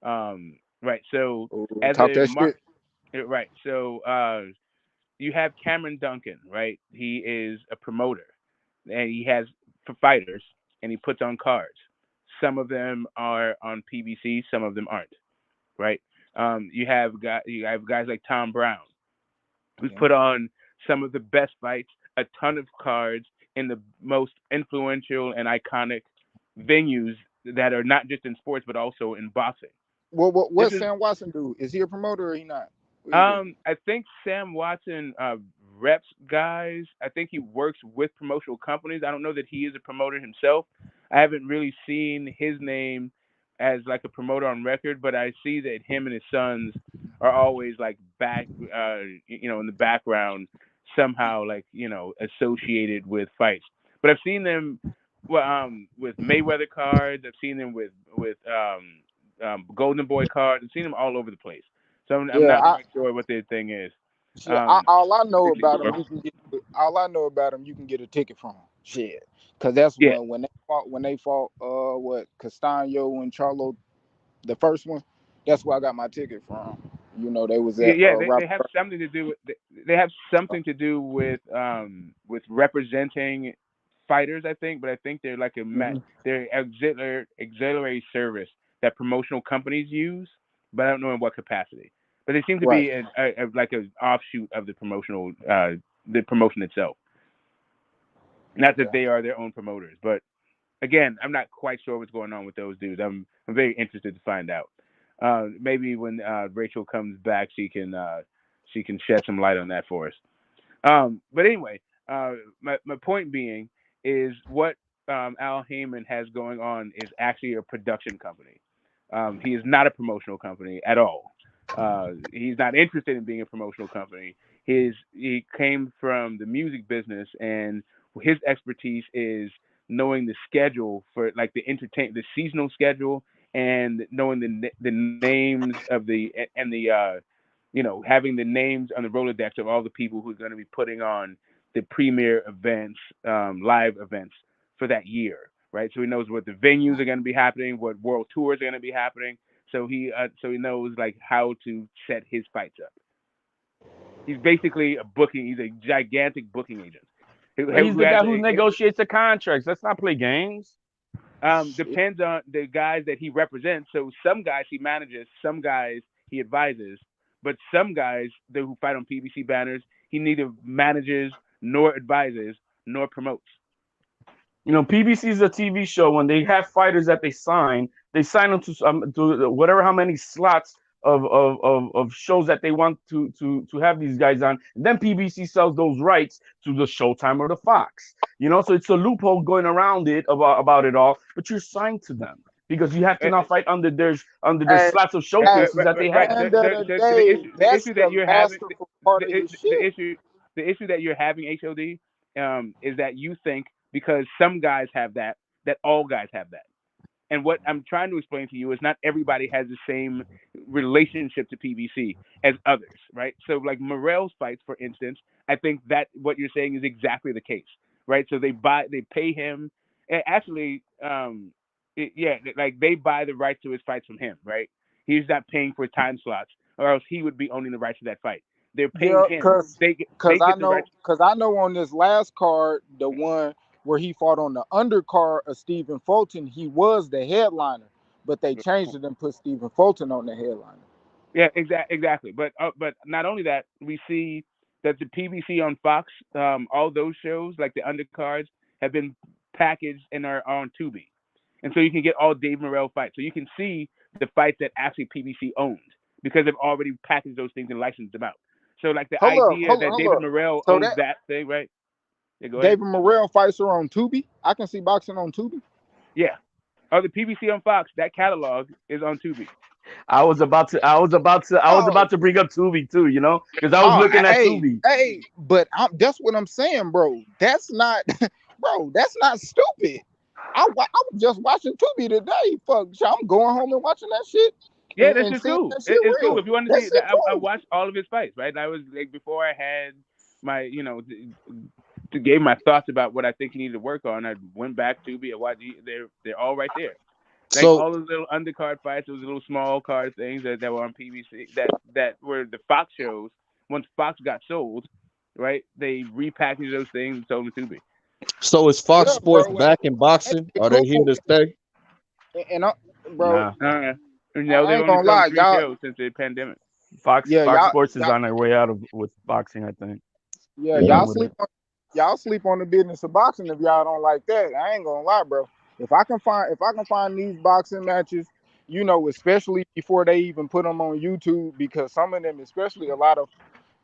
Right. So Ooh, as talk a that shit. right. So you have Cameron Duncan, right? He is a promoter, and he has for fighters, and he puts on cards. Some of them are on PBC, some of them aren't, right? You have guys like Tom Brown, who's Yeah. put on some of the best fights, a ton of cards in the most influential and iconic venues that are not just in sports but also in boxing. This What is Sam Watson do? Is he a promoter or he not? What he do? I think Sam Watson reps guys. I think he works with promotional companies. I don't know that he is a promoter himself. I haven't really seen his name as like a promoter on record, but I see that him and his sons are always like back, in the background somehow, like associated with fights. But I've seen them with Mayweather cards. I've seen them with Golden Boy cards. I've seen them all over the place. So I'm Yeah, not quite sure what their thing is. shit, all I know Strictly about him, for all I know about him, you can get a ticket from him. Shit, cause that's yeah, when they fought what Castaño and Charlo, the first one. That's where I got my ticket from. You know, they was at yeah. They Robert. have something to do with they have something to do with representing fighters, I think. But I think they're like Mm-hmm. they're auxiliary service that promotional companies use, but I don't know in what capacity. But they seem to Right. be like an offshoot of the promotion itself. Not that Okay. they are their own promoters, but again, I'm not quite sure what's going on with those dudes. I'm very interested to find out. Maybe when Rachel comes back, she can shed some light on that for us. But anyway, my point being is what Al Heyman has going on is actually a production company. He is not a promotional company at all. He's not interested in being a promotional company. He came from the music business, and his expertise is knowing the schedule for like the seasonal schedule, and knowing the names of the having the names on the Rolodex of all the people who's going to be putting on the premier events, live events for that year, right? So he knows what the venues are going to be happening, what world tours are going to be happening. So he knows like how to set his fights up. He's basically he's a gigantic booking agent But he's who the has guy who negotiates the contracts. Let's not play games. Shit. depends on the guys that he represents. So some guys he manages, some guys he advises, but some guys who fight on PBC banners, he neither manages nor advises nor promotes. You know, PBC is a TV show. When they have fighters that they sign them to whatever how many slots of shows that they want to have these guys on. And then PBC sells those rights to the Showtime or the Fox. You know, so it's a loophole going around it about it all. But you're signed to them because you have to now fight under their Hey, slots of that's showcases that they Right. have. end of the The day. issue That's that the you're having masterful part of the shit. the issue that you're having, HOD, is that you think because some guys have that all guys have that. And what I'm trying to explain to you is not everybody has the same relationship to PBC as others, right? So like Morrell's fights, for instance, I think that what you're saying is exactly the case, right? So they pay him, and actually, like they buy the rights to his fights from him, right? He's not paying for time slots, or else he would be owning the rights to that fight. They're paying Yeah, him. They get the rights. cause I know on this last card, the one where he fought on the undercard of Stephen Fulton, he was the headliner, but they changed it and put Stephen Fulton on the headliner. Yeah, exactly. But not only that, we see that the PBC on Fox, all those shows like the undercards have been packaged and are on Tubi, and so you can get all Dave Morrell fights. So you can see the fights that actually PBC owns because they've already packaged those things and licensed them out. So like the idea that David Hold up. Morrell So owns that that thing, right? Yeah, go ahead. David Morrell fights are on Tubi. I can see boxing on Tubi. Yeah. Oh, the PBC on Fox, that catalog is on Tubi. I was about Oh, to bring up Tubi too, you know, because I was looking at Tubi. but that's what I'm saying, bro. That's not, bro. That's not stupid. I was just watching Tubi today. Fuck, I'm going home and watching that shit Yeah, that's and just seeing cool. that shit It's cool. real. If you want to That see shit that, I cool. watched all of his fights, right? And I was like, before I had my, to gave my thoughts about what I think he needed to work on. I went back to be a watch. They're all right there. Like So all those little undercard fights, those little small card things that were on PBC, that were the Fox shows. Once Fox got sold, right? They repackaged those things and sold them to Tubi. so is Fox Yeah, Sports bro. back in boxing? It's Are they here cool. to stay? Bro, Nah, No, I they've ain't only gonna sold lie, 3 y'all. shows since the pandemic. Fox Yeah, Sports is on their way out of with boxing, I think. yeah, They're done with it. y'all sleep on the business of boxing if y'all don't like that. I ain't gonna lie, bro. If I can find these boxing matches, especially before they even put them on YouTube, because some of them, especially a lot of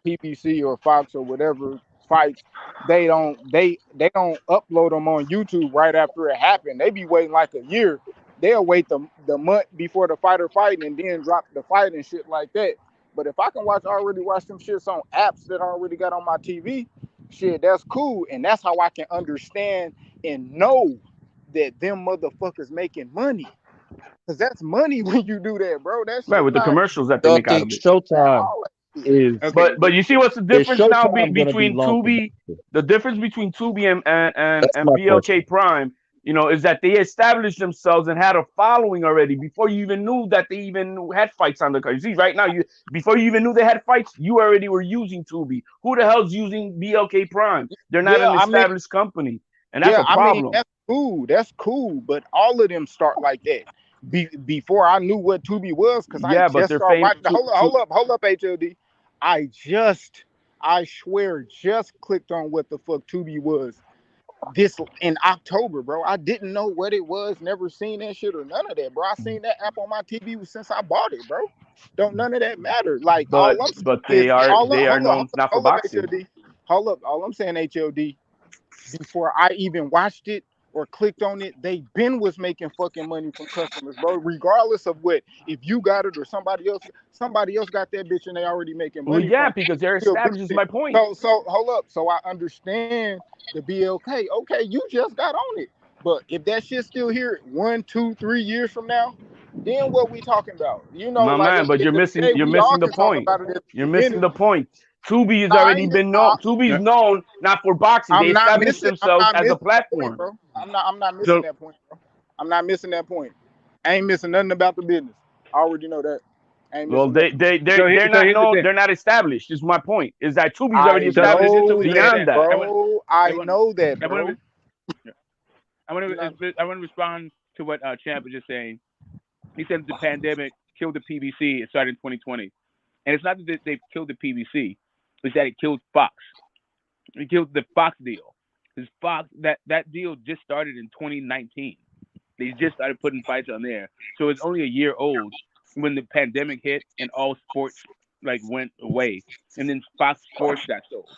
PBC or Fox or whatever fights, they don't upload them on YouTube right after it happened. They be waiting like a year. They'll wait the month before the fighter fighting and then drop the fight and shit like that. But if I can already watch them shits on apps that I already got on my TV, shit, that's cool. And that's how I can understand and know that them motherfuckers making money. Cause that's money when you do that, bro. That Right, shit with the not commercials that they Y'all make out think of it. Showtime all that shit. is Okay. But you see what's the is difference now Showtime gonna be between long for Tubi? boxing? The difference between Tubi That's and my BLK question. Prime, is that they established themselves and had a following already before you even knew that they even had fights on the card. You see, right now, before you even knew they had fights, you already were using Tubi. Who the hell's using BLK Prime? They're not Yeah, an I mean, established company, and that's a problem. that's cool. That's cool. But all of them start like that. Before I knew what Tubi was, because I Yeah, but just they're started famous. watching. Hold up, HLD. I swear, just clicked on what the fuck Tubi was this in October, bro. I didn't know what it was, never seen that shit or none of that, bro. I seen that app on my TV since I bought it, bro. Don't none of that matter. Like all I'm saying But is, they are known not for boxing. HLD. Hold up, all I'm saying, HLD. Before I even watched it or clicked on it, they been was making fucking money from customers, bro. Regardless of what, if you got it or somebody else got that bitch and they already making Well, money yeah, from because they're it. Still doing established. Is it. my point. So hold up. So I understand the BLK. Okay, you just got on it. But if that shit's still here 1, 2, 3 years from now, then what we talking about? My Like man, at the but end of the day, you're we all missing the can talk point. about it at You're the missing beginning. the point. Tubi has Nah, already been known. Tubi's known not for boxing. They established I'm themselves not as a missing that point, platform. bro. I'm not missing So that point, bro. I'm not missing that point. I ain't missing nothing about the business. I already know that. I ain't Well, missing nothing. they're so not here's the known. thing. They're not established. Is my point. Is that Tubi's already I So established know here's the that, beyond thing. that. bro. I I want know that, I want bro. to I want to respond to what Champ was just saying. He said the pandemic killed the PBC. It started in 2020, and it's not that they've killed the PBC; it's that it killed Fox. It killed the Fox deal. This Fox, that deal just started in 2019. They just started putting fights on there, so it's only a year old when the pandemic hit and all sports like went away, and then Fox Sports got sold.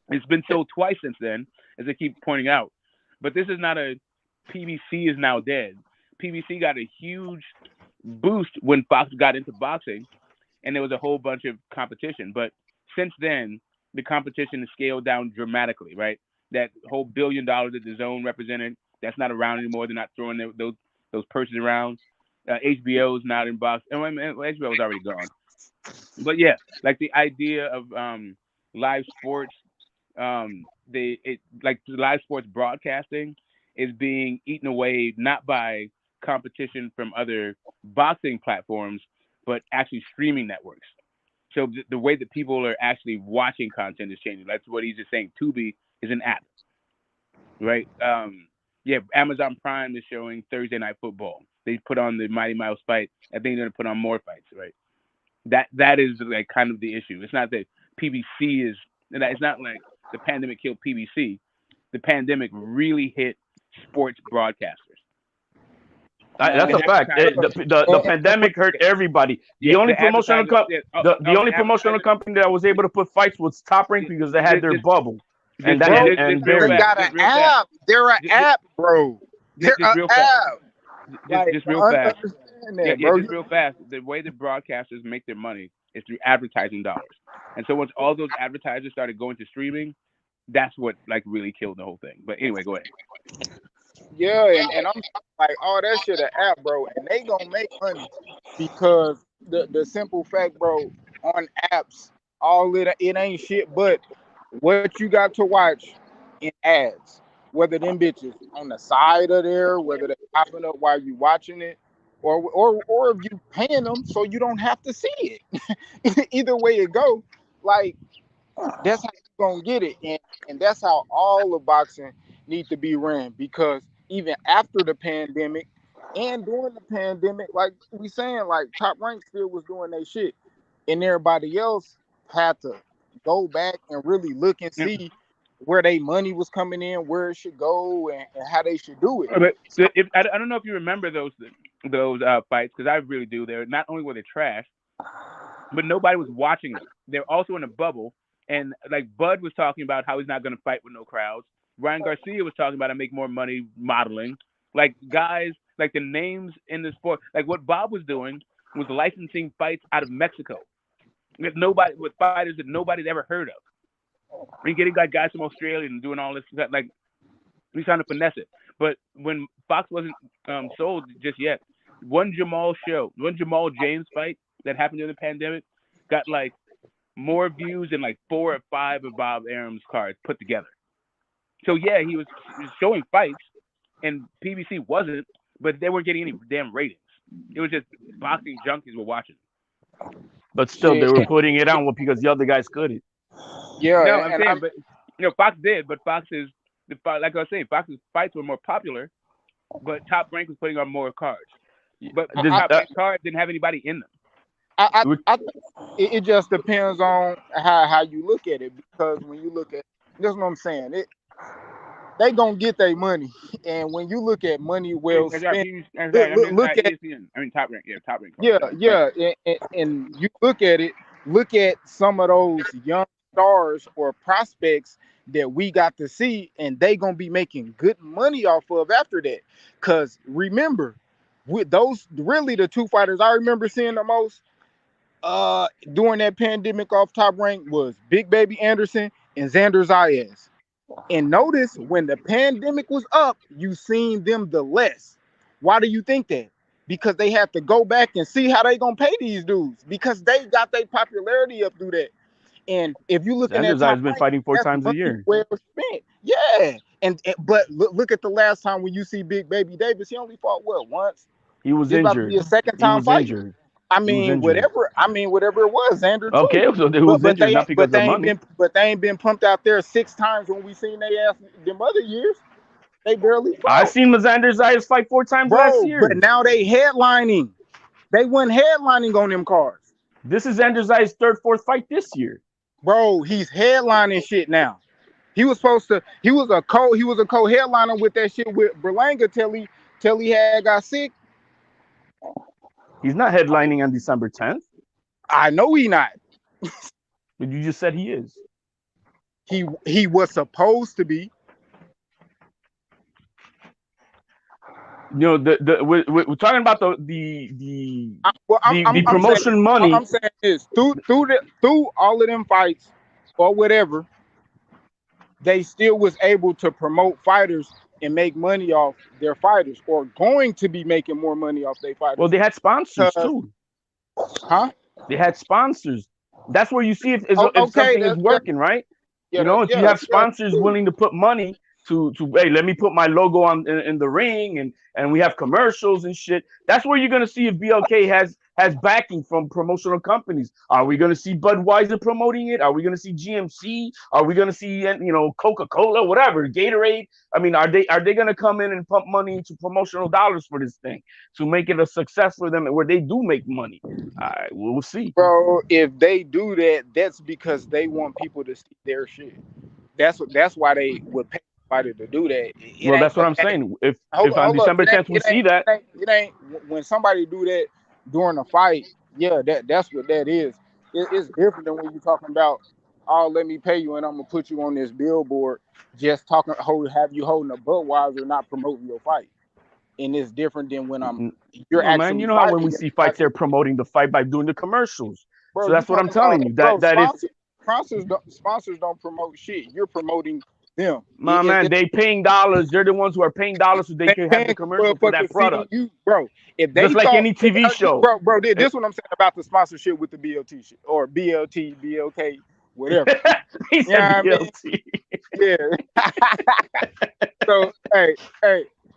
It's been sold twice since then, as I keep pointing out. But this is not a PBC is now dead. PBC got a huge boost when Fox got into boxing, and there was a whole bunch of competition. But since then, the competition has scaled down dramatically, right? That whole $1 billion that the Zone represented, that's not around anymore. They're not throwing those purses around. HBO is not in box. And HBO was already gone. But yeah, like the idea of live sports, like live sports broadcasting is being eaten away not by competition from other boxing platforms, but actually streaming networks. So the way that people are actually watching content is changing. That's what he's just saying. Tubi is an app, right? Yeah, Amazon Prime is showing Thursday Night Football. They put on the Mighty Mouse fight. I think they're going to put on more fights, right? That is like kind of the issue. It's not that PBC is. It's not like the pandemic killed PBC. The pandemic really hit sports broadcasters. That's a fact. The pandemic hurt everybody. The only promotional company that was able to put fights was Top Rank because they had their bubble. And they got an app. They're an app, bro. They're an app. Just real fast. Just real fast. The way the broadcasters make their money is through advertising dollars. And so once all those advertisers started going to streaming, that's what like really killed the whole thing. But anyway, go ahead. Yeah, and I'm like, oh, that shit an app, bro, and they gonna make money because the simple fact, bro, on apps, all it ain't shit but what you got to watch in ads, whether them bitches on the side of there, whether they're popping up while you watching it, or if you paying them so you don't have to see it. Either way it go, like that's how you gonna get it, and that's how all of boxing need to be ran, because even after the pandemic and during the pandemic, like we saying, like Top Rank still was doing their shit, and everybody else had to go back and really look and see where their money was coming in, where it should go, and how they should do it. But I don't know if you remember those fights, because I really do. They're not only were they trash, but nobody was watching them. They're also in a bubble, and like Bud was talking about how he's not going to fight with no crowds. Ryan Garcia was talking about I make more money modeling. Like guys, like the names in the sport, like what Bob was doing was licensing fights out of Mexico with fighters that nobody's ever heard of. And getting like guys from Australia and doing all this, like he's trying to finesse it. But when Fox wasn't sold just yet, one Jamal James fight that happened during the pandemic got like more views than like 4 or 5 of Bob Arum's cards put together. So yeah, he was showing fights, and PBC wasn't, but they weren't getting any damn ratings. It was just boxing junkies were watching. But still, they were putting it on because the other guys couldn't. Yeah, no, I'm saying, but Fox did. But like I was saying, Fox's fights were more popular, but Top Rank was putting on more cards. But Top Rank cards didn't have anybody in them. It just depends on how you look at it, because when you look at, that's what I'm saying. They gonna get their money, and when you look at money well spent, look at Top Rank, Top Rank. Yeah, and you look at it. Look at some of those young stars or prospects that we got to see, and they gonna be making good money off of after that. Cause remember, with those really the two fighters I remember seeing the most during that pandemic off Top Rank was Big Baby Anderson and Xander Zayas. And notice when the pandemic was up, you seen them the less. Why do you think that? Because they have to go back and see how they gonna pay these dudes, because they got their popularity up through that. And if you look at that, Xander's been fighting 4 times a year. Well spent. Yeah, but look at the last time when you see Big Baby Davis, he only fought once. He was injured. About to be a second time fighting. I mean, whatever it was, Xander too. Okay, so they was injured, not because of money. But they ain't been pumped out there 6 times when we seen they ass them other years. They barely fought. I seen Xander Zayas fight 4 times last year. But now they headlining. They went headlining on them cards. This is Xander Zayas' 3rd, 4th fight this year. Bro, he's headlining shit now. He was supposed to. He was a co-headliner with that shit with Berlanga till he had got sick. He's not headlining on December 10th. I know he not. But you just said he is. He was supposed to be. You know, we're talking about the promotion saying, money. I'm saying this through all of them fights or whatever, they still was able to promote fighters and make money off their fighters, or going to be making more money off their fighters. Well, they had sponsors too. Huh? They had sponsors. That's where you see if something is working, right? Yeah, you know, if you have sponsors willing to put money to hey, let me put my logo on in the ring, and we have commercials and shit. That's where you're gonna see if BLK has backing from promotional companies. Are we gonna see Budweiser promoting it? Are we gonna see GMC? Are we gonna see Coca-Cola, whatever, Gatorade? I mean, are they gonna come in and pump money into promotional dollars for this thing to make it a success for them, where they do make money? We'll see, bro. If they do that, that's because they want people to see their shit. That's why they would pay somebody to do that. Well, that's what I'm saying. If on December 10th we see that, it ain't when somebody do that during a fight. Yeah, that's what that is. It's different than when you're talking about, oh, let me pay you and I'm gonna put you on this billboard, just have you holding a Budweiser, not promoting your fight. And it's different than when you're actually man. You know how when we see fights, they're promoting the fight by doing the commercials. Bro, so that's what I'm telling you. Sponsors don't promote shit. You're promoting them. Man, they paying dollars. They're the ones who are paying dollars so they can have the commercial for that product. Bro, if they just like any TV show. Bro, this is what I'm saying about the sponsorship with the BLT shit, or BLT, BLK, whatever. He said BLT. Yeah. So hey,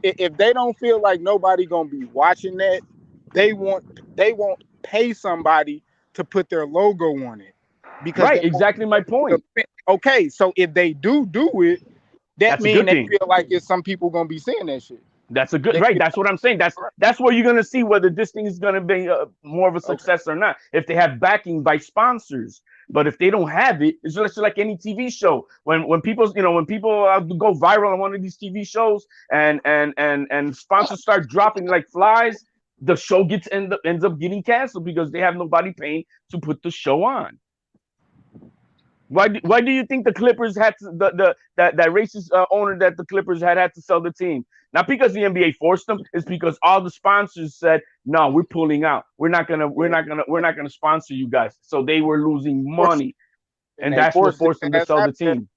if they don't feel like nobody gonna be watching that, they won't pay somebody to put their logo on it. Because exactly my point. Okay, so if they do it, that means they feel like it's some people gonna be seeing that shit. That's a good right. That's what I'm saying. That's where you're gonna see whether this thing is gonna be more of a success or not. If they have backing by sponsors, but if they don't have it, it's just like any TV show. When people go viral on one of these TV shows and sponsors start dropping like flies, the show ends up getting canceled because they have nobody paying to put the show on. Why do you think the Clippers had to, that racist owner that the Clippers had to sell the team? Not because the NBA forced them, it's because all the sponsors said, "No, we're pulling out. We're not gonna sponsor you guys." So they were losing money, and that's what forced them to sell the team.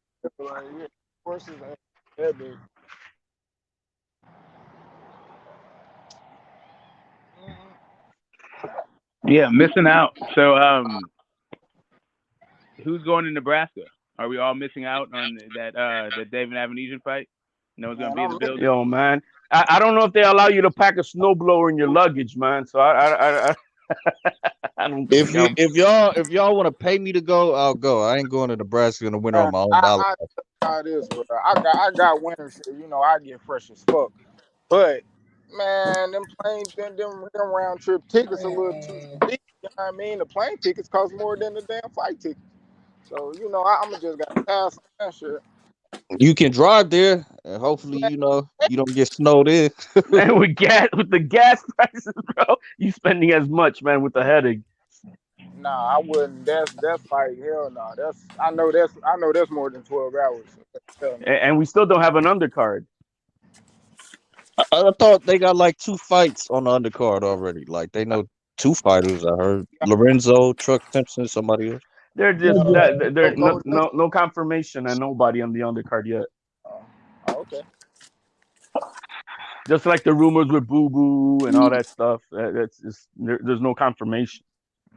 Yeah, missing out. So who's going to Nebraska? Are we all missing out on that the David Avanesyan fight? No one's gonna be in the building. Yo, man, I don't know if they allow you to pack a snowblower in your luggage, man. So I don't. If y'all want to pay me to go, I'll go. I ain't going to Nebraska in the winter on my own dollar. I got winter shit. You know, I get fresh as fuck. But man, them round trip tickets a little too steep. You know what I mean? The plane tickets cost more than the damn flight ticket. So, you know, I'm just got to pass on that shit. You can drive there, and hopefully, you don't get snowed in. Man, with the gas prices, bro, you spending as much, man, with the headache. Nah, I wouldn't. That's like hell no. I know that's more than 12 hours. So and we still don't have an undercard. I thought they got like 2 fights on the undercard already. Like they know 2 fighters. I heard Lorenzo, Truck Simpson, somebody else. They're just no confirmation and nobody on the undercard yet. Okay. Just like the rumors with Boo Boo and all that stuff. There's no confirmation.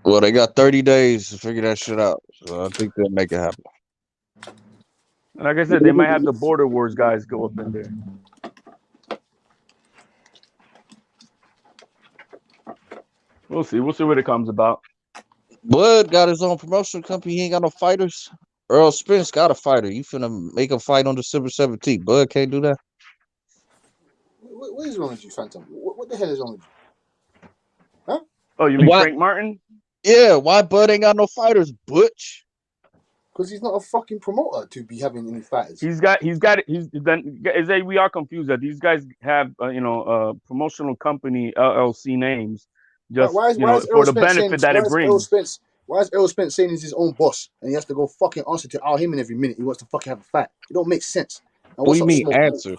Well, they got 30 days to figure that shit out. So I think they'll make it happen. Like I said, they might have the Border Wars guys go up in there. We'll see what it comes about. Bud got his own promotional company. He ain't got no fighters. Earl Spence got a fighter. You finna make a fight on December 17th. Bud can't do that. What is wrong with you, Phantom? What the hell is wrong with you? Huh? Oh, you mean Frank Martin? Yeah, why Bud ain't got no fighters, Butch? Because he's not a fucking promoter to be having any fighters. He's got it. He's done. We are confused that these guys have promotional company LLC names just Why is for Errol the Spence saying? benefit that it brings. Why is Errol Spence saying he's his own boss and he has to go fucking answer to Al Heyman every minute he wants to fucking have a fight? It don't make sense. And What do what's you up, mean Smoke? answer?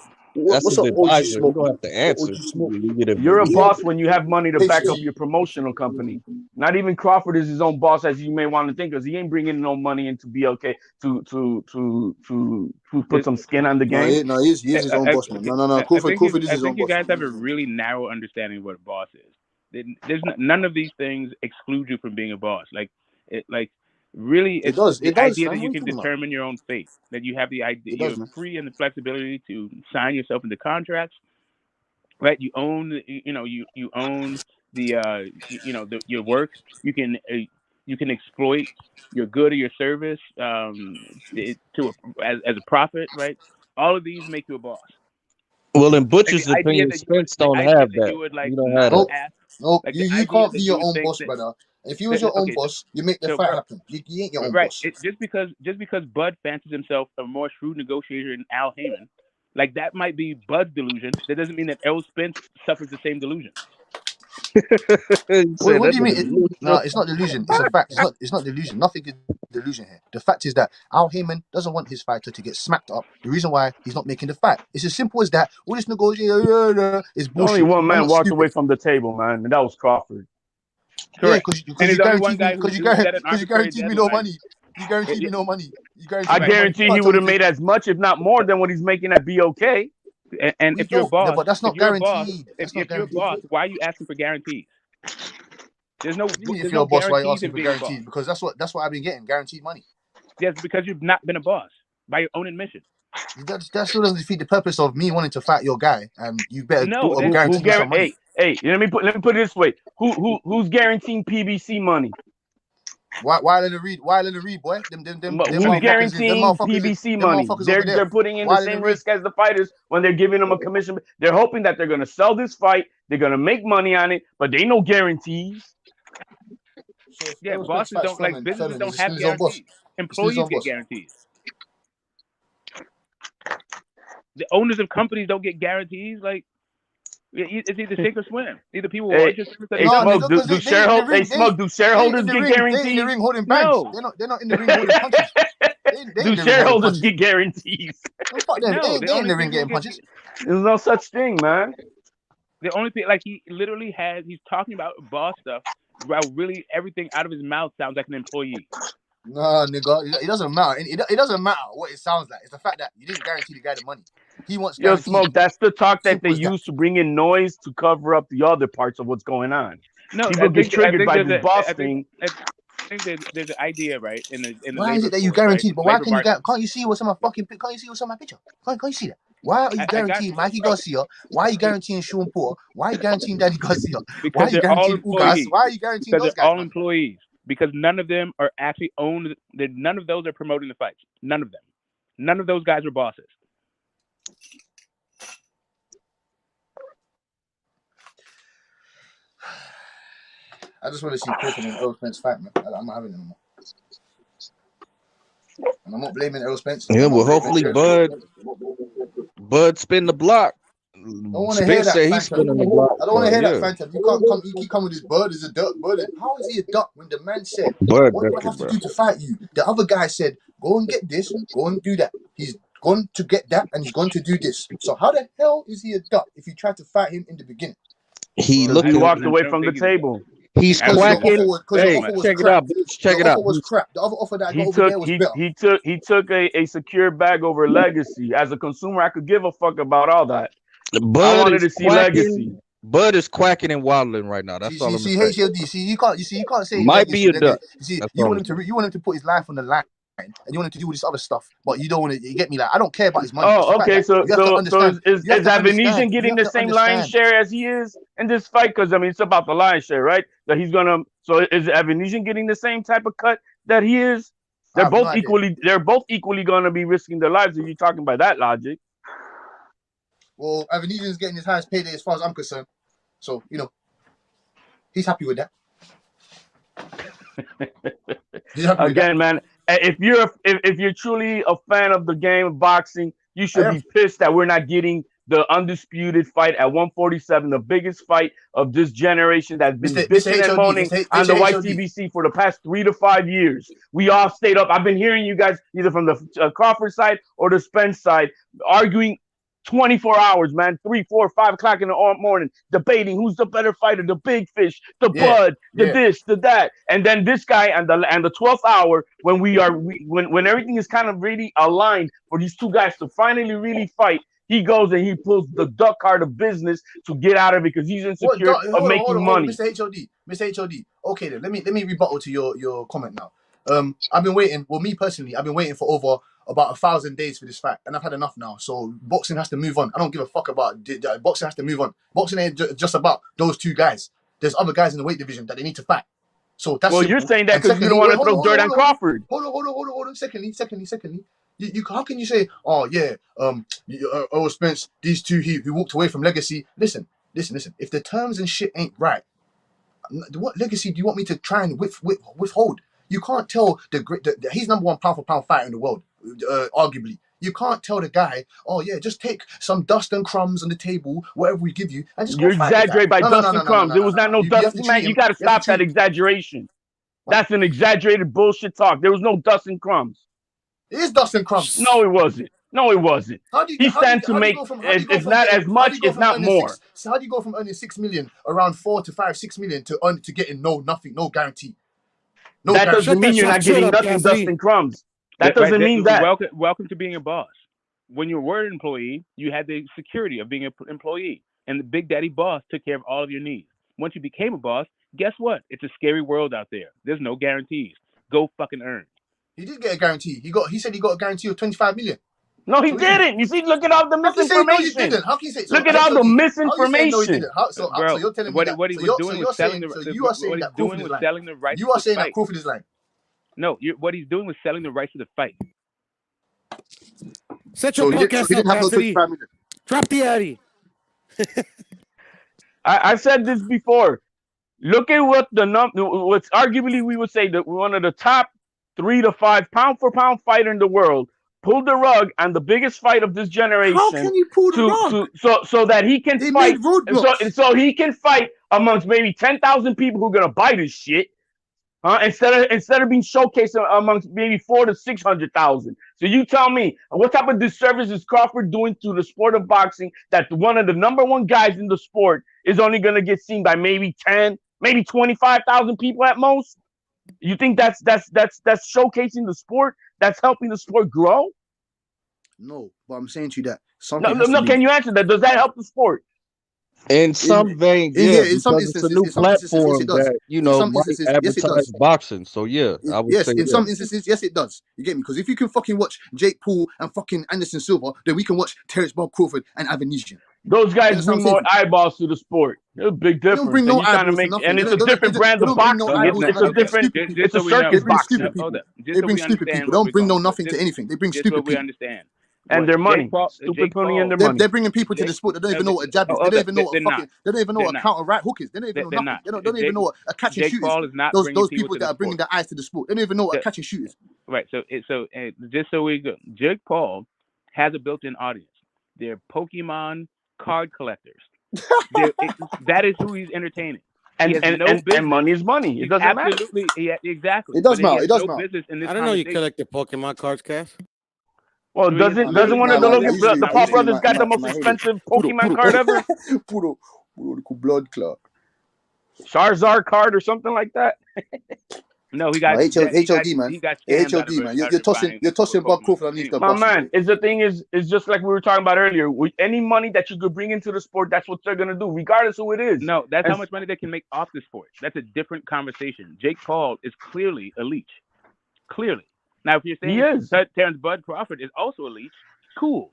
That's What's his up, OG advisor. You Smoke? don't have to answer. OG Smoke. You're a He boss ain't when you have money to back up basically. your promotional company. Not even Crawford is his own boss, as you may want to think, because he ain't bringing no money into BLK to put some skin on the No, game. he is his own boss, man. No. Crawford is his own you boss. guys have a really narrow understanding of what a boss is. None of these things exclude you from being a boss. Really, It does. the It does, idea fam. that What you are you can talking about? determine your own fate, that you have the idea, It does, you're man. free and the flexibility to sign yourself into contracts, right? You own, you own the, your work. You can exploit your good or your service as a profit, right? All of these make you a boss. Well, in Like Butcher's opinion, Spence don't have that. you would You like don't have not that. ask, Nope. like the You idea can't be that you your would own think boss, that. brother. If you was your own Okay, boss, you make the fight bro, happen. You ain't your own right? boss. Just because Bud fancies himself a more shrewd negotiator than Al Heyman, like that might be Bud's delusion. That doesn't mean that Errol Spence suffers the same delusion. You said What that do you mean? nigga No, it's not delusion. It's a fact. It's not delusion. Nothing is delusion here. The fact is that Al Heyman doesn't want his fighter to get smacked up. The reason why he's not making the fight. It's as simple as that. All this negotiation is Only bullshit. one I'm man not walked away stupid. from the table, man, and that was Crawford. Yeah, Correct. because And you there's only one guaranteed me guy who set an because you arbitrary guaranteed me no deadline. money. You guaranteed me no money. You guaranteed I me no money. You guarantee he can't tell would me have this. made as much, if not more, than what he's making at BOK. And We don't. Yeah, but that's not guaranteed. That's not if you're a guaranteed. boss, why are you asking for guarantees? There's no What do you mean if there's you're no a boss, why are you guarantees asking in for being a boss. guaranteed? Because that's what I've been getting, guaranteed money. Yes, because you've not been a boss by your own admission. That still doesn't defeat the purpose of me wanting to fight your guy, and you better No, guarantee me some money. Hey, let me put it this way. Who's guaranteeing PBC money? Why let it read, boy? Them Who's guaranteeing motherfuckers, PBC them money? motherfuckers over there. They're putting in the Why let it same read? risk as the fighters when they're giving them a commission. They're hoping that they're gonna sell this fight, they're gonna make money on it, but they no guarantees. So if Yeah, bosses don't like businesses don't have guarantees. Employees get guarantees. The owners of companies don't get guarantees. Like it's either sink or swim. Either people watch your service or they don't. Smoke, do shareholders get guarantees? They in the ring holding bags. No. They're not in the ring holding punches. They in Do the ring holding shareholders punches. get guarantees? No, fuck them. No, They in the ring getting punches. There's no such thing, man. The only thing, like he literally he's talking about boss stuff, while really everything out of his mouth sounds like an employee. Nah, nigga, it doesn't matter. It doesn't matter what it sounds like. It's the fact that you didn't guarantee the guy the money. He wants guaranteed. Smoke. That's the talk that Simple they as that. use to bring in noise to cover up the other parts of what's going on. No, people get triggered by this boss thing. I think there's an idea, right, in the Why labor is it that you force, guaranteed? right? But why Labor can you market. can't you see what's on my fucking? Can't you see what's on my picture? Can't you see that? Why are you I got guaranteeing you, Mikey bro. Garcia? Why are you guaranteeing Sean Paul? Why are you guaranteeing Danny Garcia? Why Because are you they're all guaranteeing Ugas? employees. Why are you guaranteeing Because those they're guys? all employees. Because none of them are actually owned. None of those are promoting the fights. None of them. None of those guys are bosses. I just want to see Crawford and Errol Spence fight, man. I'm not having it anymore. And I'm not blaming Errol Spence. Yeah, well, hopefully Bud spin the block. I don't want to hear that, said he's spinning the block. I don't want to hear that, Phantom. You can't come. You keep coming with this Bird is a duck. Bird. How is he a duck when the man said, "What do I have to do to fight you?" The other guy said, "Go and get this. Go and do that." He's gone to get that, and he's going to do this. So how the hell is he a duck if you tried to fight him in the beginning? He walked away from the table. He's quacking. Hey, check it out. Check it out. The offer was crap. The other offer that I got over there was better. He took a secure bag over legacy. As a consumer, I could give a fuck about all that. I wanted to see legacy. Bud is quacking and waddling right now. That's all I'm saying. HLD. You can't say might be a duck. You want him to put his life on the line, and you want him to do all this other stuff, but you don't want to. You get me? Like, I don't care about his money. Oh, okay. So is Avanesyan getting the same lion's share as he is in this fight? Because I mean, it's about the lion's share, right? That he's gonna. So is Avanesyan getting the same type of cut that he is? They're both equally. They're both equally gonna be risking their lives. If you're talking by that logic. Well, Avanesyan is getting his highest payday as far as I'm concerned. So, he's happy with that. Again, man, If you're truly a fan of the game of boxing, you I should am. be pissed that we're not getting the undisputed fight at 147, the biggest fight of this generation that's been Mr. bitching and HOD, moaning on the YTBC for the past 3 to 5 years. We all stayed up. I've been hearing you guys either from the Crawford side or the Spence side arguing 24 hours, man, 3, 4, 5 o'clock in the morning, debating who's the better fighter, the big fish, the bud, the this, the that, and then this guy and the 12th hour when when everything is kind of really aligned for these two guys to finally really fight. He goes and he pulls the duck card of business to get out of it because he's insecure of making money. Mr. HOD. Okay, then let me rebuttal to your comment now. I've been waiting. Well, me personally, I've been waiting for over about 1,000 days for this fight, and I've had enough now. So boxing has to move on. I don't give a fuck about boxing has to move on. Boxing ain't just about those two guys. There's other guys in the weight division that they need to fight. So that's you're saying that because you don't want to throw dirt on Crawford. Hold on. Secondly. You how can you say, oh yeah, Spence, these two he walked away from legacy. Listen. If the terms and shit ain't right, what legacy do you want me to try and withhold? You can't tell he's number one pound for pound fighter in the world, arguably. You can't tell the guy, oh yeah, just take some dust and crumbs on the table, whatever we give you, and just go fight. You exaggerate by dust and crumbs. There was not no dust, man. You got to stop that exaggeration. That's an exaggerated bullshit talk. There was no dust and crumbs. It is dust and crumbs. No, it wasn't. He stands to make, if not as much, if not more. So how do you go from earning 6 million, around 4 to 5, 6 million to getting nothing, no guarantee? That doesn't mean you're not getting nothing, dust and crumbs. That doesn't mean that. Welcome to being a boss. When you were an employee, you had the security of being an employee, and the Big Daddy boss took care of all of your needs. Once you became a boss, guess what? It's a scary world out there. There's no guarantees. Go fucking earn. He did get a guarantee. He said he got a guarantee of 25 million. No, he didn't. You see, look at all the misinformation. How can you say? Look at all the misinformation. So you're telling me that. What he was doing was selling the. You are saying that Crawford is lying. Selling the rights. You are saying that Crawford is lying. No, what he's doing was selling the rights to the fight. Set your podcast up, Cassidy. Drop the Addy. I've said this before. Look at what's arguably we would say that one of the top 3 to 5 pound for pound fighter in the world pulled the rug on the biggest fight of this generation. How can you pull the rug? So that he can fight. So he can fight amongst maybe 10,000 people who are gonna buy this shit. Instead of being showcased amongst maybe 400,000 to 600,000. So you tell me, what type of disservice is Crawford doing to the sport of boxing that one of the number one guys in the sport is only going to get seen by maybe 10, maybe 25,000 people at most? You think that's showcasing the sport? That's helping the sport grow? No, but I'm saying to you that can you answer that? Does that help the sport? In some vein, in some instances, it's a new platform that might advertise boxing. So I would say in some instances, yes, it does. You get me? Because if you can fucking watch Jake Paul and fucking Anderson Silva, then we can watch Terrence, Crawford, and Avanesyan. Those guys bring more eyeballs to the sport. There's a big difference. They don't bring no eyeballs to nothing. And it's a different brand of boxing. It's a circus boxing. They bring stupid people. They don't bring no nothing to anything. They bring stupid people. We understand. And their money, stupid pony and their money. They're bringing people to the sport. They don't even know what a jab is. They don't even know what They don't even know what a counter right hook is. They don't even know nothing. They don't even know what a catch and shoot is. Those people that are bringing their eyes to the sport. They don't even know what a catch and shoot is. Right. So just so we go, Jake Paul has a built-in audience. They're Pokemon card collectors. That is who he's entertaining. And money is money. It doesn't matter. Exactly. It does matter. It does matter. I don't know you collected Pokemon cards, Cass. Well, doesn't one of the Paul brothers got the most expensive Pokemon card ever? Puro blood clot. Charizard card or something like that? No, he got HOD, man. He got HOD, man. You're tossing Bob Crawford underneath the bus. My man, the thing is just like we were talking about earlier. With any money that you could bring into the sport, that's what they're gonna do, regardless who it is. No, that's how much money they can make off the sport. That's a different conversation. Jake Paul is clearly a leech. Clearly. Now, if you're saying Terrence Bud Crawford is also a leech, cool.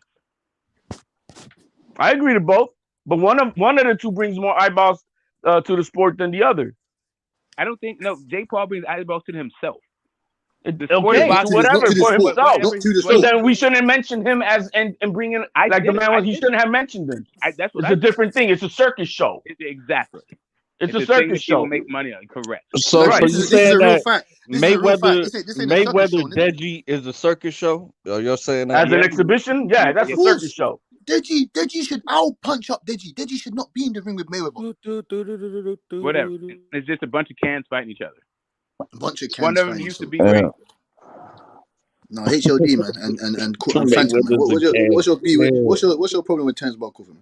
I agree to both, but one of the two brings more eyeballs to the sport than the other. I don't think Jake Paul brings eyeballs to himself. Whatever for himself. So then we shouldn't mention him as and bring in the man. He shouldn't have mentioned him. It's a different thing. It's a circus show. Exactly. It's a the thing circus that people show. make money on. Correct. So, Right. you This is saying a real that fact. This is a real fact. Mayweather, This ain't a circus show, nigga. Deji is a circus show? You're saying that? As an Yeah. exhibition, yeah, that's Of a circus course. show. Deji should. I'll punch up Deji. Deji should not be in the ring with Mayweather. Whatever. It's just a bunch of cans fighting each other. A bunch of One cans of them fighting. used to So. be great. No, HOD man, and Phantom man. Mayweather's a What's your problem with Terrence Crawford?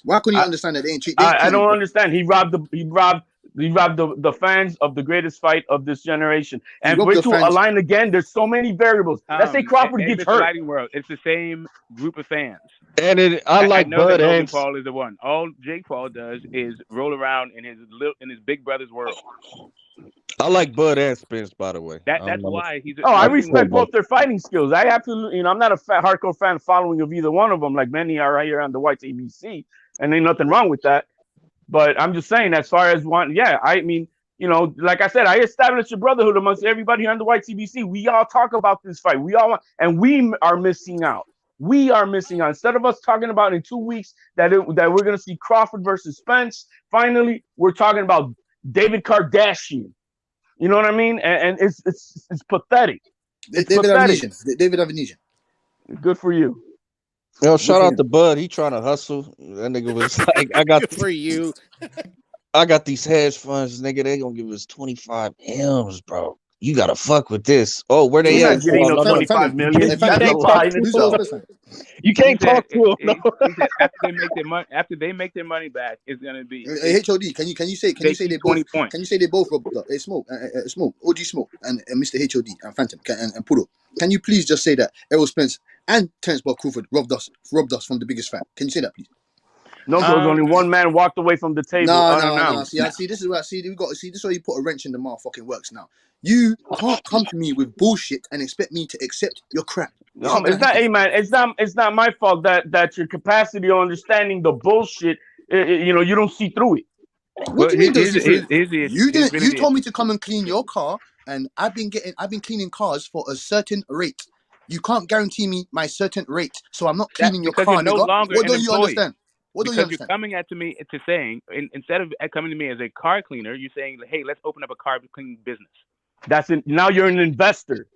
Why couldn't you understand that they ain't treating I don't him? understand. He robbed the fans of the greatest fight of this generation. He And robbed for the it to fans. align again, there's so many variables. Let's say Crawford Hey, gets Mr. hurt. Lighting World, it's the same group of fans. And I like know Bud that Logan and Paul is the one. All Jake Paul does is roll around in his big brother's world. I like Bud and Spence, by the way. That's why he's. Oh, I One thing respect both their fighting skills. I have to, I'm not a hardcore fan following of either one of them, like many are right here on the White's ABC, and ain't nothing wrong with that. But I'm just saying, as far as one, yeah, I mean, like I said, I established a brotherhood amongst everybody here on the White CBC. We all talk about this fight. We are missing out. We are missing out. Instead of us talking about in 2 weeks that we're going to see Crawford versus Spence, finally, we're talking about David Kardashian. You know what I mean? And it's pathetic. It's David pathetic. Avanesyan. Good for you. Yo, shout out to Bud. He trying to hustle. That nigga was like, I got for you. I got these hedge funds, nigga. They gonna give us 25 M's, bro. You gotta fuck with this. Oh, where they You're at? not getting no 25 million. You That's a can't lie talk in to itself. him. You can't talk to him. He said after they make their money back, it's gonna be. HOD, can you say they both? 20 points. Can you say they both robbed up? Hey, Smoke, OG Smoke, and Mr. HOD and Phantom and Pudo. Can you please just say that Errol Spence and Terence Crawford robbed us from the biggest fan? Can you say that, please? No, because only one man walked away from the table unannounced. No. See, this is where we got. See, this is where you put a wrench in the motherfucking works. Now, you can't come to me with bullshit and expect me to accept your crap. No, it's not. Hey, man, it's not my fault that your capacity of understanding the bullshit, you don't see through it. What do you mean? You told me to come and clean your car, and I've been cleaning cars for a certain rate. You can't guarantee me my certain rate, so I'm not cleaning your car, you're no nigga. longer What an don't you employee. understand? What don't you Because understand? you're coming to me to saying, instead of coming to me as a car cleaner, you're saying, hey, let's open up a car cleaning business. That's it. Now you're an investor.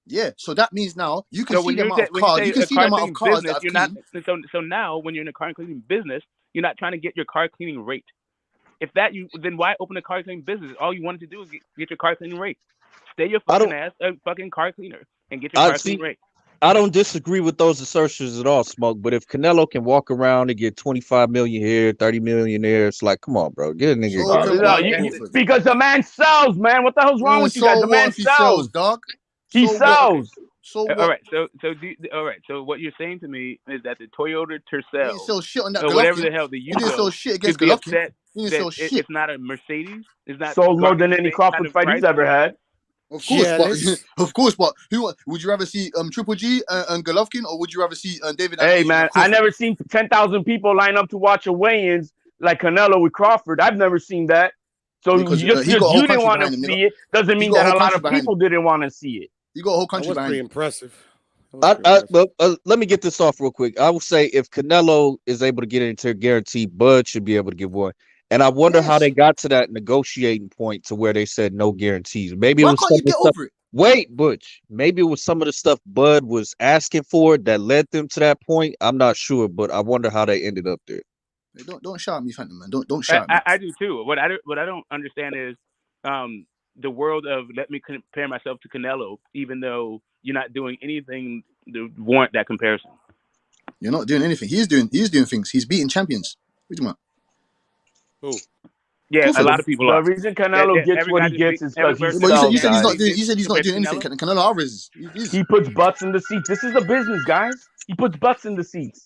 Yeah, so that means now you can So see when the amount of when you cars. say You can a see the car amount of cleaning cars business, that I've you're not. cleaned. So now when you're in a car cleaning business, you're not trying to get your car cleaning rate. If then why open a car cleaning business? All you wanted to do is get your car cleaning rate. Stay your fucking ass a fucking car cleaner and get your car cleaning rate. I don't disagree with those assertions at all, Smoke. But if Canelo can walk around and get 25 million here, 30 million there, it's like, come on, bro, get a nigga. Because the man sells, man. What the hell's wrong with you guys? The man sells, dog. He sells. So what? All right. All right. So what you're saying to me is that the Toyota Tercel, so shit on that or whatever Golovkin. the hell that you didn't sell shit against could be Golovkin. upset You didn't sell that shit. it's not a Mercedes. It's not sold more than any Crawford fight he's ever had. Of course, but who would you rather see? Triple G and Golovkin, or would you rather see David? Hey man, I never seen 10,000 people line up to watch a weigh-ins like Canelo with Crawford. I've never seen that. So because you didn't want to see it. Doesn't mean that a lot of people didn't want to see it. You got a whole country behind. Pretty impressive. Let me get this off real quick. I will say if Canelo is able to get into a guarantee, Bud should be able to get one. And I wonder how they got to that negotiating point to where they said no guarantees. Maybe it was some of the stuff. Wait, Butch. Maybe it was some of the stuff Bud was asking for that led them to that point. I'm not sure, but I wonder how they ended up there. Don't shout at me, Phantom, man. Don't shout at me. I do too. What I don't understand is the world of let me compare myself to Canelo, even though you're not doing anything to warrant that comparison. You're not doing anything. He's doing things. He's beating champions. What do you want? Who? Yeah, a lot of people are. The reason Canelo gets what he gets is because he's you said he's not doing. You said he's not doing anything. Canelo Alvarez. He puts butts in the seats. This is a business, guys. He puts butts in the seats.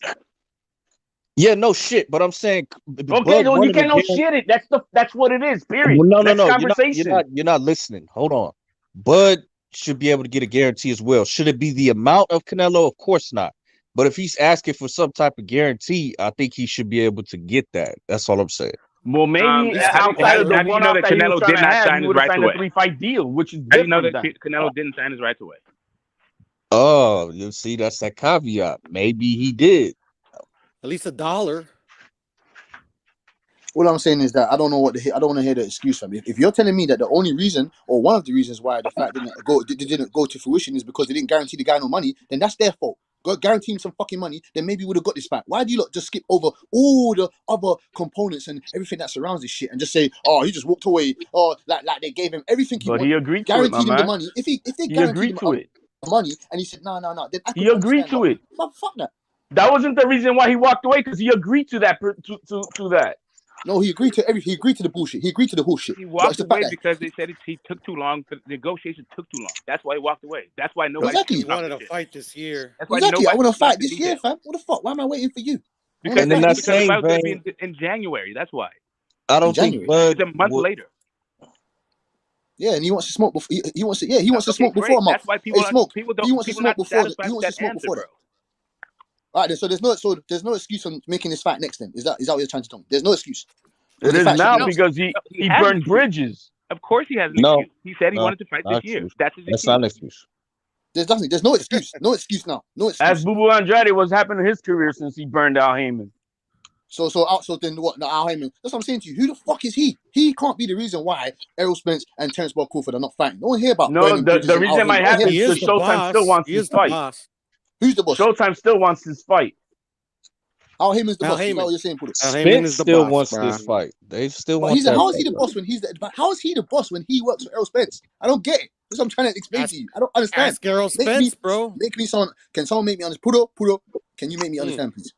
Yeah, no shit. But I'm saying, okay, well, you can't no shit it. That's what it is. Period. Well, no. Conversation. You're not listening. Hold on. Bud should be able to get a guarantee as well. Should it be the amount of Canelo? Of course not. But if he's asking for some type of guarantee, I think he should be able to get that. That's all I'm saying. Well, maybe outside of the one-off that Canelo did not sign his right to a 3-fight deal, which is different. I didn't know that Canelo didn't sign his right to it. Oh, you see, that's that caveat. Maybe he did. At least $1. All I'm saying is that I don't want to hear the excuse from you. If you're telling me that the only reason or one of the reasons why the fight didn't go to fruition is because they didn't guarantee the guy no money, then that's their fault. Go guarantee him some fucking money, then maybe we would have got this fight. Why do you lot just skip over all the other components and everything that surrounds this shit and just say, oh, he just walked away, or like they gave him everything he But wanted, he agreed to it, guaranteed my him the man. money. If they He guaranteed agreed to him it. money and he said no, then I could He agreed understand, to it. but fuck that. That wasn't the reason why he walked away, because he agreed to that. To that. No, he agreed to everything. He agreed to the bullshit. He agreed to the whole shit. He walked away because they said he took too long. The negotiations took too long. That's why he walked away. That's why nobody Exactly. He wanted to fight this year. That's why Exactly. I nobody want to fight the this year, details. fam. What the fuck? Why am I waiting for you? Because And in that the same fight was going to vein, be in January. That's why. I don't think January. Bud It's a month later. Yeah, and he wants to smoke before. He wants to. Yeah, he wants to smoke great. before a month. That's why Hey, smoke. people He wants to people smoke not before. satisfied He with wants to that smoke answer, before bro. that. All right, then, so there's no excuse on making this fight next. Then is that what you're trying to tell me? There's no excuse. It is now because he has burned bridges. Of course, he has an No, excuse. He said he no, wanted to fight not this year. excuse. That's his That's excuse. not an excuse. There's nothing. There's no excuse. No excuse now. No excuse. As Boo Boo Andrade, what's happened to his career since he burned out Heyman? So then what? Now Al Heyman. That's what I'm saying to you. Who the fuck is he? He can't be the reason why Errol Spence and Terrence Crawford are not fighting. No one hear about burning bridges. The reason it might happen He is is because the Showtime boss. still wants He his is the fight. boss. Who's the boss? Showtime still wants his fight. Al Heyman's the Al boss. Is that Heyman. what you're saying, Pudo? Al Heyman Spence is the still boss, wants bruh. this fight. They still But want that. how is he the boss when he's the? How is he the boss when he works for Errol Spence? I don't get it. That's what I'm trying to explain to you. I don't understand. Ask Errol Spence, bro. Make me sound. Can someone make me understand? Pudo, can you make me understand, please?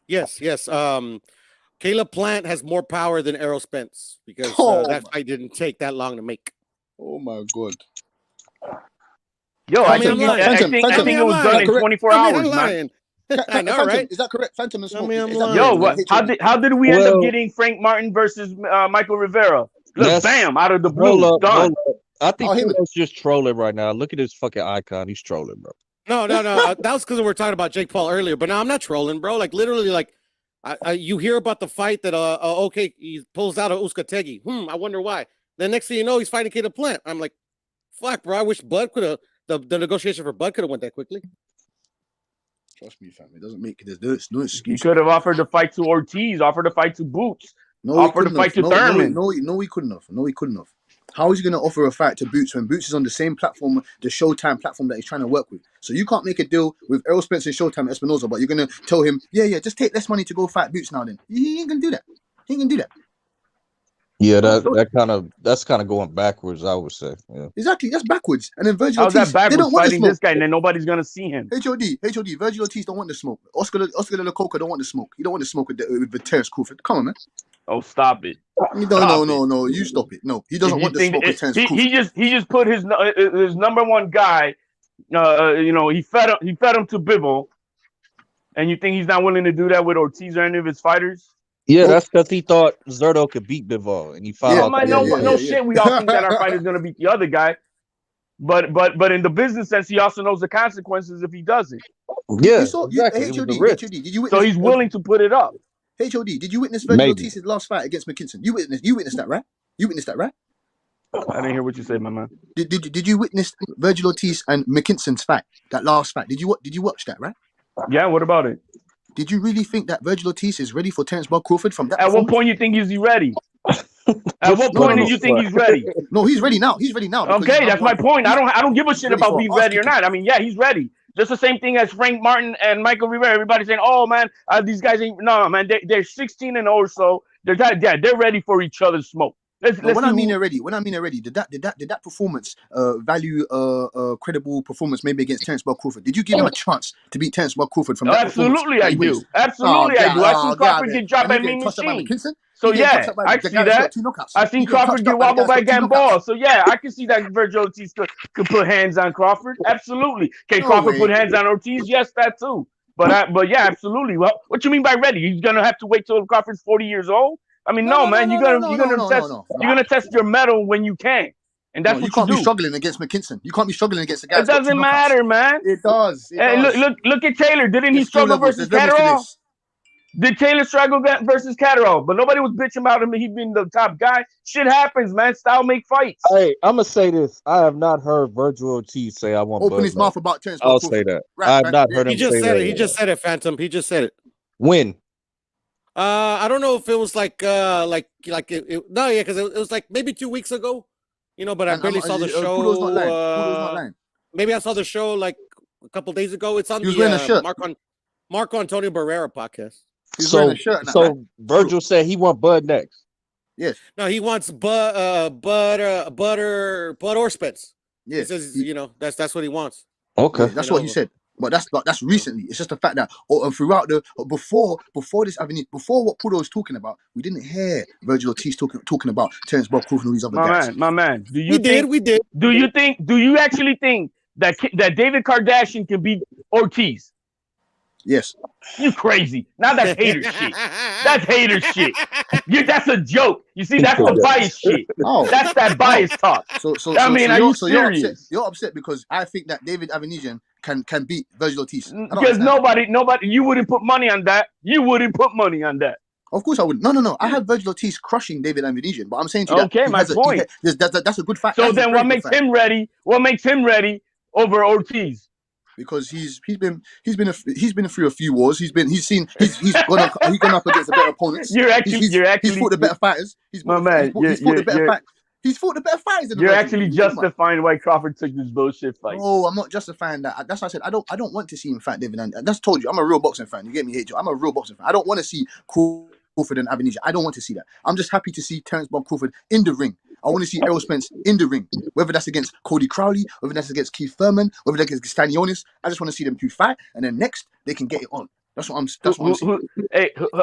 Yes. Caleb Plant has more power than Errol Spence because that fight didn't take that long to make. Oh my god. Yo, I think it was done in 24 hours, man. I know, Phantom, right? is that correct? Phantom and Smoke. Yo, what? How did we end up getting Frank Martin versus Michael Rivera? Look, bam, out of the blue, done. I think Pudo's just trolling right now. Look at his fucking icon. He's trolling, bro. No. That was because we were talking about Jake Paul earlier. But no, I'm not trolling, bro. Like literally, like you hear about the fight that okay, he pulls out of Uskategi. I wonder why. Then next thing you know, he's fighting Caleb Plant. I'm like, fuck, bro. I wish Bud could have the negotiation for Bud could have went that quickly. Trust me, fam. It doesn't make there's no excuse. He could have offered the fight to Ortiz, offered the fight to Boots, offered the fight to Thurman. No, he couldn't have. How is he going to offer a fight to Boots when Boots is on the same platform, the Showtime platform that he's trying to work with? So you can't make a deal with Errol Spence and Showtime and Espinosa, but you're going to tell him, yeah, just take less money to go fight Boots now. Then he ain't going to do that. He ain't going to do that. Yeah, that's kind of going backwards, I would say. Yeah. Exactly, that's backwards. And then Virgil How's Ortiz, that they backwards don't want fighting the smoke. this guy and then nobody's gonna see him? HOD, Virgil Ortiz don't want the smoke. Oscar De La Coca don't want the smoke. He don't want the smoke with Terrence Crawford. Come on, man. Oh, stop it. No, you stop it. No, he doesn't want the smoke with Terrence Crawford. He just put his number one guy, he fed him to Bivol, and you think he's not willing to do that with Ortiz or any of his fighters? Yeah, that's because he thought Zerto could beat Bivol, and he found out. No shit. We all think that our fighter is gonna beat the other guy, but in the business sense, he also knows the consequences if he doesn't. Yeah, exactly. HOD, did you witness? So he's willing to put it up. HOD, did you witness Virgil Ortiz's last fight against McKinson? You witnessed that, right? I didn't hear what you said, my man. Did you witness Virgil Ortiz and McKinson's fight? That last fight. Did you watch that, right? Yeah. What about it? Did you really think that Virgil Ortiz is ready for Terrence Crawford from that? At what point you think he's ready? At what point did you think he's ready? No, he's ready now. Okay, that's my point. I don't give a shit about being ready or not. I mean, yeah, he's ready. Just the same thing as Frank Martin and Michael Rivera. Everybody's saying, "Oh man, these guys ain't." No, man, they're 16-0 or so. They're ready for each other's smoke. When I mean they're ready, did that performance value credible performance maybe against Terrence Crawford? Did you give him a chance to beat Terrence Crawford from that? Absolutely, I do. Absolutely, I do. I seen Crawford get dropped by Mean Machine. So yeah, I see that. I seen Crawford get wobbled by Gamboa. So yeah, I can see that Virgil Ortiz could put hands on Crawford. Absolutely. Can Crawford put hands on Ortiz? Yes, that too. But yeah, absolutely. Well, what you mean by ready? He's gonna have to wait till Crawford's 40 years old? I mean, you're gonna test your mettle when you can, and that's what you can't do. Be struggling against McKinson. You can't be struggling against the guy. It doesn't matter, man. It does. Hey, look at Taylor. Didn't he struggle versus Catterall? Did Taylor struggle versus Catterall? But nobody was bitching about him. He being the top guy. Shit happens, man. Style make fights. Hey, I'm gonna say this. I have not heard Virgil Ortiz say I want. Open his mouth about Terrence. I'll say that. I have not heard him say that. He just said it, Phantom. He just said it. When? I don't know if it was like no, yeah, because it was like maybe 2 weeks ago, but I And barely saw the show. Kudo's not lying. Kudo's not lying. Maybe I saw the show like a couple days ago. It's on He was wearing a shirt. Marco Antonio Barrera podcast. He's wearing a shirt. So Virgil said he want Bud next. Yes. No, he wants Bud or Spence. Yeah. He says, that's what he wants. Okay. Yeah, that's what he said. But that's recently. It's just the fact that throughout before this avenue, before what Kudo was talking about, we didn't hear Virgil Ortiz talking about Terence Bob Crawford and all these other guys. My man. We did. Do you actually think that David Kardashian can beat Ortiz? Yes. You crazy. Now that's hater shit. That's hater shit. That's a joke. You see, that's the bias shit. Oh. That's that bias talk. Are you serious? You're upset because I think that David Avanesyan can beat Virgil Ortiz. Because nobody, you wouldn't put money on that. You wouldn't put money on that. Of course I wouldn't. No. I have Virgil Ortiz crushing David Avanesyan, but I'm saying to you okay, my point. That's a good fact. So then what makes him ready? What makes him ready over Ortiz? Because he's been through a few wars. He's gone up against the better opponents. He's fought the better fighters. He's fought the better fighters. You're actually justifying why Crawford took this bullshit fight. No, I'm not justifying that. That's why I said I don't want to see him fight David. And that's told you. I'm a real boxing fan. You get me, hate you. I'm a real boxing fan. I don't want to see Crawford and Avanesyan. I don't want to see that. I'm just happy to see Terence Bob Crawford in the ring. I want to see Errol Spence in the ring, whether that's against Cody Crowley, whether that's against Keith Thurman, whether that's against Stanionis. I just want to see them two fight, and then next they can get it on. That's what I'm saying.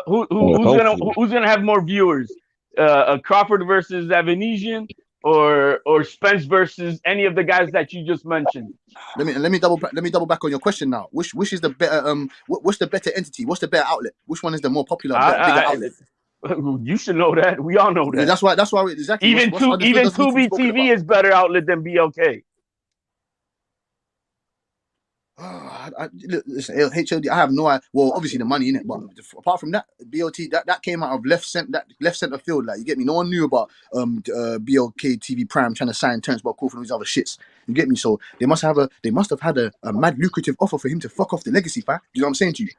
Who's gonna have more viewers? Crawford versus Avanesyan, or Spence versus any of the guys that you just mentioned? Let me double back on your question now. Which is the better what's the better entity? What's the better outlet? Which one is the more popular, bigger outlet? You should know that. We all know that. Yeah, that's why exactly. Even Tubi TV is better outlet than BLK. Listen, HOD. I have no idea. Well, obviously the money in it, but apart from that, BOT that came out of left center field. Like, you get me. No one knew about BLK TV Prime trying to sign Terence Bob Crawford and these other shits. You get me. So they must have had a mad lucrative offer for him to fuck off the legacy fight. You know what I'm saying to you?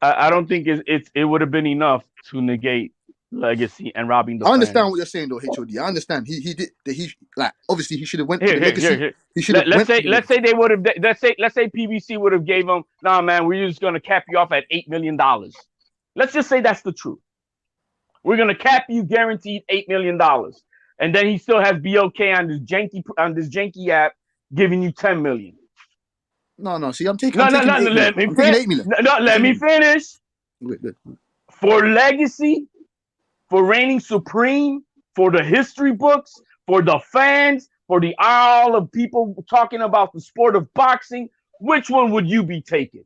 I don't think it would have been enough to negate legacy and robbing the I understand fans. what you're saying though, HOD. I understand. He did obviously he should have went to the legacy. Here. He should have let's say they would have let's say PBC would have gave him, nah man, we're just gonna cap you off at $8 million. Let's just say that's the truth. We're gonna cap you guaranteed $8 million. And then he still has BOK on this janky app giving you 10 million. No. See, I'm taking. Let me finish. Let me finish. Good. For legacy, for reigning supreme, for the history books, for the fans, for the all of people talking about the sport of boxing, which one would you be taking?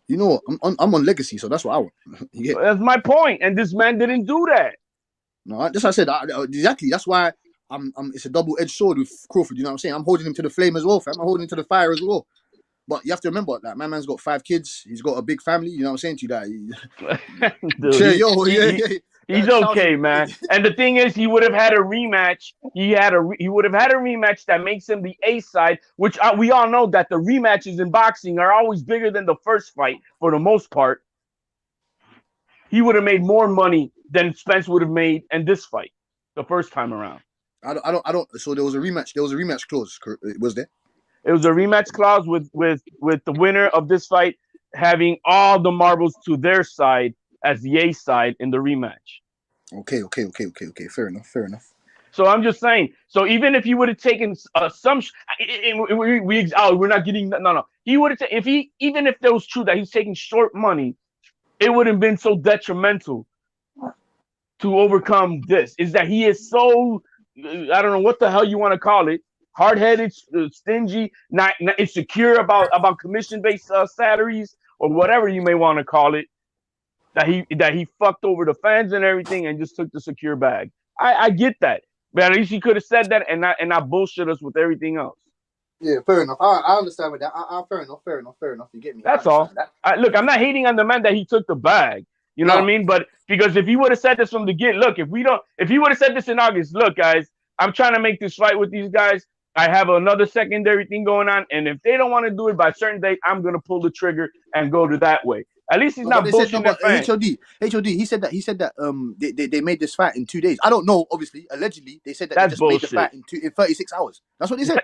You know what? I'm on legacy, so that's what I want. Yeah. That's my point, and this man didn't do that. No, that's what I said. Exactly. That's why it's a double-edged sword with Crawford. You know what I'm saying? I'm holding him to the flame as well, fam. I'm holding him to the fire as well. But you have to remember that my man's got 5 kids. He's got a big family. You know what I'm saying to you? Dude, he's okay, man. And the thing is, he would have had a rematch. He would have had a rematch that makes him the A side, which we all know that the rematches in boxing are always bigger than the first fight for the most part. He would have made more money than Spence would have made in this fight the first time around. I don't. So there was a rematch. There was a rematch clause. Was there? It was a rematch clause with the winner of this fight having all the marbles to their side as the A side in the rematch. Okay. Fair enough. So I'm just saying. So even if he would have taken we're not getting no. He would have even if that was true that he's taking short money, it wouldn't have been so detrimental to overcome this. Is that he is so, I don't know what the hell you want to call it, hard-headed, stingy, not insecure about commission-based salaries or whatever you may want to call it, that he fucked over the fans and everything and just took the secure bag. I get that, but at least he could have said that and not bullshit us with everything else. Yeah, fair enough. I understand with that. Fair enough. You get me? That's all. Look, I'm not hating on the man that he took the bag. You know what I mean? But because if he would have said this from the get, look, if he would have said this in August, look, guys, I'm trying to make this fight with these guys. I have another secondary thing going on, and if they don't want to do it by a certain date, I'm gonna pull the trigger and go to that way. At least he's No, but not they said no. bullshitting their But fans. HOD. He said that they made this fight in 2 days. I don't know. Obviously, allegedly, they said that they That's just made the bullshit. fight in 36 hours. That's what they said.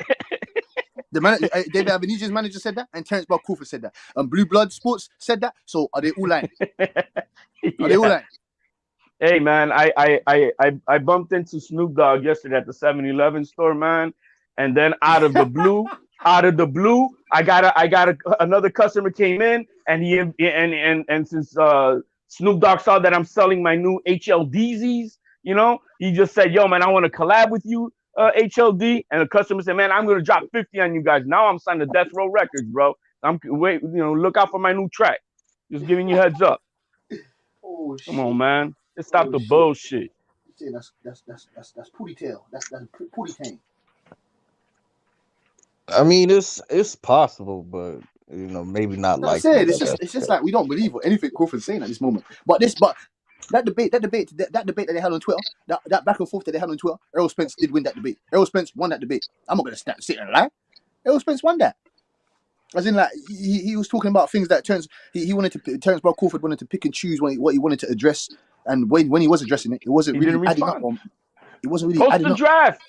The manager, David Avanesyan's manager said that, and Terrence Crawford said that. Blue Blood Sports said that. So are they all lying? Are they all lying? Hey man, I bumped into Snoop Dogg yesterday at the 7-Eleven store, man, and then out of the blue, I got another customer came in, and and since Snoop Dogg saw that I'm selling my new HLDZs, you know, he just said, "Yo, man, I want to collab with you, HLD," and the customer said, "Man, I'm gonna drop 50 on you guys." Now I'm signed to Death Row Records, bro. Look out for my new track. Just giving you heads up. Oh shit! Come on, man. Let's stop the bullshit. That's pooty tail. That's pooty tang. I mean, it's possible, but maybe not That's likely. it. It's just like we don't believe anything Crawford's saying at this moment. But that debate that they had on Twitter, that back and forth that they had on Twitter, Errol Spence did win that debate. Errol Spence won that debate. I'm not gonna sit and lie. Errol Spence won that. As in, like, he was talking about things that Terence Crawford wanted to pick and choose what he wanted to address, and when he was addressing it, it wasn't really adding up. It wasn't really adding up. Post the draft.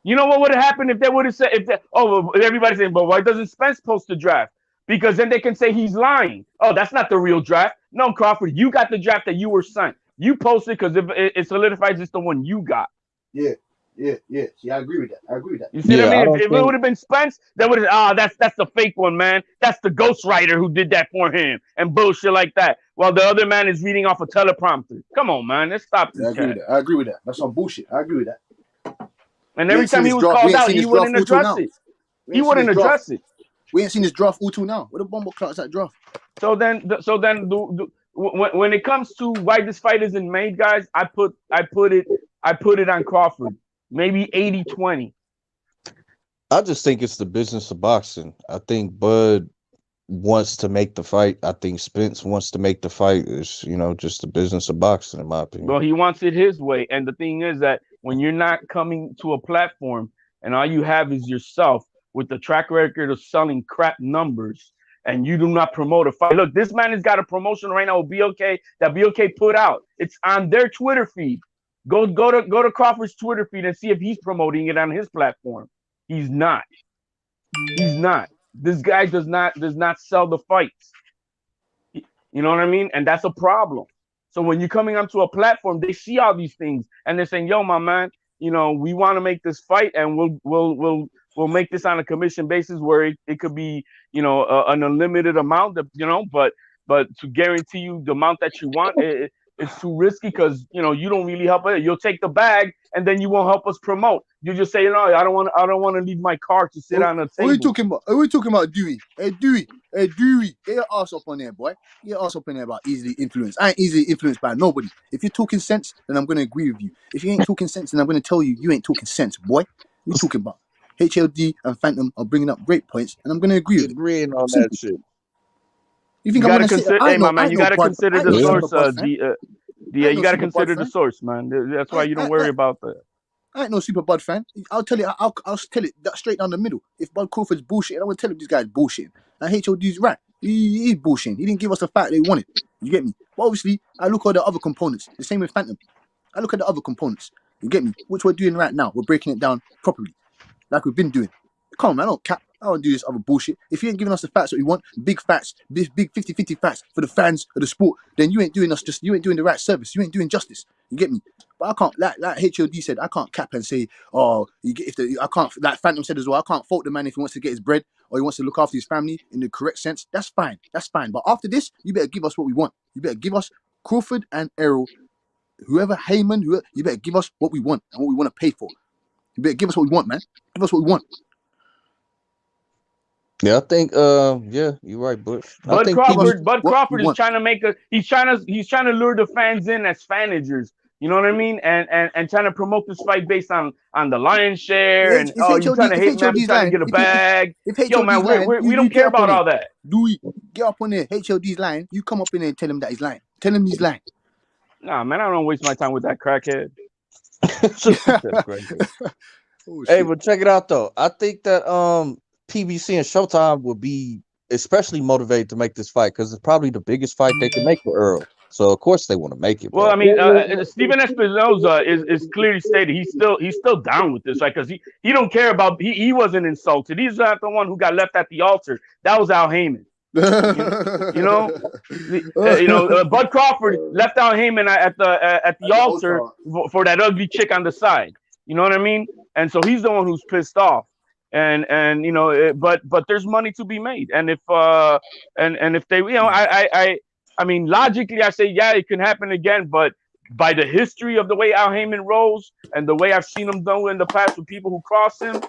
You know what would have happened if they would have said everybody's saying, but why doesn't Spence post the draft? Because then they can say he's lying. Oh, that's not the real draft. No, Crawford, you got the draft that you were signed. You posted because it solidifies it's the one you got. Yeah. See, I agree with that. You see what I mean? If it would have been Spence, that would have that's the fake one, man. That's the ghostwriter who did that for him and bullshit like that. While the other man is reading off a teleprompter. Come on, man. Let's stop this. I agree with that. That's some bullshit. I agree with that. And every time he was called out, he wouldn't address it. He wouldn't address it. We ain't seen this draft all till now. What a bumble clock is that draft? So then, when it comes to why this fight isn't made, guys, I put it on Crawford. Maybe 80-20. I just think it's the business of boxing. I think Bud wants to make the fight. I think Spence wants to make the fight. It's just the business of boxing, in my opinion. Well, he wants it his way, and the thing is that when you're not coming to a platform and all you have is yourself with the track record of selling crap numbers, and you do not promote a fight. Look, this man has got a promotion right now with BOK that BOK put out. It's on their Twitter feed. Go to Crawford's Twitter feed and see if he's promoting it on his platform. He's not. This guy does not sell the fights. You know what I mean? And that's a problem. So when you're coming onto a platform, they see all these things and they're saying, "Yo, my man, we want to make this fight, and we'll make this on a commission basis where it could be, an unlimited amount, but to guarantee you the amount that you want, it's too risky because you don't really help it. You'll take the bag and then you won't help us promote. You just say, no, I don't want to leave my car to sit on a table." What are we talking about, Dewey? Hey, Dewey, get your ass up on there, boy. Get your ass up on there about easily influenced. I ain't easily influenced by nobody. If you're talking sense, then I'm gonna agree with you. If you ain't talking sense, then I'm gonna tell you ain't talking sense, boy. What you talking about? HLD and Phantom are bringing up great points, and I'm gonna agree with agreeing on that shit. You think I'm gonna consider? Hey, my man, you gotta consider the source. You gotta consider the source, man. That's why you don't worry about that. I ain't no super Bud fan. I'll tell you. I'll tell it straight down the middle. If Bud Crawford's bullshit, I'm gonna tell him this guy's bullshitting. And HOD's right. He is bullshitting. He didn't give us the fight they wanted. You get me? But obviously, I look at the other components. The same with Phantom. I look at the other components. You get me? Which we're doing right now. We're breaking it down properly, like we've been doing. Come on, man. I don't cap. I don't do this other bullshit. If you ain't giving us the facts that we want, big facts, big 50-50 facts for the fans of the sport, then you ain't doing the right service. You ain't doing justice. You get me? But I can't, like HOD said, I can't cap and say, I can't, like Phantom said as well, I can't fault the man if he wants to get his bread or he wants to look after his family in the correct sense. That's fine. But after this, you better give us what we want. You better give us Crawford and Errol, whoever Heyman, you better give us what we want and what we want to pay for. You better give us what we want, man. Give us what we want. Yeah, I think you're right, Bush. Bud Crawford is trying to he's trying to lure the fans in as fanagers. You know what I mean? And trying to promote this fight based on the lion's share and you're trying to hate me, trying to get a bag. Yo, man, we don't care about all that. Louis, get up on there. HOD's lying. You come up in there and tell him that he's lying. Tell him he's lying. Nah, man, I don't waste my time with that crackhead. Oh, Hey, shit. but check it out though. I think that PBC and Showtime would be especially motivated to make this fight because it's probably the biggest fight they can make for Earl. So of course they want to make it, Well, bro. I mean, Steven Espinoza is clearly stated he's still down with this, right? Because he don't care about he wasn't insulted. He's not the one who got left at the altar. That was Al Heyman. Bud Crawford left Al Heyman at the altar for that ugly chick on the side. You know what I mean? And so he's the one who's pissed off. And but there's money to be made. And if they I mean, logically, I say, yeah, it can happen again. But by the history of the way Al Heyman rolls and the way I've seen him do in the past with people who cross him,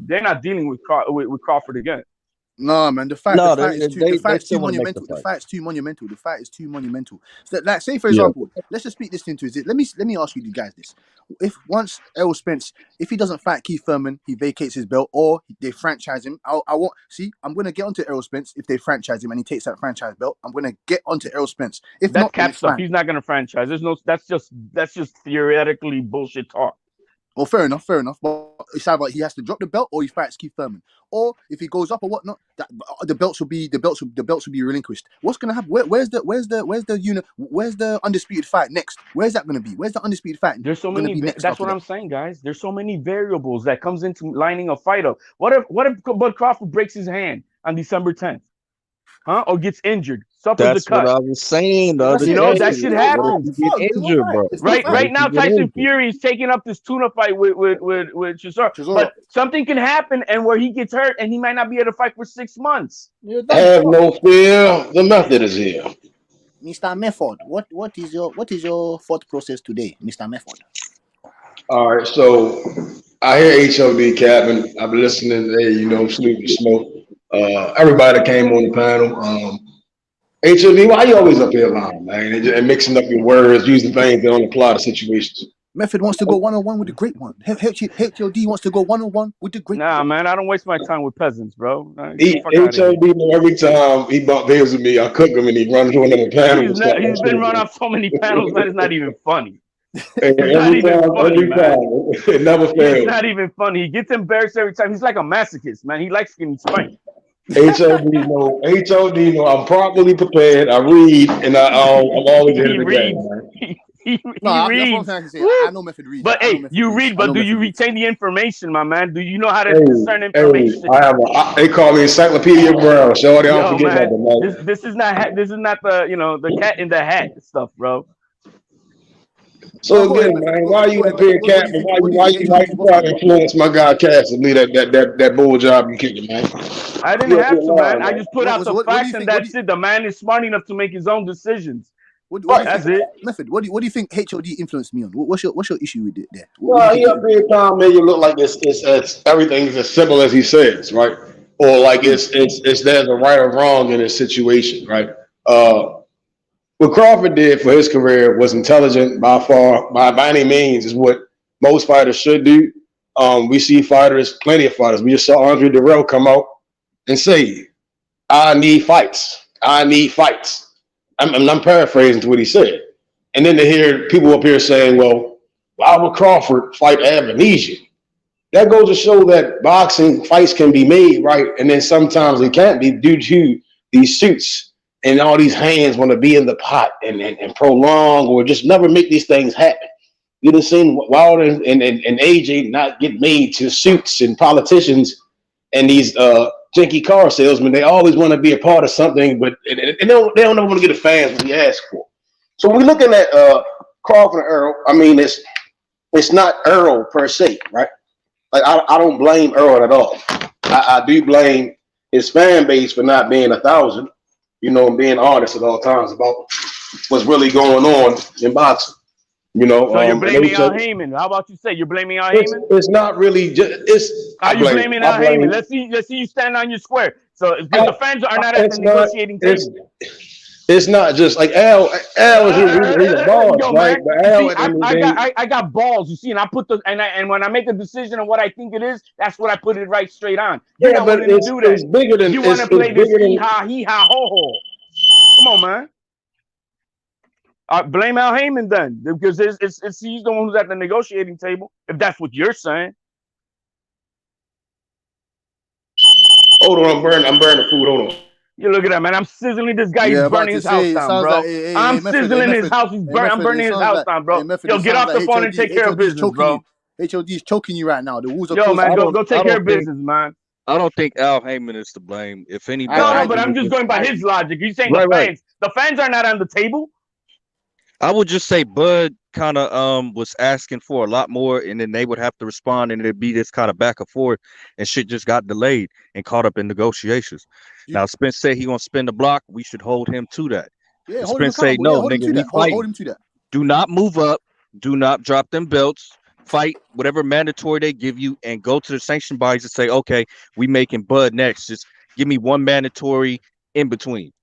they're not dealing with Crawford again. No, man. The fight is too monumental. The fight is too monumental. The fight is too monumental. So, like, say for example, let's just speak this into it. Let me ask you guys this: if once Errol Spence, if he doesn't fight Keith Thurman, he vacates his belt, or they franchise him. I'm gonna get onto Errol Spence if they franchise him and he takes that franchise belt. I'm gonna get onto Errol Spence. If that's not, cap stuff. He's not gonna franchise. That's just theoretically bullshit talk. Well, fair enough. But it's either he has to drop the belt or he fights Keith Thurman, or if he goes up or whatnot, the belts will be relinquished. What's gonna happen? Where's the undisputed fight next? Where's that gonna be? Where's the undisputed fight? There's so many. That's what I'm saying, guys. There's so many variables that comes into lining a fight up. What if Bud Crawford breaks his hand on December 10th? Or gets injured, suffers a cut. What I was saying the other day. That shit happens. Injured, bro. Right now, Tyson Fury is taking up this tuna fight with Chisora. But something can happen, and where he gets hurt, and he might not be able to fight for 6 months. Have no fear. The method is here. Mr. Method, what is your thought process today, Mr. Method? All right, so I hear HOD Captain. I've been listening. Hey, Snoop and Smoke. Everybody that came on the panel. HOD, why you always up here lying, man? And mixing up your words, using things that don't apply to situations. Method wants to go one-on-one with the great one. HOD wants to go one-on-one with the great one. Nah, man, I don't waste my time with peasants, bro. HOD, every time he bumped heads with me, I cook him and he runs to another panel. He's been run off so many panels, man. It's not even funny. It never fails. It's not even funny. He gets embarrassed every time. He's like a masochist, man. He likes getting spanked. HOD know I'm properly prepared. I read and I'm always in the game. He reads. I know Method reads. But hey, you read, but do you retain the information, my man? Do you know how to discern information? They call me Encyclopedia Brown. Shorty, I don't forget that, man. This is not the the cat in the hat stuff, bro. So again, man, why you up here, Captain? Why you try to influence my guy Cass and leave that bull job you kicking, man? I didn't have to, man. I just put out the facts, and that's it. The man is smart enough to make his own decisions. That's it. Method. What do you think HOD influenced me on? What's your issue with it there? Well, he up here trying to make it look like it's everything's as simple as he says, right? Or like it's there's a right or wrong in this situation, right? What Crawford did for his career was intelligent by far, by any means, is what most fighters should do. We see plenty of fighters. We just saw Andre Darrell come out and say, I need fights. I'm paraphrasing to what he said. And then to hear people up here saying, well, why would Crawford fight Avernesyan? That goes to show that boxing fights can be made, right? And then sometimes they can't be due to these suits. And all these hands want to be in the pot and prolong or just never make these things happen. You done seen Wilder and AJ not get made to suits and politicians and these janky car salesmen. They always want to be a part of something, but they don't ever want to get the fans what we ask for. So when we're looking at Crawford and Earl, I mean, it's not Earl per se, right? Like I don't blame Earl at all. I do blame his fan base for not being 1,000. And being honest at all times about what's really going on in boxing. So you're blaming Al Heyman. How about you say you're blaming Al Heyman? It's not really just. Are you blaming Al Heyman? Let's see you stand on your square. So the fans are not at the negotiating table. It's not just like Al is a boss, right? But Al, I got balls, you see, and I put and when I make a decision on what I think it is, that's what I put it right straight on. You're not willing to do that. It's bigger than you want to play this hee ha ho ho. Come on, man. Blame Al Heyman then, because it's he's the one who's at the negotiating table. If that's what you're saying, Hold on, I'm burning food. Hold on. You look at that, man. I'm sizzling this guy. He's Yeah, about burning to his house say it down, sounds bro. like I'm method, a sizzling his method, house. I'm method. burning It his sounds house like down, bro. method. Yo, It get sounds off the like phone and take care of HOD is business, choking bro. you. HOD is choking you right now. The walls are Yo, close. man, go take I care don't of think business, man. I don't think Al Heyman is to blame. If No, anybody, no, I but it I'm would just just going by his logic. You're saying the right, right. fans. The fans are not on the table. I would just say Bud kind of was asking for a lot more, and then they would have to respond, and it'd be this kind of back and forth, and shit just got delayed and caught up in negotiations. Now Spence said he gonna spin the block. We should hold him to that. Yeah, And hold him Spence say accountable. Yeah, no, hold him nigga, to we that. Hold fighting. him to that. Do not move up. Do not drop them belts. Fight whatever mandatory they give you, and go to the sanction bodies and say, okay, we making Bud next. Just give me one mandatory in between.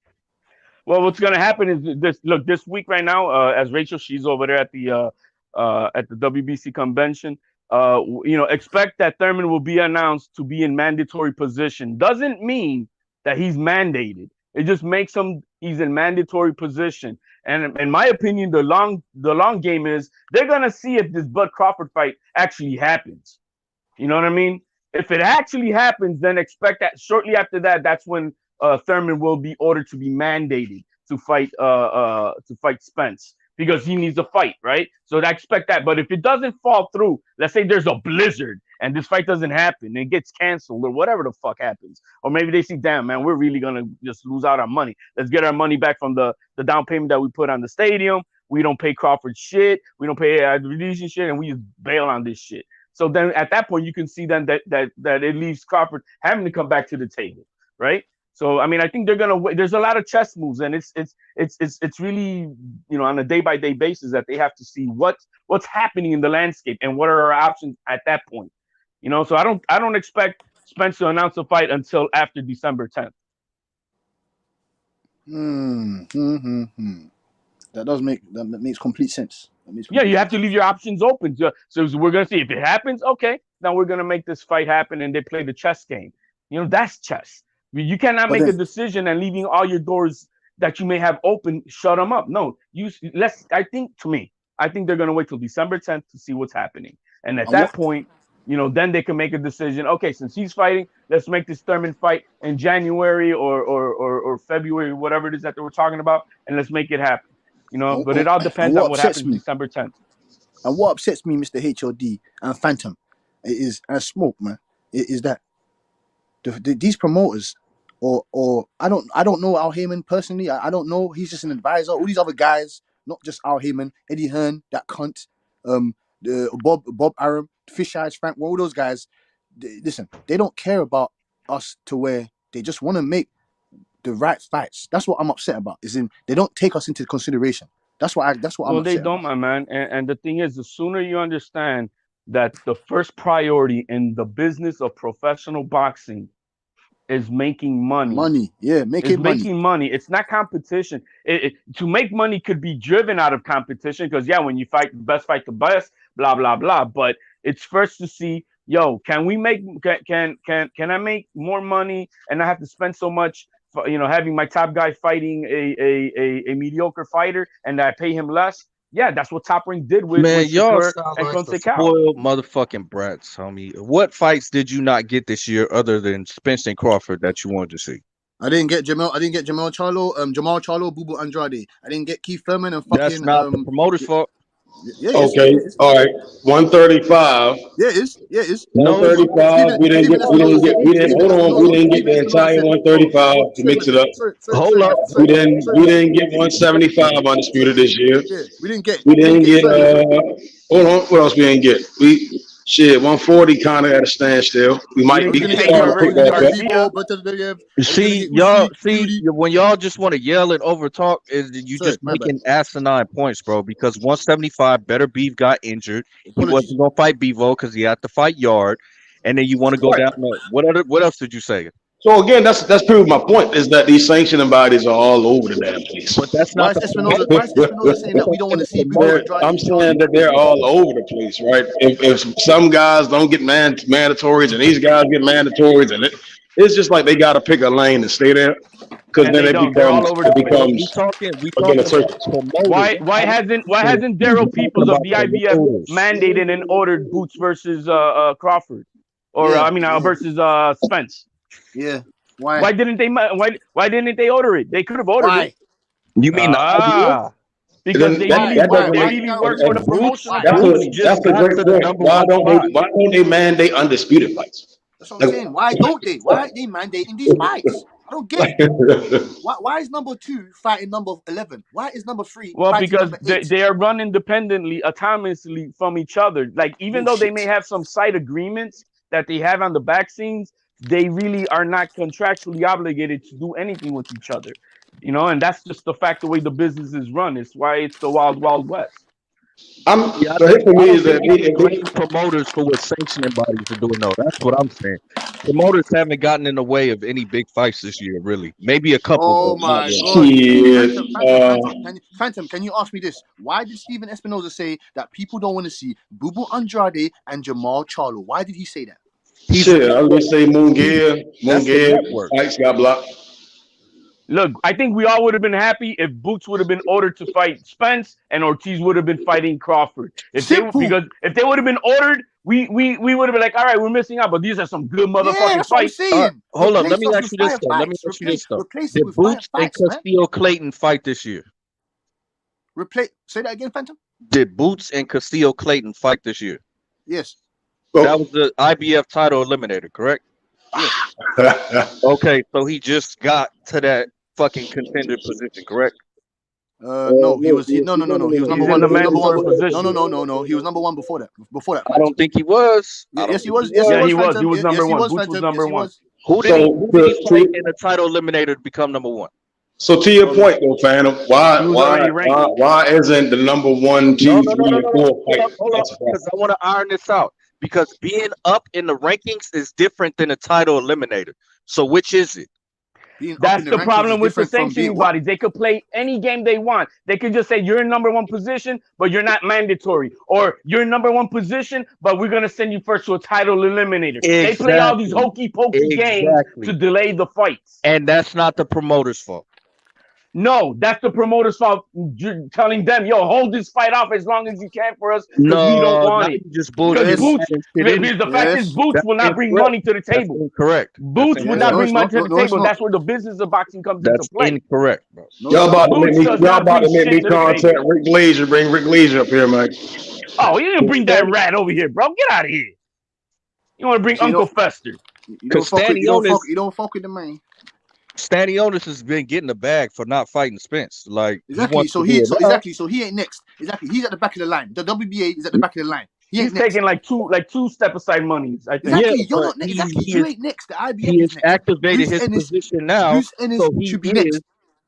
Well, what's gonna happen is this. Look, this week right now, as Rachel, she's over there at the WBC convention. Expect that Thurman will be announced to be in mandatory position. Doesn't mean that he's mandated. It just makes him he's in mandatory position. And in my opinion, the long game is they're gonna see if this Bud Crawford fight actually happens. You know what I mean? If it actually happens, then expect that shortly after that, that's when Thurman will be ordered to be mandated to fight Spence because he needs a fight, right? So I expect that. But if it doesn't fall through, let's say there's a blizzard and this fight doesn't happen, and it gets canceled or whatever the fuck happens, or maybe they see, damn man, we're really gonna just lose out on money. Let's get our money back from the down payment that we put on the stadium. We don't pay Crawford shit. We don't pay Avernesyan shit, and we just bail on this shit. So then at that point, you can see then that it leaves Crawford having to come back to the table, right? So I mean, I think they're gonna wait. There's a lot of chess moves, and it's really on a day by day basis that they have to see what's happening in the landscape and what are our options at that point. So I don't expect Spence to announce a fight until after December 10th. That makes complete sense. Yeah, you have to leave your options open. So we're gonna see if it happens. Okay, now we're gonna make this fight happen, and they play the chess game. That's chess. You cannot make a decision and leaving all your doors that you may have open, shut them up. No, I think they're gonna wait till December 10th to see what's happening, and at that point, then they can make a decision. Okay, since he's fighting, let's make this Thurman fight in January or February, whatever it is that they were talking about, and let's make it happen. But it all depends on what happens December 10th. And what upsets me, Mr. HOD and Phantom, Smoke, man, is that these promoters, or I don't know Al Heyman personally. I don't know. He's just an advisor. All these other guys, not just Al Heyman, Eddie Hearn, that cunt, Bob Arum, Fish Eyes Frank, all those guys. Listen, they don't care about us to where they just want to make the right fights. That's what I'm upset about. They don't take us into consideration. That's what I'm upset about. Well, they don't, my man. And the thing is, the sooner you understand that the first priority in the business of professional boxing is making money. Making money. It's not competition. To make money could be driven out of competition because when you fight the best, blah blah blah. But it's first to see, can I make more money and not have to spend so much for, having my top guy fighting a mediocre fighter and I pay him less. Yeah, that's what Top Rank did with y'all Shakur sound and like some Conceição. spoiled motherfucking brats, homie. What fights did you not get this year other than Spence and Crawford that you wanted to see? I didn't get Jamal Charlo, Bubu Andrade. I didn't get Keith Thurman and fucking. That's not the promoter's fault. Yeah. Okay. All right. 135. Yeah, it is. 135. We didn't get. Hold on. We didn't get the entire 135 to mix it up. Hold up. We didn't get 175 undisputed this year. Yeah, we didn't get. Hold on. What else we didn't get? 140 kind of at a standstill. We might be starting to pick back up. See, y'all. When y'all just want to yell and over talk, you just making asinine points, bro. Because 175 better beef got injured. He wasn't gonna fight Bevo because he had to fight Yard, and then you want to go down. What else did you say? So again, that's proving my point is that these sanctioning bodies are all over the damn place. But that's not. Why is Espinosa saying that we don't want to see? I'm saying that they're all over the place, right? If some guys don't get mandatories and these guys get mandatories, and it's just like they got to pick a lane and stay there, because then it becomes we talking why hasn't Daryl Peoples of the IBF mandated and ordered Boots versus Crawford, or versus Spence? Yeah. Why? Why didn't they order it? They could have ordered Why? it. You mean the IBF? Because they Why? really Why? work. They Why you really gotta work order for it? the promotional That's Boots company. just a got great to the point. number Why one don't spot. they mandate undisputed fights? That's what I'm saying. Why don't they? Why are they mandating these fights? I don't get it. Why is number 2 fighting number 11? Why is number 3 Well, fighting because number 8? they are run independently, autonomously from each other. Like, even though they may Bullshit. have some side agreements that they have on the back scenes, they really are not contractually obligated to do anything with each other. And that's just the fact the way the business is run. It's why it's the wild, wild west. Yeah, So here for I me don't is think that we can blame promoters for what sanctioning bodies are doing. No, that's what I'm saying. Promoters haven't gotten in the way of any big fights this year, really. Maybe a couple, Oh but not my really. God! shit. Phantom, can you ask me this? Why did Steven Espinoza say that people don't want to see Bubu Andrade and Jamal Charlo? Why did he say that? Shit, I was gonna say That's the network. fights got blocked. Look, I think we all would have been happy if Boots would have been ordered to fight Spence and Ortiz would have been fighting Crawford. Simple. If they would have been ordered, we would have been like, all right, we're missing out, but these are some good Yeah, motherfucking that's what I'm fights. saying. Hold up. Let Replace me us ask with you this, fire though. Let me fights. ask you this, though. Replace it Did with fire Boots and fights, man. Castillo Clayton fight this year? Say that again, Phantom. Did Boots and Castillo Clayton fight this year? Yes. That was the IBF title eliminator, correct? Yes. Okay, so he just got to that fucking contender position, correct? No, he was no. He was number He's one. in the He was number one. mandatory position. No. He was number one before that. Before that fight. I don't think he was. Yes, he was. Yes, he Yeah, was. he was. Phantom. He was number Yes, he one. was. Boots Phantom. was number Yes, he one. was. Who did he fight in the title eliminator to become number one? So to your point though, Phantom, He was already ranked. why isn't the number 1, 2, No. 3, and 4 fight? Hold up, because I want to iron this out. Because being up in the rankings is different than a title eliminator. So which is it? That's the problem with the sanctioning bodies. They could play any game they want. They could just say you're in number one position, but you're not mandatory, or you're in number one position, but we're gonna send you first to a title eliminator. Exactly. They play all these hokey pokey games to delay the fights, and that's not the promoter's fault. No, that's the promoter's fault. You're telling them, "Yo, hold this fight off as long as you can for us, because we don't want it." Just because the fact is, Boots will not bring money to the table. Correct. Boots would not bring money to the table. That's where the business of boxing comes into play. Incorrect, bro. Y'all about to make me contact Rick Glazer. Bring Rick Glazer up here, man. Oh, you didn't bring that rat over here, bro. Get out of here. You want to bring Uncle Fester? You don't fuck with the man. Stanionis has been getting the bag for not fighting Spence. Like exactly. So he ain't next. Exactly. He's at the back of the line. The WBA is at the back of the line. He's taking like two step aside monies. I think. Exactly. You're not next. Exactly. You ain't next. The IBF he is has next. activated his position now. So he should be next.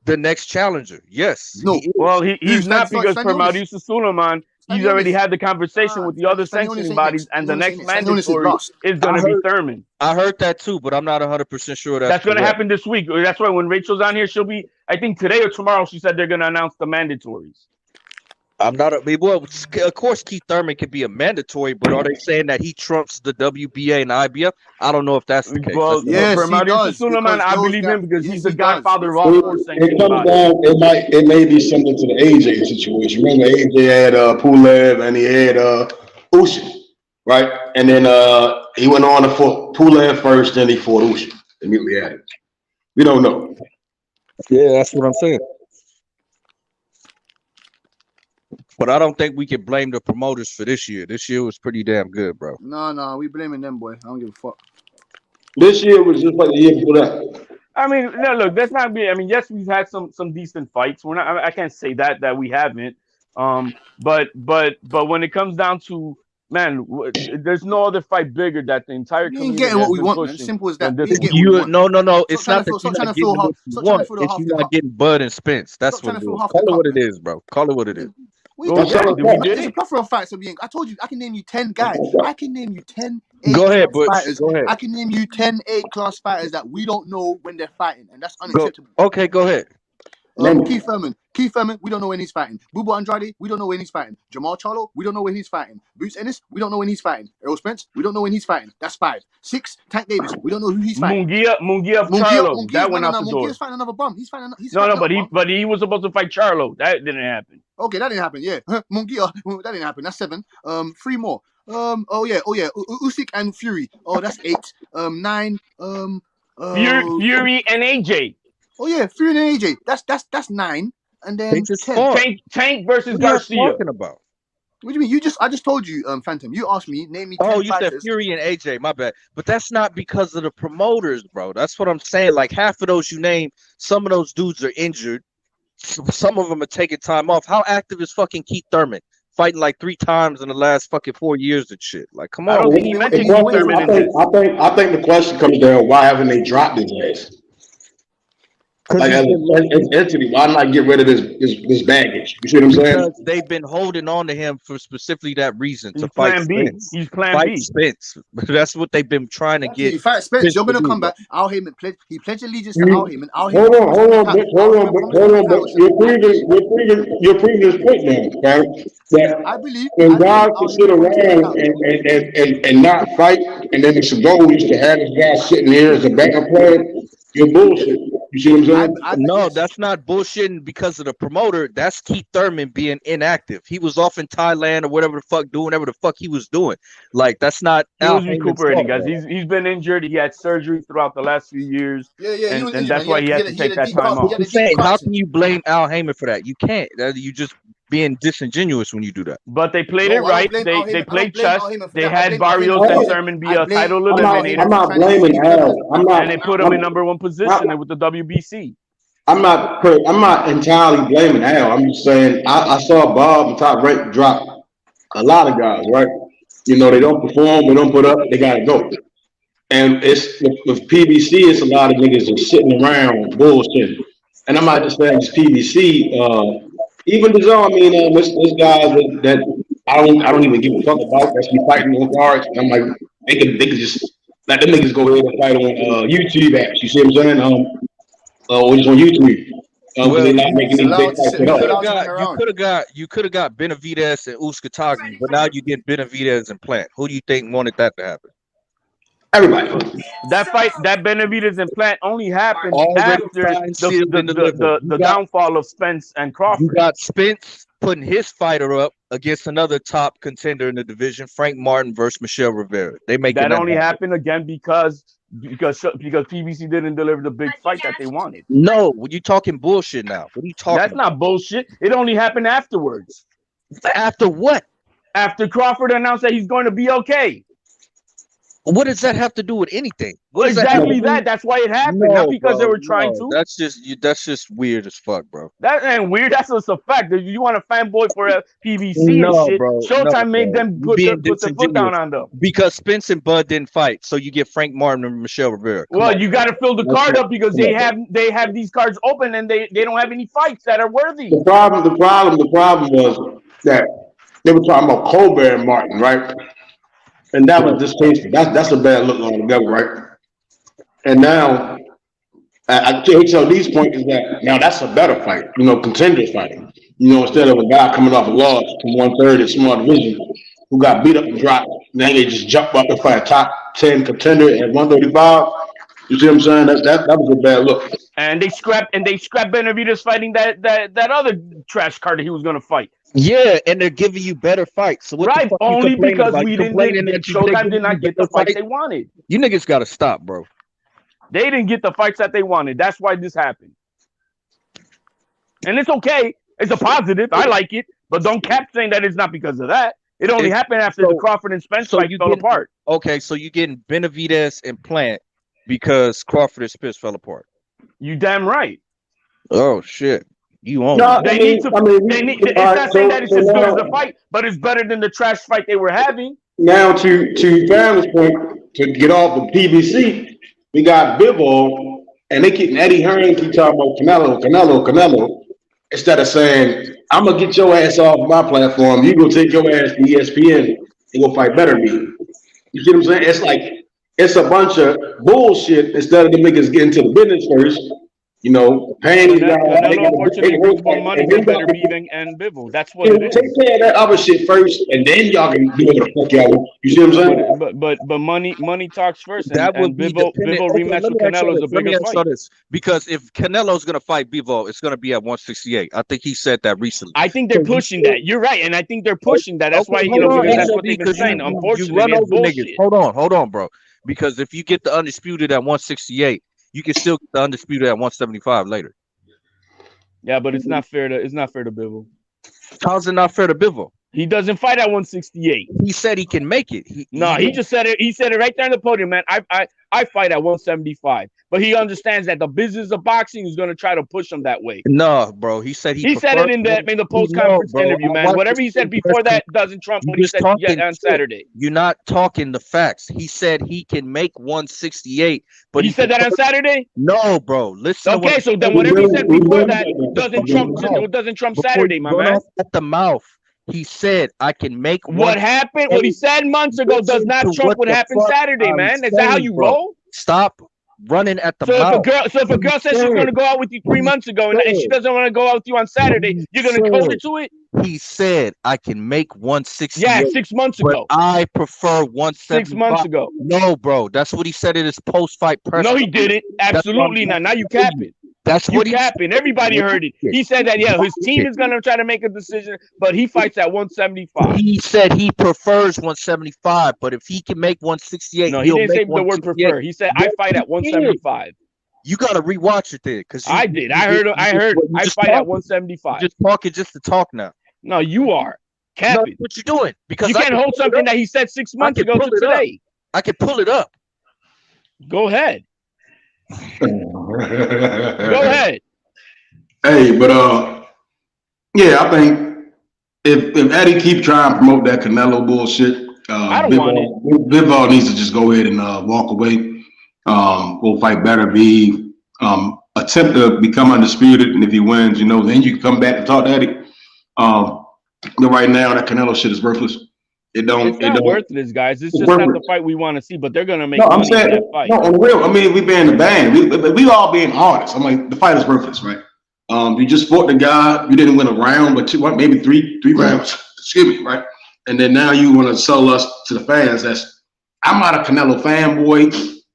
The next challenger. Yes. No. Well, he's not, because for Mauricio Suleiman, he's already had the conversation with the other sanctioning bodies, and the next mandatory is going to be Thurman. I heard that too, but I'm not 100% sure that's going to happen this week. That's why when Rachel's on here, she'll be, I think today or tomorrow, she said they're going to announce the mandatories. I'm not well, of course Keith Thurman could be a mandatory, but are they saying that he trumps the WBA and the IBF? I don't know if that's the case. Well, yes, for Mauricio Suleiman, I believe him because he's the godfather of all four sanctioning bodies. It may be something to the AJ situation. Remember, AJ had Pulev and he had Ushin, right? And then he went on to fought Pulev first, then he fought Ushin. Immediately added. We don't know. Yeah, that's what I'm saying. But I don't think we can blame the promoters for this year. This year was pretty damn good, bro. No, we blaming them, boy. I don't give a fuck. This year was just like the year before that. I mean, no, look, that's not be. I mean, yes, we've had some decent fights. We're not. I can't say that we haven't. But when it comes down to, man, there's no other fight bigger that the entire community ain't getting what we want, man. Simple as that. No. It's not that you're not getting what you want. It's you're not getting Bud and Spence. That's what it is. Call it what it is, bro. Call it what it is. There's a plethora of fights. I told you, I can name you 10 guys. I can name you 10 fighters. Go ahead. I can name you 10 A-class fighters that we don't know when they're fighting, and that's unacceptable. Okay, go ahead. Keith Thurman, we don't know when he's fighting. Bubu Andrade, we don't know when he's fighting. Jamal Charlo, we don't know when he's fighting. Bruce Ennis, we don't know when he's fighting. Errol Spence, we don't know when he's fighting. That's 5. 6, Tank Davis, we don't know who he's fighting. Munguia Charlo, that went out the door. Munguia's fighting another bum. He's fighting. But he was supposed to fight Charlo. That didn't happen. Okay, that didn't happen. Yeah, Munguia, that didn't happen. That's 7. 3 more. Usyk and Fury. Oh, that's 8. 9. Fury and AJ. Oh yeah, Fury and AJ. That's 9, and They then just 10. fought. Tank versus What are you Garcia. talking about? What do you mean? I just told you, Phantom. You asked me, name me 10 Oh, you said fighters. Fury and AJ. My bad. But that's not because of the promoters, bro. That's what I'm saying. Like half of those you name, some of those dudes are injured. Some of them are taking time off. How active is fucking Keith Thurman? Fighting like 3 times in the last fucking 4 years and shit. Like, come I on. don't think he mentioned The Keith question, Thurman in this. I think the question comes down: why haven't they dropped his ass? Like as an entity, why not get rid of this baggage? You see what I'm saying? Because they've been holding on to him for specifically that reason, to He's fight plan B. Spence. He's plan Fight B. Spence. That's what they've been trying to get. You fight Spence, you're gonna to do, come bro. back. Al Heyman pledged allegiance to Al Heyman. Al Heyman Hold on, promised him the title. but you're proving your point now, right? That I believe when guys Al can sit Heyman promised him the around title. and not fight, and then it's a goal is to have this guy sitting here as a backup player, you're bullshit. You see what I'm saying? No, that's not bullshitting because of the promoter. That's Keith Thurman being inactive. He was off in Thailand or whatever the fuck, doing whatever the fuck he was doing. Like, that's not He Al was Heyman's recuperating, fault, guys. bro. He's been injured. He had surgery throughout the last few years. Yeah, he was and injured, that's man. why he had to take that time off. I'm saying, how can you blame Al Heyman for that? You can't. You just being disingenuous when you do that. But they played it right. They played chess. They had Barrios and Thurman be a title eliminator. I'm not blaming Al. And they put him in #1 position with the WBC. I'm not entirely blaming Al. I'm just saying I saw Bob and Top Rank drop a lot of guys, right? You know, they don't perform, they don't put up, they gotta go. And it's with PBC, it's a lot of niggas just sitting around bullshitting. And I'm not just saying it's PBC. Even the zone, I mean, this guys that I don't even give a fuck about that's be fighting on cards. And I'm like, they could just let them niggas go ahead and fight on YouTube apps. You see what I'm saying? Or just on YouTube. Well, they're not making these big fights at all. You could have got Benavidez and Uskatagi, but now you get Benavidez and Plant. Who do you think wanted that to happen? Everybody. That fight, that Benavidez and Plant only happened after the downfall of Spence and Crawford. You got Spence putting his fighter up against another top contender in the division, Frank Martin versus Michelle Rivera. They make that only happen again because PBC didn't deliver the big fight that they wanted. No, when you talking bullshit now. What are you talking That's not bullshit. It only happened afterwards. After what? After Crawford announced that he's going to be okay. What does that have to do with anything? Exactly that. That's why it happened. No, not because they were bro, trying no. to. That's just weird as fuck, bro. That ain't weird. That's just a fact. If you want a fanboy for a PBC No, and shit, bro, Showtime no, made bro. them put their foot down on them. Because Spence and Bud didn't fight, so you get Frank Martin and Michelle Rivera. Well, you got to fill the card up because they have these cards open and they don't have any fights that are worthy. The problem was that they were talking about Colbert and Martin, right? And that was distasteful. That's a bad look on the devil, right? And now, HLD's point is that now that's a better fight, contenders fighting. Instead of a guy coming off a loss from 1/3 in small division who got beat up and dropped, now they just jump up and fight a top 10 contender at 135. You see what I'm saying? That was a bad look. And they scrapped Benavidez fighting that other trash card that he was gonna fight. Yeah, and they're giving you better fights. So what the fuck only because about? we didn't. Showtime did not get the fights they wanted. You niggas gotta stop, bro. They didn't get the fights that they wanted. That's why this happened. And it's okay. It's a positive. I like it. But don't cap saying that it's not because of that. It only happened after the Crawford and Spence fight fell apart. Okay, so you're getting Benavidez and Plant because Crawford and Spence fell apart. You damn right. Oh shit. You own no, they need to. It's not saying that it's as good as the fight, but it's better than the trash fight they were having. Now, to Family's point, to get off the PBC, we got Bivol, and they keep Eddie Hearn keep talking about Canelo, instead of saying, I'm gonna get your ass off my platform. You go take your ass to ESPN and go fight better than me. You see what I'm saying? It's like it's a bunch of bullshit instead of the niggas getting to the business first. Paying these guys. Canelo unfortunately brings more money than Better Beating and Bivol. That's what it is. Take care of that other shit first, and then y'all can do whatever the fuck y'all. You see what I'm saying? But money talks first. That would be Bivol rematch with Canelo is the biggest fight. Because if Canelo's gonna fight Bivol, it's gonna be at 168. I think he said that recently. I think they're pushing that. You're right, and I think they're pushing that. That's why because that's what they've been saying. Unfortunately, you run over niggas. Hold on, bro. Because if you get the undisputed at 168, you can still get the undisputed at 175 later. Yeah, but it's not fair to Bivol. How's it not fair to Bivol? He doesn't fight at 168. He said he can make it. He just said it. He said it right there on the podium, man. I fight at 175, but he understands that the business of boxing is going to try to push him that way. No, bro. He said he said it in the post conference interview, man. Whatever he said before that doesn't trump what he said on Saturday. You're not talking the facts. He said he can make 168, but he said that on Saturday. No, bro. Listen. Okay, so then whatever he said before that doesn't trump Saturday, my man. At the mouth. He said, I can make what happened, what he said months ago does not trump what happened Saturday, man. Is that how you roll? Stop running at the mouth. If a girl says she's going to go out with you 3 months ago and she doesn't want to go out with you on Saturday, you're going to hold her to it? He said, I can make 160. Yeah, 6 months ago. But I prefer 175. 6 months ago. No, bro. That's what he said in his post-fight press. No, he didn't. Absolutely not. Now you capping. That's what he's capping. Everybody heard it. He said that, his team is going to try to make a decision, but he fights at 175. He said he prefers 175, but if he can make 168, no, he didn't say the word prefer. He said, I fight at 175. You got to rewatch it there. Because I did. I heard I fight at 175. Just talking just to talk now. No, you are capping. No, what you doing? Because you can't hold something that he said 6 months ago to today. I can pull it up. Go ahead. Go ahead. Hey, but yeah, I think if Eddie keep trying to promote that Canelo bullshit, I don't want it. Bivol needs to just go ahead and walk away. Go fight better, be attempt to become undisputed, and if he wins, then you can come back and talk to Eddie. But right now, that Canelo shit is worthless. It's not worthless, guys. It's just not the fight we want to see, but they're gonna make money in that fight. No, on the real. I mean, we being the band. We all being honest. I'm like, the fight is worthless, right? You just fought the guy. You didn't win a round, but maybe three rounds. Excuse me, right? And then now you want to sell us to the fans. I'm not a Canelo fanboy,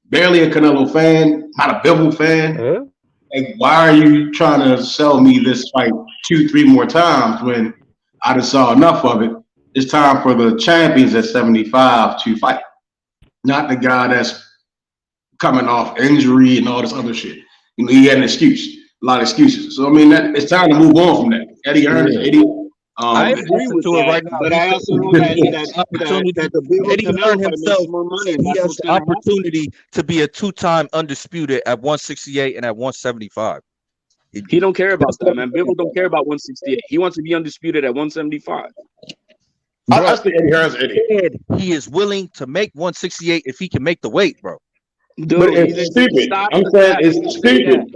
barely a Canelo fan, not a Bivol fan. Like, why are you trying to sell me this fight 2-3 more times when I just saw enough of it? It's time for the champions at 75 to fight, not the guy that's coming off injury and all this other shit. He had an excuse, a lot of excuses. So I mean, it's time to move on from that. Eddie Hearn is an idiot. I agree with that, right now, but I also know that the Eddie Hearn himself, he has the opportunity to be a 2-time undisputed at 168 and at 175. He don't care about that, man. Bivol don't care about 168. He wants to be undisputed at 175. I think Eddie Hearn's an idiot. He is willing to make 168 if he can make the weight, bro. Dude, but it's stupid. I'm saying it's stupid.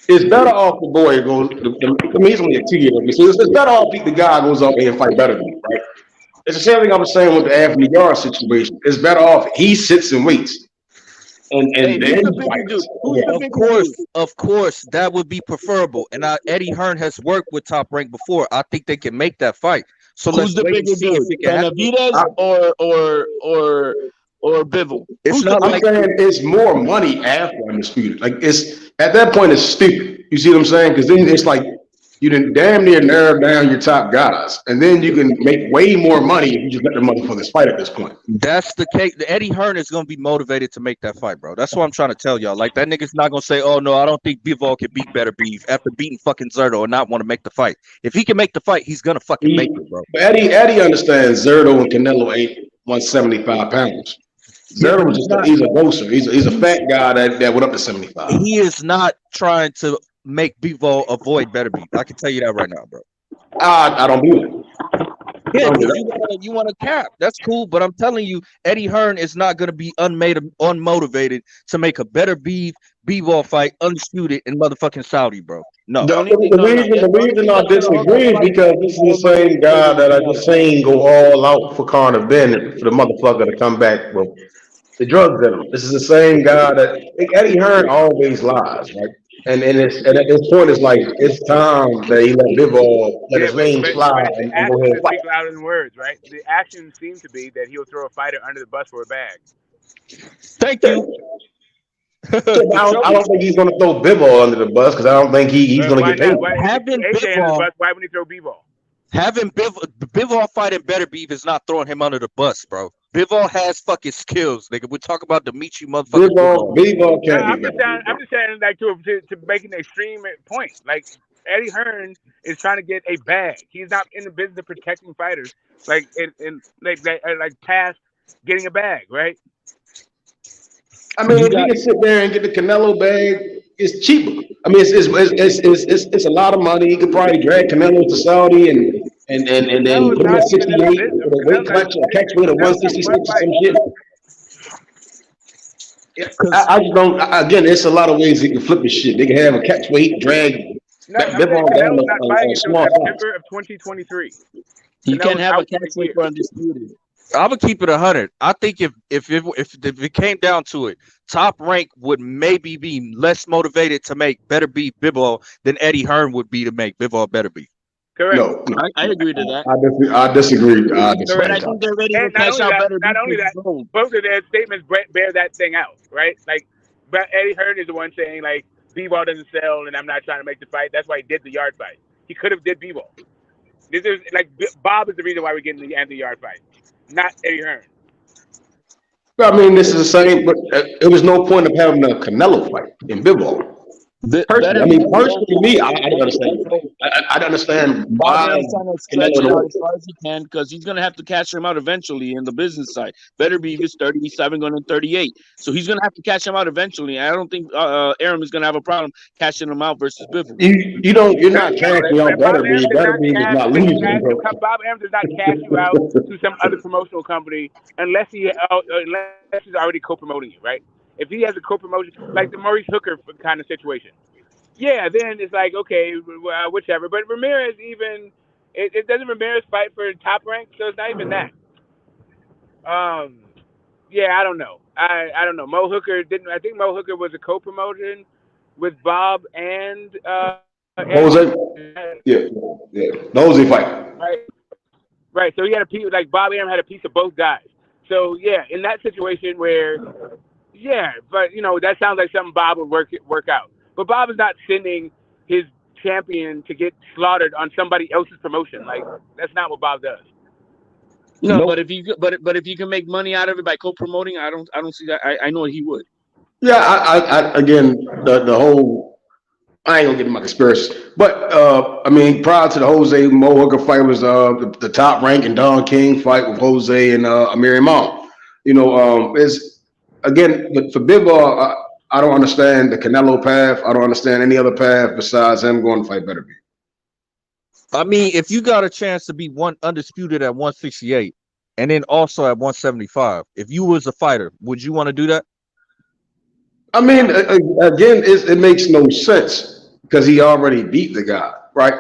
It's better off the boy goes. I mean, he's only a 2-year. So it's better off the guy goes up and fight better than him, right? It's the same thing I was saying with the Avernesyan situation. It's better off he sits and waits. And then of course, that would be preferable. And Eddie Hearn has worked with Top Rank before. I think they can make that fight. So who's the bigger dude, Benavidez or Bivol? I'm saying it's more money after undisputed. Like it's at that point it's stupid. You see what I'm saying? Because then it's like you didn't damn near narrow down your top guys, and then you can make way more money if you just let the motherfuckers fight at this point. That's the case. Eddie Hearn is going to be motivated to make that fight, bro. That's what I'm trying to tell y'all. Like, that nigga's not going to say, oh, no, I don't think Bivol can beat Better Beef after beating fucking Zerto and not want to make the fight. If he can make the fight, he's going to fucking make it, bro. Eddie understands Zerto and Canelo ain't 175 pounds. Zerto was he's a boaster. He's a fat guy that went up to 75. He is not trying to make Bivol avoid Better Beef. I can tell you that right now, bro. I don't believe it. Yeah, you want to cap. That's cool, but I'm telling you, Eddie Hearn is not going to be unmotivated to make a Better Beef Bivol fight undisputed in motherfucking Saudi, bro. No. The reason I disagree is because this is the same guy that I just seen go all out for Connor Benn for the motherfucker to come back with the drugs in him. This is the same guy that Eddie Hearn always lies, right? And at this point, it's like it's time that he let Bivol let his name fly and go ahead and fight. Speak louder than words, right? The actions seem to be that he'll throw a fighter under the bus for a bag. Thank you. I don't think he's going to throw Bivol under the bus because I don't think he's going to get paid. Why wouldn't he throw Bivol? Having Bivol fighting Better Beef is not throwing him under the bus, bro. Bivol has fucking skills, nigga. We're talking about Dimitri motherfucking Bivol can't I'm beat just saying. I'm just saying, like to make an extreme point. Like Eddie Hearn is trying to get a bag. He's not in the business of protecting fighters. Like like past getting a bag, right? I mean, if he can sit there and get the Canelo bag, it's cheaper. I mean, it's a lot of money. He could probably drag Canelo to Saudi and then put him at 68 with a weight catch weight of 166 or some shit. I just don't. Again, it's a lot of ways he can flip his shit. They can have a catch weight, drag. No, I'm saying Canelo's not fighting until September of 2023. He can't have a catch weight for undisputed. I'm gonna keep it 100. I think if it came down to it, Top Rank would maybe be less motivated to make Better Be Bivol than Eddie Hearn would be to make Bivol Better Be. Correct. No, I agree to that. I disagree. But I think they're ready to cash out Better Be. Not only that, both of their statements bear that thing out, right? Like, but Eddie Hearn is the one saying like Bivol doesn't sell, and I'm not trying to make the fight. That's why he did the yard fight. He could have did Bivol. This is like Bob is the reason why we're getting the anti-yard fight, not Eddie Hearn. I mean, this is the same, but it was no point of having a Canelo fight in Bivol. Personally, I don't understand. I don't understand why stretch it out as far as he can, because he's going to have to cash him out eventually in the business side. Better Be is 37 going to 38, so he's going to have to cash him out eventually. I don't think Aram is going to have a problem cashing him out versus Bivol. You're not cashing out Better Be. Better Be is not losing. Bob Aram does not cash you out to some other promotional company unless he's already co-promoting you, right? If he has a co-promotion, like the Maurice Hooker kind of situation, yeah, then it's like, okay, whichever. But Ramirez it doesn't Ramirez fight for Top Rank, so it's not even that. Yeah, I don't know. I don't know. Mo Hooker didn't. I think Mo Hooker was a co-promotion with Bob and Jose. Yeah, the Jose fight. Right. So he had a piece, like Bob Arum had a piece of both guys. So yeah, in that situation where. Yeah, but that sounds like something Bob would work out. But Bob is not sending his champion to get slaughtered on somebody else's promotion. Like that's not what Bob does. No, but if you can make money out of it by co-promoting, I don't see that. I know he would. Yeah, I again the whole. I ain't gonna get in my conspiracy, but I mean, prior to the Jose Mo Hooker fight was the Top Rank and Don King fight with Jose and Amir Imam. It's. Again, but for Bivol, I don't understand the Canelo path. I don't understand any other path besides him going to fight Better Be. I mean, if you got a chance to be one undisputed at 168 and then also at 175, if you was a fighter, would you want to do that? I mean, again, it makes no sense because he already beat the guy, right?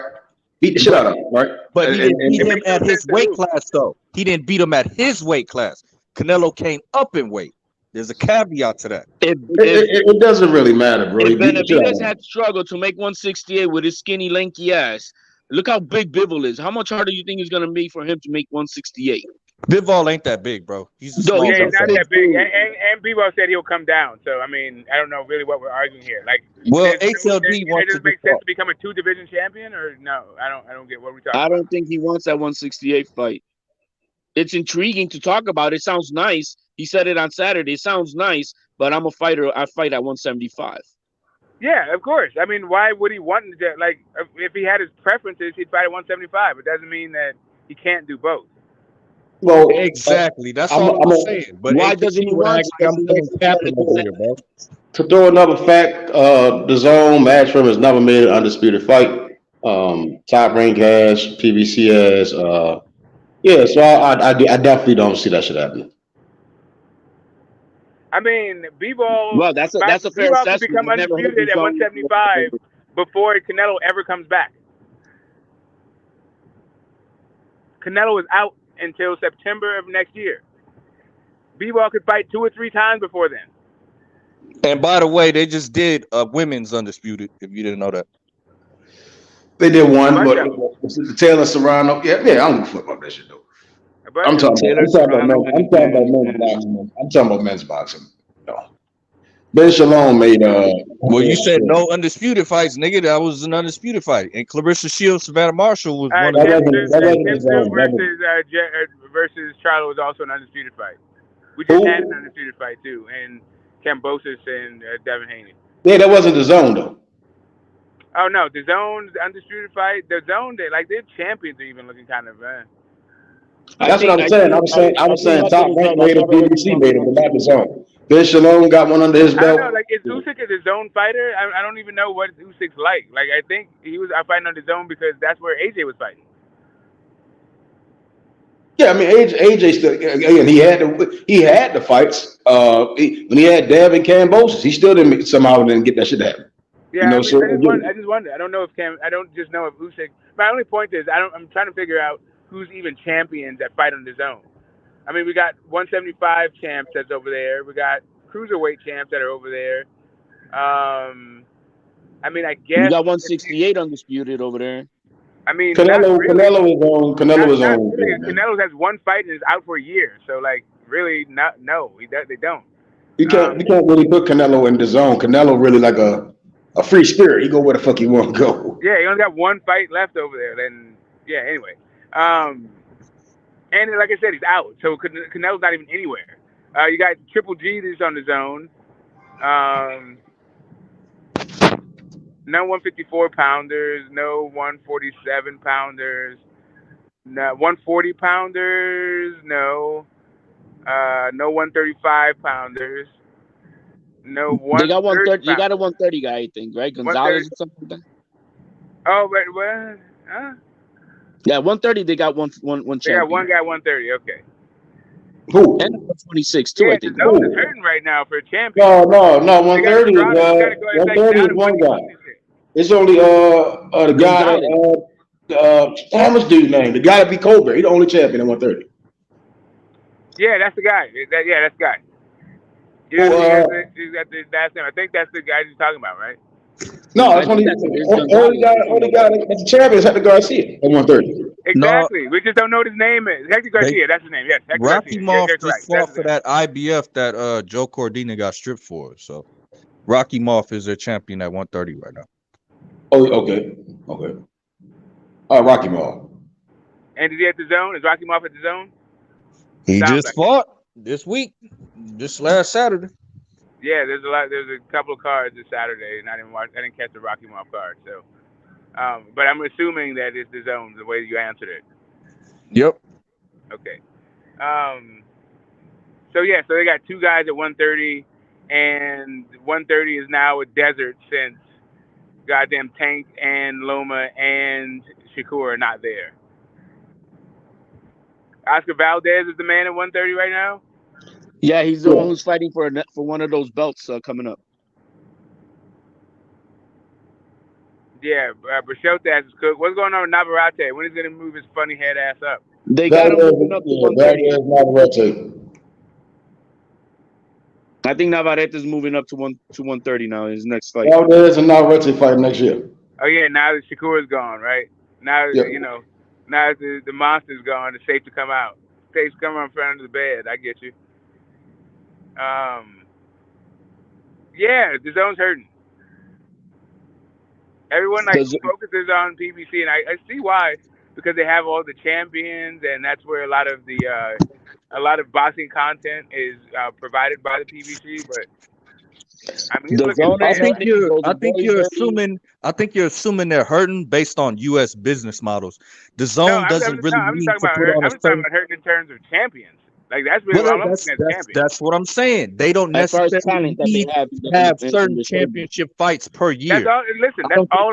Beat the shit out of him, right? But he didn't beat him at his weight class, though. He didn't beat him at his weight class. Canelo came up in weight. There's a caveat to that. It doesn't really matter, bro. If Benavidez had struggled to make 168 with his skinny, lanky ass, look how big Bivol is. How much harder do you think it's going to be for him to make 168? Bivol ain't that big, bro. He's a small he's not that big. And Bivol said he'll come down. So, I mean, I don't know really what we're arguing here. Like, well, HLD wants to make sense to become a 2-division champion, or no? I don't get what we're talking about. I don't think he wants that 168 fight. It's intriguing to talk about. It sounds nice. He said it on Saturday. It sounds nice, but I'm a fighter. I fight at 175. Yeah, of course. I mean, why would he want to? Like, if he had his preferences, he'd fight at 175. It doesn't mean that he can't do both. Well, exactly. That's all I'm saying. But why doesn't he want to? To throw another fact, the zone match from has never made an undisputed fight. Top Rank has, PBC has. Yeah, so I definitely don't see that shit happening. I mean, Bivol. Well, that's a fair assessment. Could become undisputed at 175 before Canelo ever comes back. Canelo is out until September of next year. Bivol could fight 2 or 3 times before then. And by the way, they just did women's undisputed. If you didn't know that, they did one, but the Taylor Serrano. Yeah, I don't flip up that shit though. I'm talking about men's boxing. No. Ben Shalom made Well, you said no undisputed fights, nigga. That was an undisputed fight. And Clarissa Shields, Savannah Marshall was one of that the. wasn't Tim his Tszyu own. That was versus Charlo was also an undisputed fight. We just had an who? undisputed fight too, and Cambosis and Devin Haney. Yeah, that wasn't the zone though. Oh no, the Zone's undisputed fight. The Zone, their champions are even looking kind of. That's what I was saying. I was saying top rank made it, BBC made it, but not the zone. Ben Shalom got one under his I don't know. belt. Like, is Usyk a zone fighter? I don't even know what Usyk's like. Like, I think he was fighting on the zone because that's where AJ was fighting. Yeah, I mean AJ still again he had the fights. When he had Dev and Cambosis, he still didn't get that shit to happen. Yeah, You know, I just wonder. I don't know if I don't just know if Usyk. My only point is I'm trying to figure out who's even champions that fight on the zone. I mean, we got 175 champs that's over there. We got cruiserweight champs that are over there. I mean, I guess you got 168 undisputed over there. I mean, Canelo really. Canelo is on. Really. Canelo has one fight and is out for a year. So, like, really, they don't. You can't really put Canelo in the zone. Canelo really like a free spirit. He go where the fuck he want to go. Yeah, he only got one fight left over there. Then, yeah. Anyway, and like I said, he's out. So Canelo's not even anywhere. You got Triple G that's on the zone. No 154 pounders, no 147 pounders, no 140 pounders, no 135 pounders, no 130. They got 130. You got a 130 guy, I think, right? Gonzalez or something like that. Oh, but what? Huh? Yeah, 130. They got one champion. Yeah, one guy 130. Okay. Who? And 126 too. Yeah, I think. the zone is hurting right now for a champion. No. 130 is one guy. It's only the guy what's dude's name? The guy that beat Colbert. He's the only champion at 130. Yeah, that's the guy. That's the guy. You got the last name. I think that's the guy you're talking about, right? No, that's only guy that's a champion is Hector Garcia at 130. Exactly. No. We just don't know what his name is. Hector Garcia, that's his name. Yes, Hector Garcia. Just fought for that IBF that Joe Cordina got stripped for. So Rocky Moff is their champion at 130 right now. Oh, okay. Rocky Moff. And is he at the zone? Is Rocky Moff at the zone? He just fought this week, this last Saturday. Yeah, there's a couple of cards this Saturday, and I didn't catch the Rocky Moff card. So, but I'm assuming that it's the zone, the way you answered it. Yep. Okay. So they got two guys at 130, and 130 is now a desert since goddamn Tank and Loma and Shakur are not there. Oscar Valdez is the man at 130 right now. Yeah, he's the one who's fighting for one of those belts coming up. Yeah, Brachot is cooked. What's going on with Navarrete? When is he going to move his funny head ass up? They got him moving up to 130. I think Navarrete is moving up to 130 now in his next fight. There's a Navarrete fight next year. Oh yeah, now that Shakur is gone, right? Now now the monster's gone, it's safe to come out. Safe to come out in front of the bed. I get you. Yeah, the zone's hurting. Everyone focuses on PBC, and I see why, because they have all the champions, and that's where a lot of boxing content is provided by the PBC. But I mean, I think you're assuming they're hurting based on U.S. business models. The zone doesn't really need to put on I'm talking about hurting in terms of champions. Like that's really what I'm looking at. That's what I'm saying. They don't necessarily need to have certain championship fights per year. That's all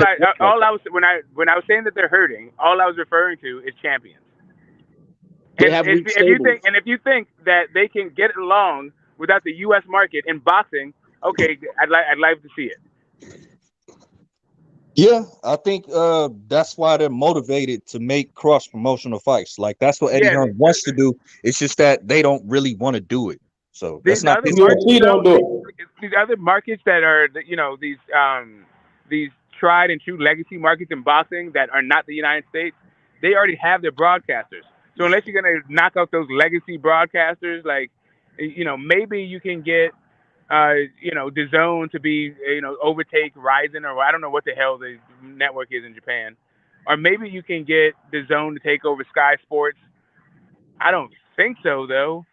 I was when I was saying that they're hurting. All I was referring to is champions. If you think that they can get along without the U.S. market in boxing, okay, I'd like to see it. Yeah, I think that's why they're motivated to make cross-promotional fights. Like, that's what Eddie Hearn wants to do. It's just that they don't really want to do it. So that's not these other markets that are, these tried and true legacy markets in boxing that are not the United States, they already have their broadcasters. So unless you're going to knock out those legacy broadcasters, like, maybe you can get the zone to be, overtake Ryzen, or I don't know what the hell the network is in Japan. Or maybe you can get the zone to take over Sky Sports. I don't think so though.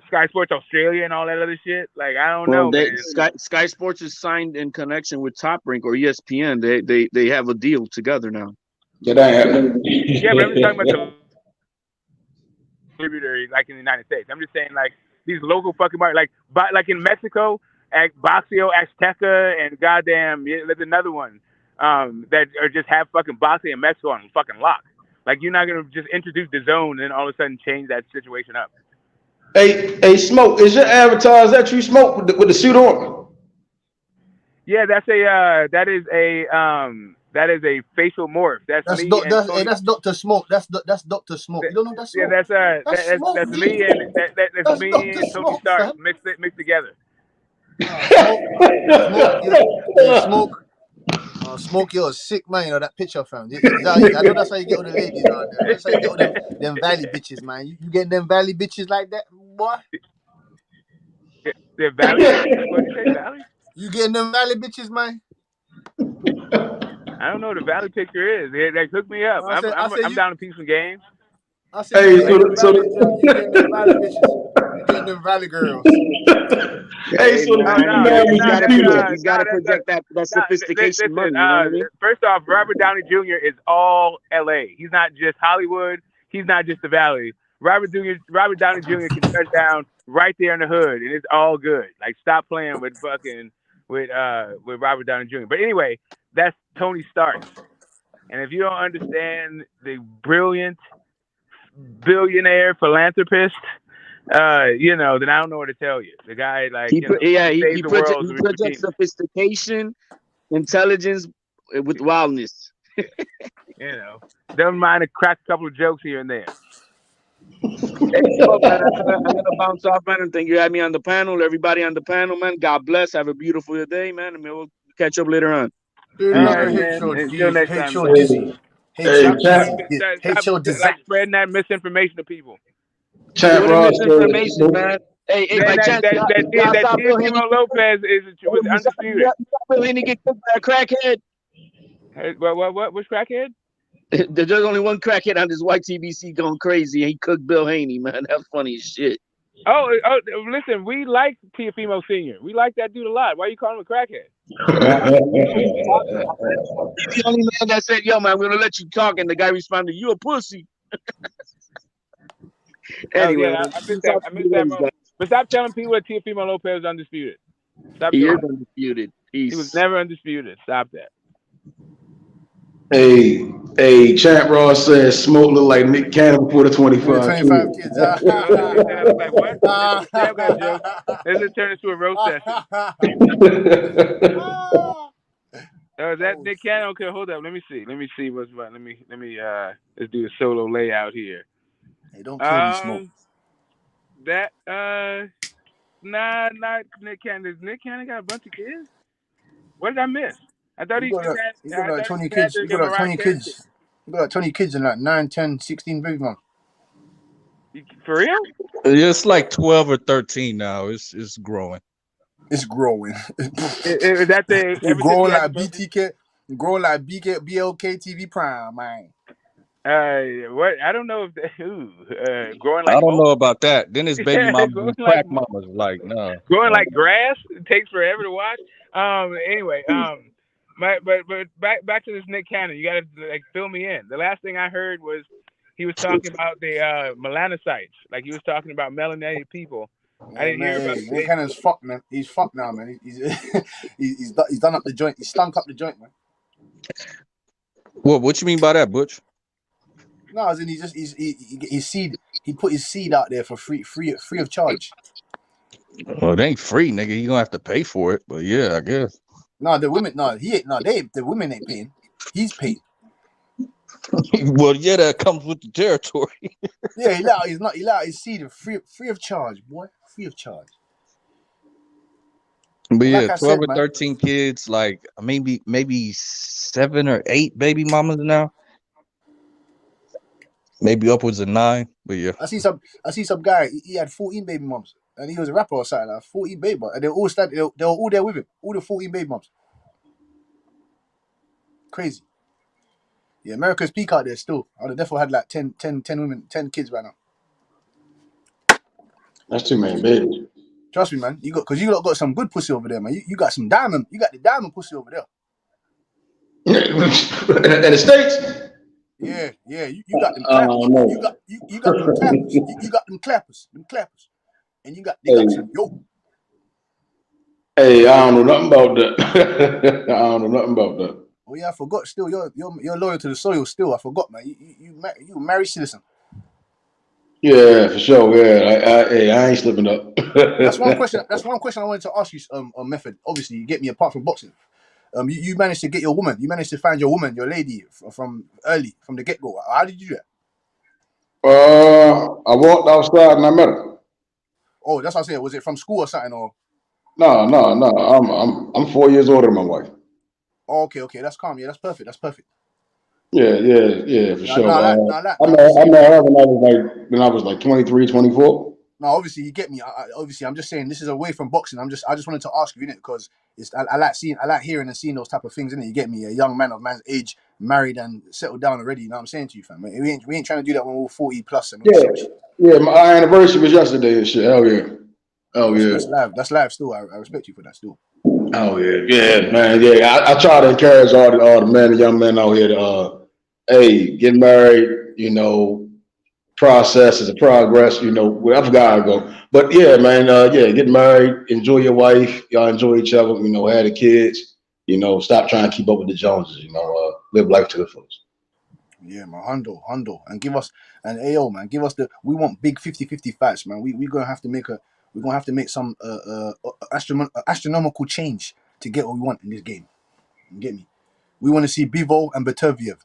Sky Sports Australia and all that other shit. Like, I don't know, man. Sky Sports is signed in connection with Top Rank or ESPN. They have a deal together now. Yeah, that happened. Yeah, but I'm just talking about the distributor, like in the United States. I'm just saying, like, these local fucking markets, like in Mexico, Boxeo Azteca, and goddamn, there's another one that are just have fucking boxing in Mexico on fucking lock. Like, you're not gonna just introduce the zone and all of a sudden change that situation up. Hey, Smoke, is your avatar, is that you, Smoke, with the suit on? Yeah, that is a facial morph. That's me. That's Dr. Smoke. That's Dr. Smoke. You don't know that's Smoke. Yeah, that's me and that's me Dr. and Tony Smoke, Stark fam. mixed together. Smoke, you're a sick man, that picture, fam. I know that's how you get all the ladies around there. That's how you get all them valley bitches, man. You getting them valley bitches like that, boy? The valley bitches? What did you say, valley? You getting them valley bitches, man? I don't know what the valley picture is. They hook me up. I'm down to piece some games. I said, you getting them valley bitches. You getting them valley girls. He's got to project that sophistication money. You know what I mean? First off, Robert Downey Jr. is all LA. He's not just Hollywood. He's not just the Valley. Robert Downey Jr. can touch down right there in the hood, and it's all good. Like, stop playing with Robert Downey Jr. But anyway, that's Tony Stark. And if you don't understand the brilliant billionaire philanthropist, then I don't know what to tell you. The guy, like, he projects sophistication, intelligence with wildness. Don't mind to crack a couple of jokes here and there. Hey, man, I'm gonna bounce off, man, and thank you for having me on the panel. Everybody on the panel, man, God bless. Have a beautiful day, man. I mean, we'll catch up later on. Until next time. Stop spreading that misinformation to people. Chat Ross, misinformation, man. Hey, by chance, that Timo Lopez was undisputed. Bill Haney get cooked by a crackhead. What? Which crackhead? There's only one crackhead on this white TBC going crazy. He cooked Bill Haney, man. That's funny as shit. Oh, listen, we like Teofimo Sr. We like that dude a lot. Why are you calling him a crackhead? He's the only man that said, yo, man, we're going to let you talk. And the guy responded, you a pussy. Anyway, I missed that moment. But stop telling people that Teofimo Lopez is undisputed. He is undisputed. He was never undisputed. Stop that. Hey, Chat Ross says Smoke look like Nick Cannon before the 25 kids. Like, what? That joke. Let's turn this to a roast session. Is that Nick Cannon? Okay, hold up. Let me see what's about. Let me let's do a solo layout here. Hey, don't kill me, Smoke. That not Nick Cannon. Does Nick Cannon got a bunch of kids? What did I miss? I thought he got like 20 kids. You got like 20 kids. You got like 20 kids and like 9, 10, 16 baby mom. For real? It's like 12 or 13 now. It's growing. It's growing. It's growing like BTK, growing like BLK TV Prime, man. What? I don't know if growing like. I don't know about that. Then it's baby mamas and crack mamas. Like, no. Growing like grass. It takes forever to watch. Anyway, but back to this Nick Cannon. You gotta fill me in. The last thing I heard was he was talking about the melanocytes. Like, he was talking about melanated people. Yeah, I didn't hear about it. Nick Cannon's fucked, man. He's fucked now, man. He's done up the joint. He stunk up the joint, man. What you mean by that, Butch? No, as in his seed. He put his seed out there for free of charge. Well, it ain't free, nigga. You gonna have to pay for it. But yeah, I guess. No, the women. No, he ain't. No, the women ain't paying. He's paying. Well, yeah, that comes with the territory. Yeah, he allowed his seed free of charge, boy. Free of charge. But yeah, like 12 or 13 kids, like maybe 7 or 8 baby mamas now. Maybe upwards of 9, but yeah. I see some guy. He had 14 baby moms. and he was a rapper or something. Like 14 baby moms, and they were all there with him. All the 14 baby moms. Crazy. Yeah, America's peak out there still. I would have definitely had like 10 women, 10 kids right now. That's too many babies. Trust me, man. You got some good pussy over there, man. You got some diamond. You got the diamond pussy over there. In the States? Yeah. You got them clappers. You got them clappers. You got them clappers. And they got some yo. Hey, I don't know nothing about that. I don't know nothing about that. Oh yeah, I forgot. Still, you're loyal to the soil. Still, I forgot, man. You married citizen. Yeah, for sure. Yeah, I ain't slipping up. That's one question. That's one question I wanted to ask you. Method. Obviously, you get me apart from boxing. You managed to get your woman. You managed to find your woman, your lady, from the get go. How did you do that? I walked outside and I met her. Oh, that's what I said. Was it from school or something? Or No. I'm 4 years older than my wife. oh, okay. That's calm. Yeah, that's perfect. Yeah, for sure. No, I met her when I was like 23, 24. No, obviously you get me. Obviously, I'm just saying this is away from boxing. I just wanted to ask you, innit? Because I like hearing and seeing those type of things, innit? You get me? A young man of man's age, married and settled down already. You know what I'm saying to you, fam? We ain't trying to do that when we're 40 plus and all this shit. Yeah. My anniversary was yesterday and shit. Hell yeah. That's live. That's live. Still, I respect you for that. Still. Oh yeah, man. Yeah, I try to encourage all the men and young men out here to, hey, get married. Process is a progress. Whatever gotta go. But yeah, man. Get married. Enjoy your wife. Y'all enjoy each other. Have the kids. Stop trying to keep up with the Joneses. Live life to the fullest. Yeah, man, hundo, and give us man, give us we want big 50-50 fights, man. We're gonna have to make some astronomical change to get what we want in this game. You get me? We want to see Bivol and Beterbiev.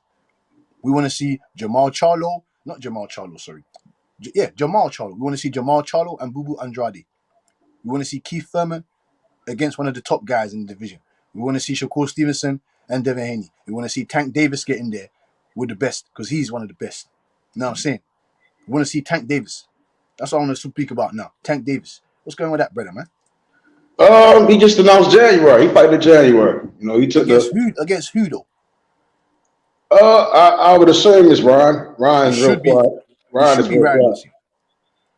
We want to see Jamal Charlo, not Jamal Charlo, sorry. Jamal Charlo. We want to see Jamal Charlo and Bubu Andrade. We want to see Keith Thurman against one of the top guys in the division. We want to see Shakur Stevenson and Devin Haney. We want to see Tank Davis get in there with the best because he's one of the best. You know what I'm saying? We want to see Tank Davis. That's what I want to speak about now. Tank Davis. What's going on with that, brother, man? He just announced January. He fighting in January. He took against who though? I would assume it's Ryan. Ryan's real quiet. Ryan is real quiet.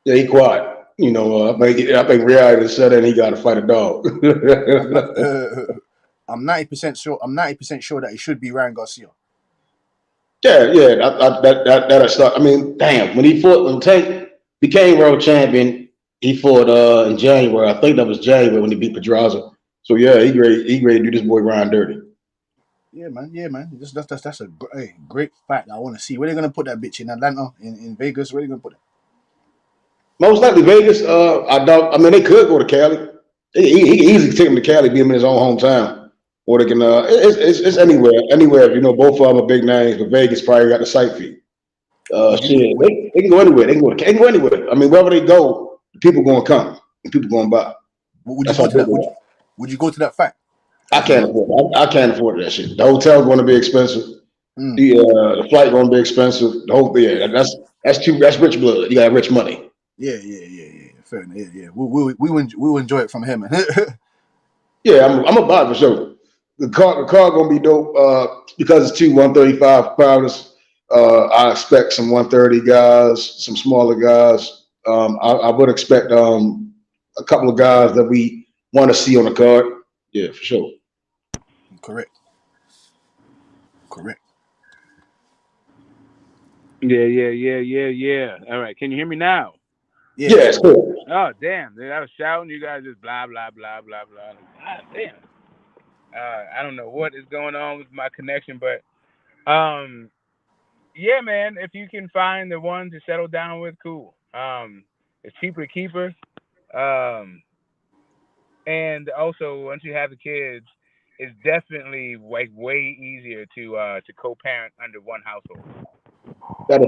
Yeah, he quiet. I think reality said and he got to fight a dog. I'm 90% sure. I'm 90% sure that it should be Ryan Garcia. Yeah. That'll start. I mean, damn. When Tank became world champion, he fought in January. I think that was January when he beat Pedraza. So yeah, he ready to do this boy Ryan dirty. Yeah, man. That's a great fact. I want to see where they're gonna put that bitch in Atlanta, in Vegas. Where they gonna put it? Most likely Vegas. I doubt. I mean, they could go to Cali. He can easily take him to Cali, be him in his own hometown, or they can. It's anywhere. Both of them are big names, but Vegas probably got the site fee. Shit, they can go anywhere. They can go anywhere. I mean, wherever they go, people gonna come and people gonna buy. Would you go to that? Would you go to that fight? I can't afford. I can't afford that shit. The hotel's going to be expensive. The flight going to be expensive. The whole thing. That's rich blood. You got rich money. Yeah. Fair enough. Yeah. We'll enjoy it from him, man. Yeah, I'm a buy for sure. The car going to be dope because it's 2 135 pounders. I expect some 130 guys, some smaller guys. I would expect a couple of guys that we want to see on the card. Yeah, for sure. Correct. Yeah. All right. Can you hear me now? Yeah, it's cool. Oh, damn. I was shouting. You guys just blah, blah, blah, blah, blah. God damn. I don't know what is going on with my connection, but yeah, man, if you can find the one to settle down with, cool. It's cheaper to keep her. And also, once you have the kids, it's definitely like way easier to co-parent under one household. That is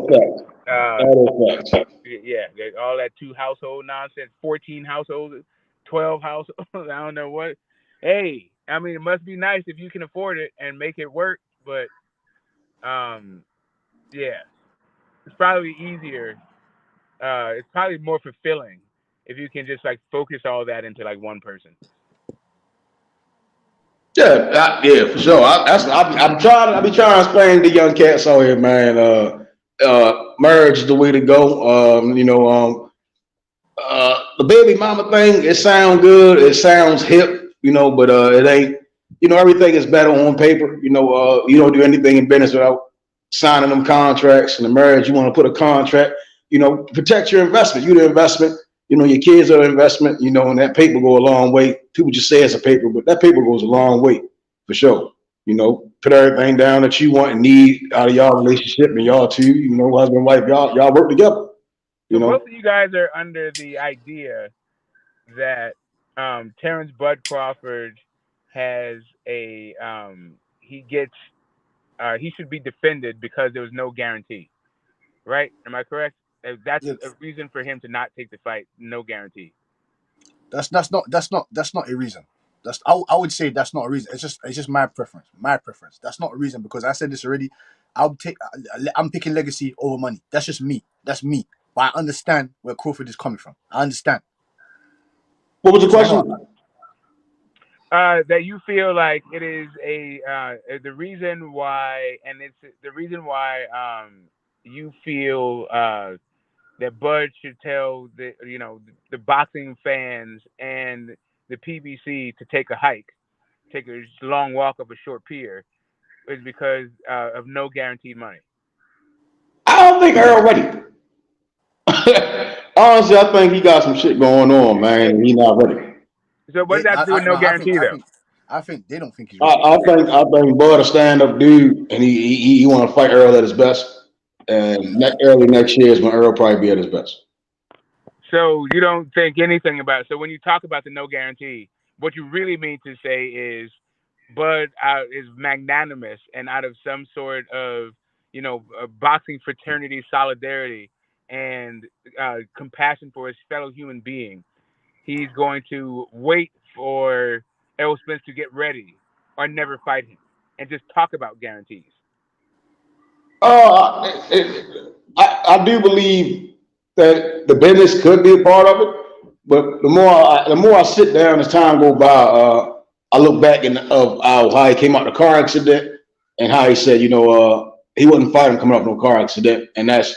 fact. Yeah, all that 2 household nonsense, 14 households, 12 households. I don't know what. Hey, I mean, it must be nice if you can afford it and make it work. But yeah, it's probably easier. It's probably more fulfilling if you can just like focus all that into like one person. Yeah, for sure. I'm trying. I be trying to explain to young cats out here, man. Marriage is the way to go. The baby mama thing. It sounds good. It sounds hip, but it ain't. Everything is better on paper. You don't do anything in business without signing them contracts. In the marriage, you want to put a contract. Protect your investment. You the investment. Your kids are the investment. And that paper go a long way. People just say it's a paper, but that paper goes a long way for sure. Put everything down that you want and need out of y'all relationship, and y'all two, husband and wife, y'all work together. So both of you guys are under the idea that Terrence Bud Crawford has he should be defended because there was no guarantee, right? Am I correct? That's a reason for him to not take the fight. No guarantee. That's not a reason. I would say that's not a reason. It's just my preference. That's not a reason, because I said this already. I'm picking legacy over money. That's just me. That's me. But I understand where Crawford is coming from. I understand. What was the question? That you feel like it is the reason why, and it's the reason why you feel that Bud should tell the boxing fans and the PBC to take a hike, take a long walk up a short pier, is because of no guaranteed money. I don't think Earl ready. Honestly, I think he got some shit going on, man, and he's not ready. So what does that have to do with no guarantee, though? I think they don't think he's ready. I think Bud a stand-up dude, and he want to fight Earl at his best. And early next year is when Earl probably be at his best. So you don't think anything about it. So when you talk about the no guarantee, what you really mean to say is Bud is magnanimous, and out of some sort of boxing fraternity solidarity and compassion for his fellow human being, he's going to wait for Errol Spence to get ready or never fight him and just talk about guarantees. I do believe that the business could be a part of it, but the more I sit down as time go by, I look back of how he came out of the car accident and how he said, he wasn't fighting coming up no car accident, and that's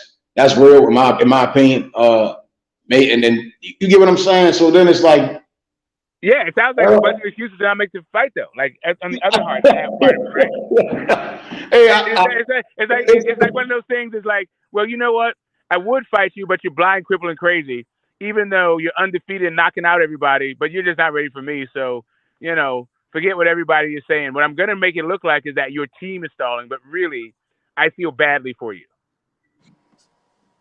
real in my opinion. And then you get what I'm saying. So then it's like, yeah, it sounds like a bunch of excuses to not make the fight though. Like on the other hand, I have part of it, right? It's like one of those things. It's like, well, you know what? I would fight you, but you're blind, crippled, and crazy. Even though you're undefeated and knocking out everybody, but you're just not ready for me. So, forget what everybody is saying. What I'm gonna make it look like is that your team is stalling, but really, I feel badly for you.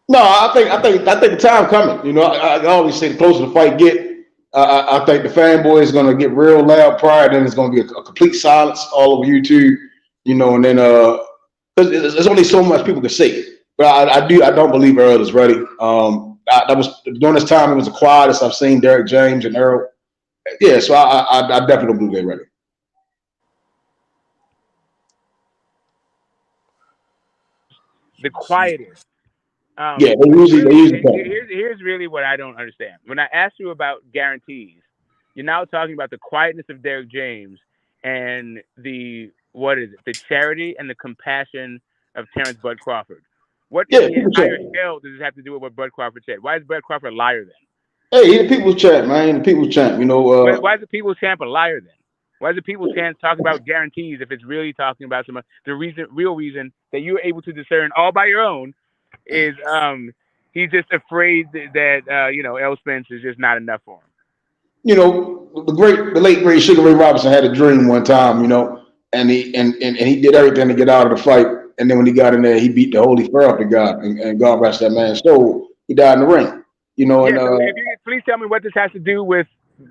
No, I think the time coming. I always say the closer the fight get, I think the fanboy is going to get real loud prior, then it's going to be a complete silence all over YouTube, and then there's only so much people can say. But I don't believe Earl is ready. That was during this time, it was the quietest I've seen Derek James and Earl. Yeah, so I definitely don't believe they're ready. The quietest. Yeah, they usually. Here's really what I don't understand. When I asked you about guarantees, you're now talking about the quietness of Derek James and the charity and the compassion of Terrence Bud Crawford. What in the entire hell does this have to do with what Bud Crawford said? Why is Bud Crawford a liar then? Hey, he's the people's champ, man. The people's champ. Why is the people's champ a liar then? Why is the people's champ talking about guarantees if it's really talking about the real reason that you're able to discern all by your own? Is he's just afraid that Errol Spence is just not enough for him. The late great Sugar Ray Robinson had a dream one time, and he did everything to get out of the fight, and then when he got in there, he beat the holy fur up to God, and God rest that man's soul. He died in the ring, So if you could please tell me what this has to do with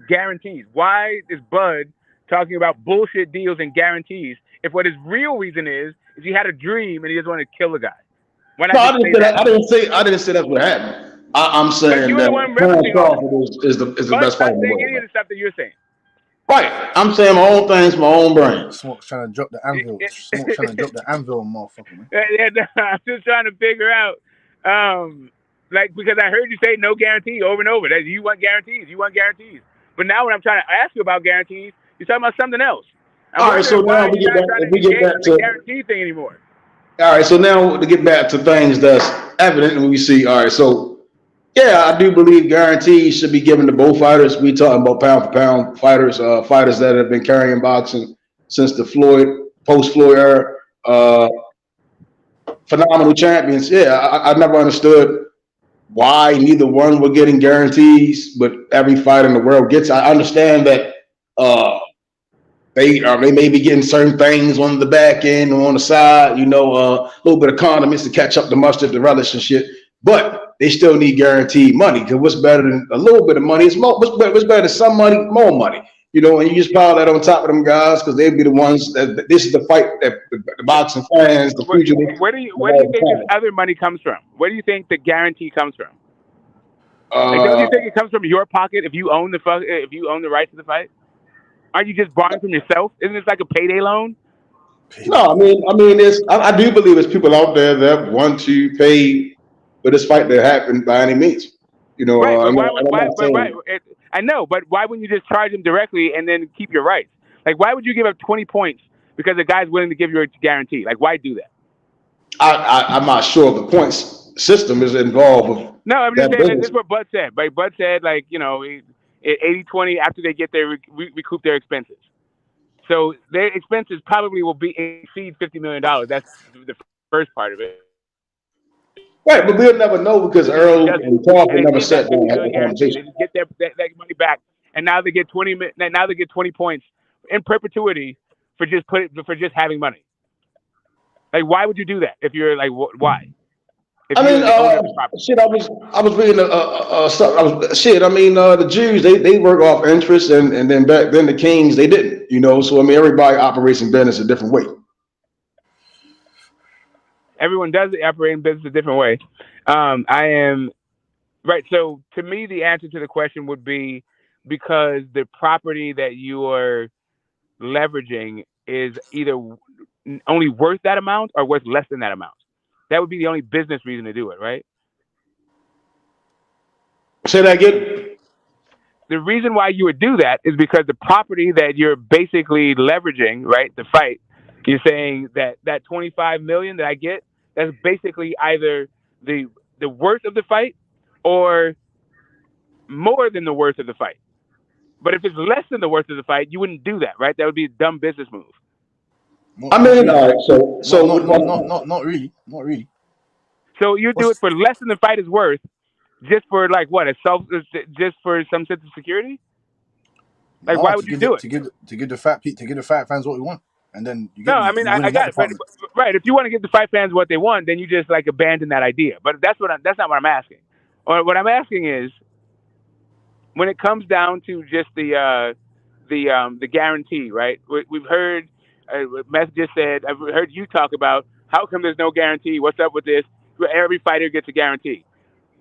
guarantees. Why is Bud talking about bullshit deals and guarantees if what his real reason is he had a dream and he just wanted to kill the guy? No, I didn't say that's what happened. I'm saying that Terrence Crawford is the best fighter in the world. Any of the stuff that you're saying. Right. I'm saying my own things, my own brain. Smoke's trying to drop the anvil. Smoke's trying to drop the anvil, motherfucker, man. I'm just trying to figure out Like, because I heard you say no guarantee over and over. That you want guarantees. You want guarantees. But now when I'm trying to ask you about guarantees, you're talking about something else. I'm All right, so wondering now why we you're get not back. trying If to we get engage back on the to guarantee thing anymore. all right, so now to get back to things that's evident, and we see. All right, so yeah, I do believe guarantees should be given to both fighters. We talking about pound for pound fighters, fighters that have been carrying boxing since the post Floyd era. Uh, Phenomenal champions. Yeah, I never understood why neither one were getting guarantees, but every fighter in the world gets. I understand that uh, they may be getting certain things on the back end or on the side, a little bit of condiments to catch up the mustard, the relish and shit. But they still need guaranteed money because what's better than a little bit of money? What's better than some money, more money. And you just pile that on top of them guys because they'd be the ones that this is the fight that the boxing fans, the pugilists. Where do you think this other money comes from? Where do you think the guarantee comes from? Like, don't Uh, you think it comes from your pocket if you own the rights to the fight? Aren't you just borrowing from yourself? Isn't this like a payday loan? no, I do believe there's people out there that want to pay for this fight to happen by any means. Right, but I'm not right? saying. I know, but why wouldn't you just charge them directly and then keep your rights? Like, why would you give up 20 points because the guy's willing to give you a guarantee? Like, why do that? I'm not sure if the points system is involved with No, I'm just that saying that this business. is what Bud said. Right? Bud said, like, 80-20 after they get their recoup their expenses. So their expenses probably will exceed $50 million. That's the first part of it. Right, but we'll never know because And it Earl doesn't. and And Crawford they never give that sat down 50 and had million the guarantee. They conversation. just get that money back, and now they get 20. Now they get 20 points in perpetuity for just having money. Like, why would you do that if you're like, why? If I mean, you're the owner of the property. shit. I was reading something. Shit. I mean, the Jews they work off interest, and then back then the kings they didn't. So I mean, everybody operates in business a different way. Everyone does operate in business a different way. I am right. So to me, the answer to the question would be because the property that you are leveraging is either only worth that amount or worth less than that amount. That would be the only business reason to do it, right? Say that again. The reason why you would do that is because the property that you're basically leveraging, right, the fight, you're saying that 25 million that I get, that's basically either the worth of the fight or more than the worth of the fight. But if it's less than the worth of the fight, you wouldn't do that, right? That would be a dumb business move. I Not mean, really. all right. Not really. Not really. So you do it What's for less than the fight is worth, just for like what just for some sense of security. Like, no why to would you give do it? to give the fat fans what we want, and then you No, get I me. mean You win I in that got it, but department. right. If you want to give the fight fans what they want, then you just like abandon that idea. But that's not what I'm asking. Or what I'm asking is when it comes down to just the guarantee, right? We've heard Meth just said. I've heard you talk about how come there's no guarantee. What's up with this? Every fighter gets a guarantee.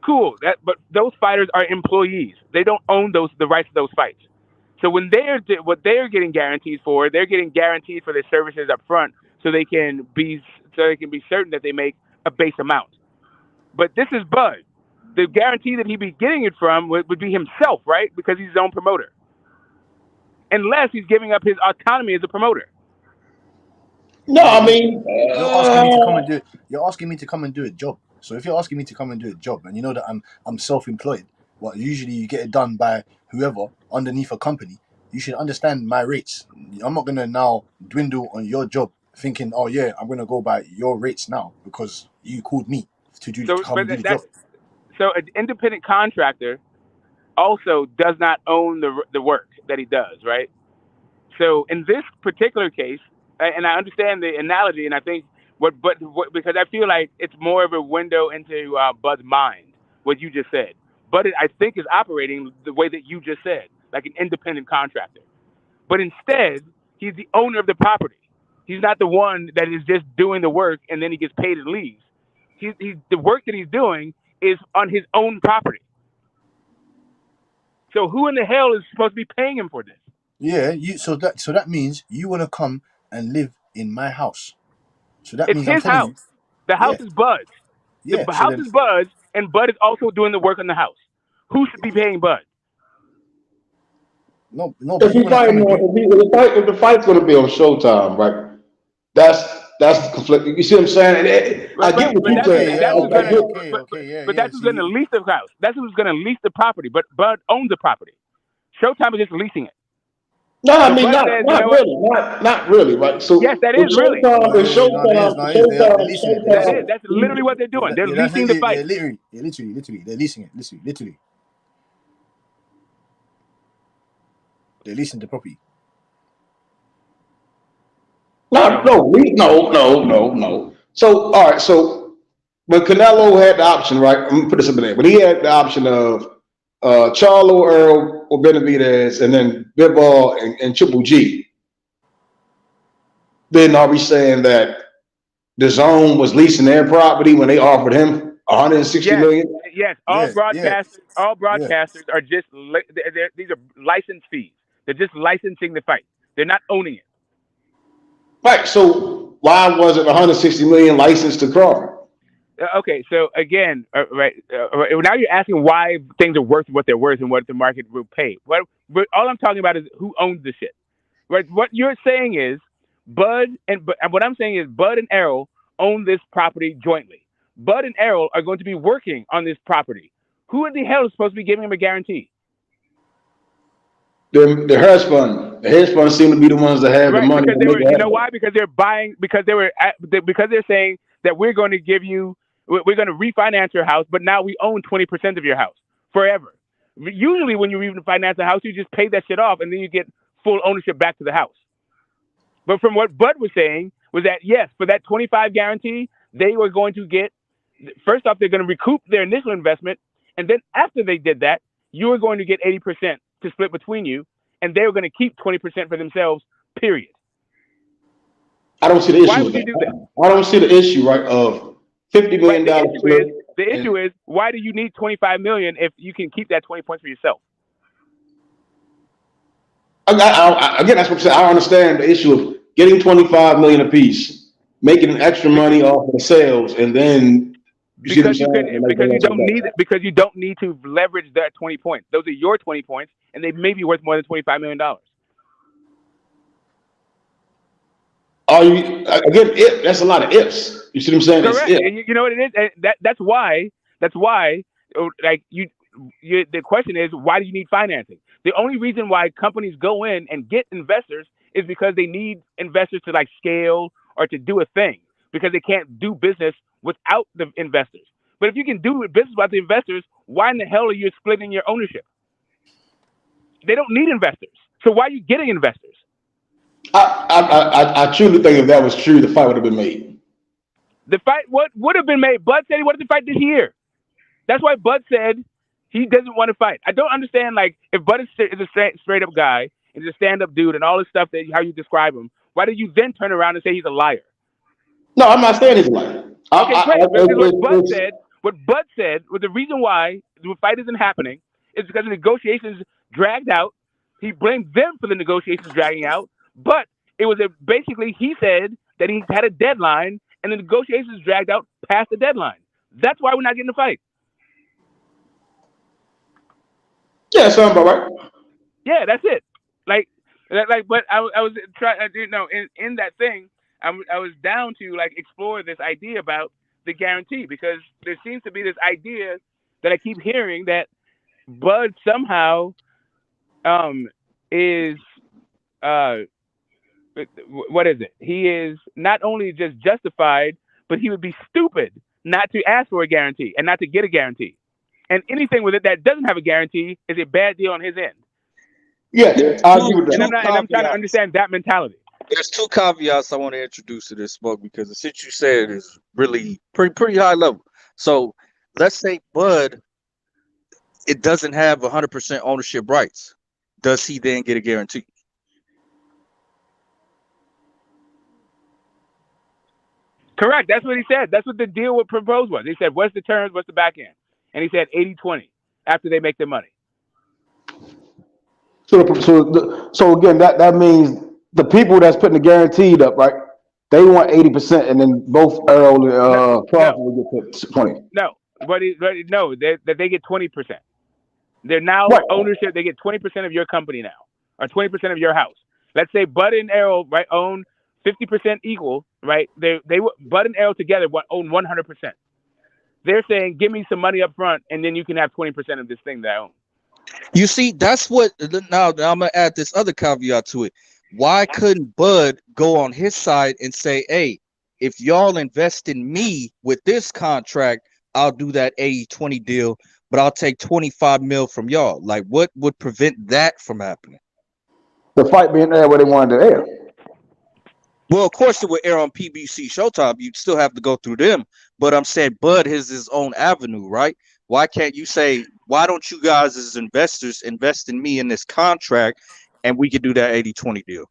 Cool. But those fighters are employees. They don't own the rights to those fights. So when what they're getting guarantees for, they're getting guarantees for their services up front, so they can be certain that they make a base amount. But this is Bud. The guarantee that he'd be getting it from would be himself, right? Because he's his own promoter. Unless he's giving up his autonomy as a promoter. no, Yeah, I mean, you're asking me to come and do it. You're asking me to come and do a job. So if you're asking me to come and do a job, and you know that I'm self-employed, well, usually you get it done by whoever underneath a company. You should understand my rates. I'm not gonna now dwindle on your job, thinking, oh yeah, I'm gonna go by your rates now because you called me to So, come but and do the that job. so an independent contractor also does not own the work that he does, right? So in this particular case, and I understand the analogy, and I think because I feel like it's more of a window into Bud's mind, what you just said. Bud, I think, is operating the way that you just said, like an independent contractor. But instead, he's the owner of the property. He's not the one that is just doing the work and then he gets paid and leaves. He's the work that he's doing is on his own property. So who in the hell is supposed to be paying him for this? Yeah, so that means you wanna come and live in my house. So that It's means I'm his telling house. you, The house yeah, is Bud's. The yeah. So house then is Bud's, and Bud is also doing the work on the house. Who should be paying Bud? No, but If the fight's going to be on Showtime, right? That's the conflict. You see what I'm saying? I get what you're saying. But that's who's going to lease the house. That's who's going to lease the property. But Bud owns the property. Showtime is just leasing it. No, I mean not really, right? So yes, that is really. Showtime. That's literally what they're doing. They're leasing the fight. Literally, they're leasing it. Literally. They're leasing the property. No. So all right, so when Canelo had the option, right? I'm gonna put this up there. When he had the option of Charlo, Earl, or Benavidez, and then Bivol and Triple G, then are we saying that the Zone was leasing their property when they offered him 160 million? Yes, all broadcasters are just these are license fees. They're just licensing the fight. They're not owning it. Right. So why was it 160 million licensed to Crawford? Okay, so again, now you're asking why things are worth what they're worth and what the market will pay. But all I'm talking about is who owns the shit. Right? What you're saying is Bud and what I'm saying is Bud and Errol own this property jointly. Bud and Errol are going to be working on this property. Who in the hell is supposed to be giving him a guarantee? The hedge fund. The hedge funds seem to be the ones that have the money. You know why? Because they're buying. Because they're saying that we're going to give you. We're going to refinance your house, but now we own 20% of your house forever. Usually, when you refinance a house, you just pay that shit off, and then you get full ownership back to the house. But from what Bud was saying was that yes, for that 25 guarantee, they were going to get. First off, they're going to recoup their initial investment, and then after they did that, you were going to get 80% to split between you, and they were going to keep 20% for themselves. Period. I don't see the issue. Why would you do that? I don't see the issue, right? Of $50 million. The issue is why do you need 25 million if you can keep that 20 points for yourself? Again, that's what I'm saying. I understand the issue of getting 25 million apiece, making extra money off of the sales, and then because you don't need to leverage that 20 points. Those are your 20 points, and they may be worth more than $25 million. That's a lot of ifs. You see what I'm saying? Correct. And you know what it is? That's why. Like the question is, why do you need financing? The only reason why companies go in and get investors is because they need investors to like scale or to do a thing because they can't do business without the investors. But if you can do business without the investors, why in the hell are you splitting your ownership? They don't need investors. So why are you getting investors? I truly think if that was true, the fight would have been made. The fight would have been made. Bud said he wanted to fight this year. That's why Bud said he doesn't want to fight. I don't understand, like, if Bud is a straight up guy and he's a stand up dude and all this stuff how you describe him, why did you then turn around and say he's a liar? No, I'm not saying he's a liar. What Bud said was the reason why the fight isn't happening is because the negotiations dragged out. He blamed them for the negotiations dragging out, but it was basically he said that he had a deadline and the negotiations dragged out past the deadline. That's why we're not getting the fight. Yeah, sounds about right. Yeah, that's it. But I was trying, in that thing, I was down to like explore this idea about the guarantee because there seems to be this idea that I keep hearing that Bud somehow is what is it? He is not only just justified, but he would be stupid not to ask for a guarantee and not to get a guarantee. And anything with it that doesn't have a guarantee is a bad deal on his end. Yeah, I agree with that. And I'm trying to understand that mentality. There's two caveats I want to introduce to this, Smoke, because the shit you said is really pretty high level. So let's say Bud, it doesn't have 100% ownership rights. Does he then get a guarantee? Correct. That's what he said. That's what the deal with proposed was. He said, what's the terms, what's the back end? And he said 80-20 after they make their money. So again, that means the people that's putting the guaranteed up, right? They want 80%, and then both Earl and Crawford will get 20. No, No, that they get 20%. They're now Right. ownership. They get 20% of your company now, or 20% of your house. Let's say Bud and Errol, right, own 50% equal, right? Bud and Errol together own 100%. They're saying, give me some money up front, and then you can have 20% of this thing that I own. You see, that's what. Now I'm gonna add this other caveat to it. Why couldn't Bud go on his side and say, "Hey, if y'all invest in me with this contract, I'll do that 80-20 deal, but I'll take 25 mil from y'all." Like, what would prevent that from happening? The fight being there where they wanted to air. Well, of course, it would air on PBC Showtime. You'd still have to go through them. But I'm saying Bud has his own avenue, right? Why can't you say, why don't you guys as investors invest in me in this contract and we could do that 80-20 deal?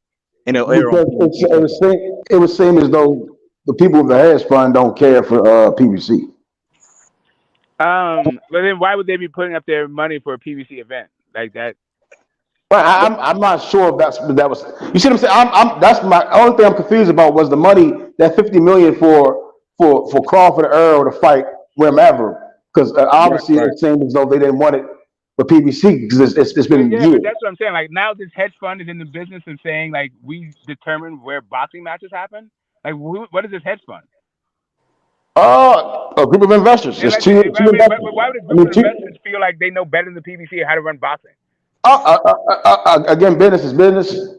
And it'll air on Because it would seem as though the people with the hedge fund don't care for PBC. But then why would they be putting up their money for a PBC event like that? Well, I'm not sure if that was. You see what I'm saying? That's my only thing I'm confused about was the money, that $50 million for Crawford or Earl to fight wherever, because obviously it seemed as though they didn't want it for PBC because it's been years. But that's what I'm saying. Like, now this hedge fund is in the business of saying, like, we determine where boxing matches happen. Like, what is this hedge fund? A group of investors. It's two investors. But why would a group of investors feel like they know better than the PBC how to run boxing? Again, business is business.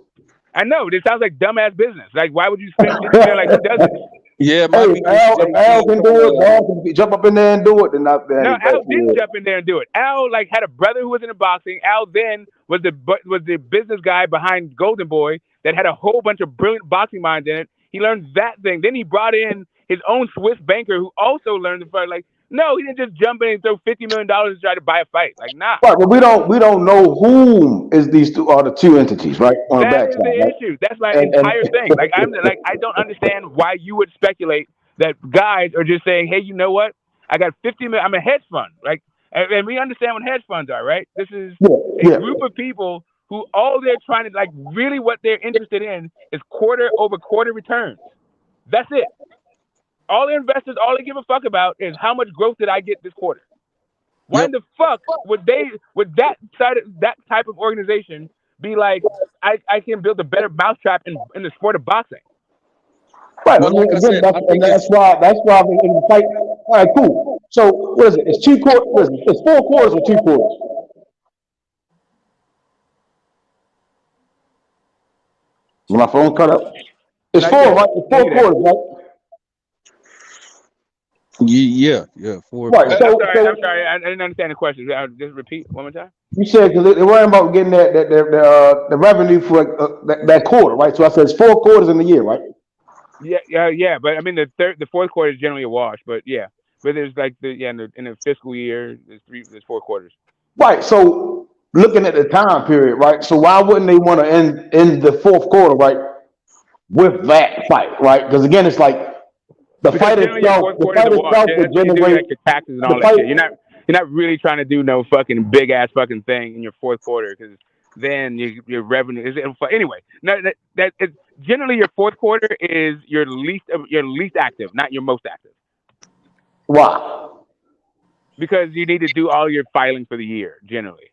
I know. This sounds like dumbass business. Like, why would you spend $50 million? Like, who does it? Yeah, if Al can do it, Al can jump up in there and do it. Then not that. No, Al didn't jump in there and do it. Al had a brother who was into boxing. Al then was the business guy behind Golden Boy that had a whole bunch of brilliant boxing minds in it. He learned that thing. Then he brought in his own Swiss banker who also learned the fight. Like, no, he didn't just jump in and throw $50 million to try to buy a fight. Like, nah. Right, but we don't know whom is these two are the two entities, right? On the That is backside, the right? issue. That's my entire thing. Like, I don't understand why you would speculate that guys are just saying, hey, you know what? I got 50 million. I'm a hedge fund, right? And we understand what hedge funds are, right? This is a group of people who all they're trying to, like, really what they're interested in is quarter over quarter returns. That's it. All the investors, all they give a fuck about is how much growth did I get this quarter. Why in the fuck would that type of organization be like, I can build a better mousetrap in the sport of boxing? Right. Well, like again, that's why I think in the fight. All right, cool. So what is it? It's 2 quarters. It's 4 quarters or 2 quarters. My phone cut up. It's 4, right? It's 4 quarters, right? Yeah, 4. Right. I'm sorry. I didn't understand the question. Just repeat one more time. You said because they're worrying about getting the revenue for that quarter, right? So I said it's 4 quarters in the year, right? Yeah. But I mean, the fourth quarter is generally a wash. But yeah, but there's like in the fiscal year, there's 4 quarters. Right. So looking at the time period, right? So why wouldn't they want to end the 4th quarter, right, with that fight, right? Because again, it's like the fight itself would generate like your taxes and all that shit. You're not really trying to do no fucking big ass fucking thing in your 4th quarter because then your revenue is anyway. No, that is generally your 4th quarter is your least active, not your most active. Why? Because you need to do all your filing for the year generally.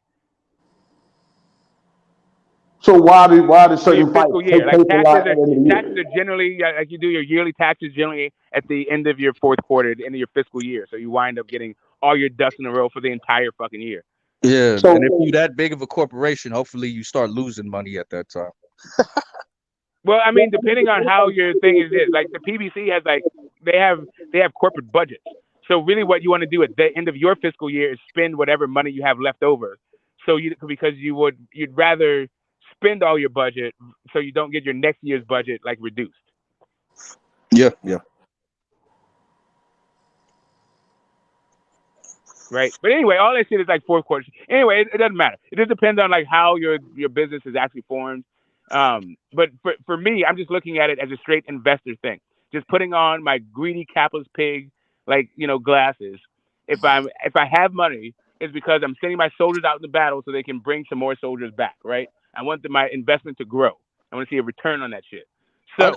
So why do certain fights take like place a lot at the end of the year? taxes are generally like you do your yearly taxes generally at the end of your 4th quarter, the end of your fiscal year. So you wind up getting all your ducks in a row for the entire fucking year. Yeah, so, and if you're that big of a corporation, hopefully you start losing money at that time. Well, I mean, depending on how your thing is, like the PBC has they have corporate budgets. So really, what you want to do at the end of your fiscal year is spend whatever money you have left over. So because you'd rather spend all your budget so you don't get your next year's budget like reduced. Yeah. Right. But anyway, all that shit is like 4 quarters. Anyway, it doesn't matter. It just depends on like how your business is actually formed. But for me, I'm just looking at it as a straight investor thing. Just putting on my greedy capitalist pig, glasses. If I have money, it's because I'm sending my soldiers out in the battle so they can bring some more soldiers back. Right. I want my investment to grow. I want to see a return on that shit. So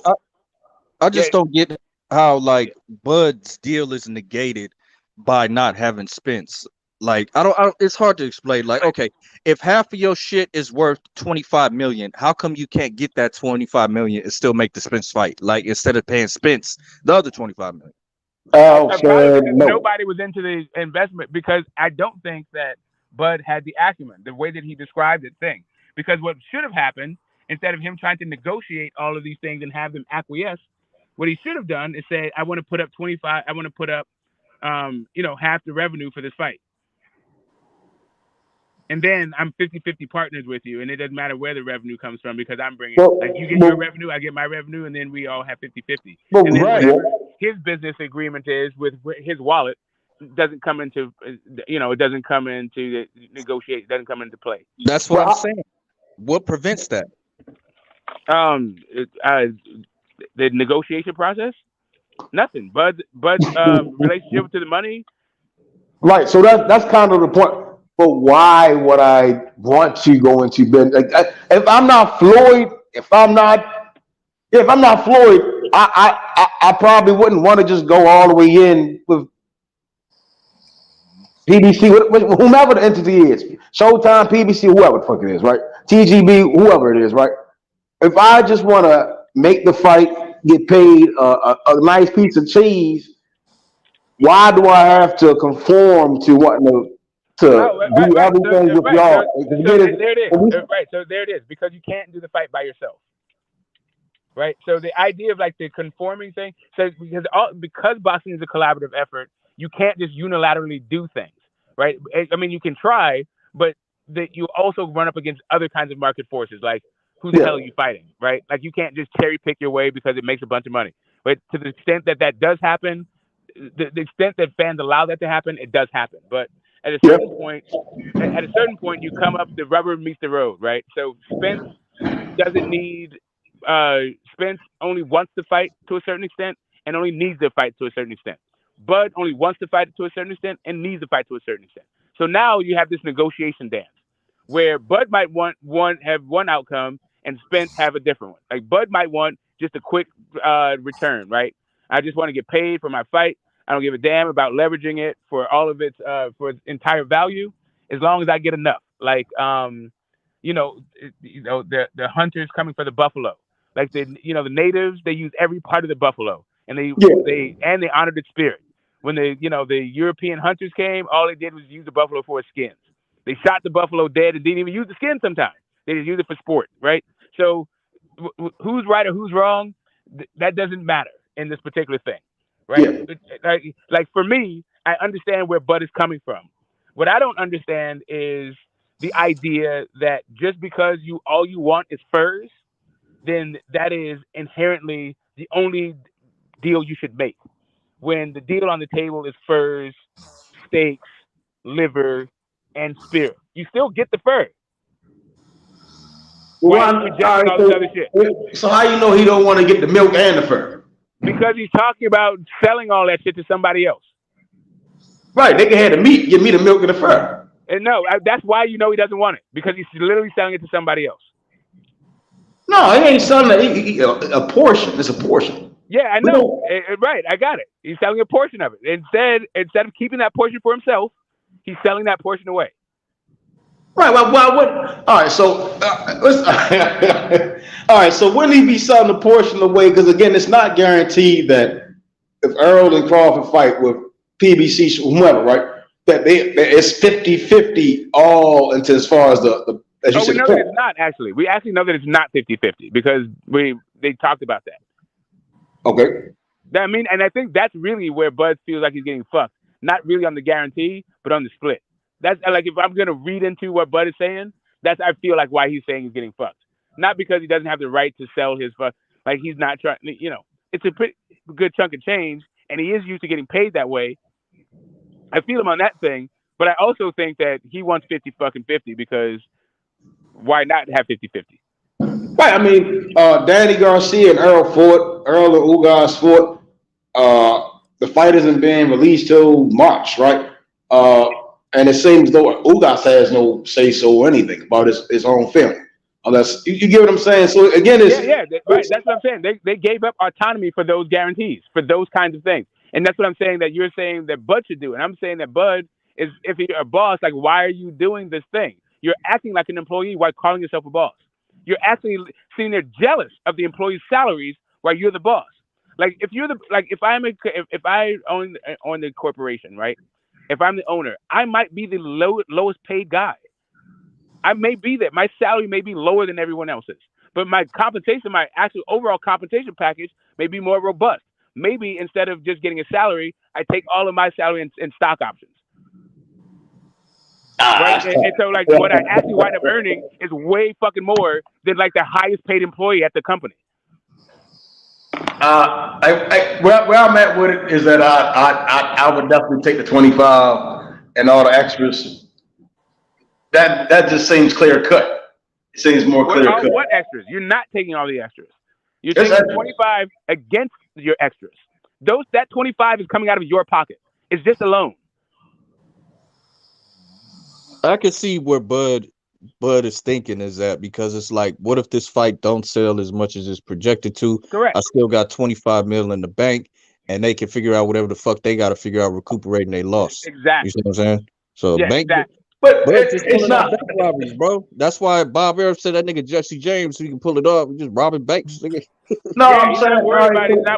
I just don't get how like Bud's deal is negated by not having Spence. Like I don't. It's hard to explain. Like, okay, if half of your shit is worth 25 million, how come you can't get that 25 million and still make the Spence fight? Like instead of paying Spence the other 25 million. Al Probably said because no. nobody was into the investment, because I don't think that Bud had the acumen, the way that he described it thing. Because what should have happened, instead of him trying to negotiate all of these things and have them acquiesce, what he should have done is say, I want to put up 25, I want to put up half the revenue for this fight. And then I'm 50-50 partners with you, and it doesn't matter where the revenue comes from, because I'm bringing, you get your revenue, I get my revenue, and then we all have 50-50. And then whatever his business agreement is with his wallet doesn't come into, it doesn't come into the negotiate, doesn't come into play. That's what I'm saying. What prevents that? The negotiation process? Nothing. Bud's relationship to the money. Right. So that's kind of the point. But why would I want to go into Ben? If I'm not Floyd, I probably wouldn't want to just go all the way in with PBC, whomever the entity is, Showtime, PBC, whoever the fuck it is, right? TGB, whoever it is, right? If I just want to make the fight, get paid a nice piece of cheese, why do I have to conform to wanting to do everything with y'all? So there it is. Right. So there it is. Because you can't do the fight by yourself. Right. So the idea of like the conforming thing, so because boxing is a collaborative effort, you can't just unilaterally do things. Right. I mean, you can try, but you also run up against other kinds of market forces, like who the hell are you fighting? Right. Like you can't just cherry pick your way because it makes a bunch of money. But to the extent that does happen, the extent that fans allow that to happen, it does happen. But at a certain point, you come up, the rubber meets the road, right? So Spence doesn't need. Spence only wants to fight to a certain extent and only needs to fight to a certain extent. Bud only wants to fight to a certain extent and needs to fight to a certain extent. So now you have this negotiation dance where Bud might have one outcome and Spence have a different one. Like Bud might want just a quick return, right? I just want to get paid for my fight. I don't give a damn about leveraging it for all of its for its entire value, as long as I get enough. Like the hunters coming for the buffalo, like the natives, they use every part of the buffalo, and they honored its spirit. When the European hunters came, all they did was use the buffalo for its skins. They shot the buffalo dead and didn't even use the skin sometimes. They just used it for sport, right? So who's right or who's wrong, that doesn't matter in this particular thing. Right? Yeah. Like for me, I understand where Bud is coming from. What I don't understand is the idea that just because all you want is furs, then that is inherently the only deal you should make. When the deal on the table is furs, steaks, liver, and spirit, you still get the fur. Why are you rejecting all this other shit? So how you know he don't want to get the milk and the fur? Because he's talking about selling all that shit to somebody else. Right, they can have the meat, give me the milk and the fur. And no, that's why he doesn't want it, because he's literally selling it to somebody else. No, he ain't selling a portion. It's a portion. Yeah, I know. Right, I got it. He's selling a portion of it. Instead of keeping that portion for himself, he's selling that portion away. Right. Well, all right. So, all right. So, wouldn't he be selling the portion away? Because again, it's not guaranteed that if Earl and Crawford fight with PBC, whomever, right, that it's 50-50 all into as far as the as you said. We know that it's not actually. We actually know that it's not 50-50 because they talked about that. Okay. And I think that's really where Bud feels like he's getting fucked. Not really on the guarantee, but on the split. That's like, if I'm going to read into what Bud is saying, I feel like why he's saying he's getting fucked. Not because he doesn't have the right to sell his fuck. Like he's not trying, it's a pretty good chunk of change and he is used to getting paid that way. I feel him on that thing, but I also think that he wants 50-50 because why not have 50-50? Right. I mean, Danny Garcia and Earl and Ugas fought. The fight isn't being released till March, right? And it seems though Ugas has no say so or anything about his own film. Unless you get what I'm saying. So again, right. That's what I'm saying. They gave up autonomy for those guarantees, for those kinds of things. And that's what I'm saying that you're saying that Bud should do. And I'm saying that Bud is, if you're a boss, like, why are you doing this thing? You're acting like an employee while calling yourself a boss. You're actually sitting there jealous of the employees' salaries while you're the boss. Like, if you're the, like, if I own the corporation, right? If I'm the owner, I might be the lowest paid guy. I may be that. My salary may be lower than everyone else's, but my compensation, my actual overall compensation package may be more robust. Maybe instead of just getting a salary, I take all of my salary in stock options. Right? And so, like, what I actually wind up earning is way fucking more than, like, the highest paid employee at the company. Where I'm at with it is that I would definitely take the 25 and all the extras. That just seems clear cut. It seems more clear cut. What extras? You're not taking all the extras. You're taking 25 against your extras. That 25 is coming out of your pocket. It's just a loan. I can see where Bud is thinking is that, because it's like, what if this fight don't sell as much as it's projected to? Correct. I still got 25 million in the bank, and they can figure out whatever the fuck they got to figure out recuperating their loss. Exactly. You see what I'm saying? So yeah, bank, exactly. But just it's not bank robberies, bro. That's why Bob Arab said that nigga Jesse James, so he can pull it off. Just robbing banks. No, yeah, I'm he's saying not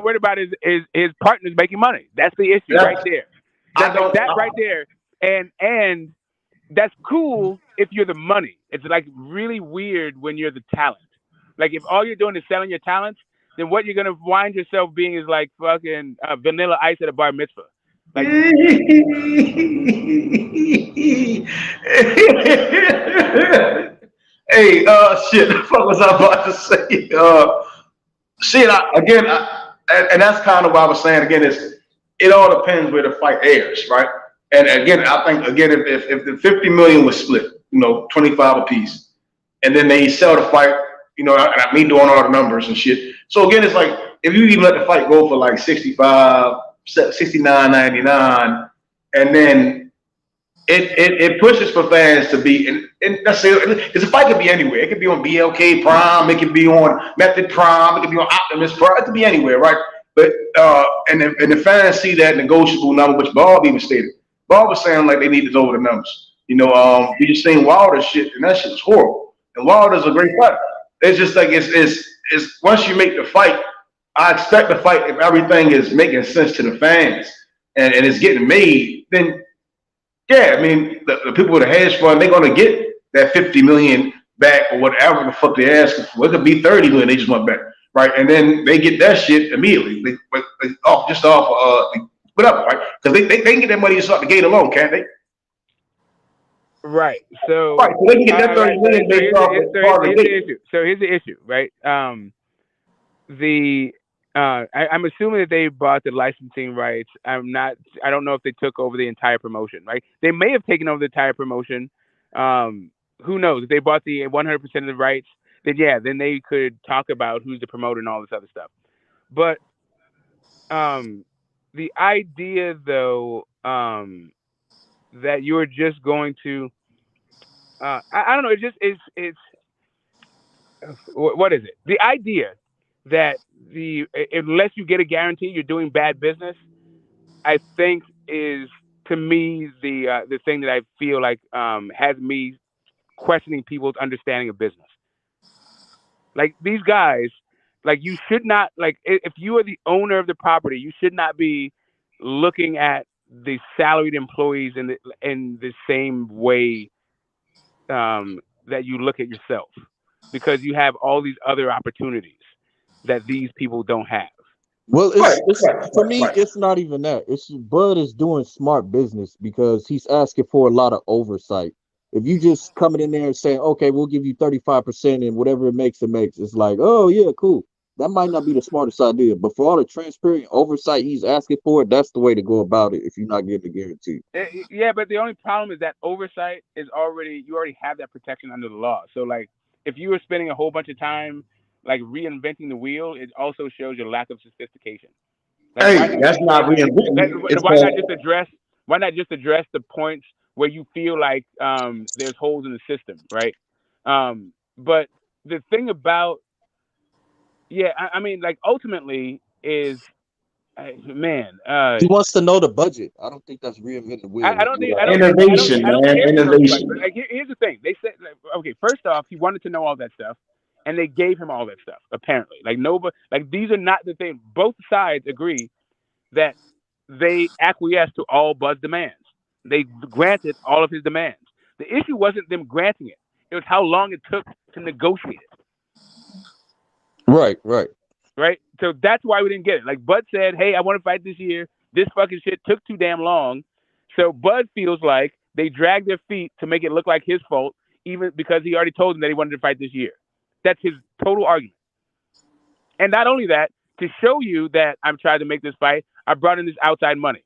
worried about his partners making money. That's the issue right there. That right there, and that's cool if you're the money. It's like really weird when you're the talent. Like, if all you're doing is selling your talents, then what you're gonna wind yourself being is like fucking Vanilla Ice at a bar mitzvah. Like, hey, shit, the fuck was I about to say? And that's kind of what I was saying again, is it all depends where the fight airs, right? And again, I think, again, if the 50 million was split, 25 apiece, and then they sell the fight, and me doing all the numbers and shit. So again, it's like, if you even let the fight go for like 65, 69.99, and then it pushes for fans to be, and necessarily, because the fight could be anywhere. It could be on BLK Prime, it could be on Method Prime, it could be on Optimus Prime, it could be anywhere, right? But and the fans see that negotiable number, which Bob even stated. Bob was saying like they needed over the numbers. We just seen Wilder shit, and that shit was horrible. And Wilder's a great fighter. It's just like it's once you make the fight, I expect the fight, if everything is making sense to the fans and it's getting made, then yeah, I mean the people with a hedge fund, they're gonna get that 50 million back or whatever the fuck they're asking for. It could be 30 million, they just want back. Right, and then they get that shit immediately. They off whatever, right? Because they can get that money just off the gate alone, can't they? Right. So they can get that 30 million based off the issue. So here's the issue, right? I'm assuming that they bought the licensing rights. I don't know if they took over the entire promotion, right? They may have taken over the entire promotion. Who knows? If they bought the 100% of the rights, then they could talk about who's the promoter and all this other stuff. But the idea, though, that you're just going to, I don't know, it's what is it? The idea that unless you get a guarantee, you're doing bad business, I think is, to me, the thing that I feel like has me questioning people's understanding of business. Like, these guys, like, you should not, like, if you are the owner of the property, you should not be looking at the salaried employees in the same way that you look at yourself, because you have all these other opportunities that these people don't have. Well, for me, it's not even that. It's Bud is doing smart business because he's asking for a lot of oversight. If you just coming in there and saying, okay, we'll give you 35% and whatever it makes, it's like, oh yeah, cool. That might not be the smartest idea, but for all the transparent oversight he's asking for, that's the way to go about it if you're not getting a guarantee. Yeah, but the only problem is that oversight is you already have that protection under the law. So, like, if you were spending a whole bunch of time like reinventing the wheel, it also shows your lack of sophistication. Like, that's not reinventing. Why not just address the points where you feel like there's holes in the system, right? But the thing about, I mean, like, ultimately is Man, He wants to know the budget. I don't think that's reinventing the wheel. I don't think Innovation, I don't man, care if he knows the budget. innovation. But like, here's the thing. They said, like, okay, first off, he wanted to know all that stuff, and they gave him all that stuff. Apparently, like nobody, like these are not the thing. Both sides agree that they acquiesced to all Bud's demands. They granted all of his demands. The issue wasn't them granting it; it was how long it took to negotiate it. Right. Right? So that's why we didn't get it. Like Bud said, "Hey, I want to fight this year. This fucking shit took too damn long." So Bud feels like they dragged their feet to make it look like his fault, even because he already told them that he wanted to fight this year. That's his total argument. And not only that, to show you that I'm trying to make this fight, I brought in this outside money.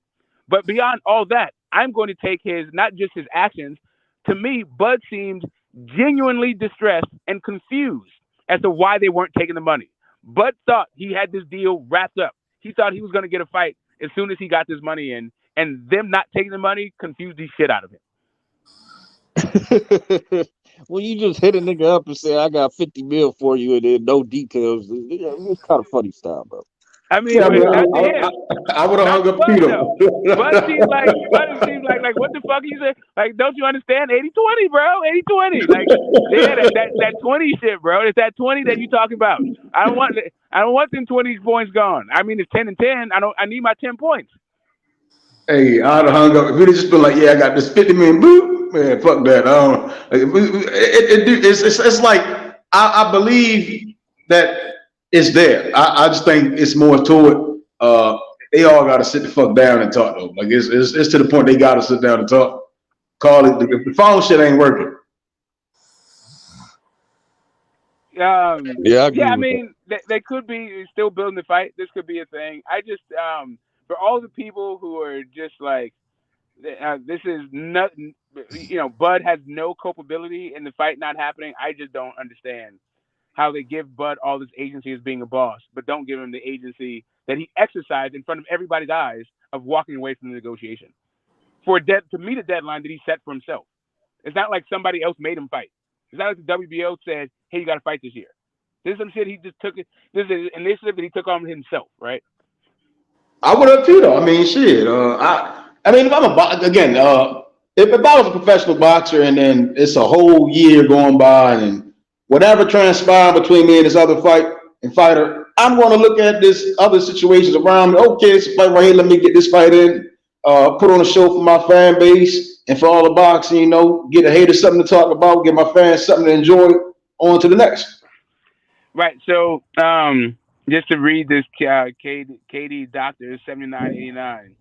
But beyond all that, I'm going to take his, not just his actions. To me, Bud seemed genuinely distressed and confused as to why they weren't taking the money. Bud thought he had this deal wrapped up. He thought he was going to get a fight as soon as he got this money in, and them not taking the money confused the shit out of him. Well, you just hit a nigga up and say, I got 50 mil for you, and then no details. It's kind of funny style, bro. I mean, I not to him. would have hung up Bud, Peter. though. Bud seems like what the fuck you say? Like, don't you understand? 80-20, bro. 80-20. Like, yeah, that 20 shit, bro. It's that 20 that you talking about. I don't want them 20 points gone. I mean, it's 10 and 10. I need my 10 points. Hey, I'd have hung up. If we'd have just been like, yeah, I got this 50 million, boop, man, fuck that. It's like, I believe that it's there. I just think it's more to it. They all got to sit the fuck down and talk, though. Like, it's to the point they got to sit down and talk. Call it, if the phone shit ain't working. Yeah, I mean, they could be still building the fight. This could be a thing. I just, for all the people who are just like, this is not, Bud has no culpability in the fight not happening. I just don't understand how they give Bud all this agency as being a boss, but don't give him the agency that he exercised in front of everybody's eyes of walking away from the negotiation to meet a deadline that he set for himself. It's not like somebody else made him fight. It's not like the WBO said, "Hey, you got to fight this year." This is some shit he just took. This is an initiative that he took on himself, right? I would have too, though. I mean, shit. I mean, if I'm if I was a professional boxer and then it's a whole year going by and whatever transpired between me and this other fighter, I'm going to look at this other situations around me. Okay, it's a fight right here. Let me get this fight in. Put on a show for my fan base and for all the boxing. Get a hater something to talk about. Give my fans something to enjoy. On to the next. Right. So, just to read this, KD Doctor 7989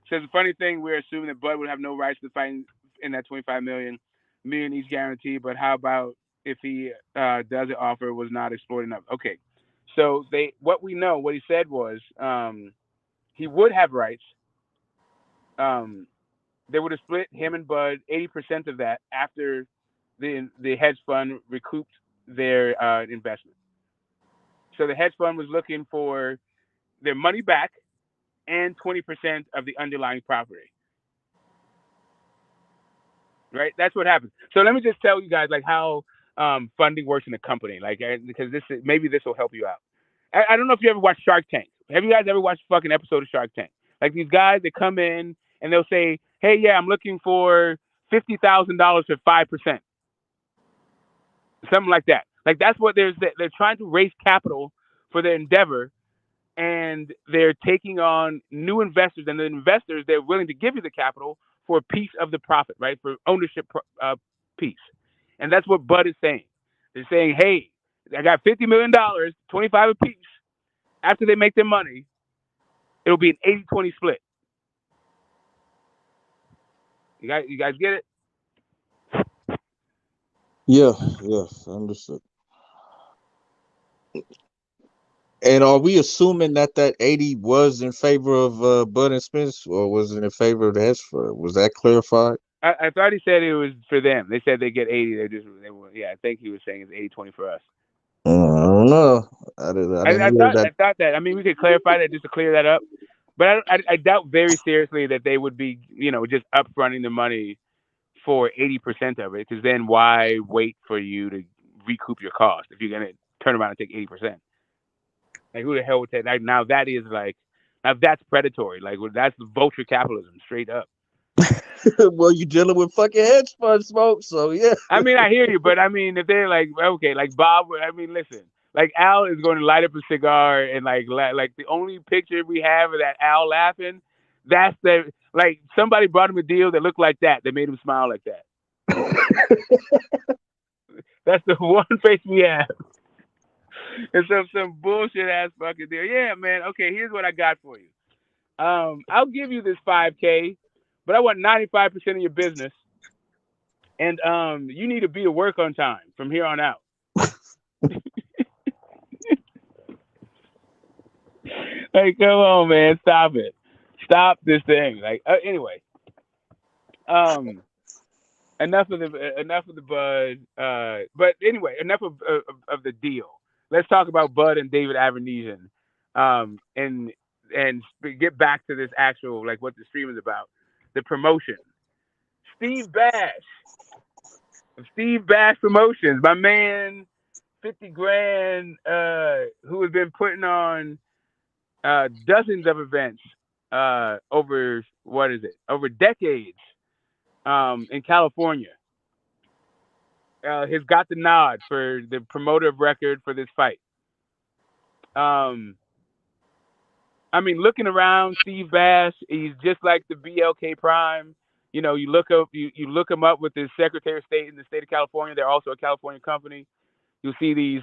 says the funny thing, we're assuming that Bud would have no rights to fight in that 25 million each guarantee. But how about if he does it offer was not explored enough? Okay. So what he said was he would have rights. They would have split him and Bud 80% of that after the hedge fund recouped their investment. So the hedge fund was looking for their money back and 20% of the underlying property. Right? That's what happened. So let me just tell you guys like how funding works in a company, like because maybe this will help you out. I don't know if you ever watched Shark Tank. Have you guys ever watched a fucking episode of Shark Tank? Like these guys, they come in and they'll say, "Hey, yeah, I'm looking for $50,000 for 5%," something like that. Like that's what they're trying to raise capital for their endeavor, and they're taking on new investors, and the investors, they're willing to give you the capital for a piece of the profit, right? For ownership piece. And that's what Bud is saying. They're saying, "Hey, I got $50 million, 25 a piece. After they make their money, it'll be an 80-20 split." You guys get it? Yeah, understood. And are we assuming that 80 was in favor of Bud and Spence, or was it in favor of the hedge fund? Was that clarified? I thought he said it was for them. They said they get 80. I think he was saying it's 80-20 for us. I don't know. I thought that. I mean, we could clarify that just to clear that up. But I doubt very seriously that they would be, just upfronting the money for 80% of it, because then why wait for you to recoup your cost if you're gonna turn around and take 80%? Like, who the hell would take that? Now Now that's predatory. Like that's vulture capitalism, straight up. Well, you dealing with fucking hedge fund smoke, so yeah. I mean, I hear you, but I mean, if they're like, okay, like Bob, I mean, listen, like Al is going to light up a cigar and like the only picture we have of that Al laughing, that's the like somebody brought him a deal that looked like that made him smile like that. That's the one face we have. It's some bullshit ass fucking deal. Yeah, man. Okay, here's what I got for you. I'll give you this 5K, but I want 95% of your business, and you need to be to work on time from here on out. Like, come on, man, stop it, stop this thing. Like, anyway, enough of the Bud. But anyway, enough of the deal. Let's talk about Bud and David Avernesyan, and get back to this actual like what the stream is about, the promotion. Steve Bash of Steve Bash Promotions, my man, 50 grand, who has been putting on dozens of events over decades in California. Has got the nod for the promoter of record for this fight. I mean, looking around, Steve Bash, he's just like the BLK Prime. You know, you look him up with the Secretary of State in the state of California. They're also a California company. You'll see these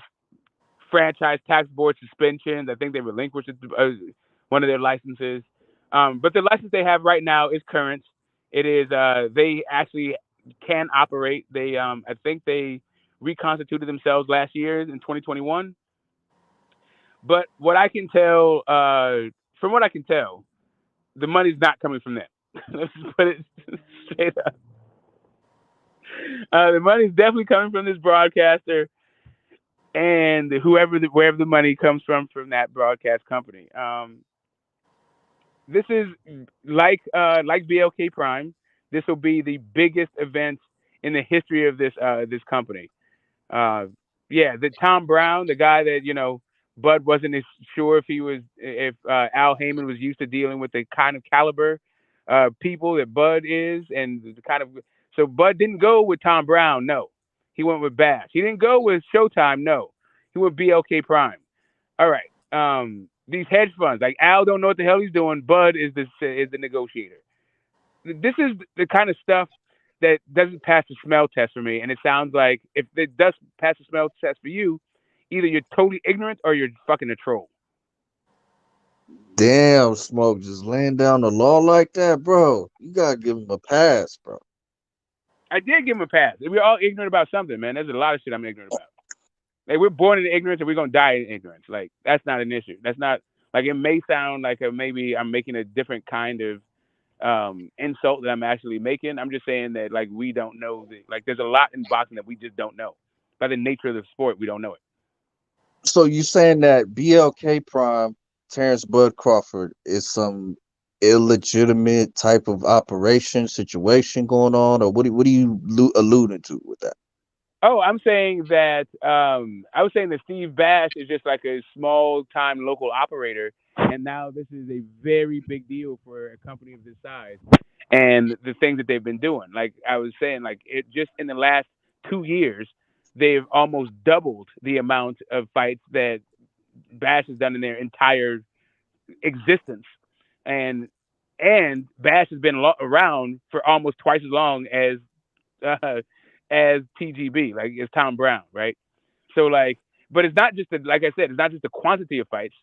franchise tax board suspensions. I think they relinquished one of their licenses. But the license they have right now is current. It is they actually can operate. They I think they reconstituted themselves last year in 2021. But what I can tell, from what I can tell, the money's not coming from them. Let's just put it straight up. The money's definitely coming from this broadcaster and wherever the money comes from that broadcast company. This is like BLK Prime. This will be the biggest event in the history of this company. The Tom Brown, the guy that Bud wasn't as sure if Al Heyman was used to dealing with the kind of caliber people that Bud is, and the kind of so Bud didn't go with Tom Brown, no. He went with Bash. He didn't go with Showtime, no. He went BLK Prime. All right. These hedge funds, like Al don't know what the hell he's doing. Bud is the negotiator. This is the kind of stuff that doesn't pass the smell test for me, and it sounds like if it does pass the smell test for you, either you're totally ignorant or you're fucking a troll. Damn, Smoke, just laying down the law like that, bro. You gotta give him a pass, bro. I did give him a pass. We're all ignorant about something, man. There's a lot of shit I'm ignorant about. Like, we're born in ignorance and we're gonna die in ignorance. Like, that's not an issue. That's not like, it may sound like maybe I'm making a different kind of insult that I'm actually making. I'm just saying that, like, we don't know like, there's a lot in boxing that we just don't know. By the nature of the sport, we don't know it. So you saying that BLK Prime, Terrence Bud Crawford, is some illegitimate type of operation situation going on, or what are you alluding to with that? Oh, I'm saying that I was saying that Steve Bash is just like a small time local operator, and now this is a very big deal for a company of this size, and the things that they've been doing. Like I was saying, like it just in the last 2 years, they've almost doubled the amount of fights that Bash has done in their entire existence, and Bash has been around for almost twice as long as TGB, like as Tom Brown, right? So like, but it's not just like I said, it's not just the quantity of fights,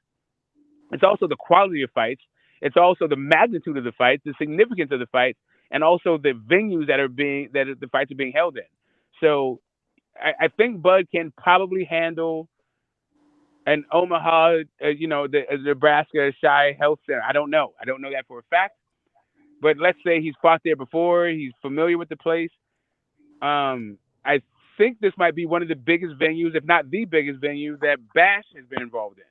it's also the quality of fights, it's also the magnitude of the fights, the significance of the fights, and also the venues that the fights are being held in. So I think Bud can probably handle an Omaha, the Nebraska Shy Health Center. I don't know that for a fact, but let's say he's fought there before, he's familiar with the place. I think this might be one of the biggest venues, if not the biggest venue, that Bash has been involved in.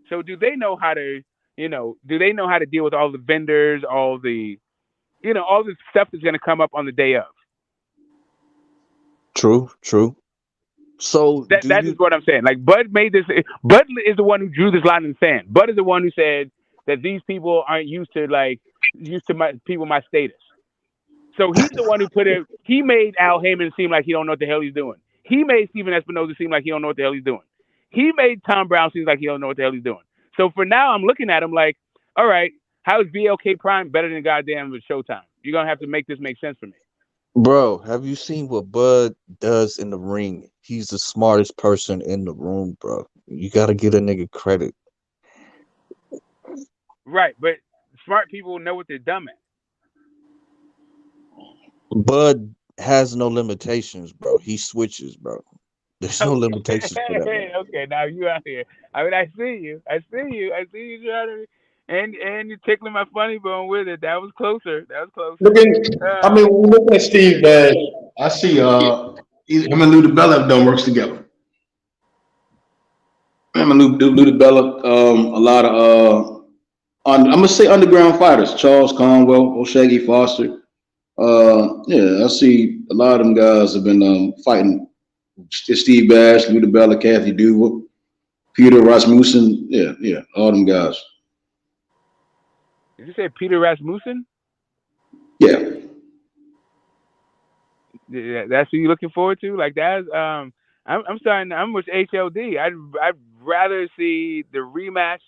So do they know how to deal with all the vendors, all the stuff that's going to come up on the day of? True. So that is what I'm saying. Like, Bud made this. Bud is the one who drew this line in the sand. Bud is the one who said, that these people aren't used to my people my status. So he's the one who he made Al Heyman seem like he don't know what the hell he's doing. He made Steven Espinoza seem like he don't know what the hell he's doing. He made Tom Brown seem like he don't know what the hell he's doing. So for now, I'm looking at him like, all right, how is VLK Prime better than goddamn Showtime? You're going to have to make this make sense for me. Bro, have you seen what Bud does in the ring? He's the smartest person in the room, bro. You got to give a nigga credit. Right, but smart people know what they're dumb at. Bud has no limitations, bro. He switches, bro. There's no limitations for that. Hey, okay, now you out here. I mean, I see you trying to, and you're tickling my funny bone with it. That was closer. When we look at Steve Bash, I see him and Lou DiBella have done works together. Him and Lou DiBella, a lot of I'm gonna say underground fighters, Charles Conwell, O'Shaggy Foster. I see a lot of them guys have been fighting. Steve Bash, Lou DiBella, Kathy Duval, Peter Rasmussen. Yeah, all them guys. Did you say Peter Rasmussen? Yeah. That's who you're looking forward to? Like that's I'm with HLD. I'd rather see the rematch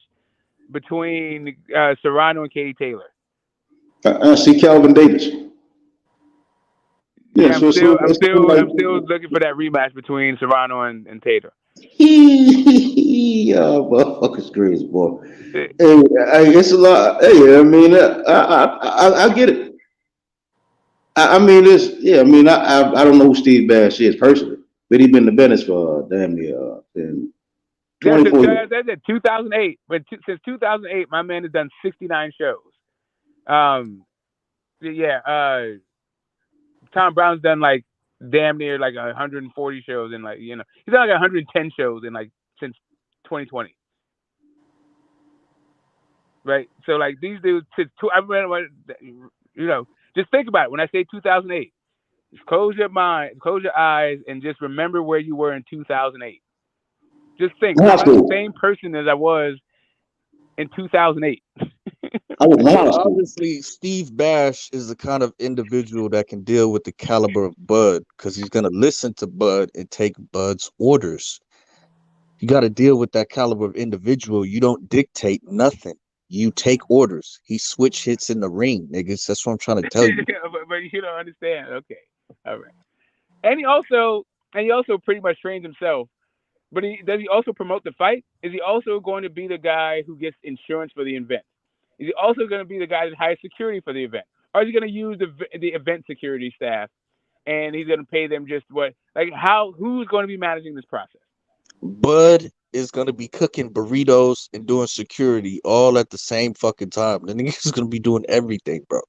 between Serrano and Katie Taylor. I see Calvin Davis. Yeah, I'm still looking for that rematch between Serrano and Taylor. Motherfucker's crazy, boy. Hey, it's a lot. Hey, I mean, I get it. I mean, I don't know who Steve Bash is personally, but he's been the business for damn near 24 years. That's 2008. But since 2008, my man has done 69 shows. Tom Brown's done like damn near like 140 shows and like he's done like 110 shows in like since 2020. Right, so like these dudes, I remember, just think about it. When I say 2008, just close your mind, close your eyes, and just remember where you were in 2008. Just think, I'm the same person as I was in 2008. Obviously, Steve Bash is the kind of individual that can deal with the caliber of Bud because he's gonna listen to Bud and take Bud's orders. You got to deal with that caliber of individual. You don't dictate nothing. You take orders. He switch hits in the ring, niggas. That's what I'm trying to tell you. but you don't understand. Okay, all right. And he also pretty much trains himself. But does he also promote the fight? Is he also going to be the guy who gets insurance for the event? Is he also going to be the guy that hires security for the event? Or is he going to use the event security staff and he's going to pay them just what? Like who's going to be managing this process? Bud is going to be cooking burritos and doing security all at the same fucking time. The nigga's going to be doing everything, bro.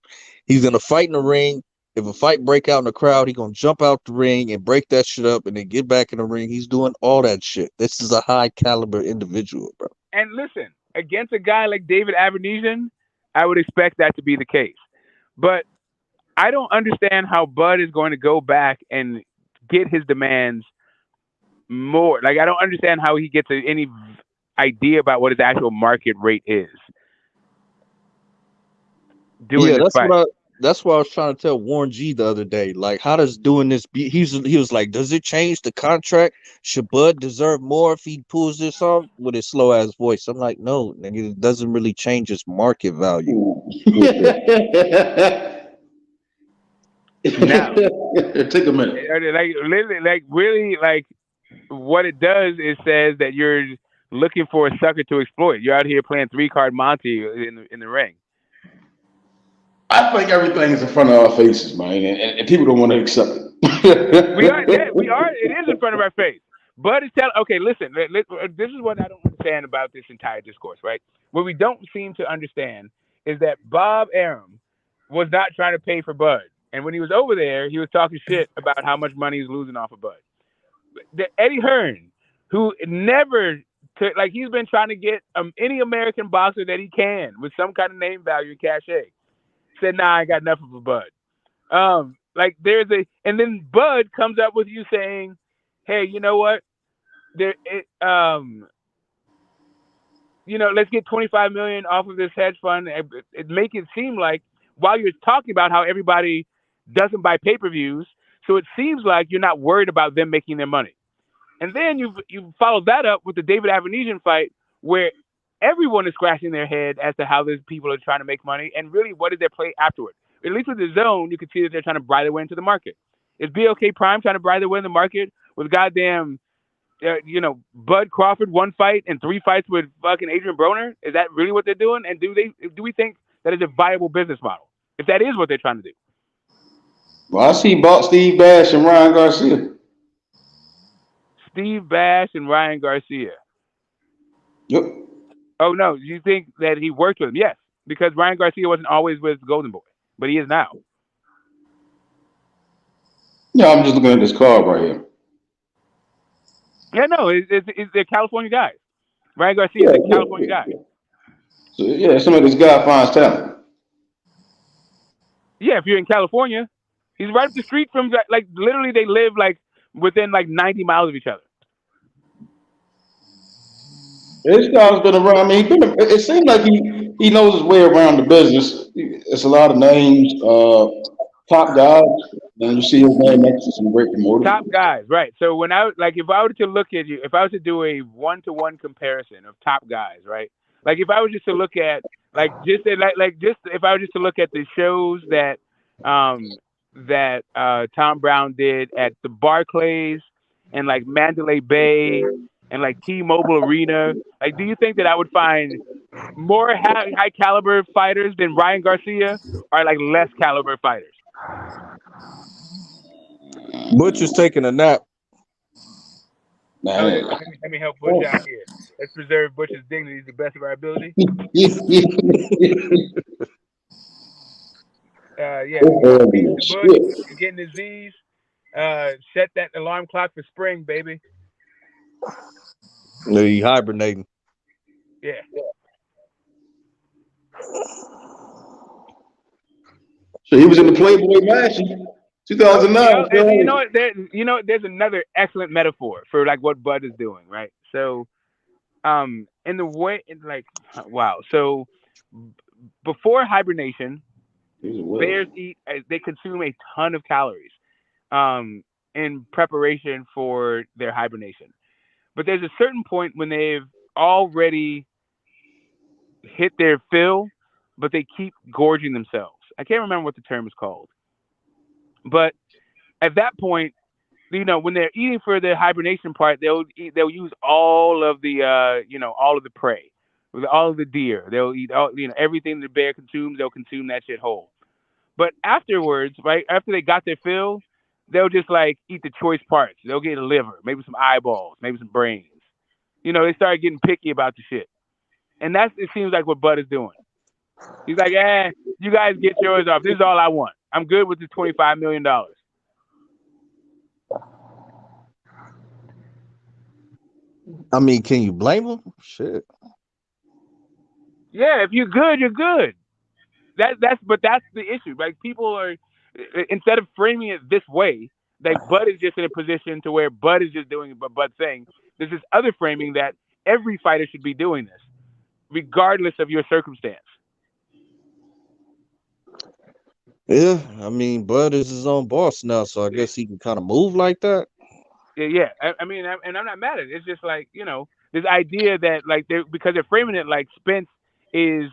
He's going to fight in the ring. If a fight break out in the crowd, he's going to jump out the ring and break that shit up and then get back in the ring. He's doing all that shit. This is a high caliber individual, bro. And listen, against a guy like David Avernesyan, I would expect that to be the case. But I don't understand how Bud is going to go back and get his demands more. Like, I don't understand how he gets any idea about what his actual market rate is. That's what I was trying to tell Warren G the other day. Like, how does doing this be? He was like, does it change the contract? Should Bud deserve more if he pulls this off with his slow ass voice? I'm like, no, nigga, it doesn't really change his market value. Now, take a minute. Like what it does is says that you're looking for a sucker to exploit. You're out here playing 3-card Monty in the ring. I think everything's in front of our faces, man, and people don't want to accept it. We are. It is in front of our face. Bud is telling. Okay, listen. This is what I don't understand about this entire discourse, right? What we don't seem to understand is that Bob Arum was not trying to pay for Bud, and when he was over there, he was talking shit about how much money he's losing off of Bud. Eddie Hearn, who never took, like, he's been trying to get any American boxer that he can with some kind of name value and cachet. Said, nah, I ain't got nothing for Bud. And then Bud comes up with you saying, hey, you know what? let's get 25 million off of this hedge fund. It make it seem like while you're talking about how everybody doesn't buy pay-per-views, so it seems like you're not worried about them making their money. And then you followed that up with the David Avanesyan fight, where everyone is scratching their head as to how these people are trying to make money, and really, what is their play afterward? At least with the Zone, you can see that they're trying to buy their way into the market. Is BLK Prime trying to buy their way in the market with goddamn, Bud Crawford 1 fight and 3 fights with fucking Adrian Broner? Is that really what they're doing? And do we think that is a viable business model? If that is what they're trying to do. Well, I see Steve Bash and Ryan Garcia. Steve Bash and Ryan Garcia. Yep. Oh no, you think that he worked with him? Yes, because Ryan Garcia wasn't always with Golden Boy, but he is now. Yeah, I'm just looking at this card right here. Yeah, no, they're California guys. Ryan Garcia is a California guy. So yeah, some of this guy finds talent. Yeah, if you're in California, he's right up the street from literally they live within 90 miles of each other. This guy's been around. I mean, it seems like he knows his way around the business. It's a lot of names, top guys, and you see his name next to some great promoters. Top guys, right? So when if I were to look at you, if I was to do a 1-to-1 comparison of top guys, right? Like if I was just to look at if I was just to look at the shows that Tom Brown did at the Barclays and Mandalay Bay and T-Mobile Arena, do you think that I would find more high caliber fighters than Ryan Garcia, or less caliber fighters? Butcher's taking a nap. Man, let me help Butcher out here. Let's preserve Butcher's dignity to the best of our ability. Butch, getting his Z's. Set that alarm clock for spring, baby. No, he hibernating. Yeah. So he was in the Playboy Mansion, 2009. There's another excellent metaphor for what Bud is doing, right? So, in the way, wow. So, before hibernation, bears they consume a ton of calories, in preparation for their hibernation. But there's a certain point when they've already hit their fill, but they keep gorging themselves. I can't remember what the term is called. But at that point, when they're eating for the hibernation part, they'll use all of the all of the prey, all of the deer. They'll eat everything the bear consumes. They'll consume that shit whole. But afterwards, right after they got their fill, they'll just eat the choice parts. They'll get a liver, maybe some eyeballs, maybe some brains. They start getting picky about the shit, and it seems like what Bud is doing. He's like, you guys get yours off. This is all I want. I'm good with the $25 million. I mean, can you blame him? Shit. Yeah, if you're good, you're good. That's the issue. People are, instead of framing it this way, Bud is just in a position to where Bud is just doing a Bud thing. There's this other framing that every fighter should be doing this, regardless of your circumstance. Yeah, I mean, Bud is his own boss now, so I guess he can kind of move like that. Yeah. I mean, and I'm not mad at it. It's just this idea that because they're framing it like Spence is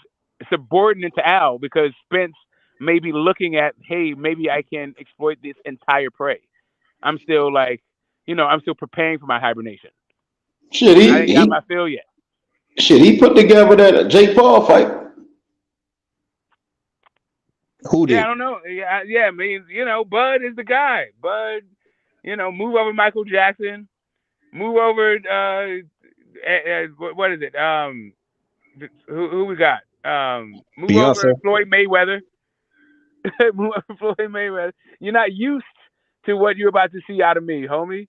subordinate to Al, because Spence may be looking at, hey, maybe I can exploit this entire prey. I'm still I'm still preparing for my hibernation. Shit, I ain't got my fill yet. Shit, he put together that Jake Paul fight. Who did? Yeah, I don't know. Yeah. I mean, Bud is the guy. Bud, move over Michael Jackson, move over. What is it? Who we got? Move Beyonce. over Floyd Mayweather. Move over Floyd Mayweather. You're not used to what you're about to see out of me, homie.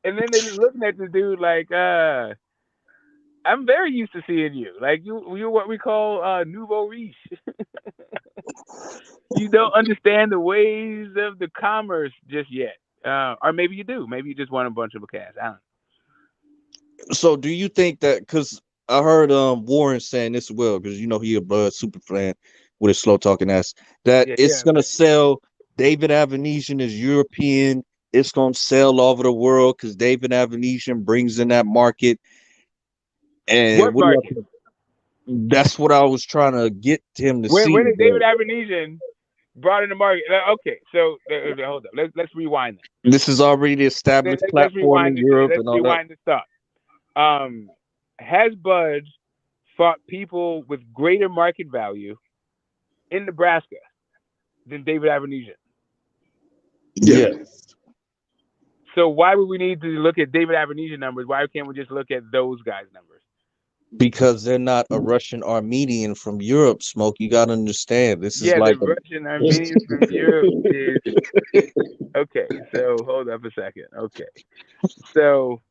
And then they're just looking at this dude like, I'm very used to seeing you. You're what we call nouveau riche. You don't understand the ways of the commerce just yet. Or maybe you do. Maybe you just want a bunch of cash. I don't know. So do you think that, because I heard Warren saying this as well, because he a super fan with his slow talking ass, that it's gonna sell. David Avanesyan is European. It's gonna sell all over the world because David Avanesyan brings in that market. And What market? That's what I was trying to get him to see. When is David Avernesyan brought in the market? Okay, so hold up. Let's rewind that. This is already the established Let's platform rewind in this. Europe Let's and all that. rewind this thought. Has Bud fought people with greater market value in Nebraska than David Avernesyan? Yes. So why would we need to look at David Avernesyan numbers? Why can't we just look at those guys' numbers? Because they're not a Russian Armenian from Europe, Smoke. You got to understand. This is Yeah, like the Russian Armenians from Europe is okay. So hold up a second. Okay, so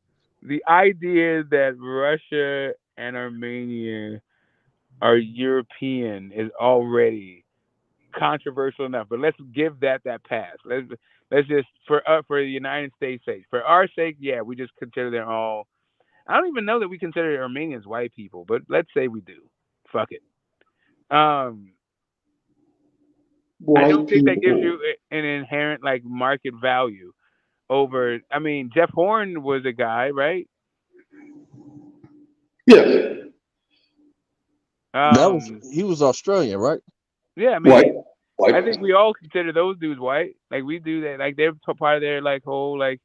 the idea that Russia and Armenia are European is already controversial enough. But let's give that pass. Let's just for the United States' sake, for our sake, yeah, we just consider them all. I don't even know that we consider Armenians white people, but let's say we do. Fuck it. I don't think that gives you an inherent like market value over. I mean, Jeff Horn was a guy, right? Yeah. He was Australian, right? Yeah, I mean, White. I think we all consider those dudes white. Like we do that. Like they're part of their like whole like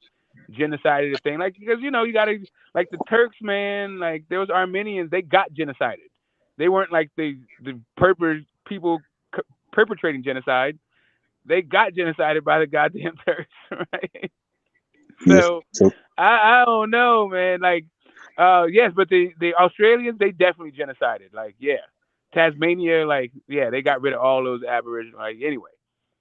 genocided thing. Like because you gotta like the Turks, man. Like those Armenians, they got genocided. They weren't like the people perpetrating genocide. They got genocided by the goddamn Turks, right? So I don't know, man. Like, yes, but the Australians, they definitely genocided. Like, yeah, Tasmania, like, yeah, they got rid of all those Aboriginal. Like, anyway.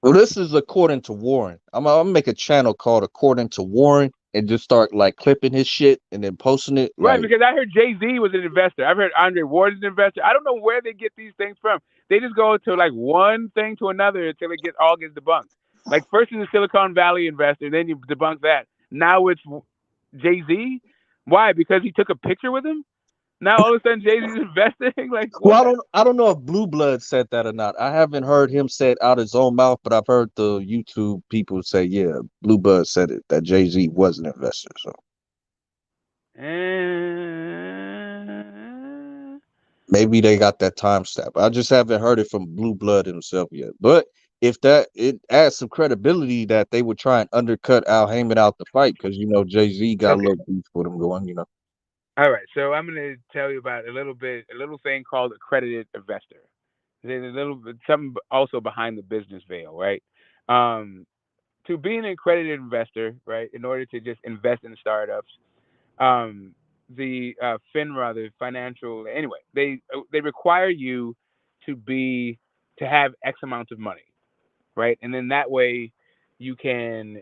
Well, this is according to Warren. I'm gonna make a channel called According to Warren and just start like clipping his shit and then posting it. Right, because I heard Jay-Z was an investor. I've heard Andre Ward is an investor. I don't know where they get these things from. They just go to like one thing to another until it all gets debunked. Like first is a Silicon Valley investor, then you debunk that. Now it's Jay-Z. Why? Because he took a picture with him? Now all of a sudden Jay-Z's investing? Like what? Well, I don't know if Blue Blood said that or not. I haven't heard him say it out his own mouth, but I've heard the YouTube people say, yeah, Blue Blood said it, that Jay-Z was an investor. So maybe they got that timestamp. I just haven't heard it from Blue Blood himself yet. But if it adds some credibility that they would try and undercut Al Heyman out the fight, because Jay-Z got a little beef with him going, All right, so I'm going to tell you about a little thing called accredited investor. There's a little bit something also behind the business veil, right? To be an accredited investor, right, in order to just invest in startups, the FINRA, the financial, anyway, they require you to have X amount of money, right? And then that way you can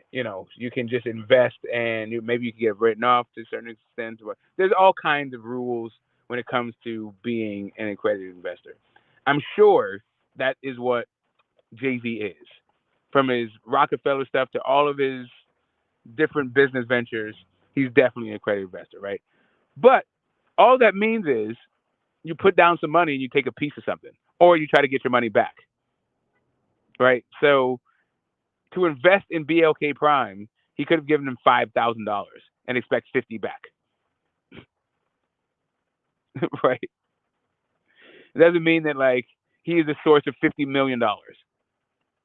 just invest and maybe you can get written off to a certain extent. There's all kinds of rules when it comes to being an accredited investor. I'm sure that is what Jay-Z is. From his Rockefeller stuff to all of his different business ventures, he's definitely an accredited investor, right? But all that means is you put down some money and you take a piece of something, or you try to get your money back, right? So to invest in BLK Prime, he could have given him $5,000 and expect 50 back, right? It doesn't mean that like he is the source of $50 million.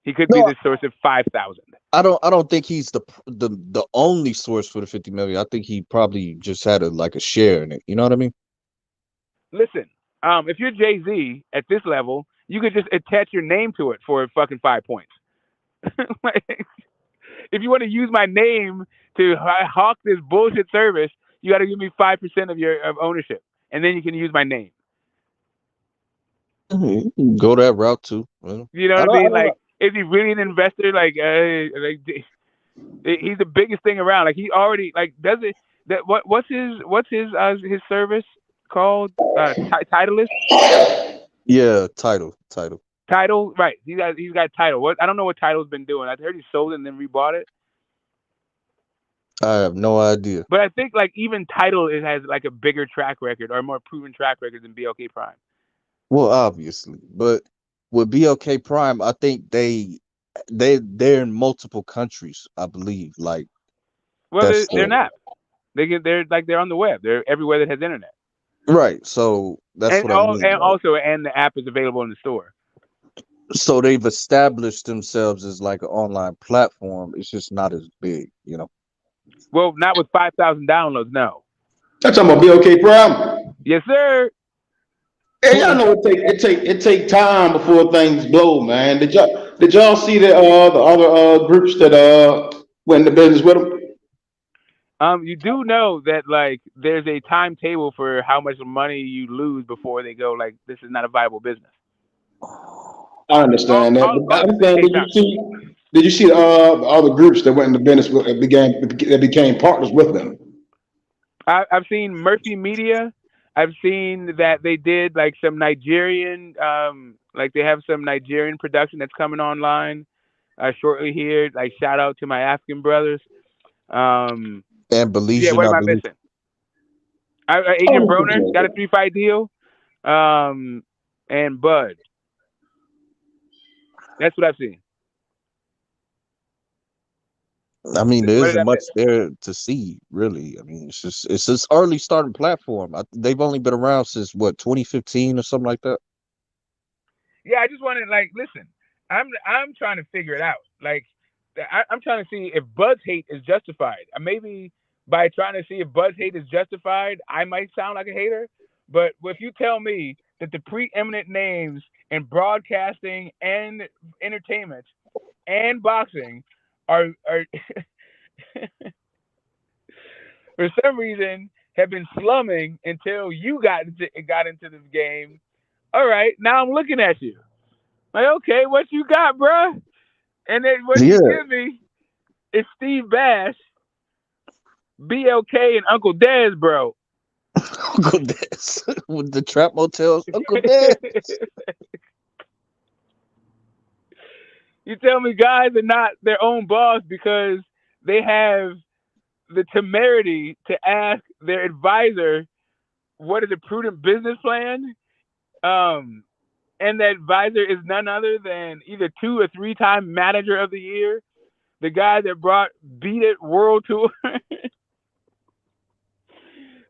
He could be the source of 5,000. I don't think he's the only source for the 50 million. I think he probably just had a share in it. You know what I mean? Listen, if you're Jay-Z at this level, you could just attach your name to it for fucking 5 points. Like, if you want to use my name to hawk this bullshit service, you got to give me 5% of ownership, and then you can use my name. You can go that route too. You know what I mean? Like, is he really an investor? Like he's the biggest thing around. Like, he already does it. That what's his service called? Titleist. Yeah, title. Title, right? He's got title. What I don't know what title's been doing. I heard he sold it and then rebought it. I have no idea. But I think like even title it has like a bigger track record or a more proven track record than BLK Prime. Well, obviously, but with BLK Prime, I think they're in multiple countries. I believe, like Well, that's they're not. They're on the web. They're everywhere that has internet. right. So that's And what I mean. Like, the app is available in the store. so they've established themselves as like an online platform. It's just not as big, you know. Well, not with 5,000 downloads. No. That's talking about BOK Prime. Yes, sir. Hey, y'all know it take time before things blow, man. Did y'all see the other groups that went into business with them? You do know that like there's a timetable for how much money you lose before they go like this is not a viable business. I understand that, but All I'm this shit saying, takes time. did you see the other groups that went into business that became partners with them? I've seen Murphy Media. I've seen that they did like some Nigerian, like they have some Nigerian production that's coming online shortly here. Like shout out to my African brothers. And Yeah, Belizean, what I am I believe. missing? Adrian Broner got a 3-fight deal, and Bud. That's what I've seen. I mean, there What did isn't I much miss? there to see, really. I mean, it's just early starting platform. They've only been around since what 2015 or something like that. Yeah, I just wanted like listen. I'm trying to figure it out. Like I'm trying to see if Bud's hate is justified. Maybe by trying to see if Bud's hate is justified, I might sound like a hater. But if you tell me that the preeminent names in broadcasting and entertainment and boxing are for some reason have been slumming until you got into this game. All right, now I'm looking at you. Like, okay, what you got, bruh? And then what you Yeah, give me is Steve Bash, BLK, and Uncle Dez, bro. Uncle Des with the trap motels. Uncle Des. You tell me guys are not their own boss because they have the temerity to ask their advisor what is a prudent business plan. And the advisor is none other than either 2 or 3-time manager of the year, the guy that brought Beat It World Tour,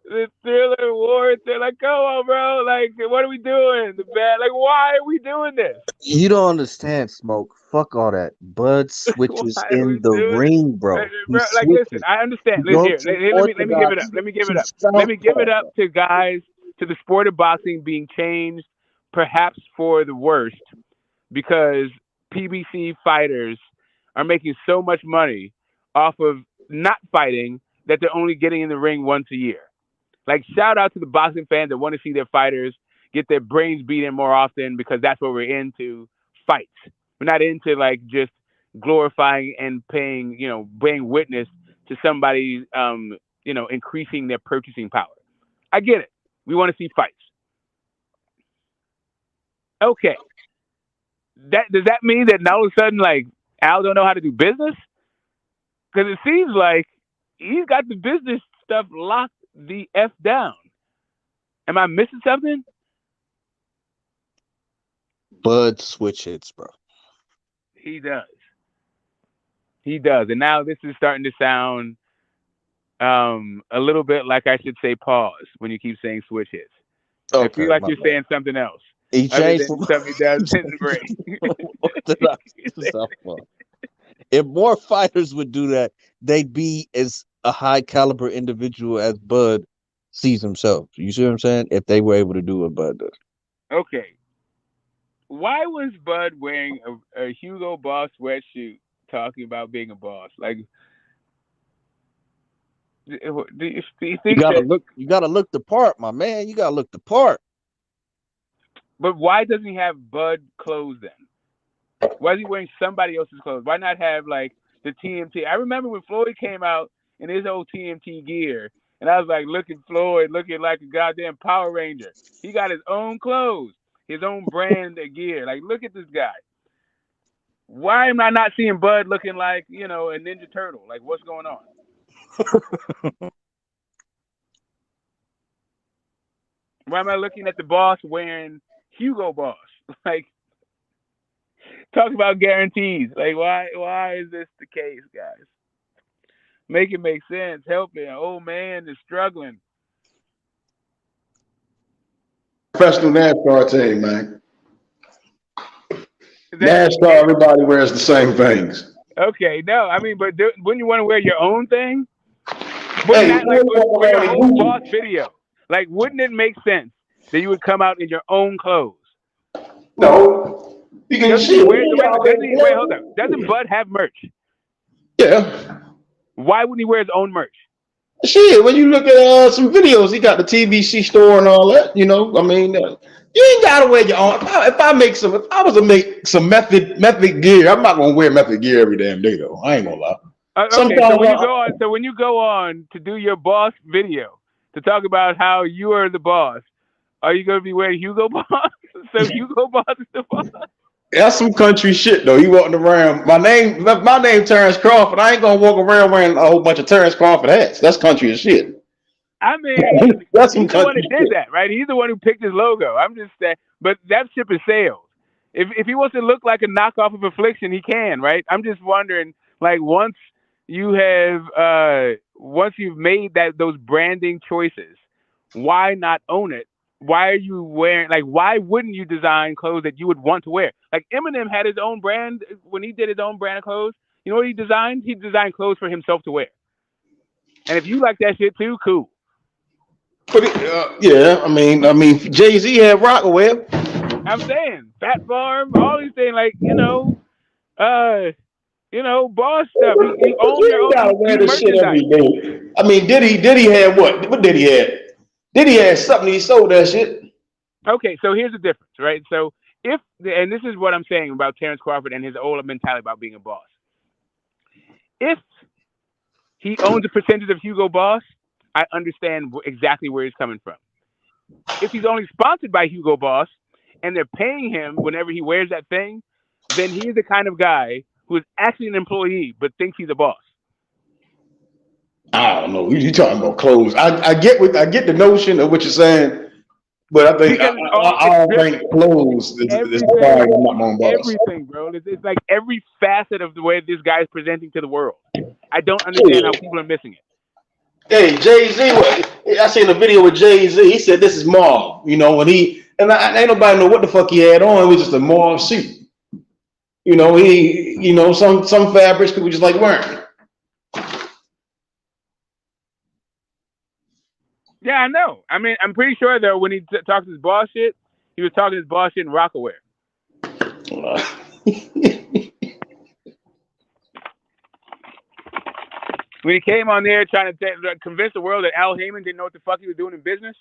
the Thriller Awards. They're like, come on, bro. Like, what are we doing? Like, why are we doing this? You don't understand, Smoke. Fuck all that. Bud switches Why are we in the doing it? ring, bro. He Bro, like, listen, switches. I understand. He goes Here, from let me give it orthodox up. Let me give it to up. Let me give it southpaw, up bro. to guys, to the sport of boxing being changed, perhaps for the worst, because PBC fighters are making so much money off of not fighting that they're only getting in the ring once a year. Like, shout out to the boxing fans that want to see their fighters get their brains beat in more often because that's what we're into, fights. We're not into, like, just glorifying and paying, being witness to somebody, increasing their purchasing power. I get it. We want to see fights. Okay. Does that mean that now all of a sudden, like, Al don't know how to do business? Because it seems like he's got the business stuff locked the F down. Am I missing something? Bud switch hits, bro. He does. He does. And now this is starting to sound a little bit like I should say pause when you keep saying switch hits. I Okay, feel like my you're bad. saying something else He other changed than from something he does in the ring. If more fighters would do that, they'd be as a high caliber individual as Bud sees himself. You see what I'm saying? If they were able to do what Bud does. Okay. Why was Bud wearing a Hugo Boss sweatshirt talking about being a boss? Like, do you You think gotta that? look. You gotta look the part, my man. You gotta look the part. But why doesn't he have Bud clothes then? Why is he wearing somebody else's clothes? Why not have like the TMT? I remember when Floyd came out in his old TMT gear, and I was like, look at Floyd, looking like a goddamn Power Ranger. He got his own clothes, his own brand of gear. Like, look at this guy. Why am I not seeing Bud looking like, a Ninja Turtle? Like, what's going on? Why am I looking at the boss wearing Hugo Boss? Like, talk about guarantees. Like, why is this the case, guys? Make it make sense. Help me. An old man is struggling. Professional NASCAR team, man. NASCAR, everybody wears the same things. Okay, no, I mean, but wouldn't you want to wear your own thing? Wouldn't that, like, for your whole boss video, like, wouldn't it make sense that you would come out in your own clothes? No, you can see. Wait, hold up. Doesn't Bud have merch? Yeah. Why wouldn't he wear his own merch? Shit, when you look at some videos, he got the TBC store and all that. You know, I mean, you ain't gotta wear your own. If I was to make some method gear, I'm not gonna wear method gear every damn day though. I ain't gonna lie. Okay, so when you go on to do your boss video to talk about how you are the boss, are you gonna be wearing Hugo Boss? So Hugo Boss is the boss. That's some country shit though. He walking around. My name Terrence Crawford. I ain't gonna walk around wearing a whole bunch of Terrence Crawford hats. That's country as shit. I mean, that's he's the one that did that, right? He's the one who picked his logo. I'm just saying, but that ship is sailed. If he wants to look like a knockoff of Affliction, he can, right? I'm just wondering, like, once you've made those branding choices, why not own it? Why are you wearing, like, why wouldn't you design clothes that you would want to wear? Like, Eminem had his own brand when he did his own brand of clothes. You know what he designed? He designed clothes for himself to wear. And if you like that shit too, cool. But yeah, I mean, Jay-Z had Rockaway. I'm saying Fat Farm, all these things, like, boss stuff. He owns their own merchandise. I mean, Diddy had what? What Diddy had? Diddy had something. He sold that shit. Okay, so here's the difference, right? So and this is what I'm saying about Terrence Crawford and his old mentality about being a boss. If he owns a percentage of Hugo Boss, I understand exactly where he's coming from. If he's only sponsored by Hugo Boss and they're paying him whenever he wears that thing, then he's the kind of guy who is actually an employee but thinks he's a boss. I don't know. You talking about clothes? I get the notion of what you're saying, but I think I don't think clothes is why I'm not my own boss. Everything, bro. It's like every facet of the way this guy is presenting to the world. I don't understand how people are missing it. Hey, Jay-Z, I seen a video with Jay-Z. He said this is mauve, you know, and I ain't nobody know what the fuck he had on. It was just a mauve suit. You know, some fabrics people just like wearing. Yeah, I know. I mean, I'm pretty sure though when he talked his boss shit, he was talking his boss shit in Rockaway. When he came on there trying to convince the world that Al Heyman didn't know what the fuck he was doing in business,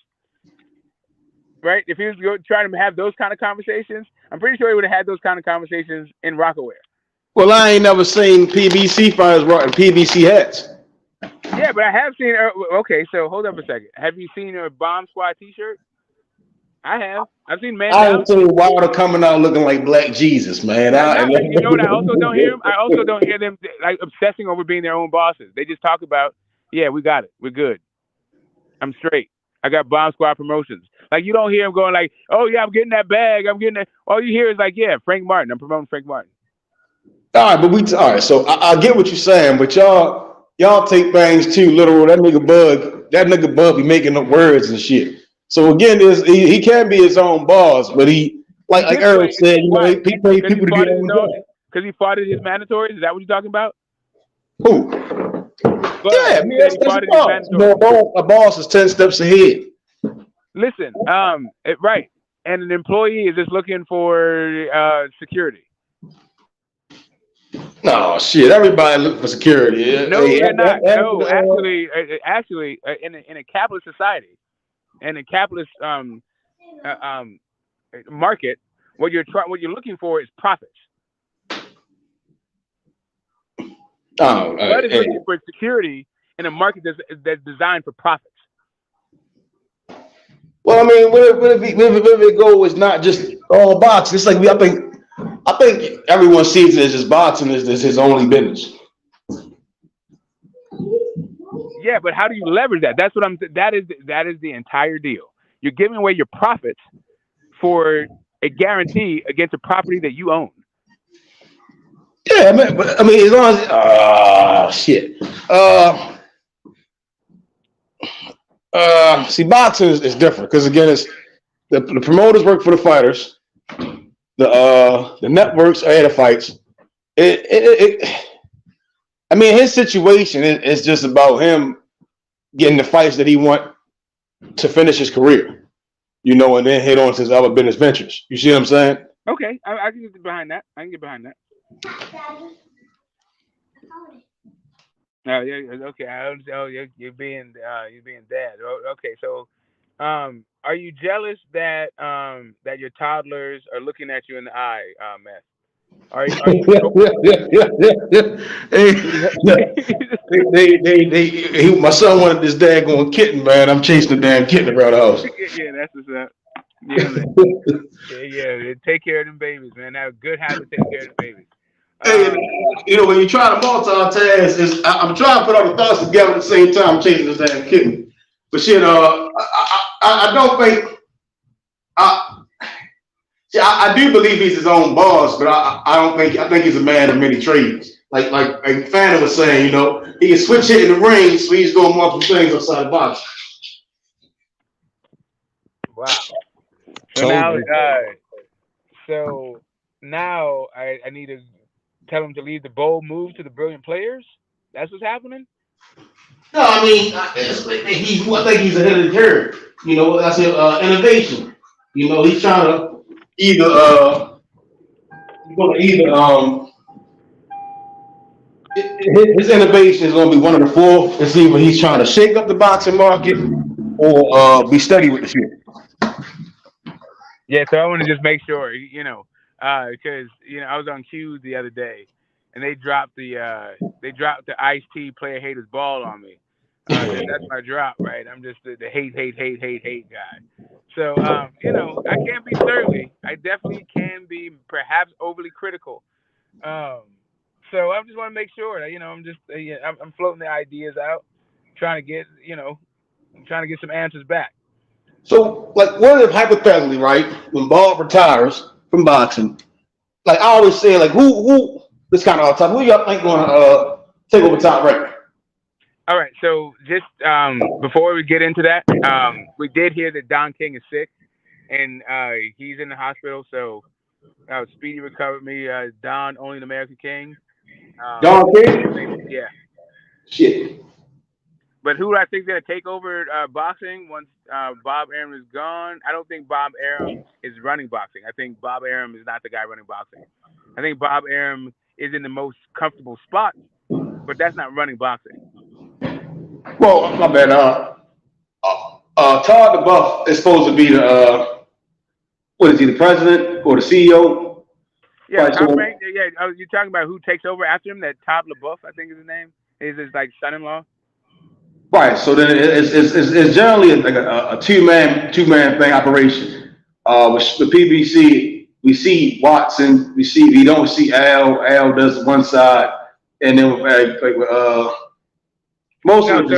right? If he was trying to have those kind of conversations, I'm pretty sure he would have had those kind of conversations in Rockaway. Well, I ain't never seen PBC fighters rocking PBC hats. Yeah, but I have seen. Okay, so hold up a second. Have you seen a Bomb Squad T-shirt? I have. I've seen Man. I haven't seen Wilder coming out looking like Black Jesus, man. You know what? I also don't hear them. I also don't hear them like obsessing over being their own bosses. They just talk about, yeah, we got it, we're good. I'm straight. I got Bomb Squad Promotions. Like you don't hear them going like, oh yeah, I'm getting that bag. I'm getting that. All you hear is like, yeah, Frank Martin. I'm promoting Frank Martin. All right, all right. So I get what you're saying, but y'all take things too literal. That nigga Bug be making up words and shit. So again, he can be his own boss, but he like Earl said, you know, he pay people to get on the because he fought at his mandatories. Is that what you're talking about? Who? Yeah, I mean, that's a boss. A boss is 10 steps ahead. Listen, right, and an employee is just looking for security. No shit, everybody looking for security. Yeah. No, they're not. No, actually, in a capitalist society, and a capitalist market, what you're looking for is profits. But it's looking for security in a market that's designed for profits. Well, I mean, where the goal is not just all boxing. It's like I think everyone sees it as just boxing is his only business. Yeah, but how do you leverage that? That's what I'm. That is the entire deal. You're giving away your profits for a guarantee against a property that you own. Yeah, but I mean, as long as shit. See, boxing is different because again, it's the promoters work for the fighters. The networks are the fights. I mean, his situation is just about him getting the fights that he want to finish his career, and then head on to his other business ventures. You see what I'm saying? Okay, I can get behind that. Oh yeah, okay. You're being dad. Okay, so are you jealous that that your toddlers are looking at you in the eye, Matt? Are you? My son wanted this daggone kitten, man. I'm chasing the damn kitten around the house. Yeah, that's what's up. Yeah, man. Yeah. Take care of them babies, man. Have a good habit. Take care of the babies. Hey, when you try to multitask, I'm trying to put all the thoughts together at the same time, chasing this damn kitten. But shit, I don't think I do believe he's his own boss, but I don't think I think he's a man of many trades. Like Fanna was saying, he can switch it in the ring, so he's doing multiple things outside the box. Wow. So now I need to tell him to leave the bold move to the brilliant players. That's what's happening. No, I mean, I think he's ahead of the curve. That's innovation. He's trying to either his innovation is going to be one of the four. It's either he's trying to shake up the boxing market or be steady with the shit. Yeah, so I want to just make sure, because I was on Q the other day, and they dropped the Ice-T player haters ball on me. That's my drop, right? I'm just the hate guy. So I can't be surly. I definitely can be perhaps overly critical. So I just want to make sure that I'm floating the ideas out, trying to get some answers back. So, what if hypothetically, right, when Bob retires from boxing, I always say, who this kind of off top, who y'all think going to take over Top Rank? All right, so just before we get into that, we did hear that Don King is sick, and he's in the hospital. So, speedy recovery, Don, only an American King. Don King? Yeah. Shit. But who do I think is going to take over boxing once Bob Arum is gone? I don't think Bob Arum is running boxing. I think Bob Arum is not the guy running boxing. I think Bob Arum is in the most comfortable spot, but that's not running boxing. Well, my bad. Todd the Buff is supposed to be the the president or the CEO? Yeah, Top Rank. Yeah, you're talking about who takes over after him? That Todd LaBeouf, I think is his name. Is his son-in-law? Right. So then it's generally a two-man thing operation. With the PBC, we see Watson. We don't see Al. Al does one side, and then most of the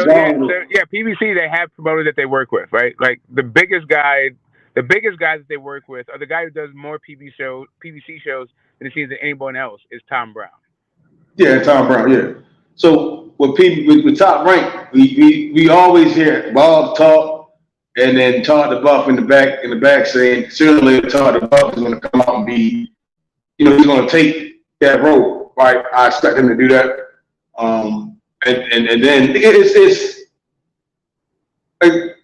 PBC, they have promoters that they work with, right? Like the biggest guys that they work with, or the guy who does more PBC shows than it seems than anyone else is Tom Brown. Yeah, Tom Brown. Yeah. So with Top Rank, we always hear Bob talk, and then Todd the Buff in the back saying certainly Todd the Buff is going to come out and be, he's going to take that role, right? I expect him to do that. And then it's like,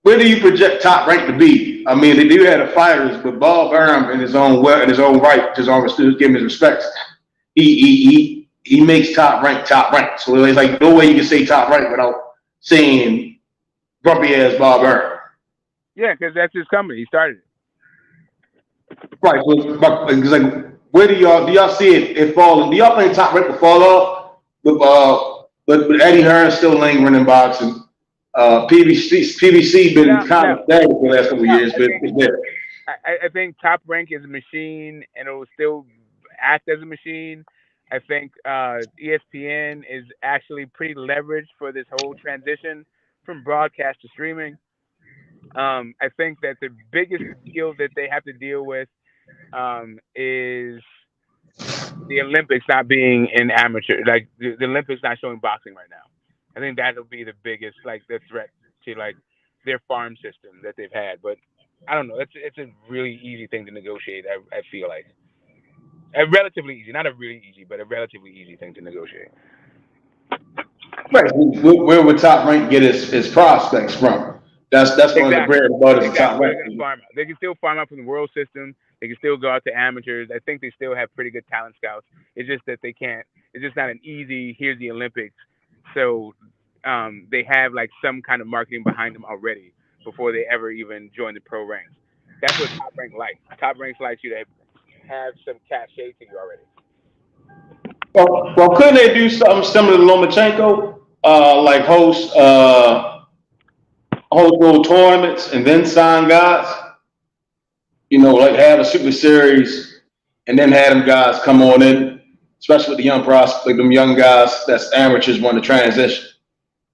where do you project Top Rank to be? I mean, they do have the fighters, but Bob Arum in his own right, give him his respect. He makes Top Rank. So it's like no way you can say Top Rank without saying grumpy ass Bob Arum. Yeah, because that's his company. He started it. Right. So, it's like, where do y'all see it falling? Do y'all think Top Rank will fall off? But Eddie Hearn still lingering in boxing. PBC been kind of stagnant for the last couple of years, but it's there. I think Top Rank is a machine, and it will still act as a machine. I think ESPN is actually pretty leveraged for this whole transition from broadcast to streaming. I think that the biggest deal that they have to deal with is the Olympics not being in amateur, like the Olympics not showing boxing right now. I think that'll be the biggest, like, the threat to like their farm system that they've had. But I don't know. It's a really easy thing to negotiate. I feel like a relatively easy, not a really easy, but a relatively easy thing to negotiate. Right. Where would Top Rank get his prospects from? That's one of the bread and butter of Top Where Rank. they're gonna farm out. They can still farm out from the world system. They can still go out to amateurs. I think they still have pretty good talent scouts. It's just that they can't. It's just not an easy. Here's the Olympics. So they have like some kind of marketing behind them already before they ever even join the pro ranks. That's what Top Rank likes. Top Rank likes you to have some cachet to you already. Well, couldn't they do something similar to Lomachenko, like host little tournaments and then sign guys? You know, like have a super series and then have them guys come on in, especially with the young prospects, like them young guys that's amateurs want to transition.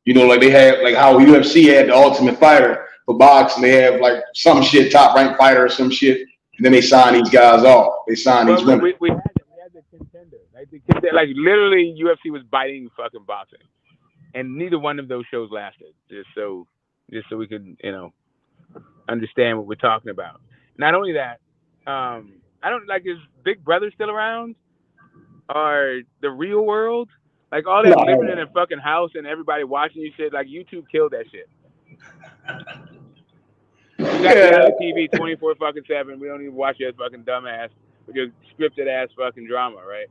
You know, like they have, like how UFC had the Ultimate Fighter for boxing. They have like some shit, Top Rank Fighter or some shit, and then they sign these guys off. They sign these women. We had the contender. Like literally, UFC was biting fucking boxing, and neither one of those shows lasted. Just so we could understand what we're talking about. Not only that, I don't like, is Big Brother still around? Or the Real World? Like all that living in a fucking house and everybody watching you shit, like YouTube killed that shit. You got reality TV 24/7. We don't even watch your fucking dumbass with your scripted ass fucking drama, right?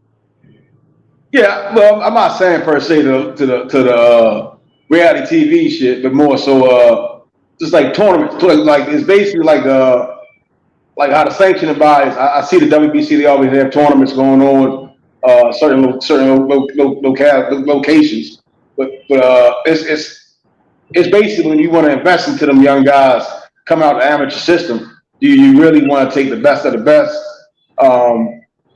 Yeah, well, I'm not saying per se to the reality TV shit, but more so just like tournaments. Like it's basically like how the sanctioning bodies. I see the WBC. They always have tournaments going on, certain locations. But it's basically when you want to invest into them young guys come out the amateur system. Do you really want to take the best of the best?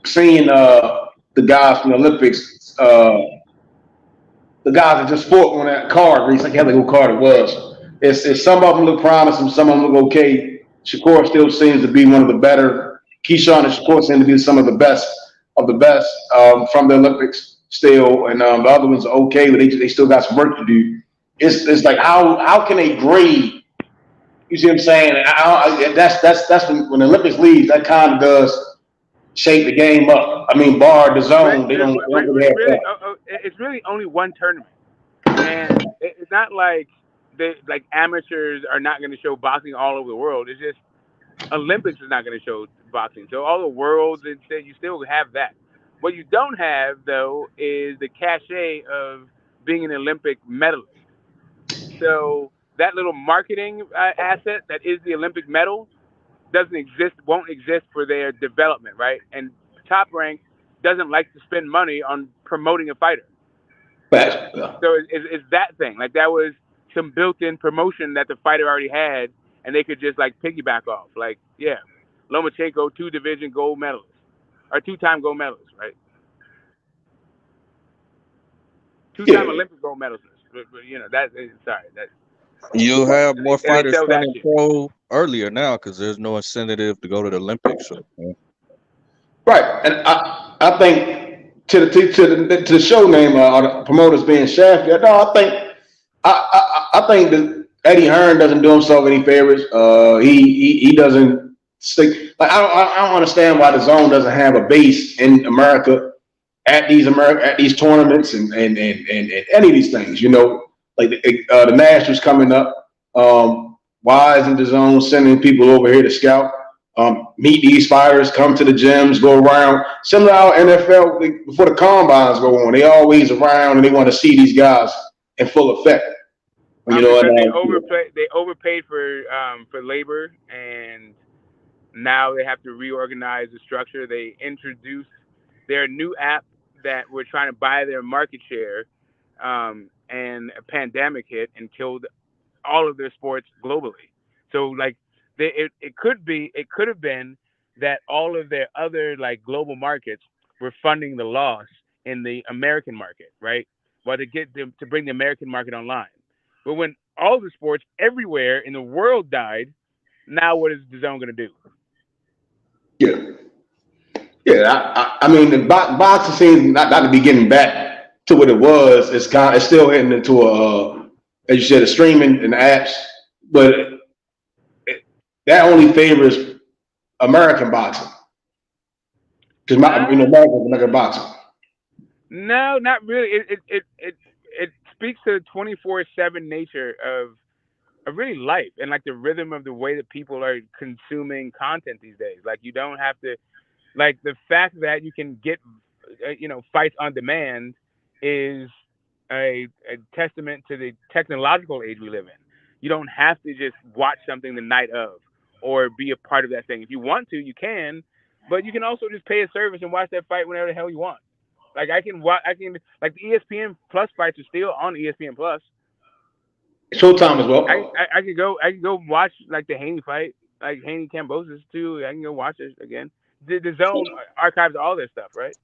Seeing the guys from the Olympics, the guys that just fought on that card race, I can't think what card it was. It's some of them look promising, some of them look okay. Shakur still seems to be one of the better. Keyshawn and Shakur seem to be some of the best from the Olympics still, and the other ones are okay, but they still got some work to do. It's like how can they grade? You see what I'm saying? That's when the Olympics leaves. That kind of does shape the game up. I mean, bar the zone, they don't really have that. It's really only one tournament, and it's not like amateurs are not going to show boxing all over the world. It's just Olympics is not going to show boxing. So all the worlds, you still have that. What you don't have though is the cachet of being an Olympic medalist. So that little marketing asset that is the Olympic medal won't exist for their development, right? And Top Rank doesn't like to spend money on promoting a fighter. So it's that thing. Like that was some built-in promotion that the fighter already had, and they could just like piggyback off. Like, yeah, Lomachenko, 2-division gold medalist, or 2-time gold medalist, right? 2-time Olympic gold medalist. But you'll have more fighters turning pro earlier now because there's no incentive to go to the Olympics. So, yeah. Right, and I think to the show name, the promoters being shafted. No, I think that Eddie Hearn doesn't do himself any favors. He doesn't stick. Like I don't understand why the zone doesn't have a base in America at these tournaments and any of these things. You know, like the Nationals coming up. Why isn't the zone sending people over here to scout? Meet these fighters, come to the gyms, go around. Similar to how NFL, before the combines go on, they always around and they want to see these guys in full effect. You know, they overpaid for labor, and now they have to reorganize the structure. They introduced their new app that we're trying to buy their market share, and a pandemic hit and killed all of their sports globally. So like it could have been that all of their other like global markets were funding the loss in the American market, right? Well, to bring the American market online. But when all the sports everywhere in the world died, now what is the zone going to do? I mean, the boxing seems not to be getting back to what it was. It's still heading into as you said, a streaming and apps, but that only favors American boxing because American boxing. No, not really. It speaks to the 24/7 nature of really life and like the rhythm of the way that people are consuming content these days. Like you don't have to, like the fact that you can get fights on demand is a testament to the technological age we live in. You don't have to just watch something the night of or be a part of that thing. If you want to, you can, but you can also just pay a service and watch that fight whenever the hell you want. Like I can like the ESPN Plus fights are still on ESPN Plus. Showtime as well. I could go watch like the Haney fight, like Haney Cambosis too. I can go watch it again. The Zone archives all this stuff, right?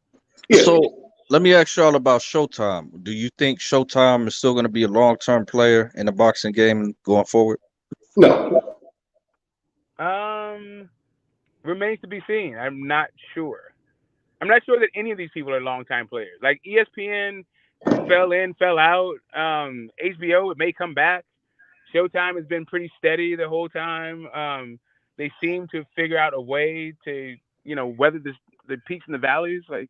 So let me ask y'all about Showtime. Do you think Showtime is still going to be a long-term player in the boxing game going forward? No. Remains to be seen. I'm not sure. I'm not sure that any of these people are long-time players. Like ESPN fell in, fell out. HBO, it may come back. Showtime has been pretty steady the whole time. They seem to figure out a way to, weather the peaks and the valleys. Like,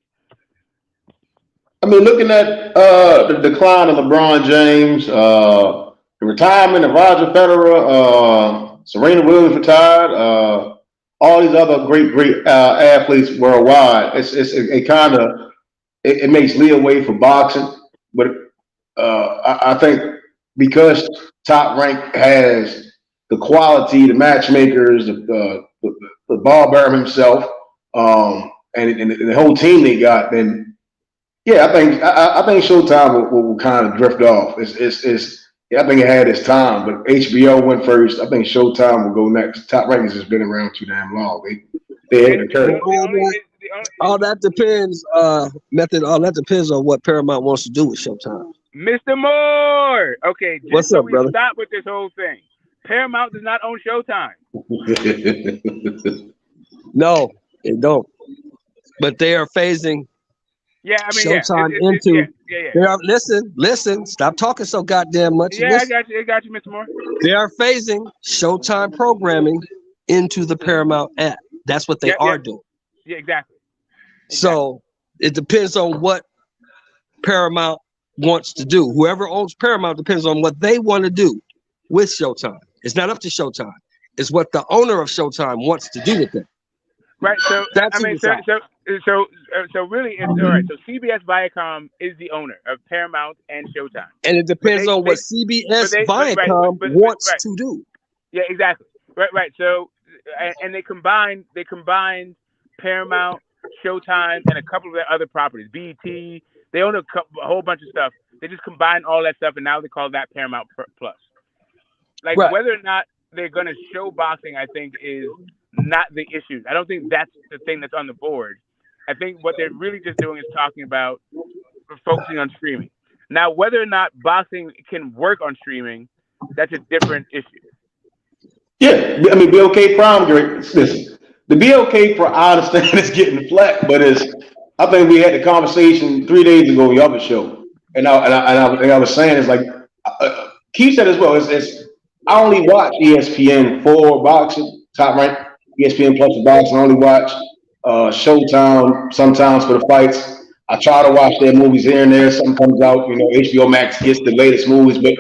I mean, looking at the decline of LeBron James, the retirement of Roger Federer, Serena Williams retired, all these other great athletes worldwide. It makes leeway for boxing, but I think because Top Rank has the quality, the matchmakers, the ball bearer himself, and the whole team they got, then. Yeah, I think Showtime will kind of drift off. I think it had its time, but HBO went first. I think Showtime will go next. Top Rank has just been around too damn long. They had the curve. All that depends, Method. All that depends on what Paramount wants to do with Showtime. Mr. Moore. Okay, just what's so up, we brother? stop with this whole thing. Paramount does not own Showtime. No, they don't. But they are phasing. Yeah, I mean, Showtime into. They are, listen. Stop talking so goddamn much. Yeah, listen. I got you, Mr. Moore. They are phasing Showtime programming into the Paramount app. That's what they are doing. Yeah, exactly. So it depends on what Paramount wants to do. Whoever owns Paramount depends on what they want to do with Showtime. It's not up to Showtime. It's what the owner of Showtime wants to do with it. Right. So that's I mean, so really, it's all right. So CBS Viacom is the owner of Paramount and Showtime, and it depends on what CBS Viacom wants to do. Yeah, exactly. Right. So, and they combined Paramount, Showtime, and a couple of their other properties. BET. They own a whole bunch of stuff. They just combined all that stuff, and now they call that Paramount Plus. Like whether or not they're going to show boxing, I think is not the issue. I don't think that's the thing that's on the board. I think what they're really just doing is talking about focusing on streaming. Now, whether or not boxing can work on streaming, that's a different issue. Yeah, I mean, BLK Prime, listen, the BLK Prime, I understand it's getting flack, but I think we had the conversation 3 days ago on the other show, and I was saying it's like Keith said as well. I only watch ESPN for boxing, Top Rank, ESPN Plus for boxing. I only watch Showtime sometimes for the fights. I try to watch their movies here and there. Something comes out, HBO Max gets the latest movies. But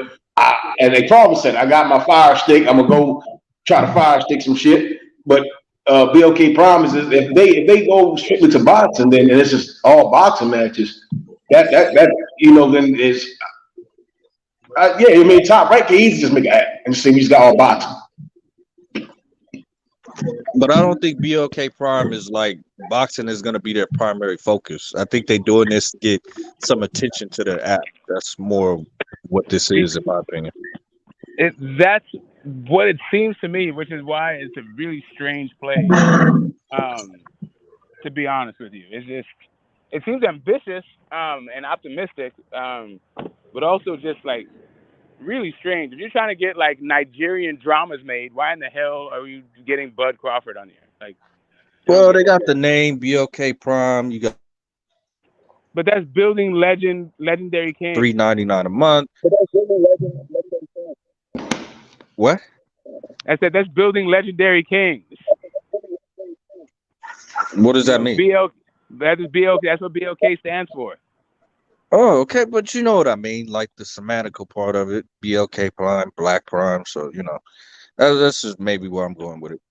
as Crawford said, I got my fire stick. I'm gonna go try to fire stick some shit. But BLK promises if they go strictly to boxing, then and it's just all boxing matches. That then is. I mean, Top Rank can easily just make an app and say we just got all boxing. But I don't think BLK Prime is like boxing is going to be their primary focus. I think they're doing this to get some attention to their app. That's more what this is, in my opinion. That's what it seems to me, which is why it's a really strange play. To be honest with you, it seems ambitious and optimistic, but also just like really strange. If you're trying to get like Nigerian dramas made, why in the hell are you getting Bud Crawford on here? Like, well, they got the name BOK Prime. You got, but that's building legendary king. $3.99 a month. What? I said that's building legendary kings. What does that mean? That is BLK. That's what BLK stands for. Oh, okay, but you know what I mean, like the semantical part of it, BLK Prime, Black Prime. So you know, that's just maybe where I'm going with it.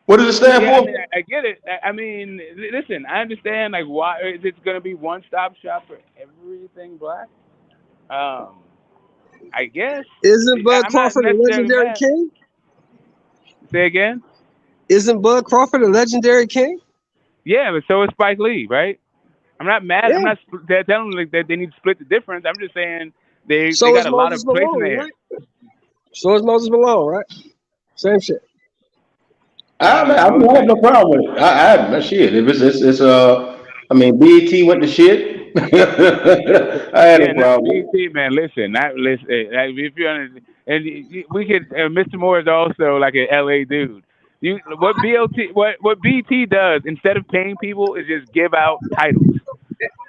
What does it stand for? I mean, I get it. I mean, listen, I understand. Like, why is it going to be one-stop shop for everything black? I guess. Isn't Bud Crawford a legendary mad. king? Say again. Isn't Bud Crawford a legendary king? Yeah, but so is Spike Lee, right? I'm not mad. Yeah. I'm not telling them that they need to split the difference. I'm just saying they So got is a lot Moses of place in Malone, there. right? So is Moses Malone, right? Same shit. I have no problem with it. I shit. If it's I mean, BET went to shit. I had no problem. BET, man. Listen. If you're and we could. Mr. Moore is also like an LA dude. What BET does instead of paying people is just give out titles.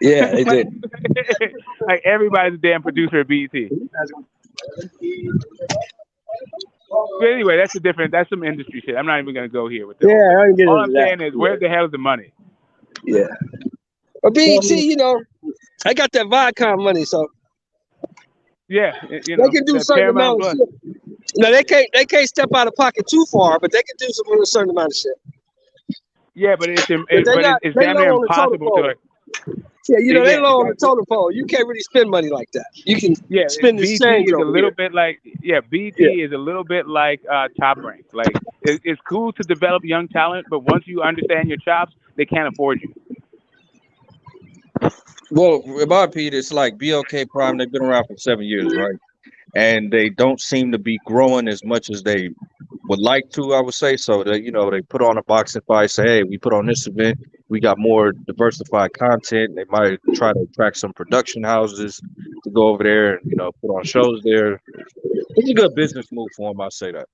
Yeah, they did. Like everybody's a damn producer at BET. But anyway, that's some industry shit. I'm not even gonna go here with that. Yeah, I ain't getting All I'm into that. saying is, where the hell is the money? Yeah. But BET, you know, I got that Viacom money, so yeah, they can do a certain amount of shit. Now they can't step out of pocket too far, but they can do a certain amount of shit. Yeah, but it's damn low near on the totem impossible pole. to. Yeah, you know, they low on the totem pole. You can't really spend money like that. You can spend this BT change is over a little here. bit like BT is a little bit like Top Rank. Like it's cool to develop young talent, but once you understand your chops, they can't afford you. Well, in my opinion, it's like BLK Prime. They've been around for 7 years, right? And they don't seem to be growing as much as they would like to, I would say. So they, you know, they put on a boxing fight, say, hey, we put on this event, we got more diversified content. They might try to attract some production houses to go over there and, you know, put on shows there. It's a good business move for them, I say that.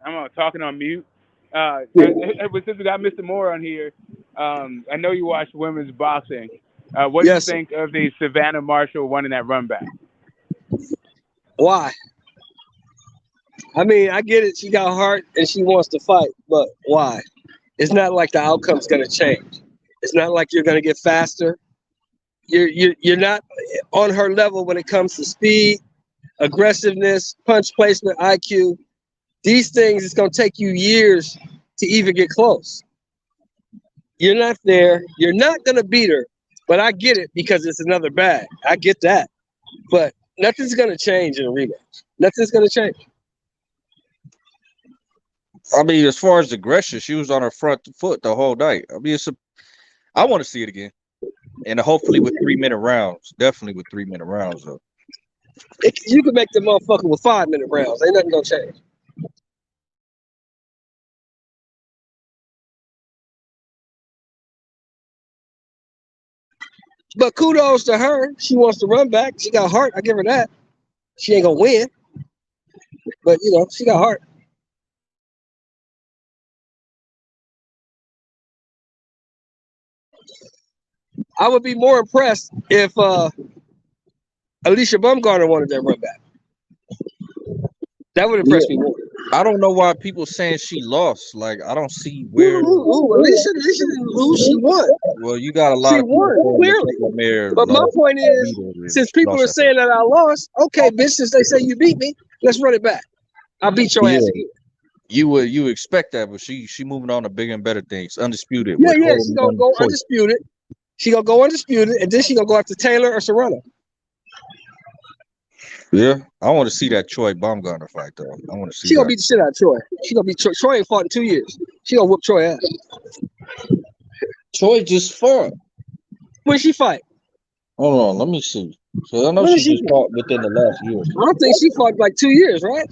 I'm talking on mute. Since we got Mr. Moore on here, I know you watch women's boxing. What do you think of the Savannah Marshall winning that run back? Why? I mean, I get it. She got heart and she wants to fight, but why? It's not like the outcome's going to change. It's not like you're going to get faster. You're not on her level when it comes to speed, aggressiveness, punch placement, IQ. These things, it's going to take you years to even get close. You're not there. You're not going to beat her, but I get it because it's another bag. I get that. But nothing's going to change in a rematch. Nothing's going to change. I mean, as far as aggression, she was on her front foot the whole night. I mean, I want to see it again. And hopefully with 3-minute rounds. Definitely with 3-minute rounds, though. You can make the motherfucker with 5-minute rounds. Ain't nothing going to change. But kudos to her. She wants to run back. She got heart. I give her that. She ain't going to win. But, you know, she got heart. I would be more impressed if Alicia Bumgarner wanted that run back. That would impress me more. I don't know why people saying she lost. Like, I don't see where. Alicia didn't lose. She won. Well, you got a lot of people clearly. But my point is, since people are saying that I lost, okay, bitch, since they say you beat me, let's run it back. I'll beat your ass again. You expect that, but she moving on to bigger and better things. Undisputed. Yeah, she's gonna go undisputed. She gonna go undisputed, and then she gonna go after Taylor or Serrano. Yeah, I want to see that Troy Baumgartner fight though. I want to see She gonna that. beat the shit out of Troy. She gonna beat Troy. Troy ain't fought in 2 years. She gonna whoop Troy ass. Troy just fought. When she fight? Hold on, let me see. So I know When did she she just fought within the last year. I don't think she fought like 2 years, right?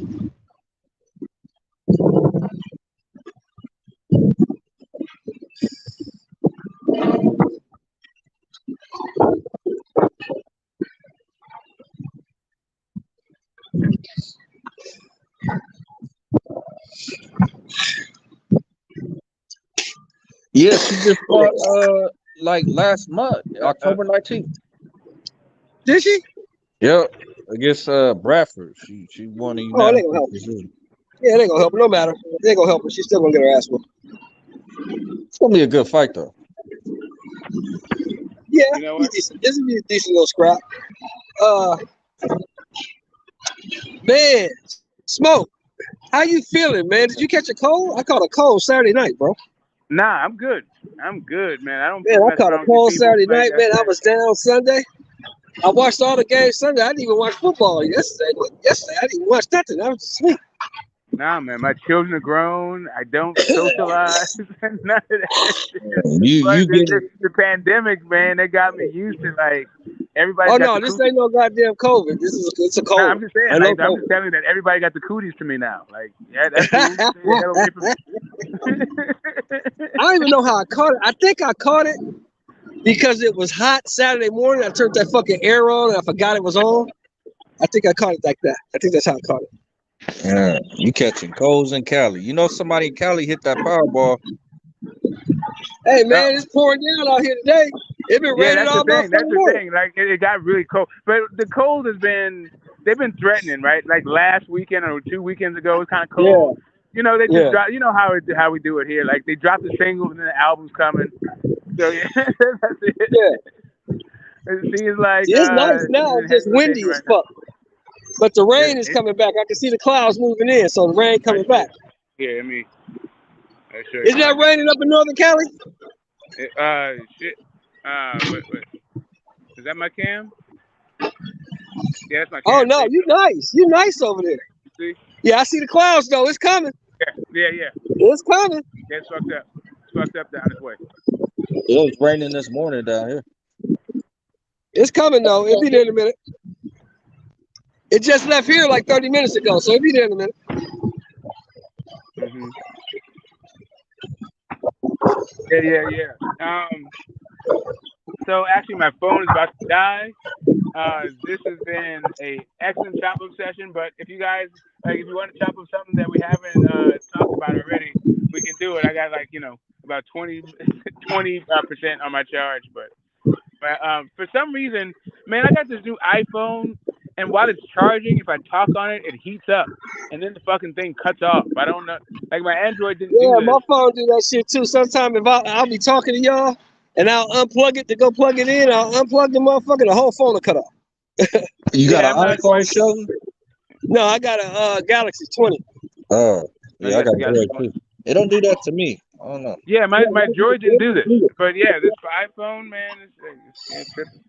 Yeah, she just fought like last month, October 19th. Did she? Yep, against Bradford. She won a Oh, it unanimous ain't gonna help. decision. Yeah, it ain't gonna help her. No matter. It ain't gonna help her. She's still gonna get her ass whooped. It's gonna be a good fight though. Yeah, You know what? this will be a decent little scrap. Man, Smoke, how you feeling, man? Did you catch a cold? I caught a cold Saturday night, bro. Nah, I'm good. I'm good, man. I don't Man, I mess caught a around with these cold people Saturday like night, that, man. I man. was down Sunday. I watched all the games Sunday. I didn't even watch football yesterday. Yesterday, I didn't even watch nothing. I was asleep. Nah, man. My children are grown. I don't socialize. None of that. You But get the pandemic, man, they got me used to like everybody's Oh got no, the this cooties. ain't no goddamn COVID. It's a Nah, cold. I'm just saying, I know like, I'm COVID. just telling you that everybody got the cooties to me now. Like, yeah, that's cool. Stay the hell away from me. I don't even know how I caught it. I think I caught it because it was hot Saturday morning. I turned that fucking air on and I forgot it was on. I think I caught it like that. I think that's how I caught it. Yeah, you catching colds in Cali. You know somebody in Cali hit that Powerball. Hey man, it's pouring down out here today. It been Yeah, raining that's the all thing. That's motherfucking the morning. thing. Like, it got really cold. But the cold has been, they've been threatening, right? Like last weekend or 2 weekends ago, it was kind of cold. You know, they just drop. You know how we do it here. Like they drop the singles and then the album's coming. So yeah, that's it. Yeah. It seems like It's nice now. in It's just heavy windy rotation as right now. fuck. But the Yeah, rain is coming back. I can see the clouds moving in, so the rain coming back. Yeah, I mean, sure. Isn't that raining up in Northern Cali? Shit. Wait. Is that my cam? Yeah, that's my cam. Oh no, you nice. You nice over there. You see? Yeah, I see the clouds though. It's coming. Yeah. It's coming. Yeah, it's fucked up. It's fucked up down this way. It was raining this morning down here. It's coming though. It'll be there in a minute. It just left here like 30 minutes ago, so it'll be there in a minute. Mm-hmm. Yeah. So actually, my phone is about to die. This has been a excellent chop up session. But if you guys like, if you want to chop up something that we haven't talked about already, we can do it. I got like about 20% on my charge, but for some reason, man, I got this new iPhone, and while it's charging, if I talk on it, it heats up, and then the fucking thing cuts off. I don't know. Like my Android didn't do this. My phone do that shit too. Sometimes if I'll be talking to y'all, and I'll unplug it to go plug it in, I'll unplug the motherfucker, the whole phone will cut off. You got an iPhone, Sheldon? No, I got a Galaxy 20. Oh, yeah, I got Galaxy Droid too. It don't do that to me. I don't know. Yeah, my Droid didn't do this, but yeah, this iPhone, man, it's tripping.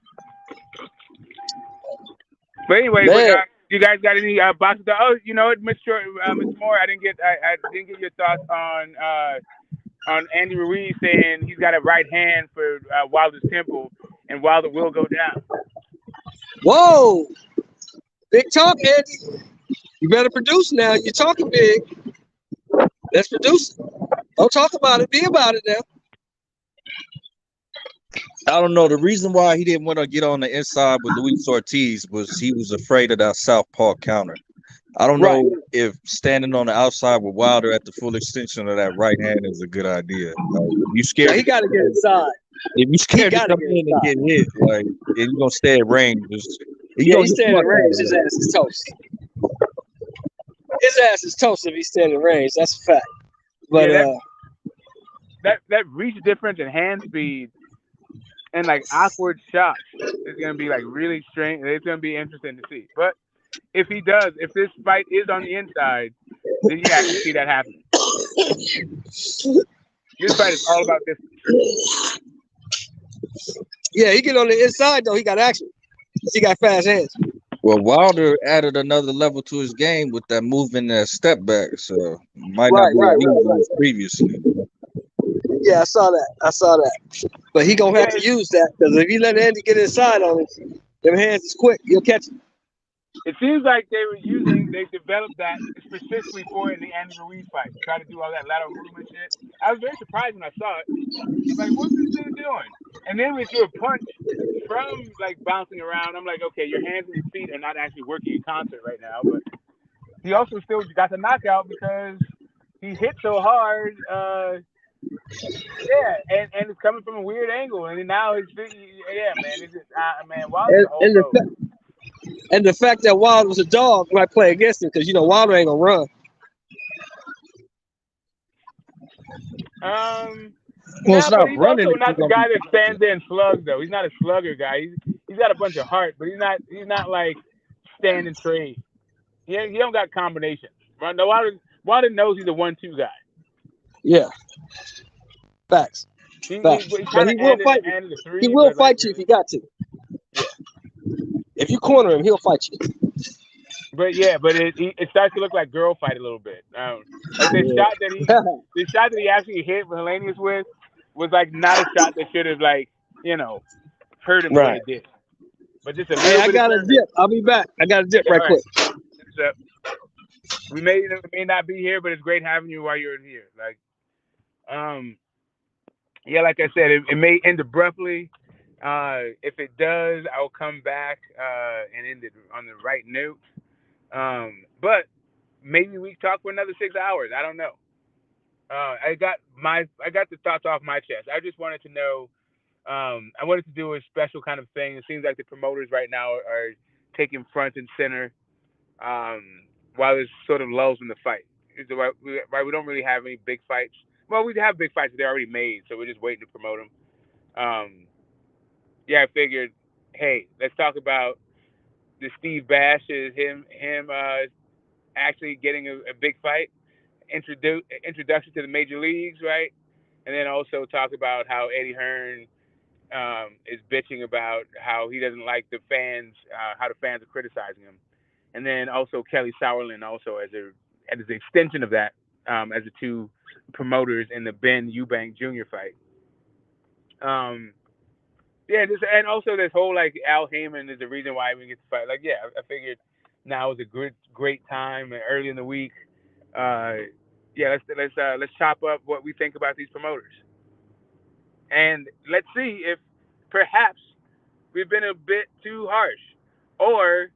But anyway, you guys got any boxes? Oh, you know what, Mr. Moore, I didn't get your thoughts on Andy Ruiz saying he's got a right hand for Wilder's temple, and Wilder will go down. Whoa, big talk, Andy. You better produce now. You're talking big. Let's produce it. Don't talk about it. Be about it now. I don't know. The reason why he didn't want to get on the inside with Luis Ortiz was he was afraid of that southpaw counter. I don't know if standing on the outside with Wilder at the full extension of that right hand is a good idea. You scared? Yeah, he got to get inside. If you scared to come in and get hit, like if you're gonna stay at range, he's standing at range. His ass is toast. His ass is toast if he's standing at range. That's a fact. But that reach difference in hand speed and like awkward shots is gonna be like really strange. It's gonna be interesting to see. But if this fight is on the inside, then yeah, I can see that happening. This fight is all about distance. Yeah, he get on the inside though. He got action. He got fast hands. Well, Wilder added another level to his game with that movement, that step back. So might not Right, be right, what he right, was right. previously. Yeah, I saw that. I saw that. But he gonna have Yeah, to use that because if you let Andy get inside on him, them hands is quick. You'll catch him. it seems like they developed that specifically for it in the Andy Ruiz fight. Try to do all that lateral movement shit. I was very surprised when I saw it. Like, what's this dude doing? And then we threw a punch from like bouncing around. I'm like, okay, your hands and your feet are not actually working in concert right now. But he also still got the knockout because he hit so hard. Yeah, and it's coming from a weird angle, and now his feet. Yeah, man, it's just man, Wilder's And, a whole and the load. and the fact that Wilder was a dog might play against him because Wilder ain't gonna run. Well, it's Nah, but not he's running also if you're not the gonna be guy that punching. stands there and slugs though. He's not a slugger guy. He's got a bunch of heart, but he's not like stand and trade. He don't got combinations. Right? No, Wilder knows he's a 1-2 guy. Yeah, facts, facts. He But kind of he will fight you. added a He 3, will but like fight you if really, you got to. yeah. If you corner him, he'll fight you. But yeah, but it starts to look like girl fight a little bit. Like the Yeah. shot that he actually hit Hellenius with was like not a shot that should have like hurt him the way Right. it did. But just a Hey, little I bit of got a turn. dip. I'll be back. I got a dip Yeah, right all right. quick. So we may not be here, but it's great having you while you're here. Like, yeah, like I said, it may end abruptly. If it does, I'll come back and end it on the right note. But maybe we talk for another 6 hours. I don't know. I got the thoughts off my chest. I just wanted to know. I wanted to do a special kind of thing. It seems like the promoters right now are taking front and center while there's sort of lulls in the fight. We don't really have any big fights. Well, we have big fights, but they're already made, so we're just waiting to promote them. Yeah, I figured, hey, let's talk about the Steve Bash is him actually getting a big fight, introduction to the major leagues, right? And then also talk about how Eddie Hearn is bitching about how he doesn't like the fans, how the fans are criticizing him. And then also Kelly Sauerland also as an extension of that, as the two promoters in the Ben Eubank Jr. fight. Yeah, and also this whole like Al Heyman is the reason why we get to fight. Like, yeah, I figured now is a great time early in the week. Yeah, let's chop up what we think about these promoters, and let's see if perhaps we've been a bit too harsh, or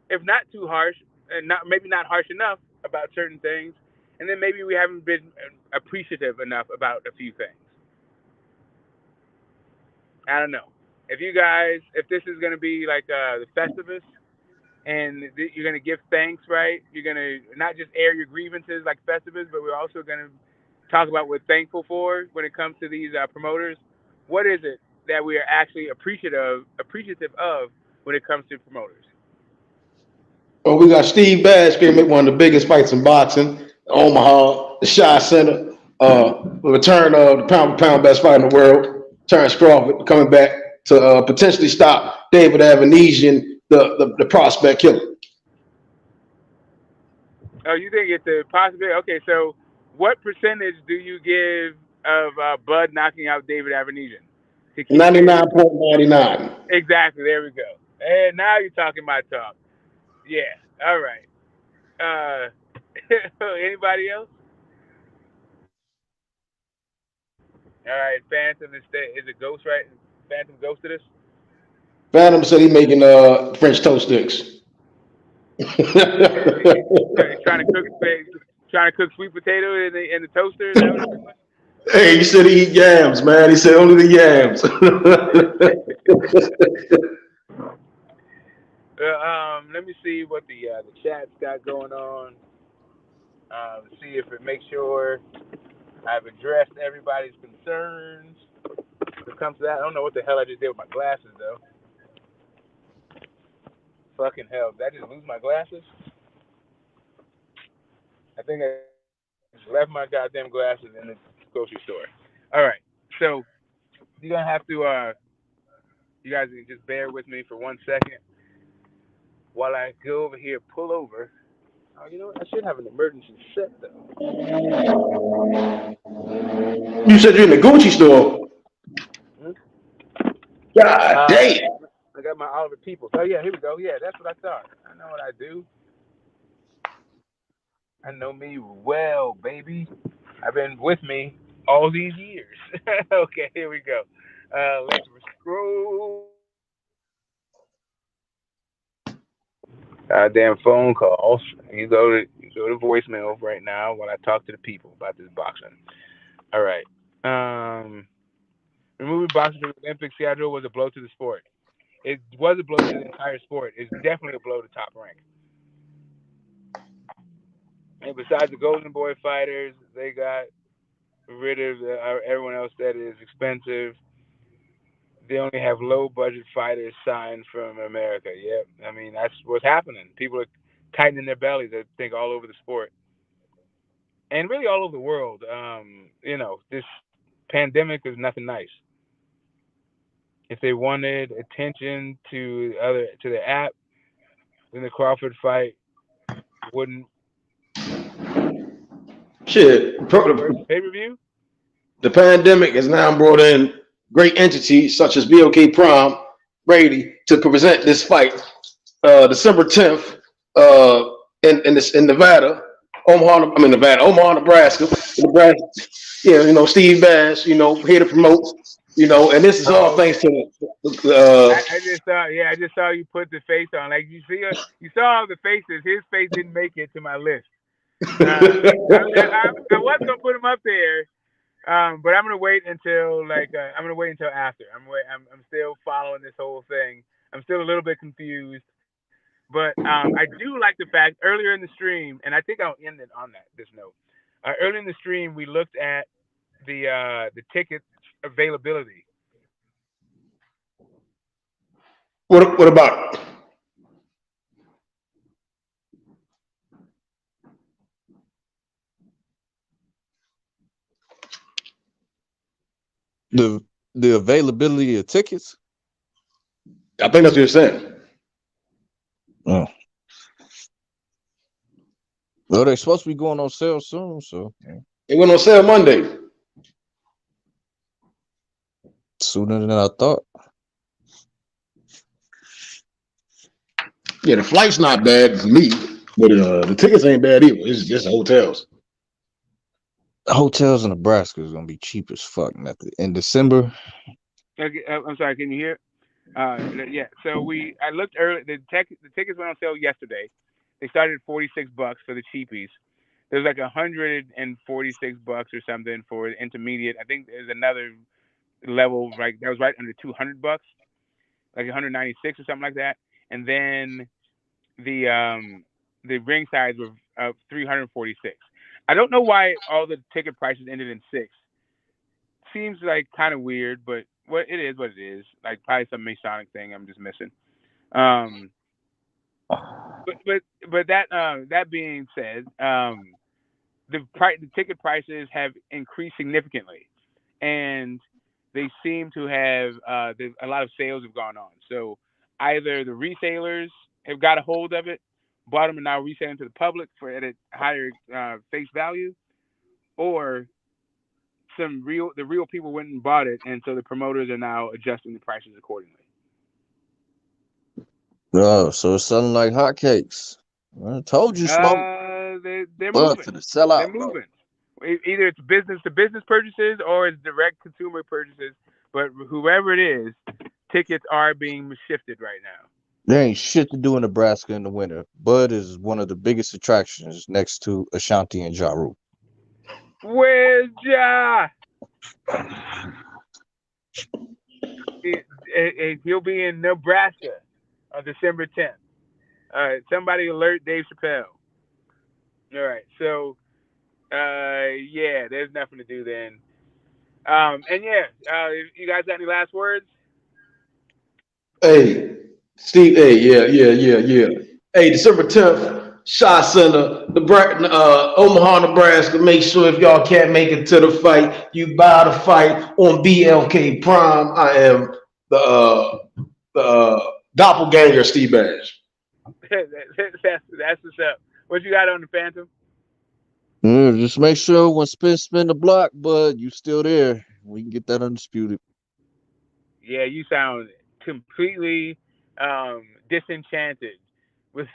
if not too harsh, and not harsh enough about certain things, and then maybe we haven't been appreciative enough about a few things. I don't know. If this is gonna be like the Festivus, and you're gonna give thanks, right? You're gonna not just air your grievances like Festivus, but we're also gonna talk about what we're thankful for when it comes to these promoters. What is it that we are actually appreciative of when it comes to promoters? Well, we got Steve Bash going to make one of the biggest fights in boxing, Omaha, the Shy Center, the return of the pound for pound best fighter in the world, Terrence Crawford, coming back to potentially stop David Avanesyan, the prospect killer. Oh, you think it's a possibility? Okay, so what percentage do you give of Bud knocking out David Avernesyan to keep his 99.99. Exactly. There we go. And now you're talking my talk. Yeah. All right. Anybody else? All right. Phantom is it Ghost, right? Phantom ghosted us. Phantom said he's making French toast sticks. Trying to cook sweet potato in the toaster. Is that what you're doing? Hey, he said he eat yams, man. He said only the yams. Let me see what the chat's got going on. See if it makes sure I've addressed everybody's concerns. When it comes to that, I don't know what the hell I just did with my glasses though. Fucking hell! Did I just lose my glasses? I think I just left my goddamn glasses in the grocery store. All right, so you're gonna have to you guys can just bear with me for 1 second. while I go over here, pull over. Oh, you know what? I should have an emergency set though. You said you're in the Gucci store. Hmm? God damn. I got my Oliver Peoples. Oh yeah, here we go. Yeah, that's what I thought. I know what I do. I know me well, baby. I've been with me all these years. Okay, here we go. Let's scroll. Damn phone calls. You go to voicemail right now while I talk to the people about this boxing. All right. Removing boxing from the Olympic schedule was a blow to the sport. It was a blow to the entire sport. It's definitely a blow to Top Rank. And besides the Golden Boy fighters, they got rid of everyone else that is expensive. They only have low budget fighters signed from America. Yep. I mean, that's what's happening. People are tightening their bellies, I think, all over the sport. And really all over the world. This pandemic is nothing nice. If they wanted attention to the app, then the Crawford fight wouldn't Shit. first pay-per-view. The pandemic has now brought in great entities such as BOK Prime, Brady, to present this fight December 10th in Nevada, Omaha, Nebraska. Steve Bass, here to promote, and this is all thanks to I just saw you put the face on. Like you saw the faces. His face didn't make it to my list. I was gonna put him up there, but I'm gonna wait until after. I'm still following this whole thing. I'm still a little bit confused, but I do like the fact earlier in the stream, and I think I'll end it on this note. Earlier in the stream, we looked at the ticket availability. What about it? The availability of tickets? I think that's what you're saying. Oh. Well, they're supposed to be going on sale soon, so it went on sale Monday. Sooner than I thought. Yeah, the flight's not bad for me, but the tickets ain't bad either. It's just hotels. Hotels in Nebraska is gonna be cheap as fuck in December. Okay, I'm sorry. Can you hear? Yeah. So I looked early. The tickets went on sale yesterday. They started at $46 for the cheapies. There's like $146 or something for the intermediate. I think there's another level that was right under $200, like 196 or something like that. And then the ringsides were $346. I don't know why all the ticket prices ended in 6. Seems like kind of weird, but what it is. Like probably some Masonic thing I'm just missing. But that being said, the ticket prices have increased significantly, and they seem to have a lot of sales have gone on. So either the resellers have got a hold of it, bought them, and now reselling to the public at a higher face value, or the real people went and bought it, and so the promoters are now adjusting the prices accordingly. Oh, so it's selling like hotcakes. I told you, Smoke. They're moving. To the sellout, they're moving. Either it's business to business purchases or it's direct consumer purchases. But whoever it is, tickets are being shifted right now. There ain't shit to do in Nebraska in the winter. Bud is one of the biggest attractions next to Ashanti and Ja Rule. Where's Ja? He'll be in Nebraska on December 10th. All right, somebody alert Dave Chappelle. All right, so there's nothing to do then. You guys got any last words? Hey, Steve. Hey, yeah. Hey, December 10th, Shaw Center, Omaha, Nebraska. Make sure if y'all can't make it to the fight, you buy the fight on BLK Prime. I am the doppelganger Steve Bash. That's what's up. What you got on the Phantom? Just make sure when Spence spin the block, bud, you still there. We can get that undisputed. Yeah, you sound completely disenchanted with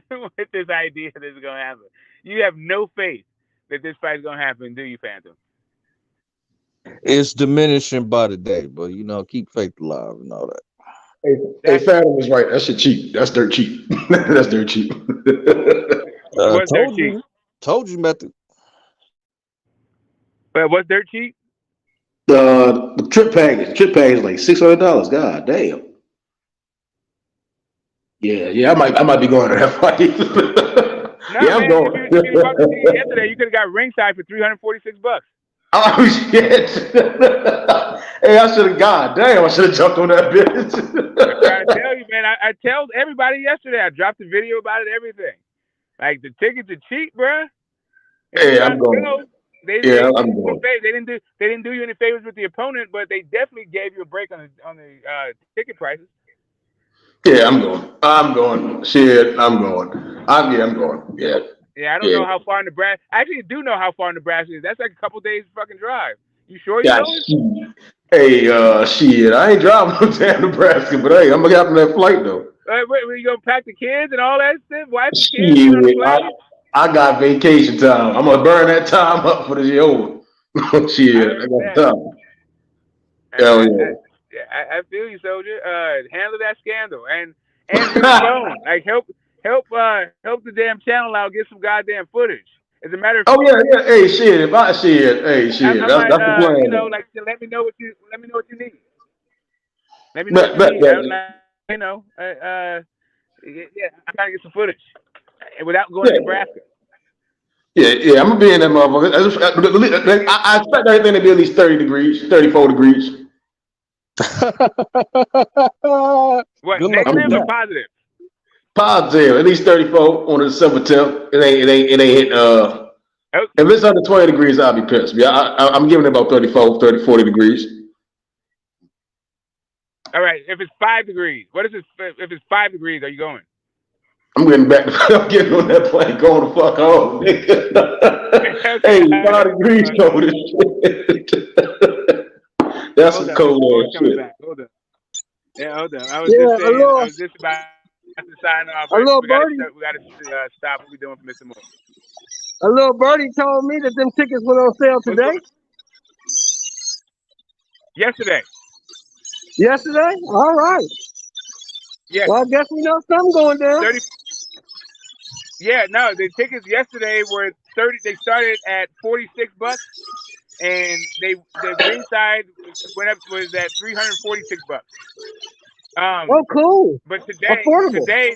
with this idea that it's gonna happen. You have no faith that this fight's gonna happen, do you, Phantom? It's diminishing by the day, but keep faith alive and all that. Hey, Phantom was right. That shit cheap. That's dirt cheap. That's dirt cheap. What's dirt cheap? Told you, method. But what's dirt cheap? The trip package. Trip package is like $600. God damn. Yeah. I might be going to that fight. No, man. If you bought the ticket yesterday, you could have got ringside for $346. Oh shit! Hey, I should have. God damn, I should have jumped on that bitch. I'm trying to tell you, man. I told everybody yesterday. I dropped a video about it. Everything. Like the tickets are cheap, bro. Hey, I'm going. They I'm going. They didn't do you any favors with the opponent, but they definitely gave you a break on the ticket prices. Yeah, I'm going. Shit, I'm going. I'm going. Yeah. Yeah, I don't know how far Nebraska. I actually do know how far Nebraska is. That's like a couple days fucking drive. You sure you know it? Hey, shit, I ain't driving no damn Nebraska, but hey, I'm gonna get on that flight though. Wait, you gonna pack the kids and all that stuff? Wife and kids on the plane? I got vacation time. I'm gonna burn that time up for the year over. Shit, I got time. Hell yeah. I feel you, soldier. Handle that scandal and do the phone. Like help the damn channel out get some goddamn footage. As a matter of fact, yeah. Hey, shit. That's the plan. You know, like let me know what you need. Let me know what you need. Yeah, I'm trying to get some footage without going to Nebraska. Yeah, I'm gonna be in that motherfucker. I expect everything to be at least 30 degrees, 34 degrees. What, negative or positive? Positive, at least 34 on December 10th. It ain't hitting. If it's under 20 degrees, I'll be pissed. Yeah, I'm giving it about 34, 40 degrees. All right, if it's 5 degrees, what is it? If it's 5 degrees, are you going? I'm getting back. I'm getting on that plane, going to fuck home, nigga. Hey, 5 degrees cold as shit. That's a cold ass shit. Hold on. Yeah, hold on. I was just about to sign off. We got to stop what we're doing for Mr. Moore. A little birdie told me that them tickets went on sale today. Yesterday. Yesterday? All right. Yeah. Well, I guess we know something going down. Yeah, no, the tickets yesterday were 30. They started at $46, and the ringside was at $346. Oh, cool. But today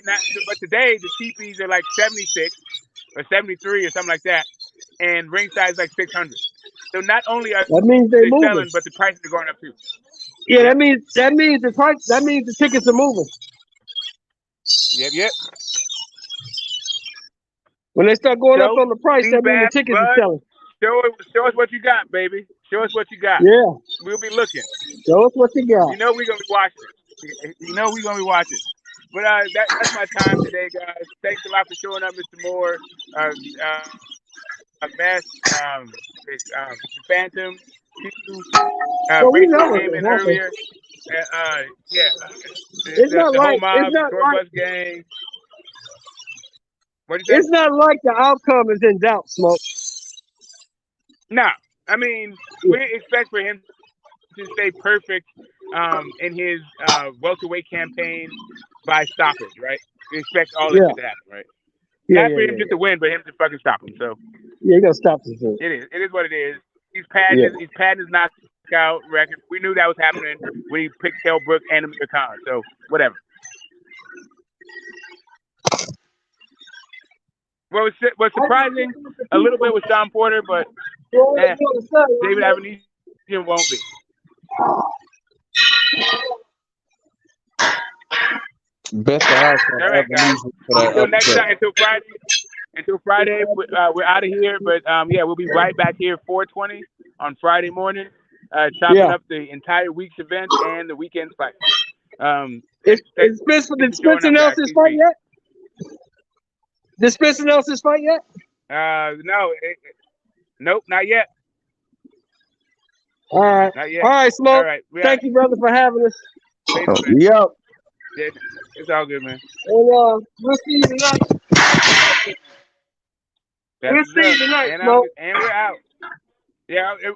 the cheapies are like 76 or 73 or something like that, and ringside is like 600. So not only are they selling, but the prices are going up too. Yeah, that means the price. That means the tickets are moving. Yep. When they start going up on the price, that means the tickets are selling. Show us what you got, baby. Show us what you got. Yeah. We'll be looking. Show us what you got. You know we're gonna be watching. But that's my time today, guys. Thanks a lot for showing up, Mr. Moore. Best, Phantom, Rachel came in earlier. It's not the like whole mob, it's not Short like Bus Gang. What you say? It's not like the outcome is in doubt, Smoke. No, I mean we expect for him to stay perfect in his welterweight campaign by stoppage, right? We expect all this to happen, right? Not for him just to win, but him to fucking stop him. So you gotta stop this thing. It is what it is. He's padding his knockout record. We knew that was happening when he picked Kell Brook and Amir Khan. So whatever. Well, what's surprising a little bit with Sean Porter, but David Avernesyan won't be. Best of luck. All right, guys. Until Friday, we're out of here. But we'll be right back here 4:20 on Friday morning, chopping up the entire week's events and the weekend's fight. Did Spence announce his fight yet? Did Spence announce his fight yet? No. Nope, not yet. All right. Not yet. All right, Smoke. All right. Thank you, brother, for having us. Later, man. Yep. It's all good, man. And we'll see you tonight. That's We'll see you tonight, and Smoke. we're out. Yeah,